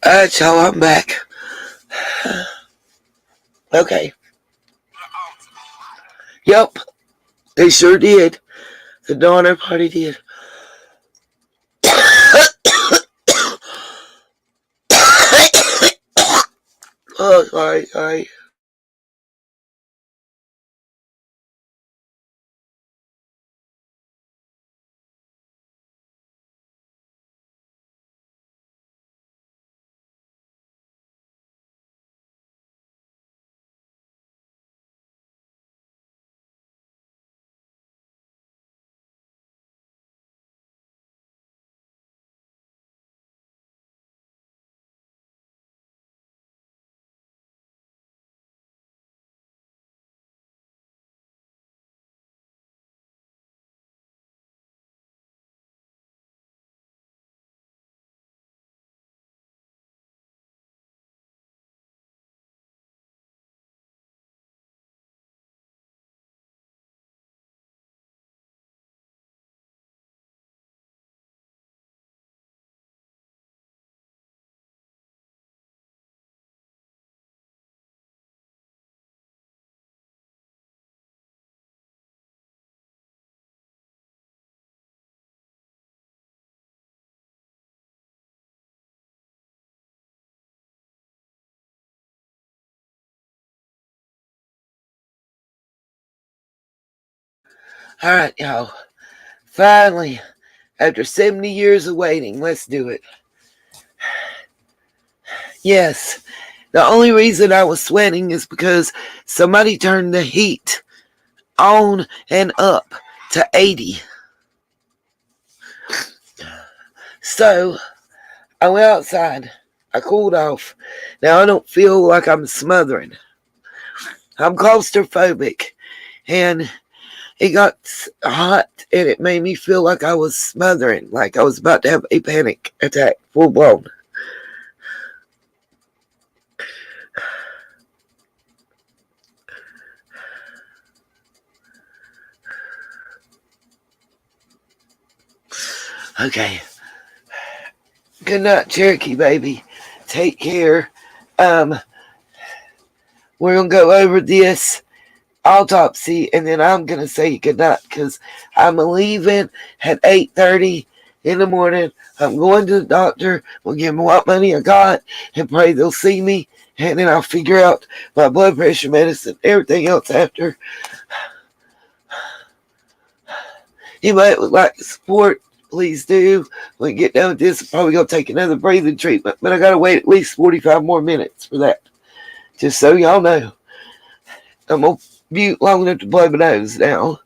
Alright, y'all, I'm back. Okay. Yep, they sure did. The Donner Party did. Oh, sorry. Alright, y'all. Finally, after 70 years of waiting, let's do it. Yes, the only reason I was sweating is because somebody turned the heat on and up to 80. So, I went outside. I cooled off. Now I don't feel like I'm smothering. I'm claustrophobic. And it got hot and it made me feel like I was smothering, like I was about to have a panic attack, full blown. Okay. Good night, Cherokee baby. Take care. We're gonna go over this autopsy and then I'm gonna say goodnight because I'm leaving at 8:30 in the morning. I'm going to the doctor. We'll give them what money I got and pray they'll see me, and then I'll figure out my blood pressure medicine, everything else after. Anybody would like to support, please do. When we get done with this, I'm probably gonna take another breathing treatment, but I gotta wait at least 45 more minutes for that. Just so y'all know. I'm gonna mute long enough to blow my nose now.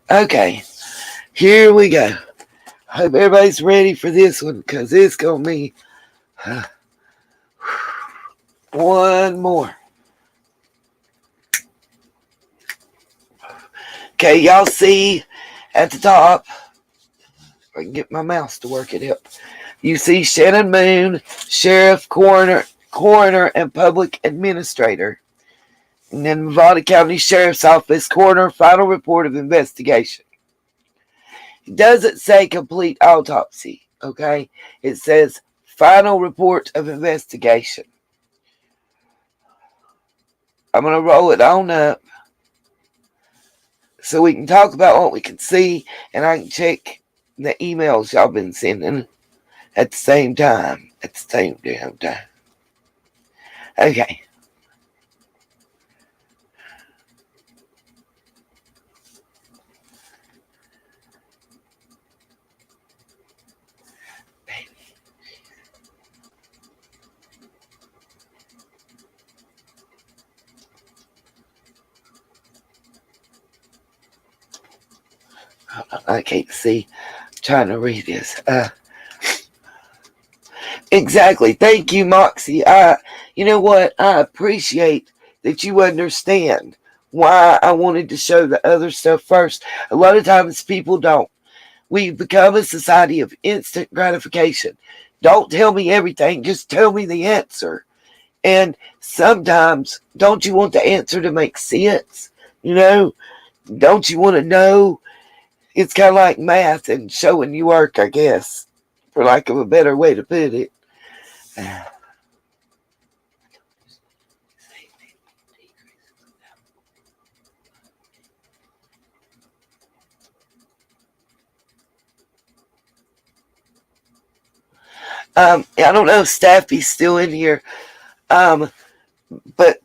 Okay, here we go. Hope everybody's ready for this one because it's gonna be one more. Okay, y'all see at the top, if I can get my mouse to work it up. You see Shannon Moon, Sheriff, Coroner, and Public Administrator. And then Nevada County Sheriff's Office, Coroner, final report of investigation. It doesn't say complete autopsy, okay? It says final report of investigation. I'm going to roll it on up. so we can talk about what we can see, and I can check the emails y'all been sending at the same time. At the same damn time. Okay. I can't see. I'm trying to read this. Exactly. Thank you, Moxie. You know what? I appreciate that you understand why I wanted to show the other stuff first. A lot of times people don't. We've become a society of instant gratification. Don't tell me everything, just tell me the answer. And sometimes, don't you want the answer to make sense? You know, don't you want to know? It's kind of like math and showing you work, I guess, for lack of a better way to put it. I don't know if Staffy's still in here, but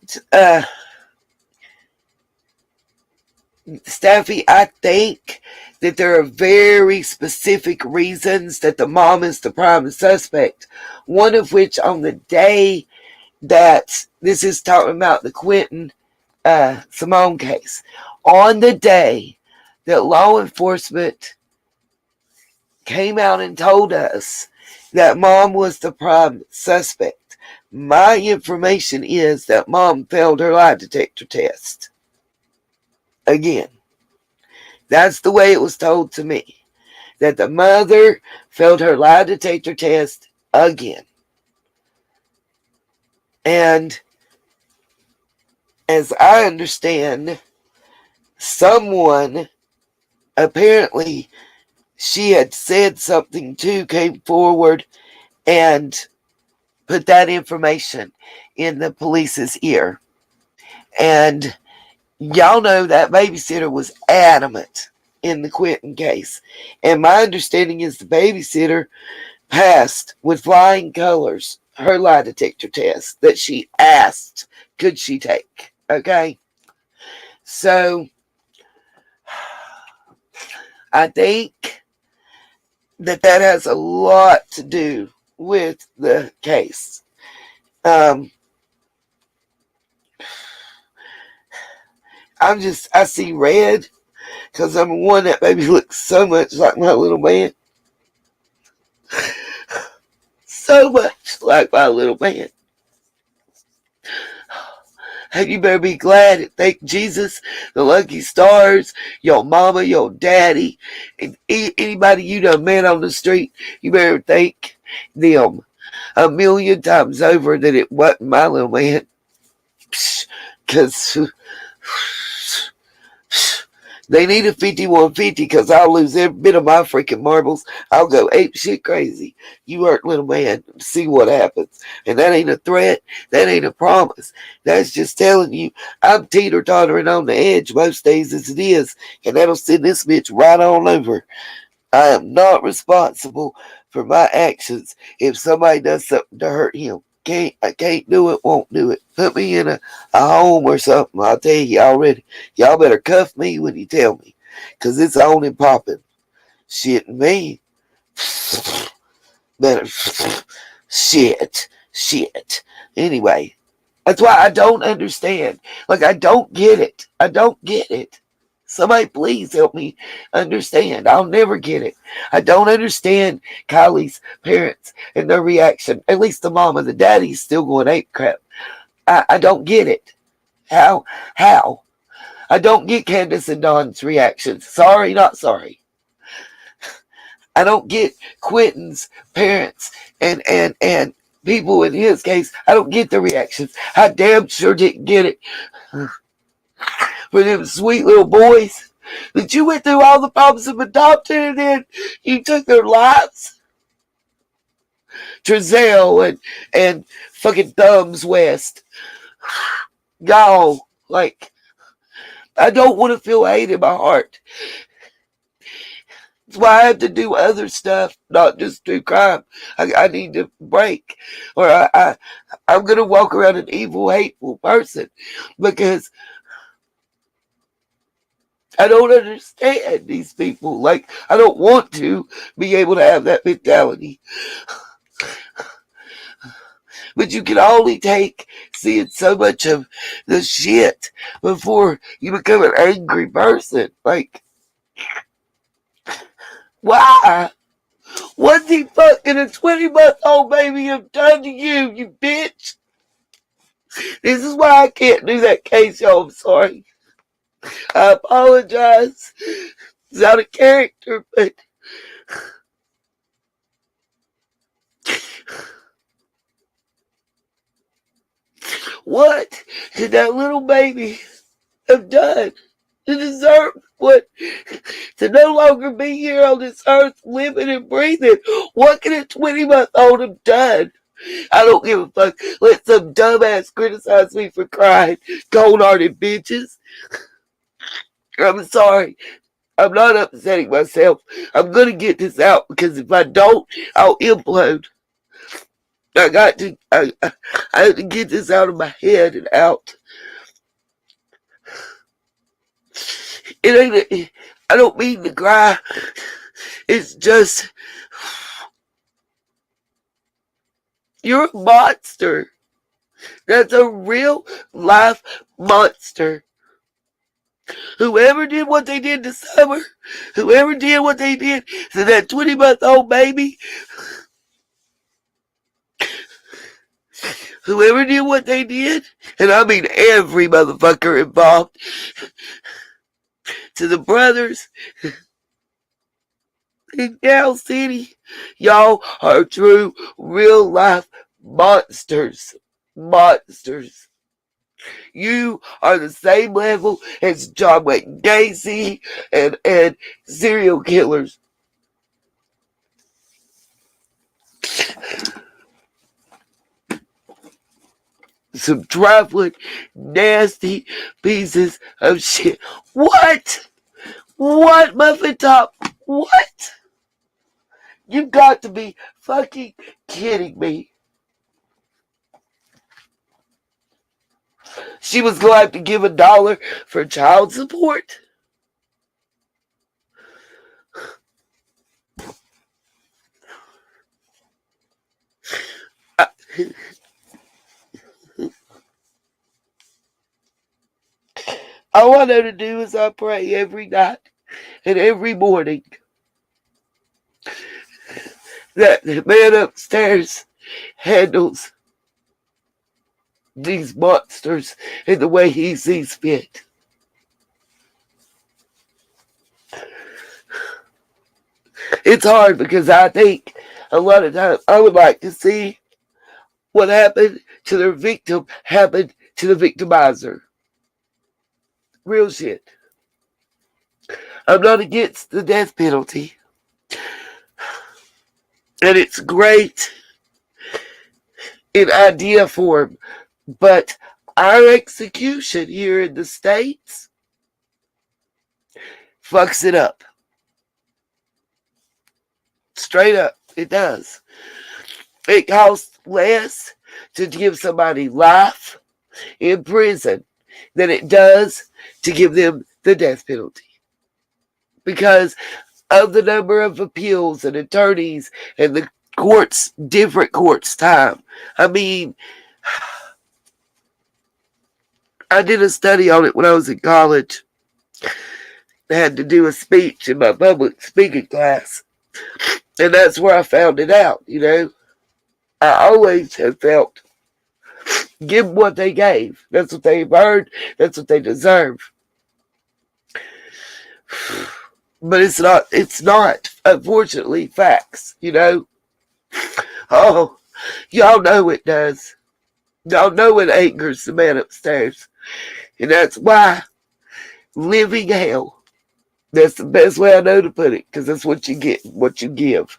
Staffy, I think that there are very specific reasons that the mom is the prime suspect. One of which, on the day that this is talking about the Quentin Simone case, on the day that law enforcement came out and told us that mom was the prime suspect, my information is that mom failed her lie detector test. Again, that's the way it was told to me. That the mother failed her lie detector test again. And as I understand, someone, apparently she had said something too, came forward and put that information in the police's ear. And y'all know that babysitter was adamant in the Quentin case. And my understanding is the babysitter passed with flying colors her lie detector test that she asked could she take. Okay? So I think that has a lot to do with the case. I see red because number one, that baby looks so much like my little man. So much like my little man. And you better be glad and thank Jesus, the lucky stars, your mama, your daddy, and anybody you done met on the street. You better thank them 1,000,000 times over that it wasn't my little man. Because they need a 5150 because I'll lose every bit of my freaking marbles. I'll go ape shit crazy. You hurt little man. See what happens. And that ain't a threat. That ain't a promise. That's just telling you I'm teeter-tottering on the edge most days as it is. And that'll send this bitch right on over. I am not responsible for my actions if somebody does something to hurt him. I can't do it, won't do it. Put me in a home or something. I'll tell you already. Y'all better cuff me when you tell me. Because it's on and popping. Shitting me. Better. Shit. Anyway. That's why I don't understand. Like, I don't get it. I don't get it. Somebody please help me understand. I'll never get it. I don't understand Kylie's parents and their reaction. At least the mom and the daddy's still going ape crap. I don't get it. How? I don't get Candace and Dawn's reactions. Sorry, not sorry. I don't get Quentin's parents and people in his case. I don't get the reactions. I damn sure didn't get it for them sweet little boys that you went through all the problems of adopting and then you took their lives. Trezell and fucking Thumbs West. Y'all, like, I don't want to feel hate in my heart. That's why I have to do other stuff, not just do crime. I need to break, or I'm going to walk around an evil, hateful person because I don't understand these people. Like, I don't want to be able to have that mentality. But you can only take seeing so much of the shit before you become an angry person. Like, why? What's he fucking a 20-month-old baby have done to you, you bitch? This is why I can't do that case, y'all. I'm sorry. I apologize. It's out of character, but what did that little baby have done to deserve what, to no longer be here on this earth living and breathing? What can a 20-month-old have done? I don't give a fuck. Let some dumbass criticize me for crying. Cold-hearted bitches. I'm sorry. I'm not upsetting myself. I'm gonna get this out because if I don't, I'll implode. I have to get this out of my head and out. I don't mean to cry. It's just, you're a monster. That's a real life monster. Whoever did what they did this summer, whoever did what they did to that 20-month-old baby, whoever did what they did, and I mean every motherfucker involved, to the brothers in Gal City, y'all are true, real life monsters. Monsters. You are the same level as John Wayne Gacy and serial killers. Some trifling, nasty pieces of shit. What? What, Muffin Top? What? You've got to be fucking kidding me. She was going to have to give $1 for child support? All I know to do is I pray every night and every morning that the man upstairs handles these monsters in the way he sees fit. It's hard because I think a lot of times I would like to see what happened to their victim happen to the victimizer. Real shit. I'm not against the death penalty. And it's great in idea form. But our execution here in the States fucks it up. Straight up, it does. It costs less to give somebody life in prison than it does to give them the death penalty. Because of the number of appeals and attorneys and the courts, different courts' time. I mean, I did a study on it when I was in college. I had to do a speech in my public speaking class. And that's where I found it out, you know. I always have felt, give them what they gave. That's what they've earned. That's what they deserve. But it's not, unfortunately, facts, you know. Oh, y'all know it does. Y'all know it angers the man upstairs. And that's why living hell. That's the best way I know to put it, because that's what you get, what you give.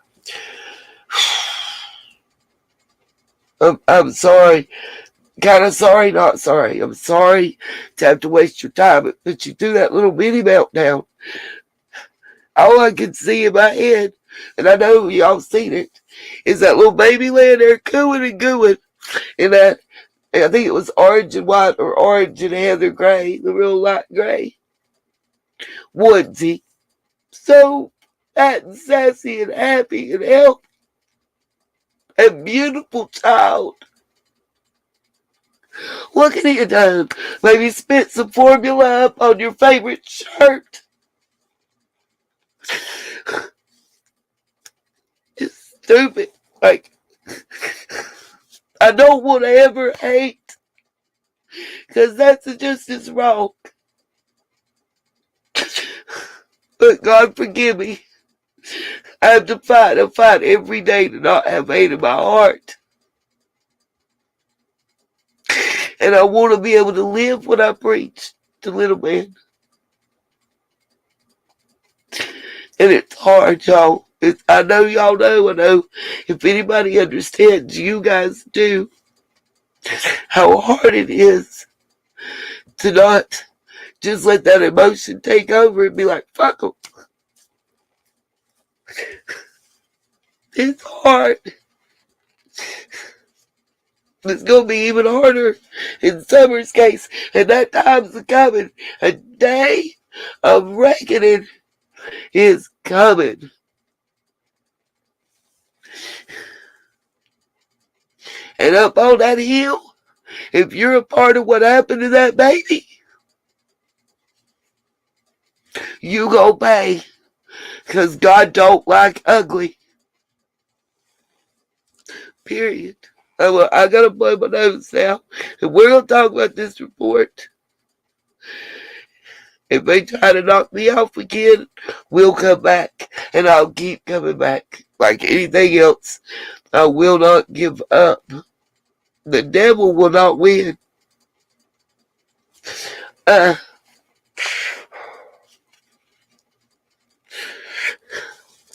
I'm sorry kind of sorry, not sorry. I'm sorry to have to waste your time, but put you through that little mini meltdown. All I can see in my head, and I know y'all seen it, is that little baby laying there cooing and gooing in that, I think it was orange and white or orange and heather gray, the real light gray onesie. So fat and sassy and happy and healthy and beautiful child. What can you do? Maybe spit some formula up on your favorite shirt. It's stupid. Like, I don't want to ever hate, because that's just as wrong. But God forgive me. I have to fight. I fight every day to not have hate in my heart. And I want to be able to live what I preach to little men. And it's hard, y'all. I know y'all know. I know if anybody understands, you guys do, how hard it is to not just let that emotion take over and be like, fuck them. It's hard. It's going to be even harder in Summer's case. And that time's coming. A day of reckoning is coming. And up on that hill, if you're a part of what happened to that baby, you gonna pay. Because God don't like ugly. Period. I gotta blow my nose now. And we're gonna talk about this report. If they try to knock me off again, we'll come back. And I'll keep coming back. Like anything else, I will not give up. The devil will not win.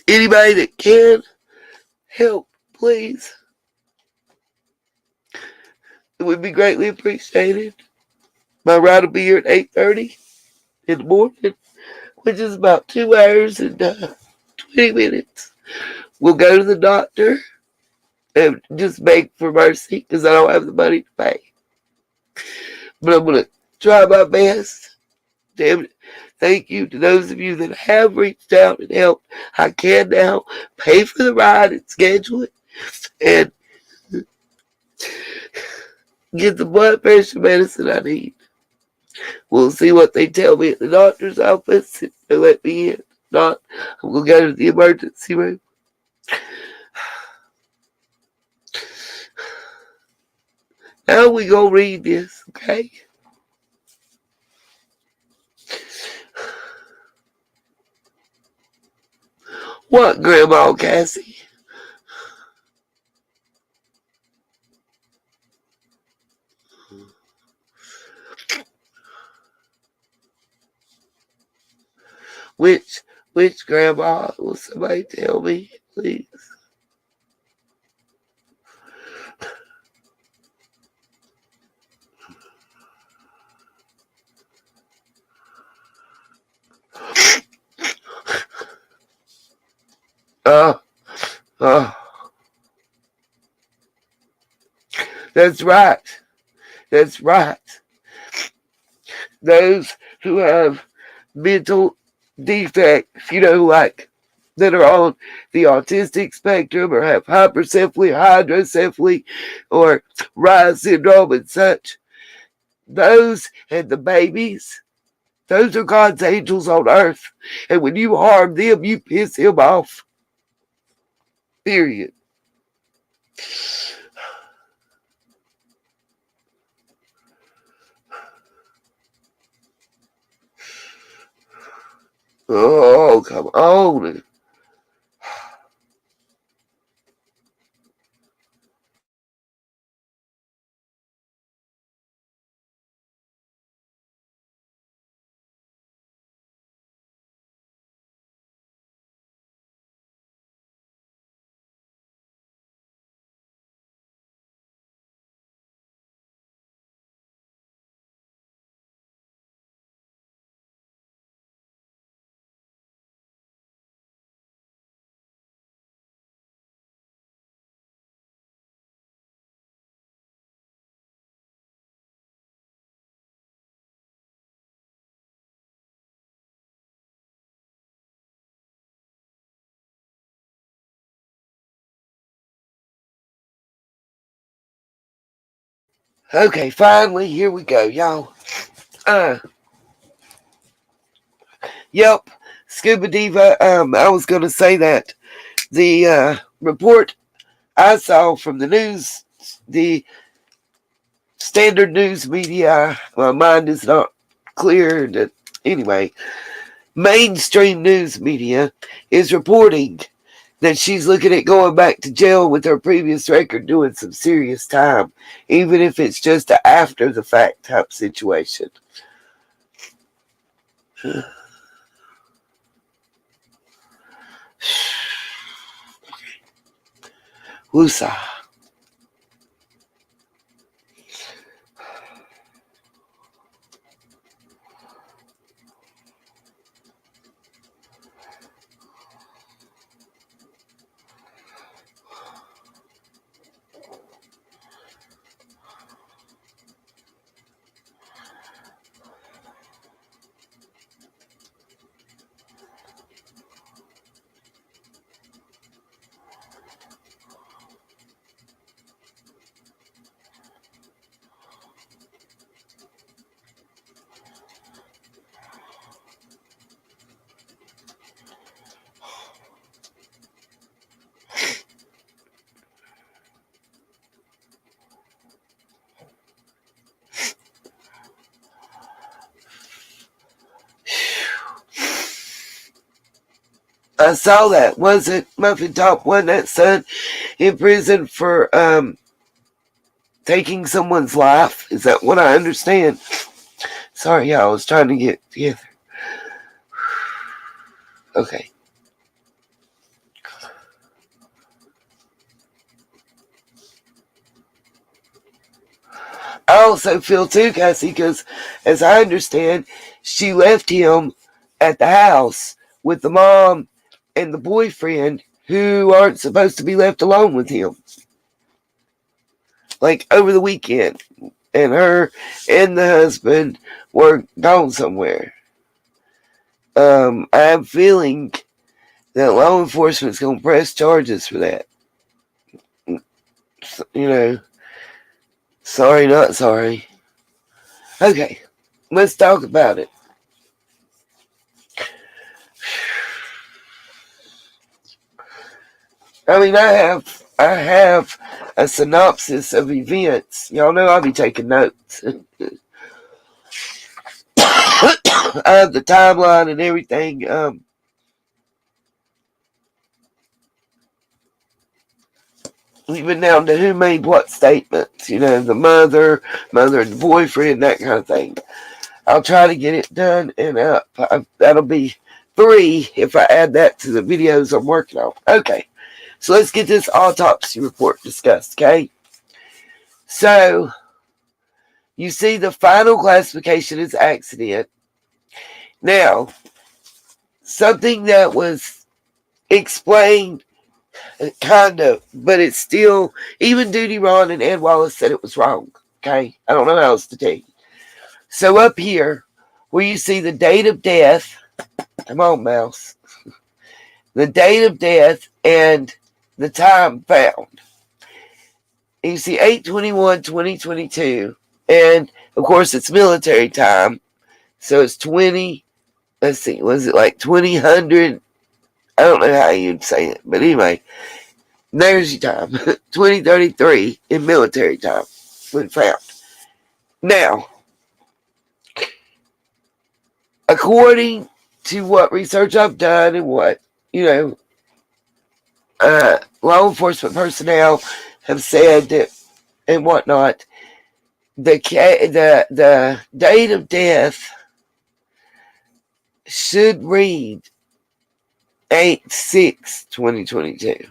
Anybody that can help, please. It would be greatly appreciated. My ride will be here at 8:30 in the morning, which is about 2 hours and 20 minutes. We'll go to the doctor and just beg for mercy because I don't have the money to pay. But I'm going to try my best. Damn it. Thank you to those of you that have reached out and helped. I can now pay for the ride and schedule it and get the blood pressure medicine I need. We'll see what they tell me at the doctor's office if they let me in. If not, I'm going to go to the emergency room. Now we going to read this, okay? What, Grandma Cassie? Which grandma? Will somebody tell me, please? Oh, oh, that's right. That's right. Those who have mental defects, like that are on the autistic spectrum or have hypercephaly, hydrocephaly, or Reye syndrome and such. Those and the babies, those are God's angels on earth. And when you harm them, you piss him off. Period. Oh, come on. Okay, finally, here we go, y'all. Yep, Scuba Diva. I was going to say that the report I saw from the standard news media, my mind is not clear. Anyway, mainstream news media is reporting that she's looking at going back to jail with her previous record, doing some serious time, even if it's just a after the fact type situation. Woosah. I saw that. Was it Muffin Top One, that son in prison for taking someone's life? Is that what I understand? Sorry, y'all, I was trying to get together. Okay. I also feel too, Cassie, because as I understand, she left him at the house with the mom and the boyfriend who aren't supposed to be left alone with him. Like over the weekend. And her and the husband were gone somewhere. I'm feeling that law enforcement's going to press charges for that. You know, sorry, not sorry. Okay, let's talk about it. I mean, I have a synopsis of events. Y'all know I'll be taking notes. I have the timeline and everything. Even down to who made what statements. You know, the mother and the boyfriend, that kind of thing. I'll try to get it done and up. That'll be 3 if I add that to the videos I'm working on. Okay, so let's get this autopsy report discussed, okay? So, you see the final classification is accident. Now, something that was explained, kind of, but it's still, even Duty Ron and Ed Wallace said it was wrong, okay? I don't know how else to tell you. So up here, where you see the date of death, come on, mouse, the date of death and the time found. You see 8/21/2022, and of course it's military time, so it's 20. Let's see, was it like 2000? I don't know how you'd say it, but anyway, there's your time. 2033 in military time when found. Now, according to what research I've done and what, law enforcement personnel have said that and whatnot, the date of death should read 8/6/2022.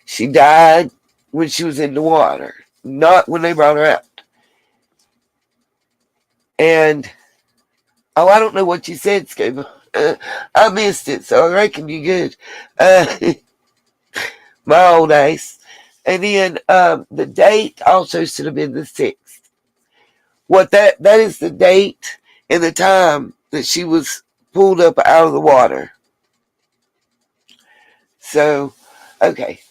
She died when she was in the water, not when they brought her out. And I don't know what you said, Scuba. I missed it, so I reckon you good. My old ace. And then the date also should have been the 6th. What that is the date and the time that she was pulled up out of the water. So, okay.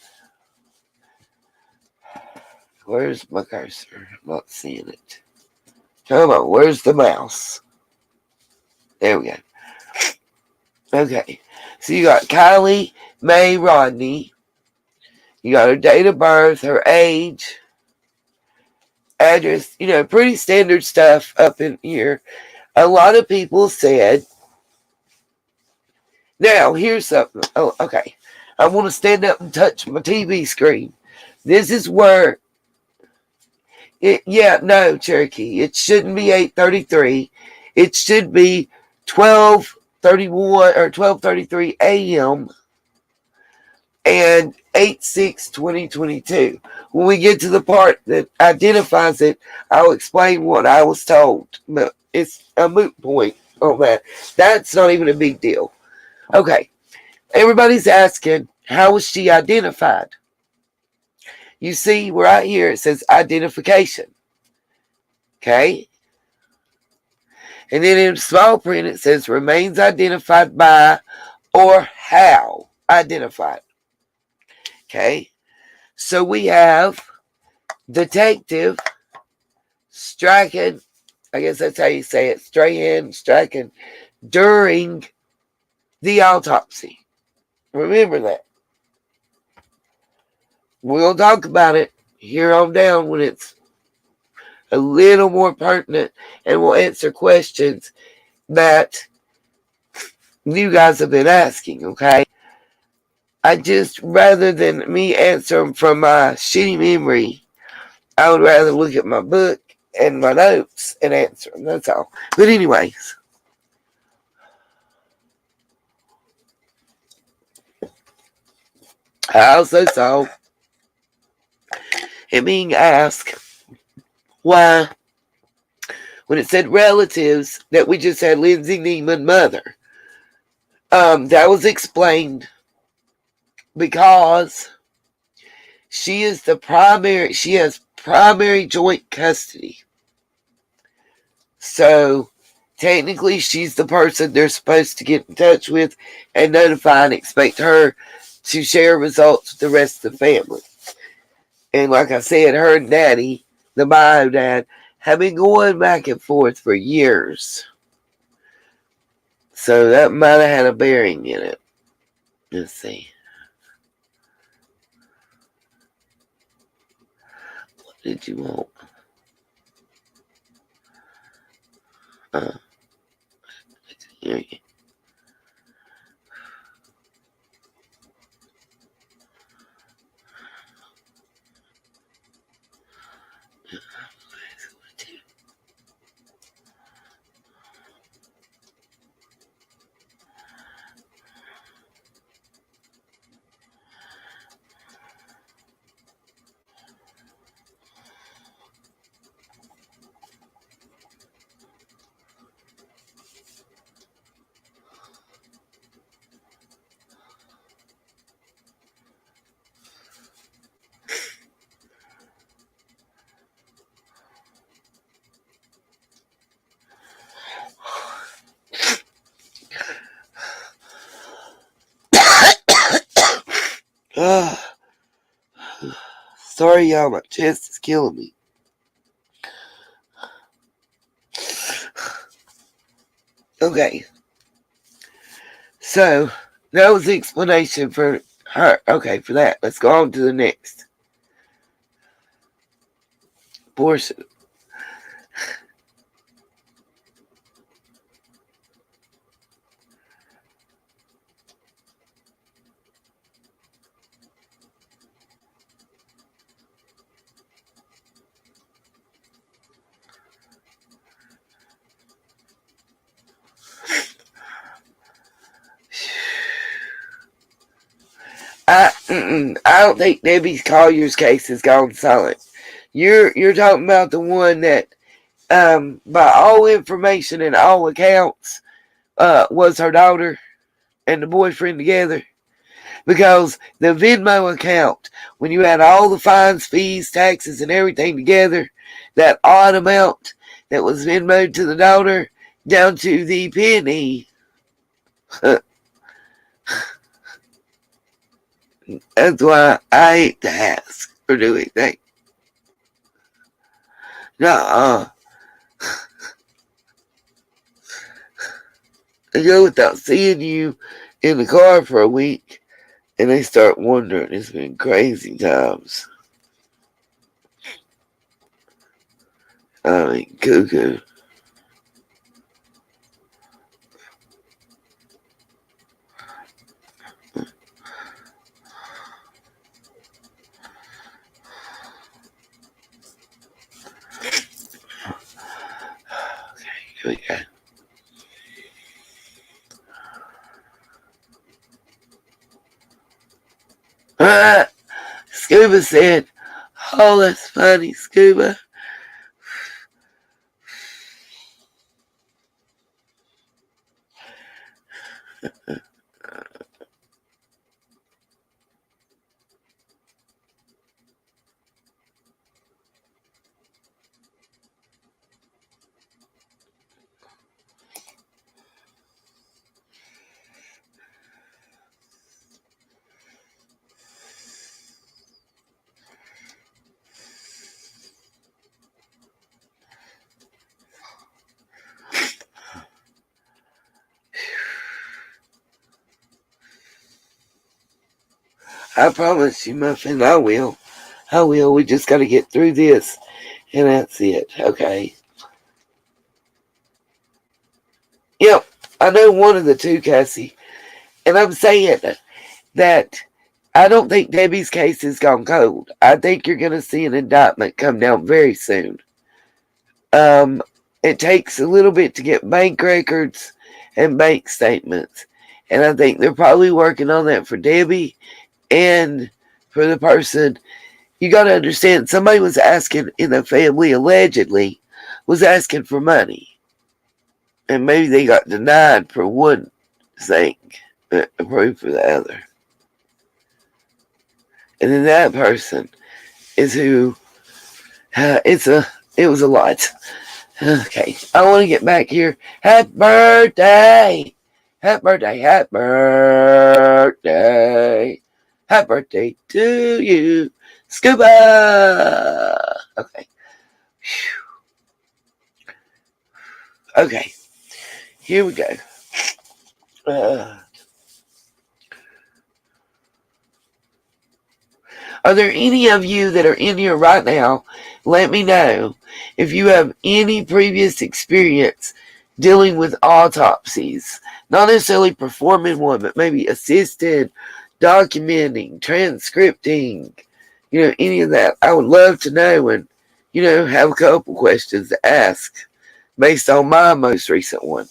Where's my cursor? I'm not seeing it. Come on, where's the mouse? There we go. Okay. So you got Kiely Mae Rodni. You got her date of birth, her age, address, pretty standard stuff up in here. A lot of people said, now here's something. Oh, okay. I want to stand up and touch my TV screen. This is where no, Cherokee. It shouldn't be 8:33. It should be 12:31 or 12:33 a.m. and 8/6/2022. When we get to the part that identifies it, I'll explain what I was told. But it's a moot point on that. That's not even a big deal. Okay. Everybody's asking, how was she identified? You see right here it says identification. Okay? And then in small print it says remains identified by or how identified. Okay? So we have Detective Strachan, I guess that's how you say it, Strachan, during the autopsy. Remember that. We'll talk about it here on down when it's a little more pertinent, and we'll answer questions that you guys have been asking, okay? I just, rather than me answer them from my shitty memory, I would rather look at my book and my notes and answer them. That's all. But anyways. I also saw it being asked why, when it said relatives, that we just had Lindsay Neiman mother. That was explained because she has primary joint custody. So technically she's the person they're supposed to get in touch with and notify and expect her to share results with the rest of the family. And like I said, her and Daddy, the bio dad, have been going back and forth for years. So that might have had a bearing in it. Let's see. What did you want? Here you Sorry, y'all, my chest is killing me. Okay. So, that was the explanation for her. Okay, for that. Let's go on to the next portion. I don't think Debbie Collier's case has gone silent. You're talking about the one that, by all information and all accounts, was her daughter and the boyfriend together. Because the Venmo account, when you add all the fines, fees, taxes, and everything together, that odd amount that was Venmoed to the daughter, down to the penny, that's why I hate to ask or do anything. Nuh-uh. They go without seeing you in the car for a week, and they start wondering. It's been crazy times. I mean, cuckoo. Here we go. Scuba said, "Oh, that's funny, Scuba." I promise you, Muffin, I will. I will. We just got to get through this, and that's it. Okay. Yep, I know one of the two, Cassie, and I'm saying that I don't think Debbie's case has gone cold. I think you're going to see an indictment come down very soon. It takes a little bit to get bank records and bank statements, and I think they're probably working on that for Debbie and for the person. You got to understand, somebody was asking in the family, allegedly, was asking for money, and maybe they got denied for one thing, but approved for the other. And then that person is who, it was a lot. Okay, I want to get back here. Happy birthday! Happy birthday! Happy birthday! Happy birthday to you, Scuba! Okay. Okay, here we go. Are there any of you that are in here right now? Let me know if you have any previous experience dealing with autopsies. Not necessarily performing one, but maybe assisting, documenting, transcripting, any of that. I would love to know and, have a couple questions to ask based on my most recent one.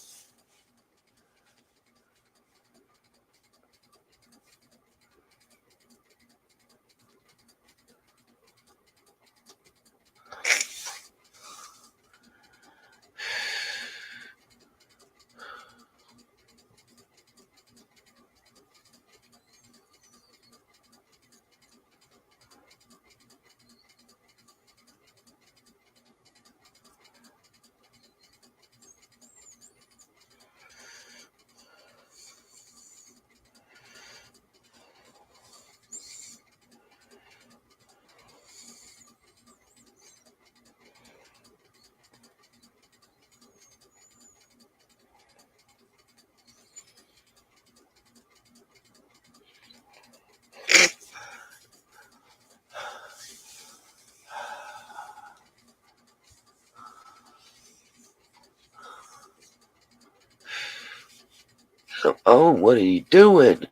Oh, what are you doing?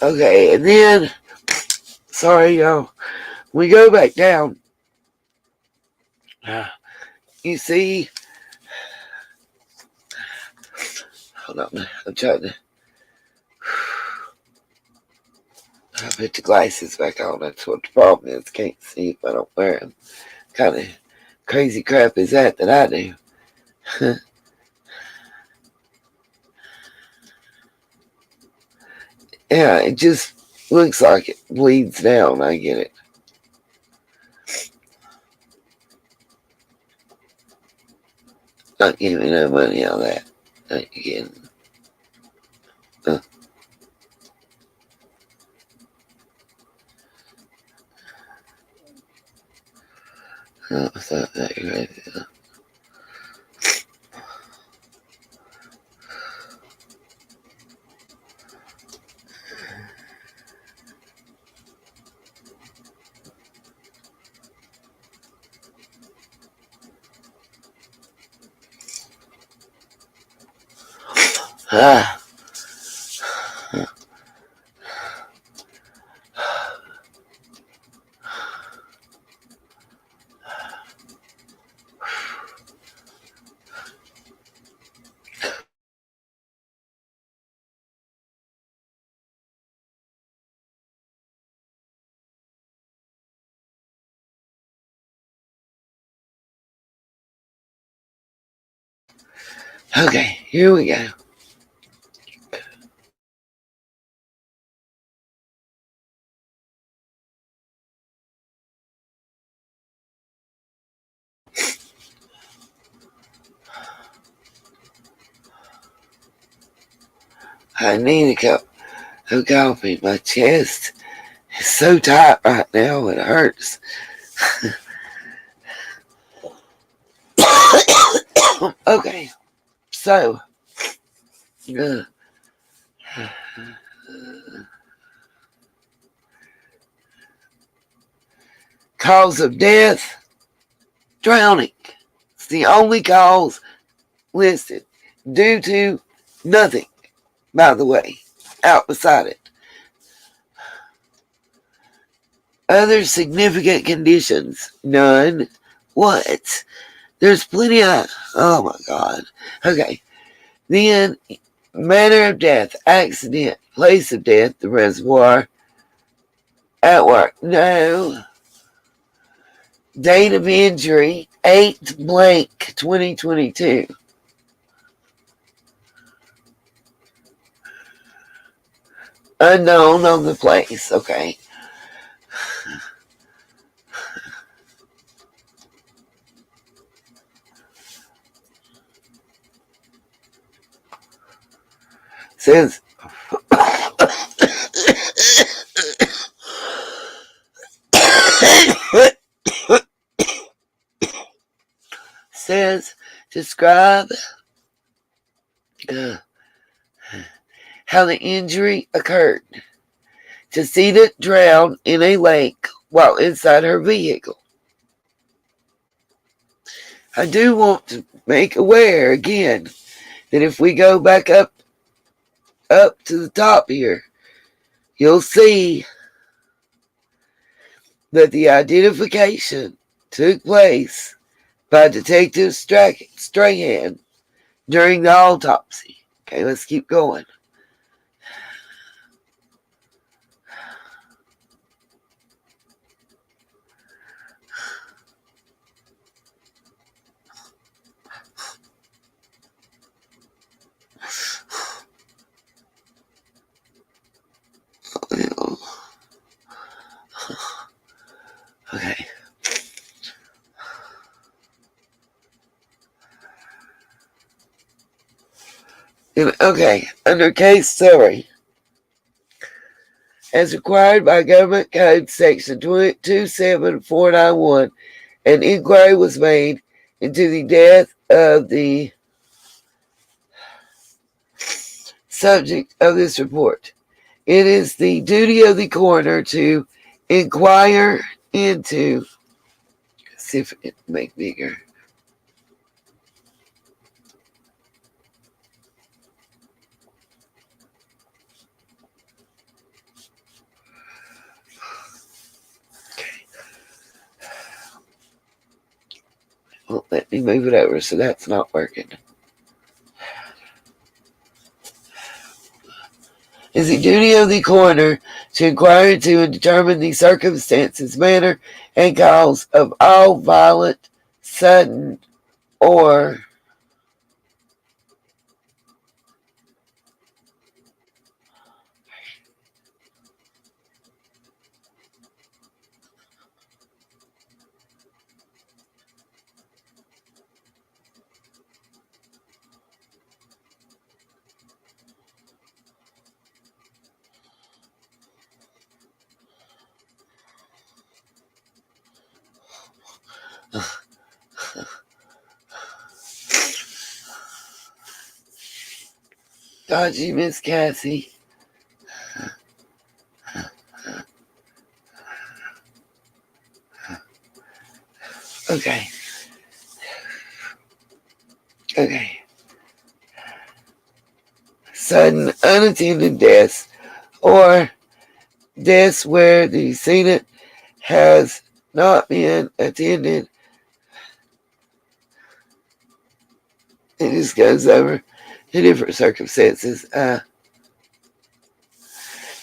Okay, and then, sorry, y'all, we go back down. You see, hold on, I'm trying to put the glasses back on. That's what the problem is. Can't see if I don't wear them. Kind of crazy crap is that I do. Yeah, it just looks like it bleeds down. I get it. Not giving no money on that. Again. Ah. Okay, here we go. I need a cup of coffee. My chest is so tight right now, it hurts. Okay, so cause of death, drowning. It's the only cause listed due to nothing, by the way, out beside it. Other significant conditions, none. What? There's plenty of, oh my God. Okay, then manner of death, accident, place of death, the reservoir, at work, no. Date of injury, 8/2022. Unknown on the place, okay. Says says describe how the injury occurred. Decedent drowned in a lake while inside her vehicle. I do want to make aware again that if we go back up to the top here, you'll see that the identification took place by Detective Strahan during the autopsy. Okay, let's keep going. Okay. Okay, under case summary, as required by Government Code Section 27491, an inquiry was made into the death of the subject of this report. It is the duty of the coroner to inquire into, see if it can make bigger. Well, let me move it over so that's not working. Is the duty of the coroner to inquire into and determine the circumstances, manner, and cause of all violent, sudden, or Got you, Miss Cassie. Okay. Okay. Sudden unattended deaths or deaths where the decedent has not been attended. It just goes over the different circumstances.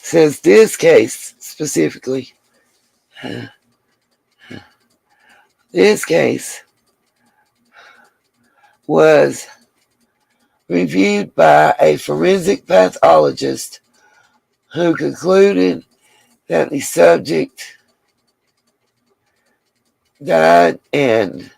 Says this case specifically. This case was reviewed by a forensic pathologist who concluded that the subject died and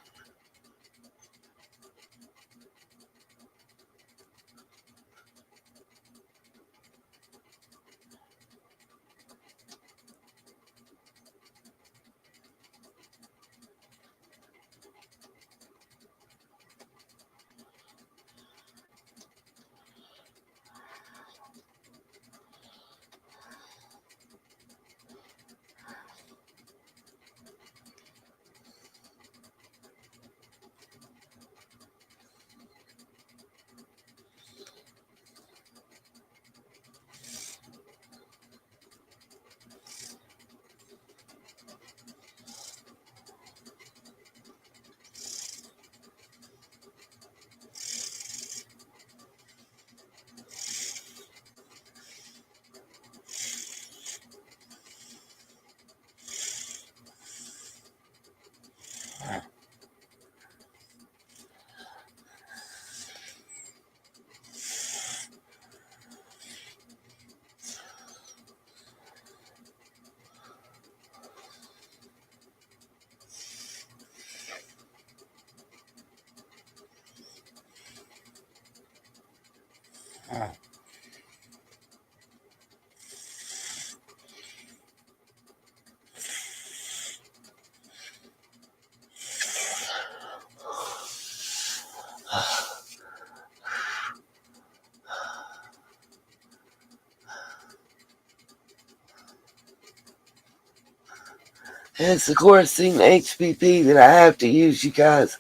it's the chorusing HPP that I have to use, you guys.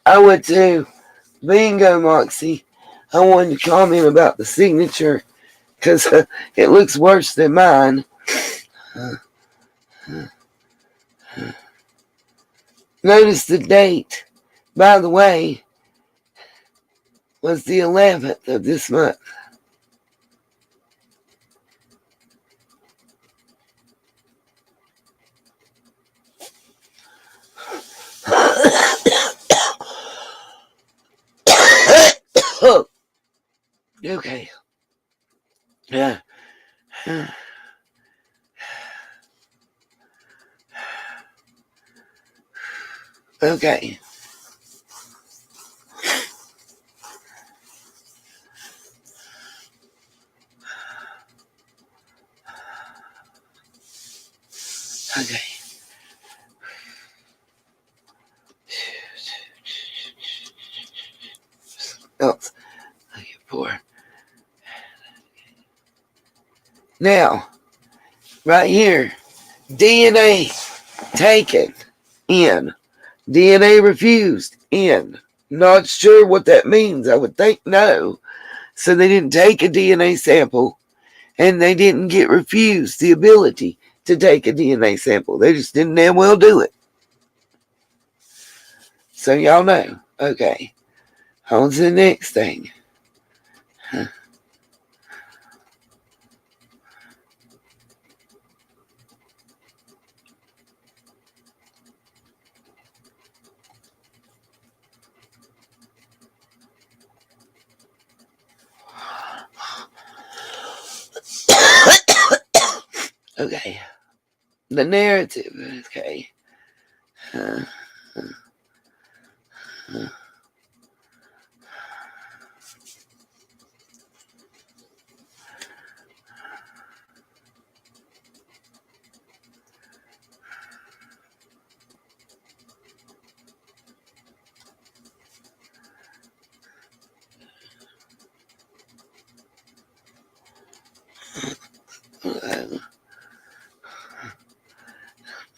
I would too. Bingo, Moxie. I wanted to comment about the signature because it looks worse than mine. Notice the date, by the way, was the 11th of this month. Okay. Yeah. Okay. Okay. Else. Okay, 4. Now, right here, DNA taken in. DNA refused in. Not sure what that means. I would think no. So they didn't take a DNA sample and they didn't get refused the ability to take a DNA sample. They just didn't damn well do it. So y'all know. Okay. On to the next thing. Okay. The narrative. Okay.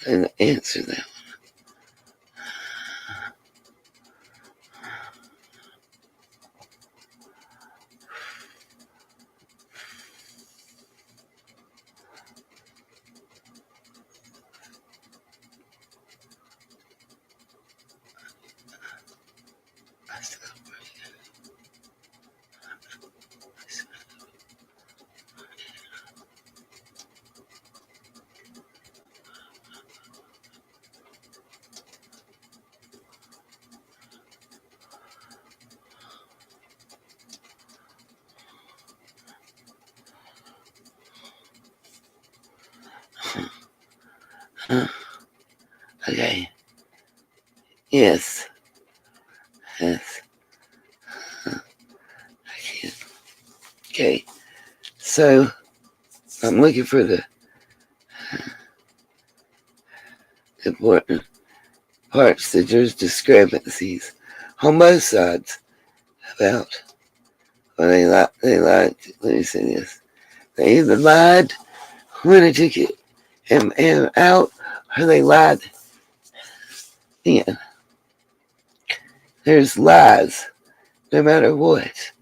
And answer that. Okay. Yes. Yes. Okay. So I'm looking for the important parts that there's discrepancies on both sides about when they lied. Let me say this. They either lied when a ticket and out, or they lied in. There's lies, no matter what.